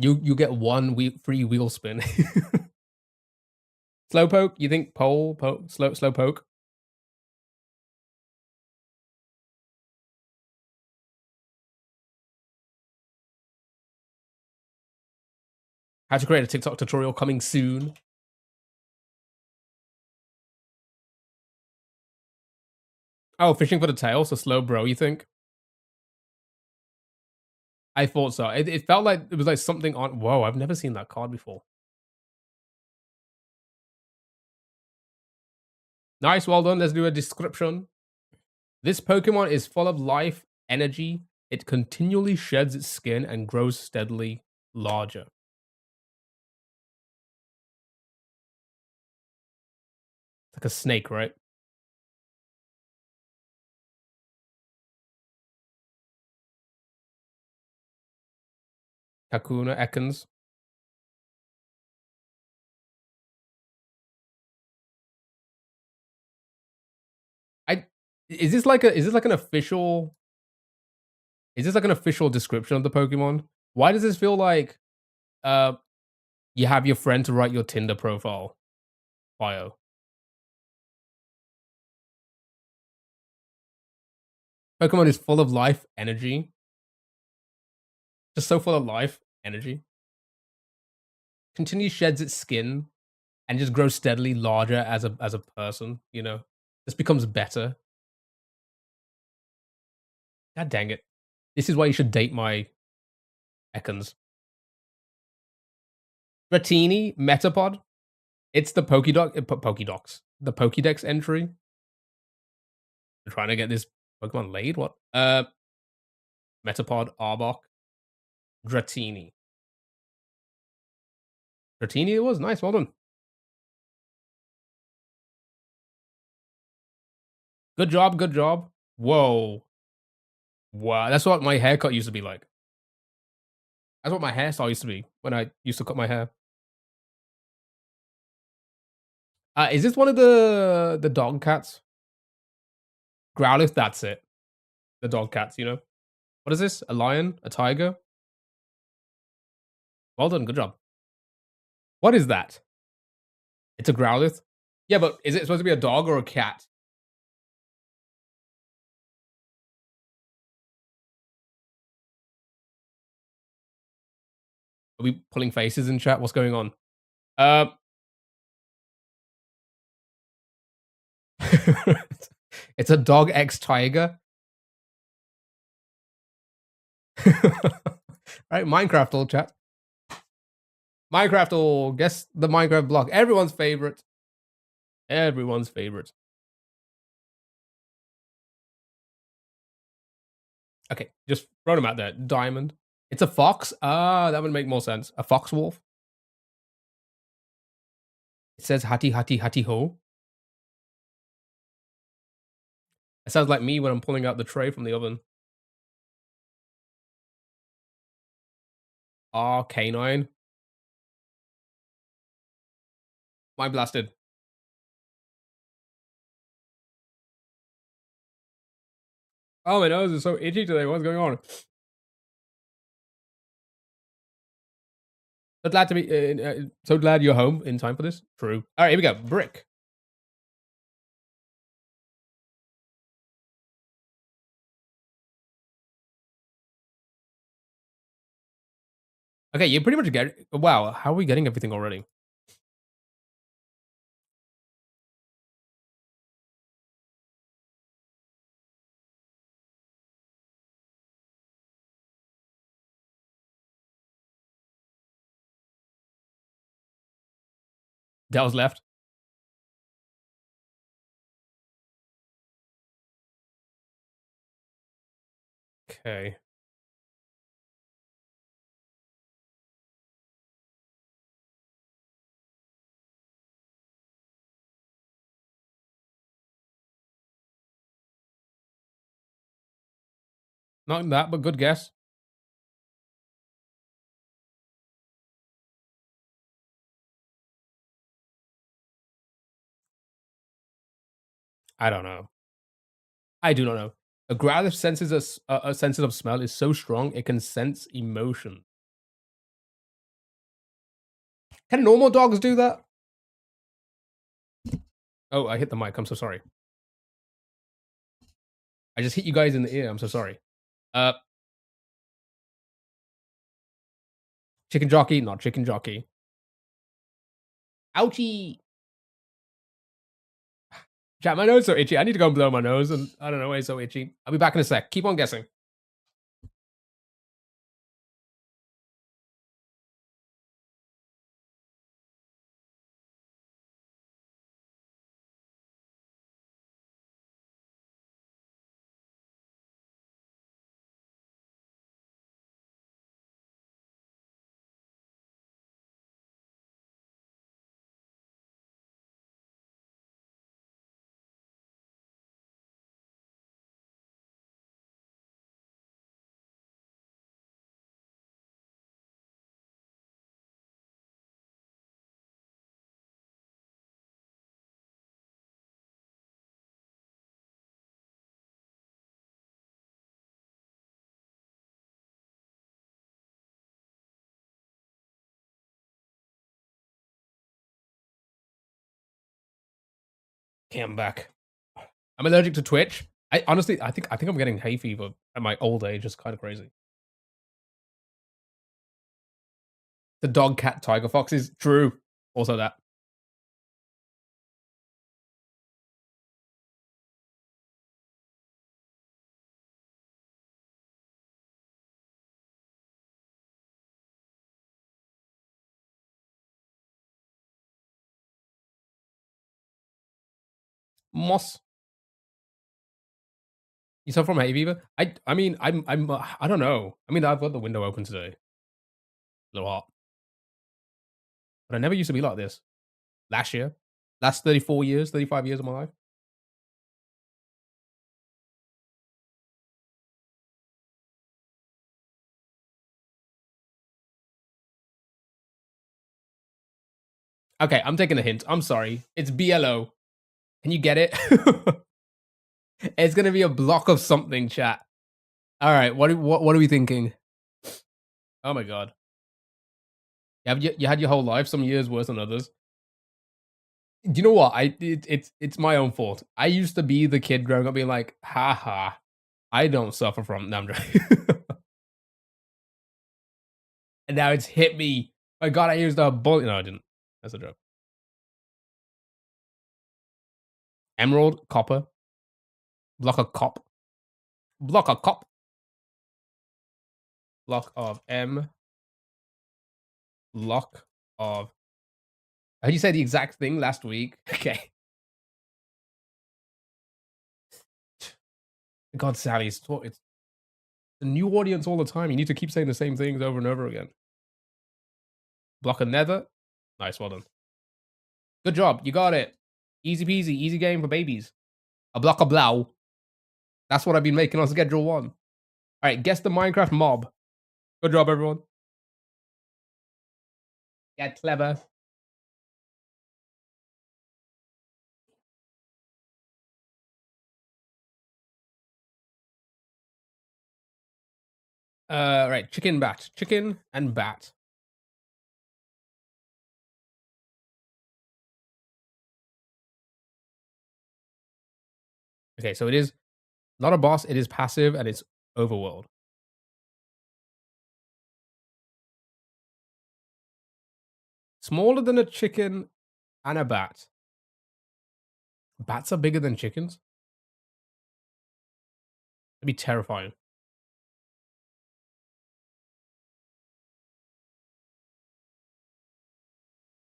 You get one free wheel spin. Slow poke, you think poke, slow poke? How to create a TikTok tutorial coming soon. Oh, fishing for the tail, so slow bro, you think? I thought so. It felt like it was like something on. Whoa, I've never seen that card before. Nice, well done. Let's do a description. This Pokemon is full of life, energy. It continually sheds its skin and grows steadily larger. Like a snake, right? Kakuna, Ekans. I is this like an official is this like an official description of the Pokemon? Why does this feel like uh you have your friend to write your Tinder profile bio? Pokemon is full of life, energy. Just so full of life, energy. Continues sheds its skin and just grows steadily larger as a person, Just becomes better. God dang it. This is why you should date my Ekans. Ratini, Metapod. It's the Pokedox. The Pokédex entry. I'm trying to get this Pokemon laid. What? Metapod, Arbok, Dratini. Dratini it was. Nice, well done. Good job, good job. Whoa. Wow, that's what my haircut used to be like. That's what my hairstyle used to be when I used to cut my hair. Is this one of the dog cats? Growlithe, that's it. The dog cats. What is this? A lion? A tiger? Well done, good job. What is that? It's a Growlithe? Yeah, but is it supposed to be a dog or a cat? Are we pulling faces in chat? What's going on? It's a dog X tiger. Right, Minecraft all chat. Minecraft all guess the Minecraft block. Everyone's favorite. Everyone's favorite. Okay, just throw them out there. Diamond. It's a fox. Ah, that would make more sense. A fox wolf. It says Hattie Hattie Hattie Ho. It sounds like me when I'm pulling out the tray from the oven. Ah, canine. Mind blasted. Oh, my nose is so itchy today. What's going on? So glad to be. So glad you're home in time for this. True. All right, here we go. Brick. Okay, you pretty much get. Wow, how are we getting everything already? That was left. Okay. Not that, but good guess. I don't know. I do not know. A growler senses a sensitive smell is so strong it can sense emotion. Can normal dogs do that? Oh, I hit the mic. I'm so sorry. I just hit you guys in the ear. I'm so sorry. Uh, chicken jockey, not chicken jockey. Ouchie! Chat, my nose is so itchy. I need to go and blow my nose, and I don't know why it's so itchy. I'll be back in a sec. Keep on guessing. Okay, I'm back. I'm allergic to Twitch. I honestly, I think I'm getting hay fever at my old age. It's kind of crazy. The dog, cat, tiger, fox is true. Also that. Moss. You suffer from hay fever? I mean, I don't know. I mean, I've got the window open today. A little hot. But I never used to be like this. Last year. Last 34 years, 35 years of my life. Okay, I'm taking a hint. I'm sorry. It's BLO. Can you get it? It's gonna be a block of something, chat. All right, what are we thinking? Oh my god. You had your whole life, some years worse than others. Do you know what? It's my own fault. I used to be the kid growing up being like, ha ha, I don't suffer from no, I'm joking. And now it's hit me. My god, I used a bullet. No, I didn't. That's a joke. Emerald, copper, block of cop, block of cop, block of M, block of. How you say the exact thing last week? Okay. God, Sally, it's a new audience all the time. You need to keep saying the same things over and over again. Block of nether. Nice, well done. Good job. You got it. Easy peasy, easy game for babies. A block of blau. That's what I've been making on schedule one. All right, guess the Minecraft mob. Good job, everyone. Yeah, clever. Right, chicken, bat. Chicken and bat. Okay, so it is not a boss, it is passive, and it's overworld. Smaller than a chicken and a bat. Bats are bigger than chickens? That'd be terrifying.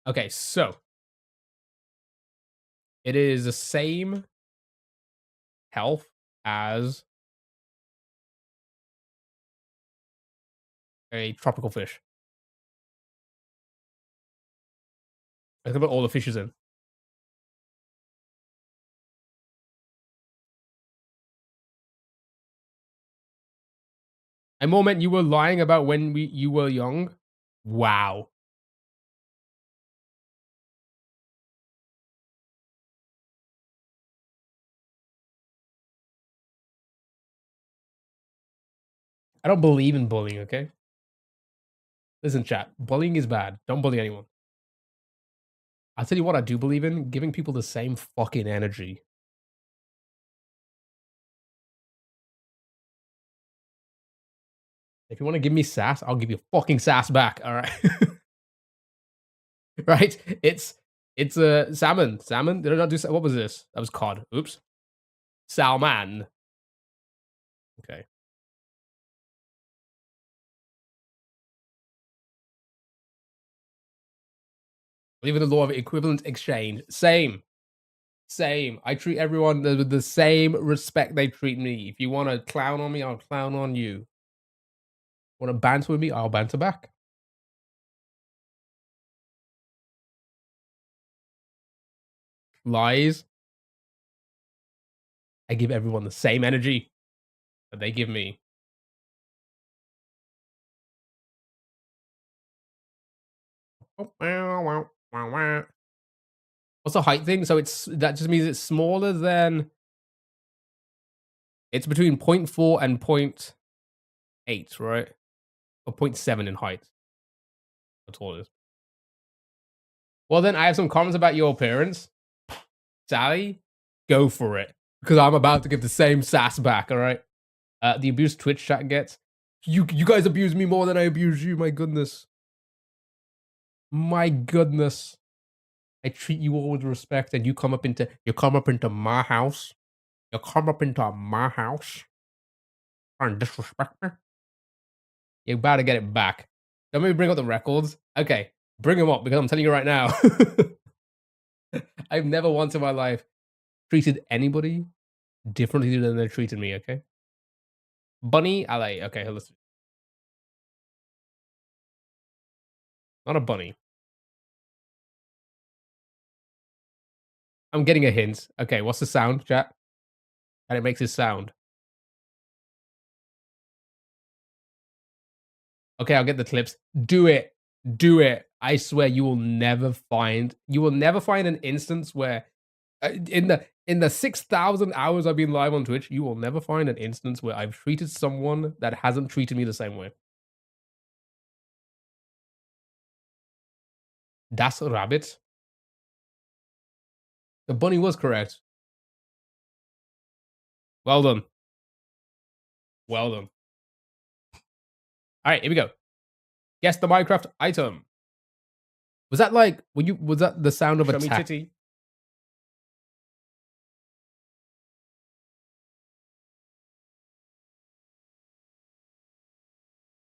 Okay, so it is the same health as a tropical fish. Let's put all the fishes in. I more meant you were lying about when you were young. Wow. I don't believe in bullying, okay? Listen, chat. Bullying is bad. Don't bully anyone. I'll tell you what I do believe in, giving people the same fucking energy. If you want to give me sass, I'll give you fucking sass back, alright? Right? It's a salmon. Salmon? Did I not do what was this? That was cod. Oops. Salmon. Okay. Believe in the law of equivalent exchange. Same. Same. I treat everyone with the same respect they treat me. If you want to clown on me, I'll clown on you. Want to banter with me? I'll banter back. Lies. I give everyone the same energy that they give me. What's the height thing? So that just means it's smaller than it's between 0.4 and 0.8, right? Or 0.7 in height. That's all it is. Well, then I have some comments about your appearance. Sally, go for it. Because I'm about to give the same sass back, all right? The abuse Twitch chat gets. You guys abuse me more than I abuse you, my goodness. My goodness. I treat you all with respect and you come up into my house. You come up into my house. Trying to disrespect me. You're about to get it back. Don't maybe bring up the records. Okay, bring them up because I'm telling you right now. I've never once in my life treated anybody differently than they treated me, okay? Bunny, LA. Okay, let's. Not a bunny. I'm getting a hint. Okay, what's the sound, chat? And it makes this sound. Okay, I'll get the clips. Do it. Do it. I swear you will never find an instance where in the 6,000 hours I've been live on Twitch, you will never find an instance where I've treated someone that hasn't treated me the same way. Das Rabbit. The bunny was correct. Well done. Well done. All right, here we go. Guess the Minecraft item. Was that like was that the sound of a titty?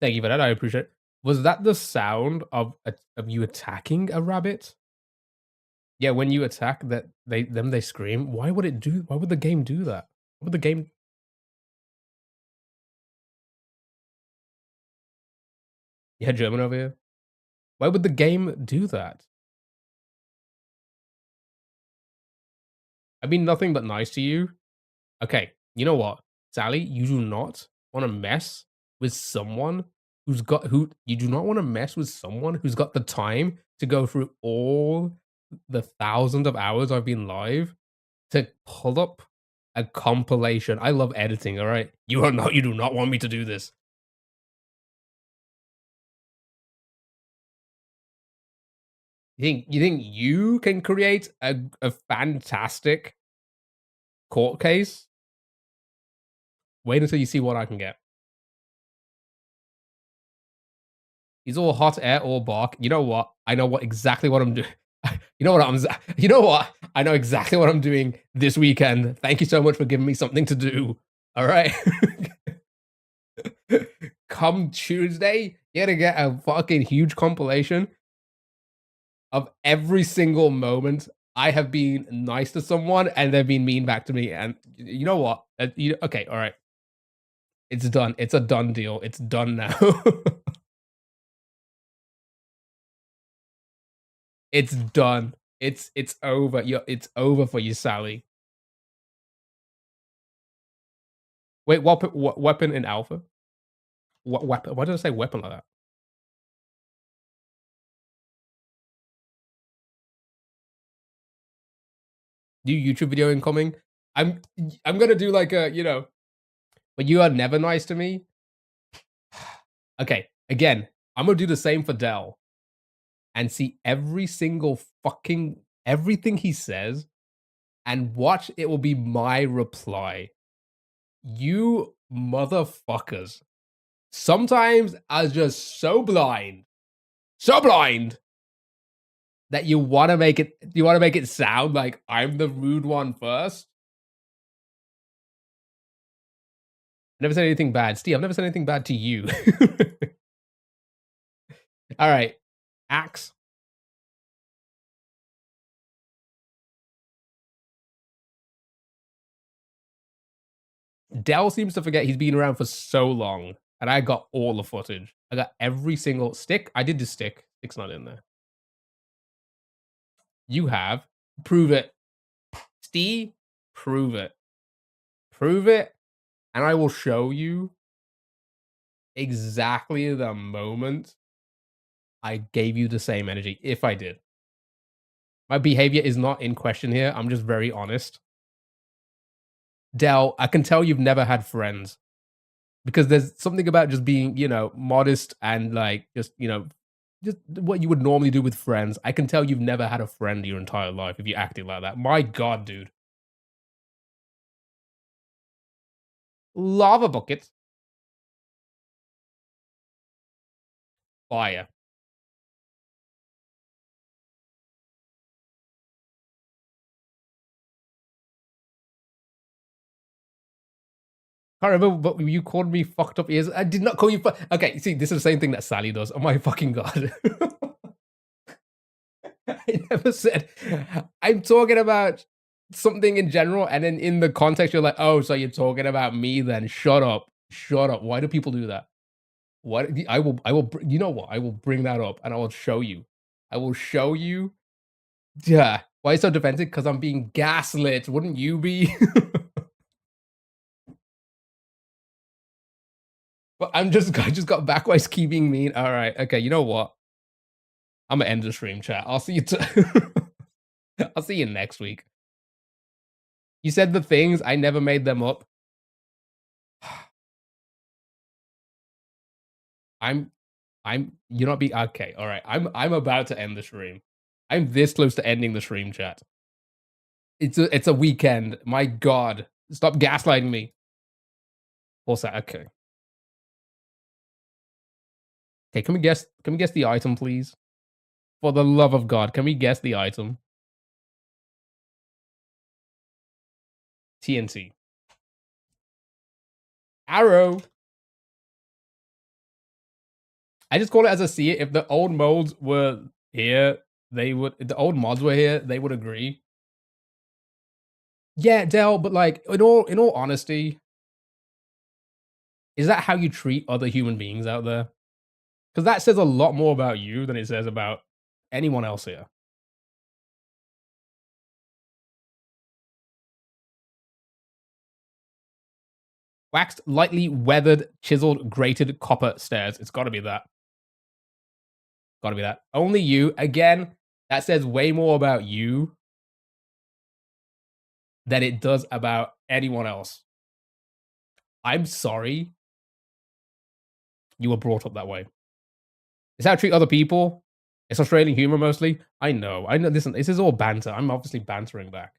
Thank you for that. I appreciate it. Was that the sound of you attacking a rabbit? Yeah, when you attack they scream. Why would the game do that? Why would the game Yeah, German over here. Why would the game do that? I've been nothing but nice to you. Okay, you know what, Sally? You do not want to mess with someone who you do not want to mess with someone who's got the time to go through all the thousands of hours I've been live to pull up a compilation. I love editing, all right? You do not want me to do this. You think you can create a fantastic court case? Wait until you see what I can get. He's all hot air, all bark. You know what? I know what exactly what I'm doing. You know what you know what? I know exactly what I'm doing this weekend. Thank you so much for giving me something to do. All right. Come Tuesday, you're gonna get a fucking huge compilation of every single moment I have been nice to someone and they've been mean back to me. And you know what? Okay, all right. It's done. It's a done deal. It's done now. It's done. It's over. It's over for you, Sally. Wait, what weapon in alpha? What weapon? Why did I say weapon like that? New YouTube video incoming. I'm I'm gonna do like a but you are never nice to me. Okay, again, I'm gonna do the same for Dell and see every single fucking everything he says and watch it will be my reply. You motherfuckers. Sometimes I was just so blind that you want to make it sound like I'm the rude one first. I never said anything bad. Steve, I've never said anything bad to you. All right. Axe. Dell seems to forget he's been around for so long, and I got all the footage. I got every single stick. I did the stick. Stick's not in there. You have. Prove it. Steve, prove it. Prove it, and I will show you exactly the moment I gave you the same energy, if I did. My behavior is not in question here. I'm just very honest. Dell, I can tell you've never had friends because there's something about just being, modest and like just what you would normally do with friends. I can tell you've never had a friend your entire life if you acted like that. My God, dude. Lava buckets. Fire. Can't remember, but you called me fucked up ears. I did not call you. Okay, see, this is the same thing that Sally does. Oh my fucking God. I never said. I'm talking about something in general, and then in the context, you're like, "Oh, so you're talking about me?" Then shut up, shut up. Why do people do that? What I will. You know what? I will bring that up, and I will show you. I will show you. Yeah. Why so defensive? Because I'm being gaslit. Wouldn't you be? But I just got backwise keeping mean. All right. Okay. You know what? I'm gonna end the stream chat. I'll see you. I'll see you next week. You said the things. I never made them up. I'm you're not be okay. All right. I'm about to end the stream. I'm this close to ending the stream chat. It's a weekend. My God. Stop gaslighting me. What's that? Okay. Okay, can we guess the item, please? For the love of God, can we guess the item? TNT. Arrow. I just call it as I see it. If the old molds were here, they would. If the old mods were here, they would agree. Yeah, Dell, but like in all honesty, is that how you treat other human beings out there? Because that says a lot more about you than it says about anyone else here. Waxed, lightly weathered, chiseled, grated copper stairs. It's got to be that. Got to be that. Only you. Again, that says way more about you than it does about anyone else. I'm sorry you were brought up that way. Is how I treat other people. It's Australian humor mostly. I know. Listen, this is all banter. I'm obviously bantering back.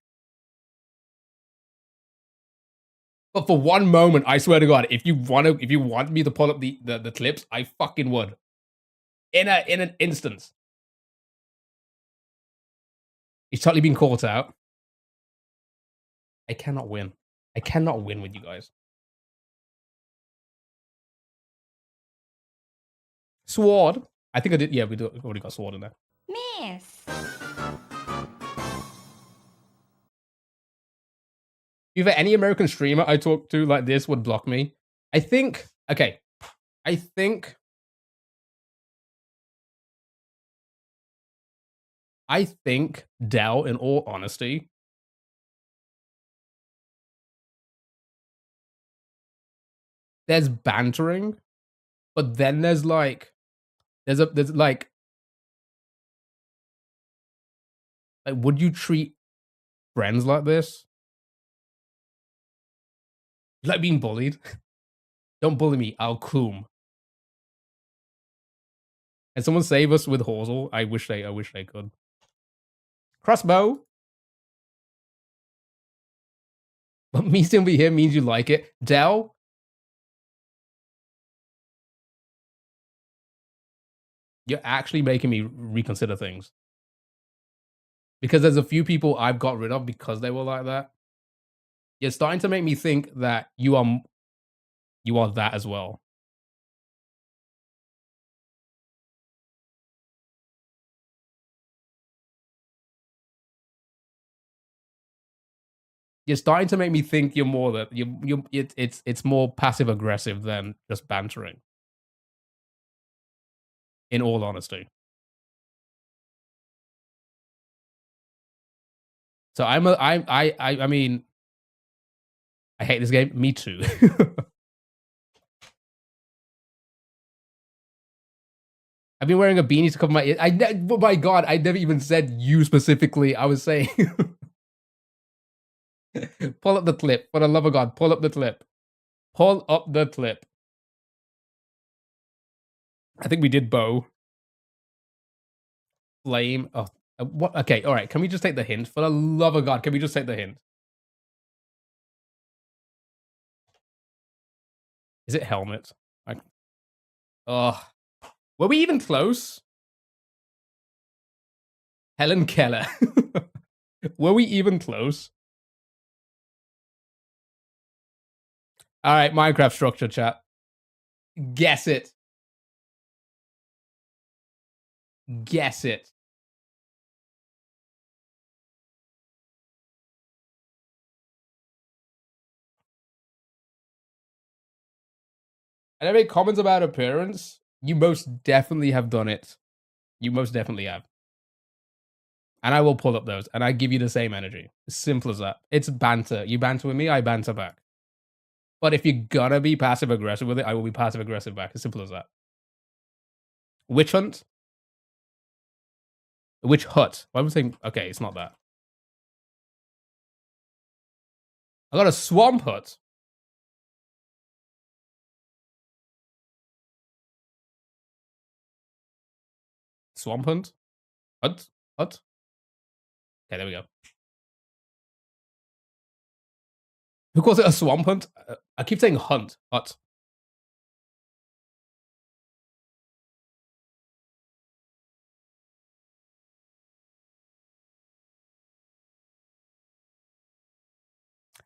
But for one moment, I swear to God, if you want me to pull up the clips, I fucking would. In an instance. He's totally been caught out. I cannot win. I cannot win with you guys. Sword. I think I did. Yeah, we already got sword in there. Miss. If any American streamer I talk to like this would block me, I think. Okay, I think Dell, in all honesty, there's bantering, but then there's like, would you treat friends like this? You like being bullied? Don't bully me. I'll coom. And someone save us with Horsel. I wish they could. Crossbow. But me still be here means you like it. Dell. You're actually making me reconsider things. Because there's a few people I've got rid of because they were like that. You're starting to make me think that you are that as well. You're starting to make me think you're more that it's more passive aggressive than just bantering. In all honesty. So I mean, I hate this game. Me too. I've been wearing a beanie to cover my ears. Oh my God, I never even said you specifically. I was saying, pull up the clip. For the love of God, pull up the clip. Pull up the clip. I think we did bow. Flame. Oh, what? Okay, all right. Can we just take the hint? For the love of God, can we just take the hint? Is it helmet? Oh, were we even close? Helen Keller. Were we even close? All right, Minecraft structure, chat. Guess it. Guess it. And I make comments about appearance. You most definitely have done it. You most definitely have. And I will pull up those, and I give you the same energy. Simple as that. It's banter. You banter with me, I banter back. But if you're gonna be passive aggressive with it, I will be passive aggressive back. As simple as that. Witch hunt. Witch hut. Why am I saying? Okay, it's not that. I got a swamp hut. Swamp hunt? Hut? Hut? Okay, there we go. Who calls it a swamp hunt? I keep saying hunt. Hut.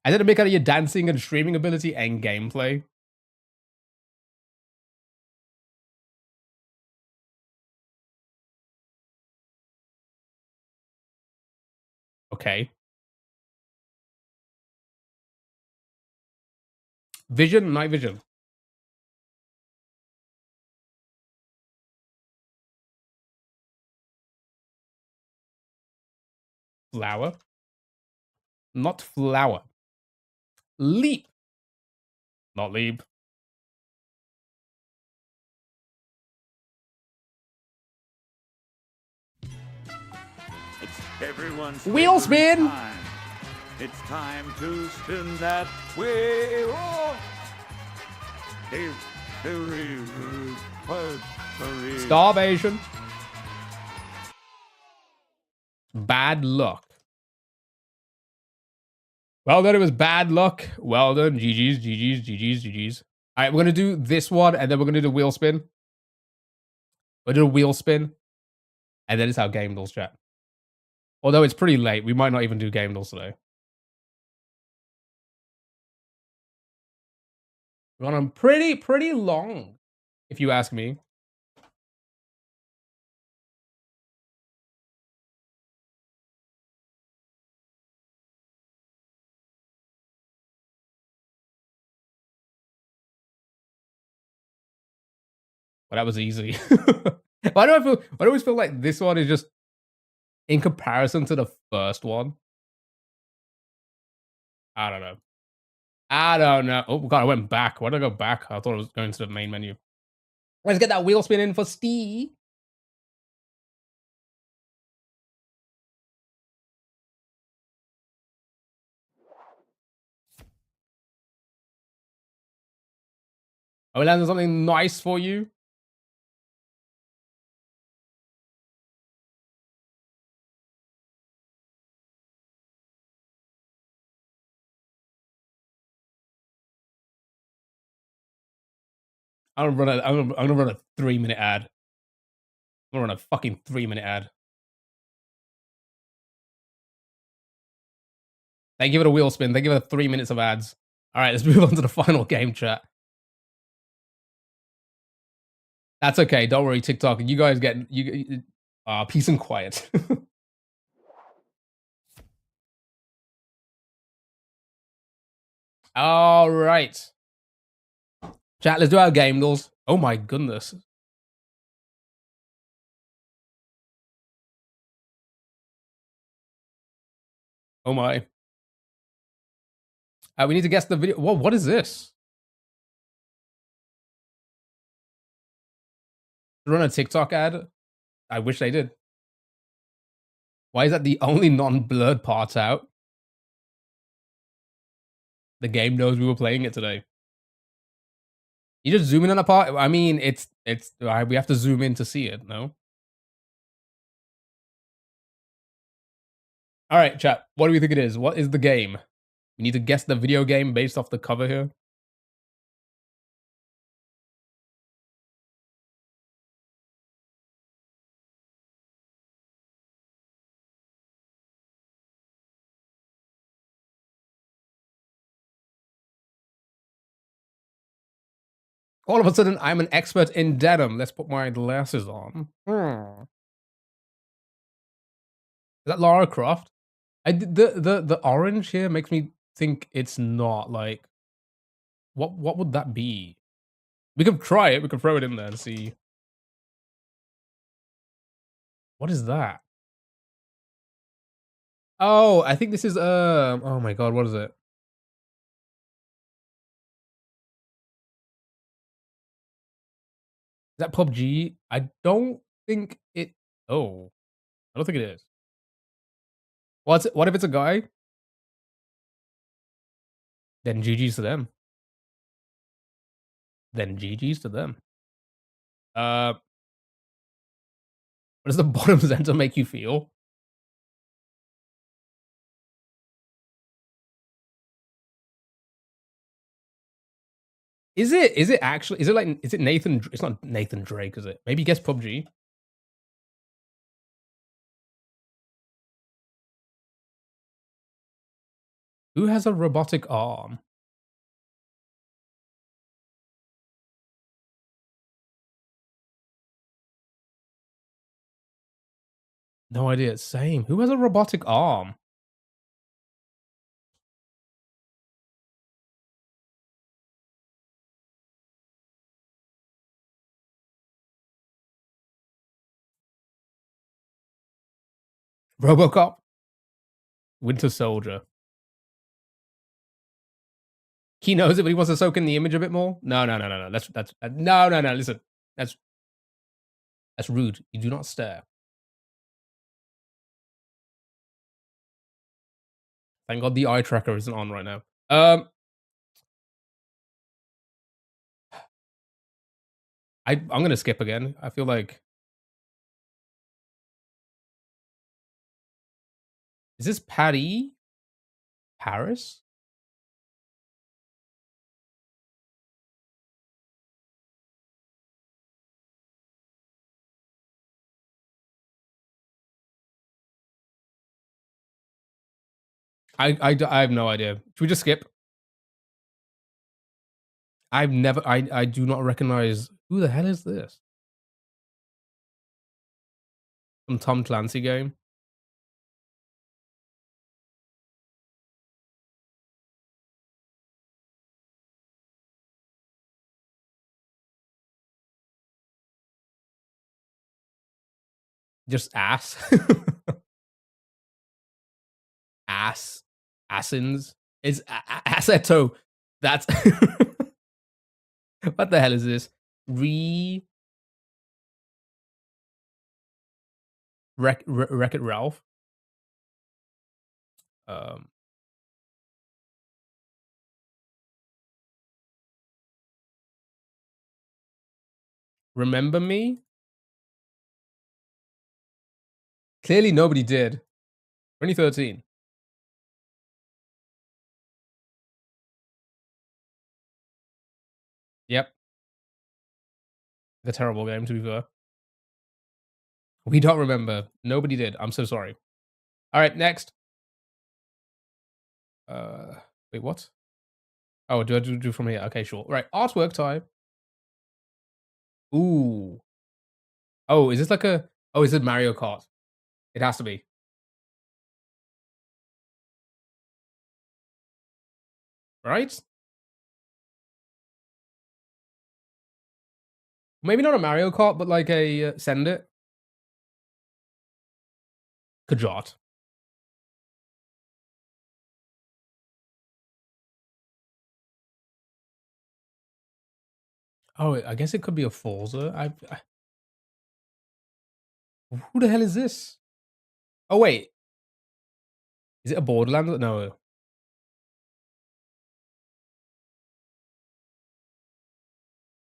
I did a make out of your dancing and streaming ability and gameplay. Okay. Vision, night vision. Flower. Not flower. Leap. Not leap. It's everyone's Wheel spin. time. It's time to spin that wheel. Starvation. Bad luck. Well done, it was bad luck. Well done. GG's, GG's, GG's, GG's. All right, we're going to do this one, and then we're going to do the wheel spin. We'll do a wheel spin, and then it's our game dolls chat. Although it's pretty late, we might not even do game dolls today. We're on pretty long, if you ask me. But that was easy. Why do I always feel like this one is just in comparison to the first one? I don't know. I don't know. Oh god, I went back. Why did I go back? I thought I was going to the main menu. Let's get that wheel spin in for Steve. Are we landing something nice for you? I'm gonna run a 3-minute ad. I'm gonna run a fucking 3-minute ad. They give it a wheel spin. They give it 3 minutes of ads. All right, let's move on to the final game chat. That's okay. Don't worry, TikTok. You guys get peace and quiet. All right, chat. Let's do our game dolls. Oh my goodness. Oh my. We need to guess the video. Whoa, what is this? Run a TikTok ad? I wish they did. Why is that the only non-blurred parts out? The game knows we were playing it today. You just zoom in on a part. I mean, it's we have to zoom in to see it. No. All right, chat. What do we think it is? What is the game? We need to guess the video game based off the cover here. All of a sudden, I'm an expert in denim. Let's put my glasses on. Is that Lara Croft? The orange here makes me think it's not. Like, what would that be? We could try it. We could throw it in there and see. What is that? Oh, I think this is oh my god, what is it? Is that PUBG? I don't think it. Oh, I don't think it is. What if it's a guy? Then GG's to them. Then GG's to them. What does the bottom center make you feel? Is it actually? Is it like? Is it Nathan? It's not Nathan Drake, is it? Maybe guess PUBG. Who has a robotic arm? No idea. Same. Who has a robotic arm? RoboCop. Winter Soldier. He knows it, but he wants to soak in the image a bit more. No. That's no. Listen, that's rude. You do not stare. Thank God the eye tracker isn't on right now. I'm gonna skip again. I feel like Is this Paris? Paris? I have no idea. Should we just skip? I do not recognize. Who the hell is this? Some Tom Clancy game. Just ass. Ass. Assins. It's Assetto. That's what the hell is this? Wreck-It Ralph. Um, Remember Me? Clearly nobody did. 2013. Yep. The terrible game, to be fair. We don't remember. Nobody did. I'm so sorry. All right, next. Uh, Wait, what? Oh, do I do from here? Okay, sure. Right, artwork time. Ooh. Oh, is this like a? Oh, is it Mario Kart? It has to be. Right? Maybe not a Mario Kart, but like a Send It. Kajot. Oh, I guess it could be a Forza. Who the hell is this? Oh wait, is it a Borderlands? No.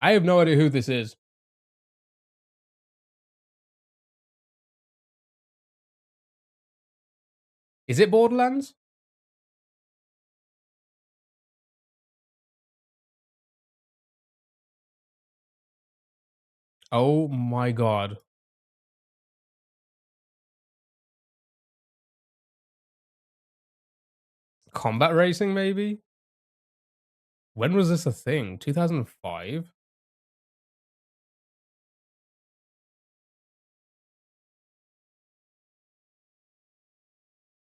I have no idea who this is. Is it Borderlands? Oh my god. Combat racing, maybe? When was this a thing? 2005?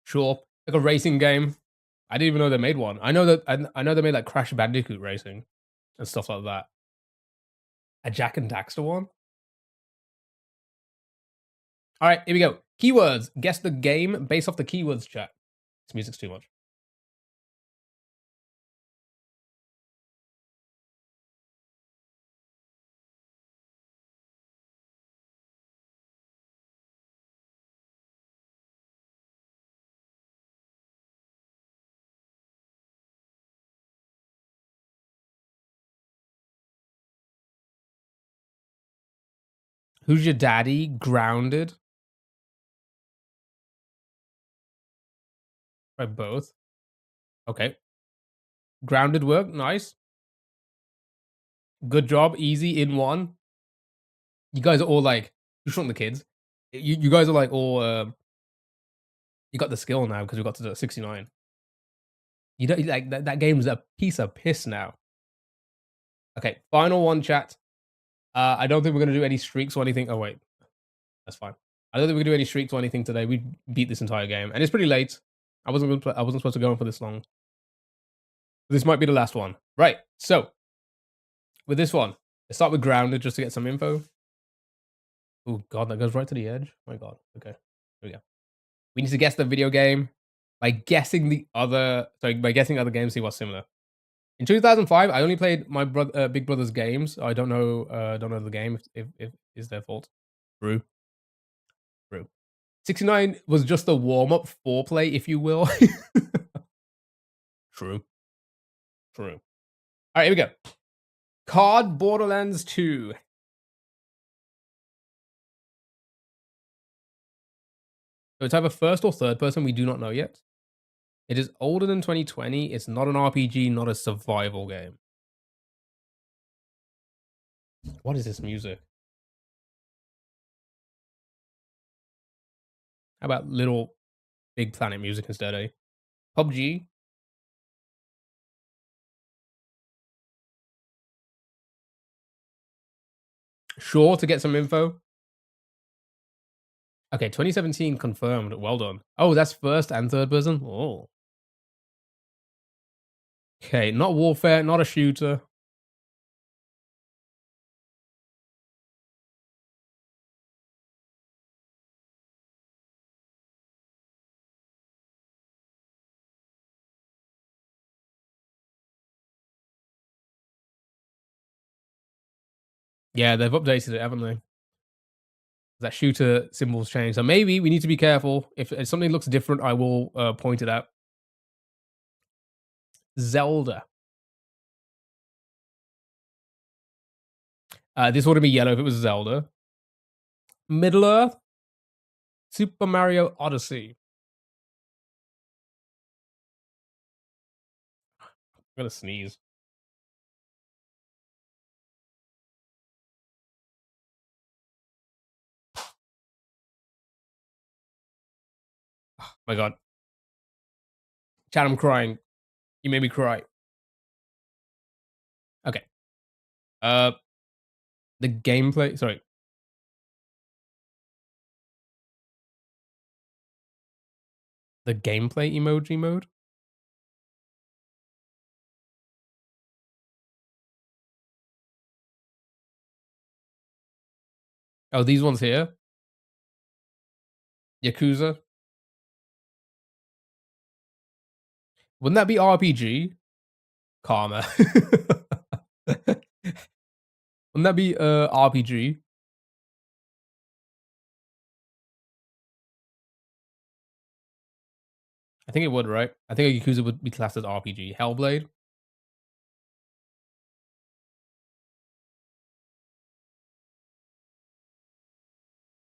Sure. Like a racing game. I didn't even know they made one. I know that I know they made like Crash Bandicoot racing and stuff like that. A Jack and Daxter one? Alright, here we go. Keywords. Guess the game based off the keywords chat. This music's too much. Who's your daddy? Grounded. By both. Okay. Grounded work. Nice. Good job. Easy in one. You guys are all like, you shrunk the kids. You guys are like all, you got the skill now because we got to the 69. You don't like that game's a piece of piss now. Okay, final one, chat. I don't think we're gonna do any streaks or anything. Oh wait, that's fine. I don't think we're gonna do any streaks or anything today. We beat this entire game, and it's pretty late. I wasn't supposed to go on for this long. This might be the last one. Right. So with this one, let's start with grounded just to get some info. Oh god, that goes right to the edge. My god. Okay, here we go. We need to guess the video game by guessing the other. Sorry, by guessing other games. See what's similar. In 2005, I only played my big brother's games. I don't know the game. If it's their fault. True. 69 was just a warm up foreplay, if you will. True. All right, here we go. COD Borderlands 2. So it's either first or third person. We do not know yet. It is older than 2020. It's not an RPG, not a survival game. What is this music? How about Little Big Planet music instead, eh? PUBG. Sure to get some info. Okay, 2017 confirmed. Well done. Oh, that's first and third person? Oh. Okay, not warfare, not a shooter. Yeah, they've updated it, haven't they? That shooter symbols change. So maybe we need to be careful. If something looks different, I will point it out. Zelda. This would be yellow if it was Zelda. Middle Earth. Super Mario Odyssey. I'm gonna sneeze. My God. Chad, I'm crying. You made me cry. Okay. Uh, the gameplay. Sorry. The gameplay emoji mode. Oh, these ones here. Yakuza. Wouldn't that be RPG? Karma. Wouldn't that be RPG? I think it would, right? I think a Yakuza would be classed as RPG. Hellblade.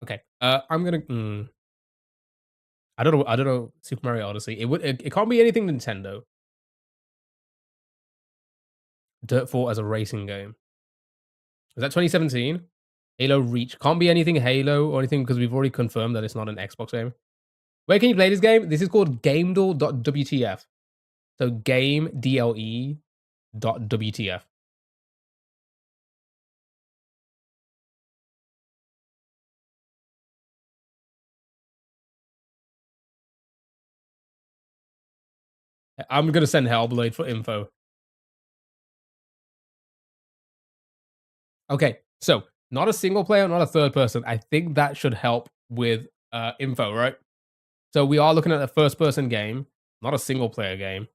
Okay. I'm gonna. I don't know. I don't know. Super Mario Odyssey. It can't be anything Nintendo. Dirt 4 as a racing game. Was that 2017? Halo Reach. Can't be anything Halo or anything because we've already confirmed that it's not an Xbox game. Where can you play this game? This is called GameDle.wtf. So game DLE.wtf. I'm gonna send Hellblade for info. Okay, so not a single player, not a third person. I think that should help with info, right? So we are looking at a first person game, not a single player game.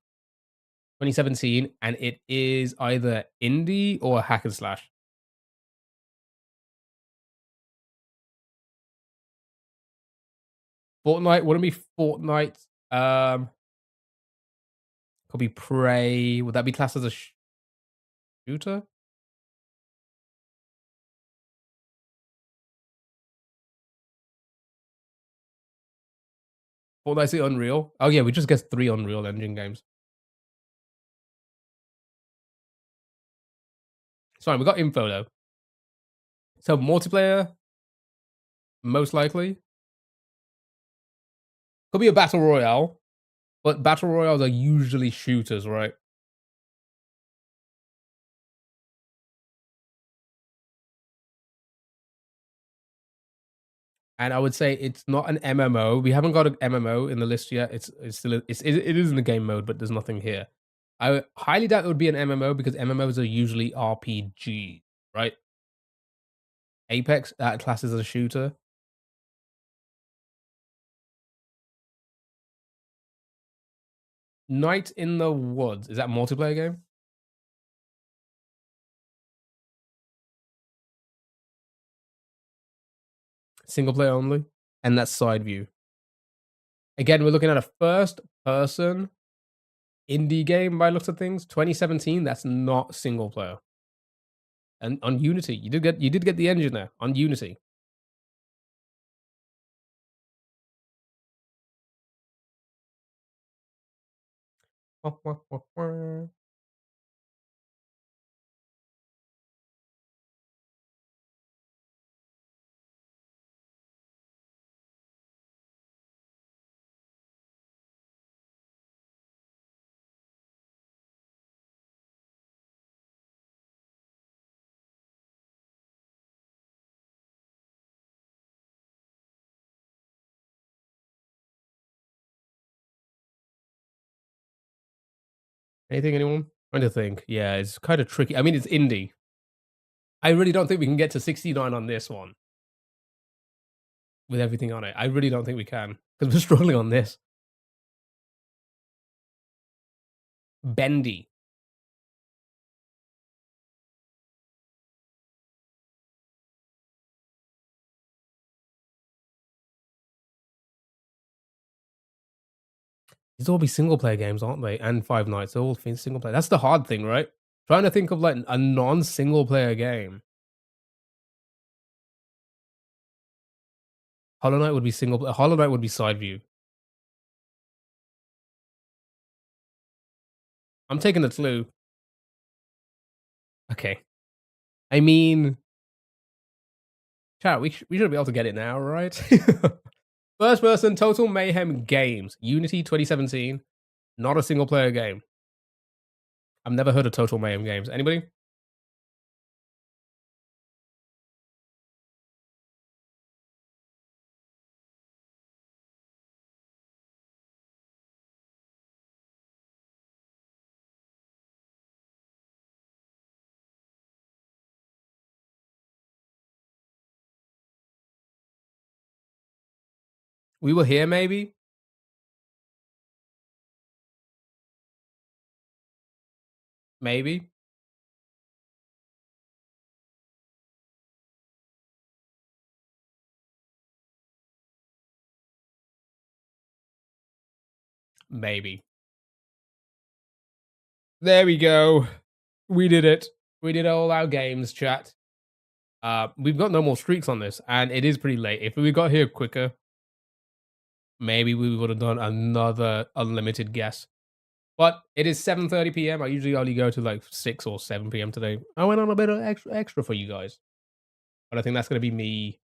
2017, and it is either indie or hack and slash. Fortnite wouldn't be Fortnite. Could be Prey. Would that be classed as a shooter? Fortnite's the Unreal. Oh yeah, we just get 3 Unreal Engine games. It's fine. We got info though. So multiplayer, most likely. Could be a battle royale, but battle royales are usually shooters, right? And I would say it's not an MMO. We haven't got an MMO in the list yet. It's still it is in the game mode, but there's nothing here. I highly doubt it would be an MMO because MMOs are usually RPG, right? Apex that classes as a shooter. Night in the Woods is that a multiplayer game? Single player only, and that's side view. Again, we're looking at a first person indie game by looks of things. 2017. That's not single player. And on Unity, you did get the engine there on Unity. Anything, anyone? Trying to think. Yeah, it's kind of tricky. I mean, it's indie. I really don't think we can get to 69 on this one with everything on it. I really don't think we can because we're struggling on this. Bendy. These all be single player games, aren't they? And Five Nights, they're all single player. That's the hard thing, right? Trying to think of like a non single player game. Hollow Knight would be single. Hollow Knight would be side view. I'm taking the clue. Okay. I mean, chat. We should be able to get it now, right? First person Total Mayhem Games, Unity 2017. Not a single player game. I've never heard of Total Mayhem Games. Anybody? We were here, maybe. Maybe. Maybe. There we go. We did it. We did all our games, chat. We've got no more streaks on this, and it is pretty late. If we got here quicker, maybe we would have done another unlimited guess. But it is 7:30 p.m. I usually only go to like 6 or 7 p.m. today. I went on a bit of extra for you guys, but I think that's gonna be me.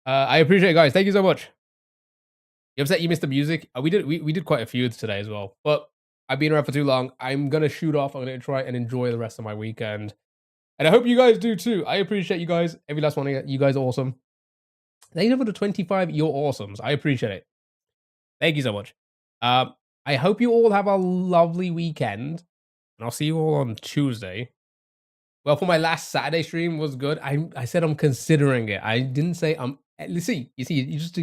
I appreciate it, guys. Thank you so much. You upset you missed the music? We did quite a few today as well. But I've been around for too long. I'm gonna shoot off. I'm gonna try and enjoy the rest of my weekend. And I hope you guys do too. I appreciate you guys. Every last one of you. You guys are awesome. Thank you for the 25. You're awesomes. I appreciate it. Thank you so much. I hope you all have a lovely weekend. And I'll see you all on Tuesday. Well, for my last Saturday stream was good. I said I'm considering it. I didn't say I'm. Let's see. You just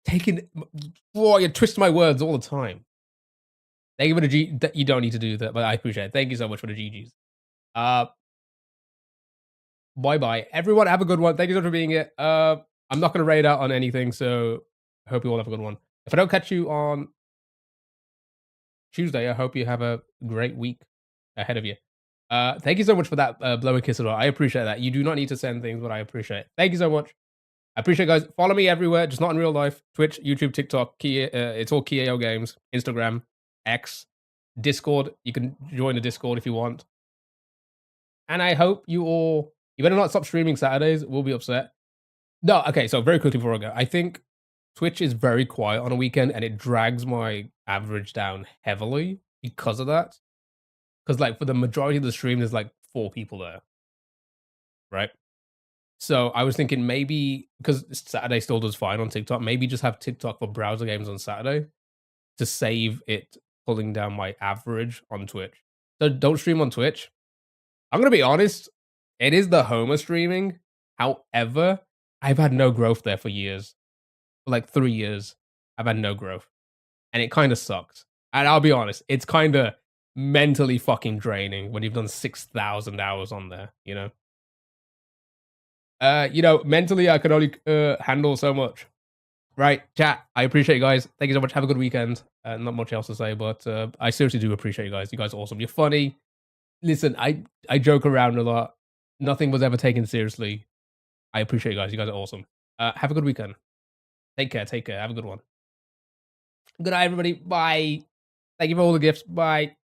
taking. Oh, you twist my words all the time. Thank you for the G. You don't need to do that, but I appreciate it. Thank you so much for the GGs. Bye bye, everyone. Have a good one. Thank you so much for being here. I'm not gonna raid out on anything, so I hope you all have a good one. If I don't catch you on Tuesday, I hope you have a great week ahead of you. Thank you so much for that blow a kiss as well. I appreciate that. You do not need to send things, but I appreciate it. Thank you so much. I appreciate it, guys. Follow me everywhere, just not in real life. Twitch, YouTube, TikTok, it's all KEO Games, Instagram, X, Discord. You can join the Discord if you want. And I hope you all. You better not stop streaming Saturdays. We'll be upset. No, okay. So very quickly before I go, I think Twitch is very quiet on a weekend, and it drags my average down heavily because of that. Because like for the majority of the stream, there's like 4 people there, right? So I was thinking maybe because Saturday still does fine on TikTok, maybe just have TikTok for browser games on Saturday to save it pulling down my average on Twitch. So don't stream on Twitch. I'm gonna be honest, it is the home of streaming. However, I've had no growth there for years. For like 3 years, I've had no growth. And it kind of sucks. And I'll be honest, it's kind of mentally fucking draining when you've done 6,000 hours on there, you know? Mentally I could only handle so much. Right, chat. I appreciate you guys. Thank you so much. Have a good weekend. Not much else to say, but I seriously do appreciate you guys. You guys are awesome. You're funny. Listen, I joke around a lot. Nothing was ever taken seriously. I appreciate you guys. You guys are awesome. Have a good weekend. Take care. Take care. Have a good one. Good night, everybody. Bye. Thank you for all the gifts. Bye.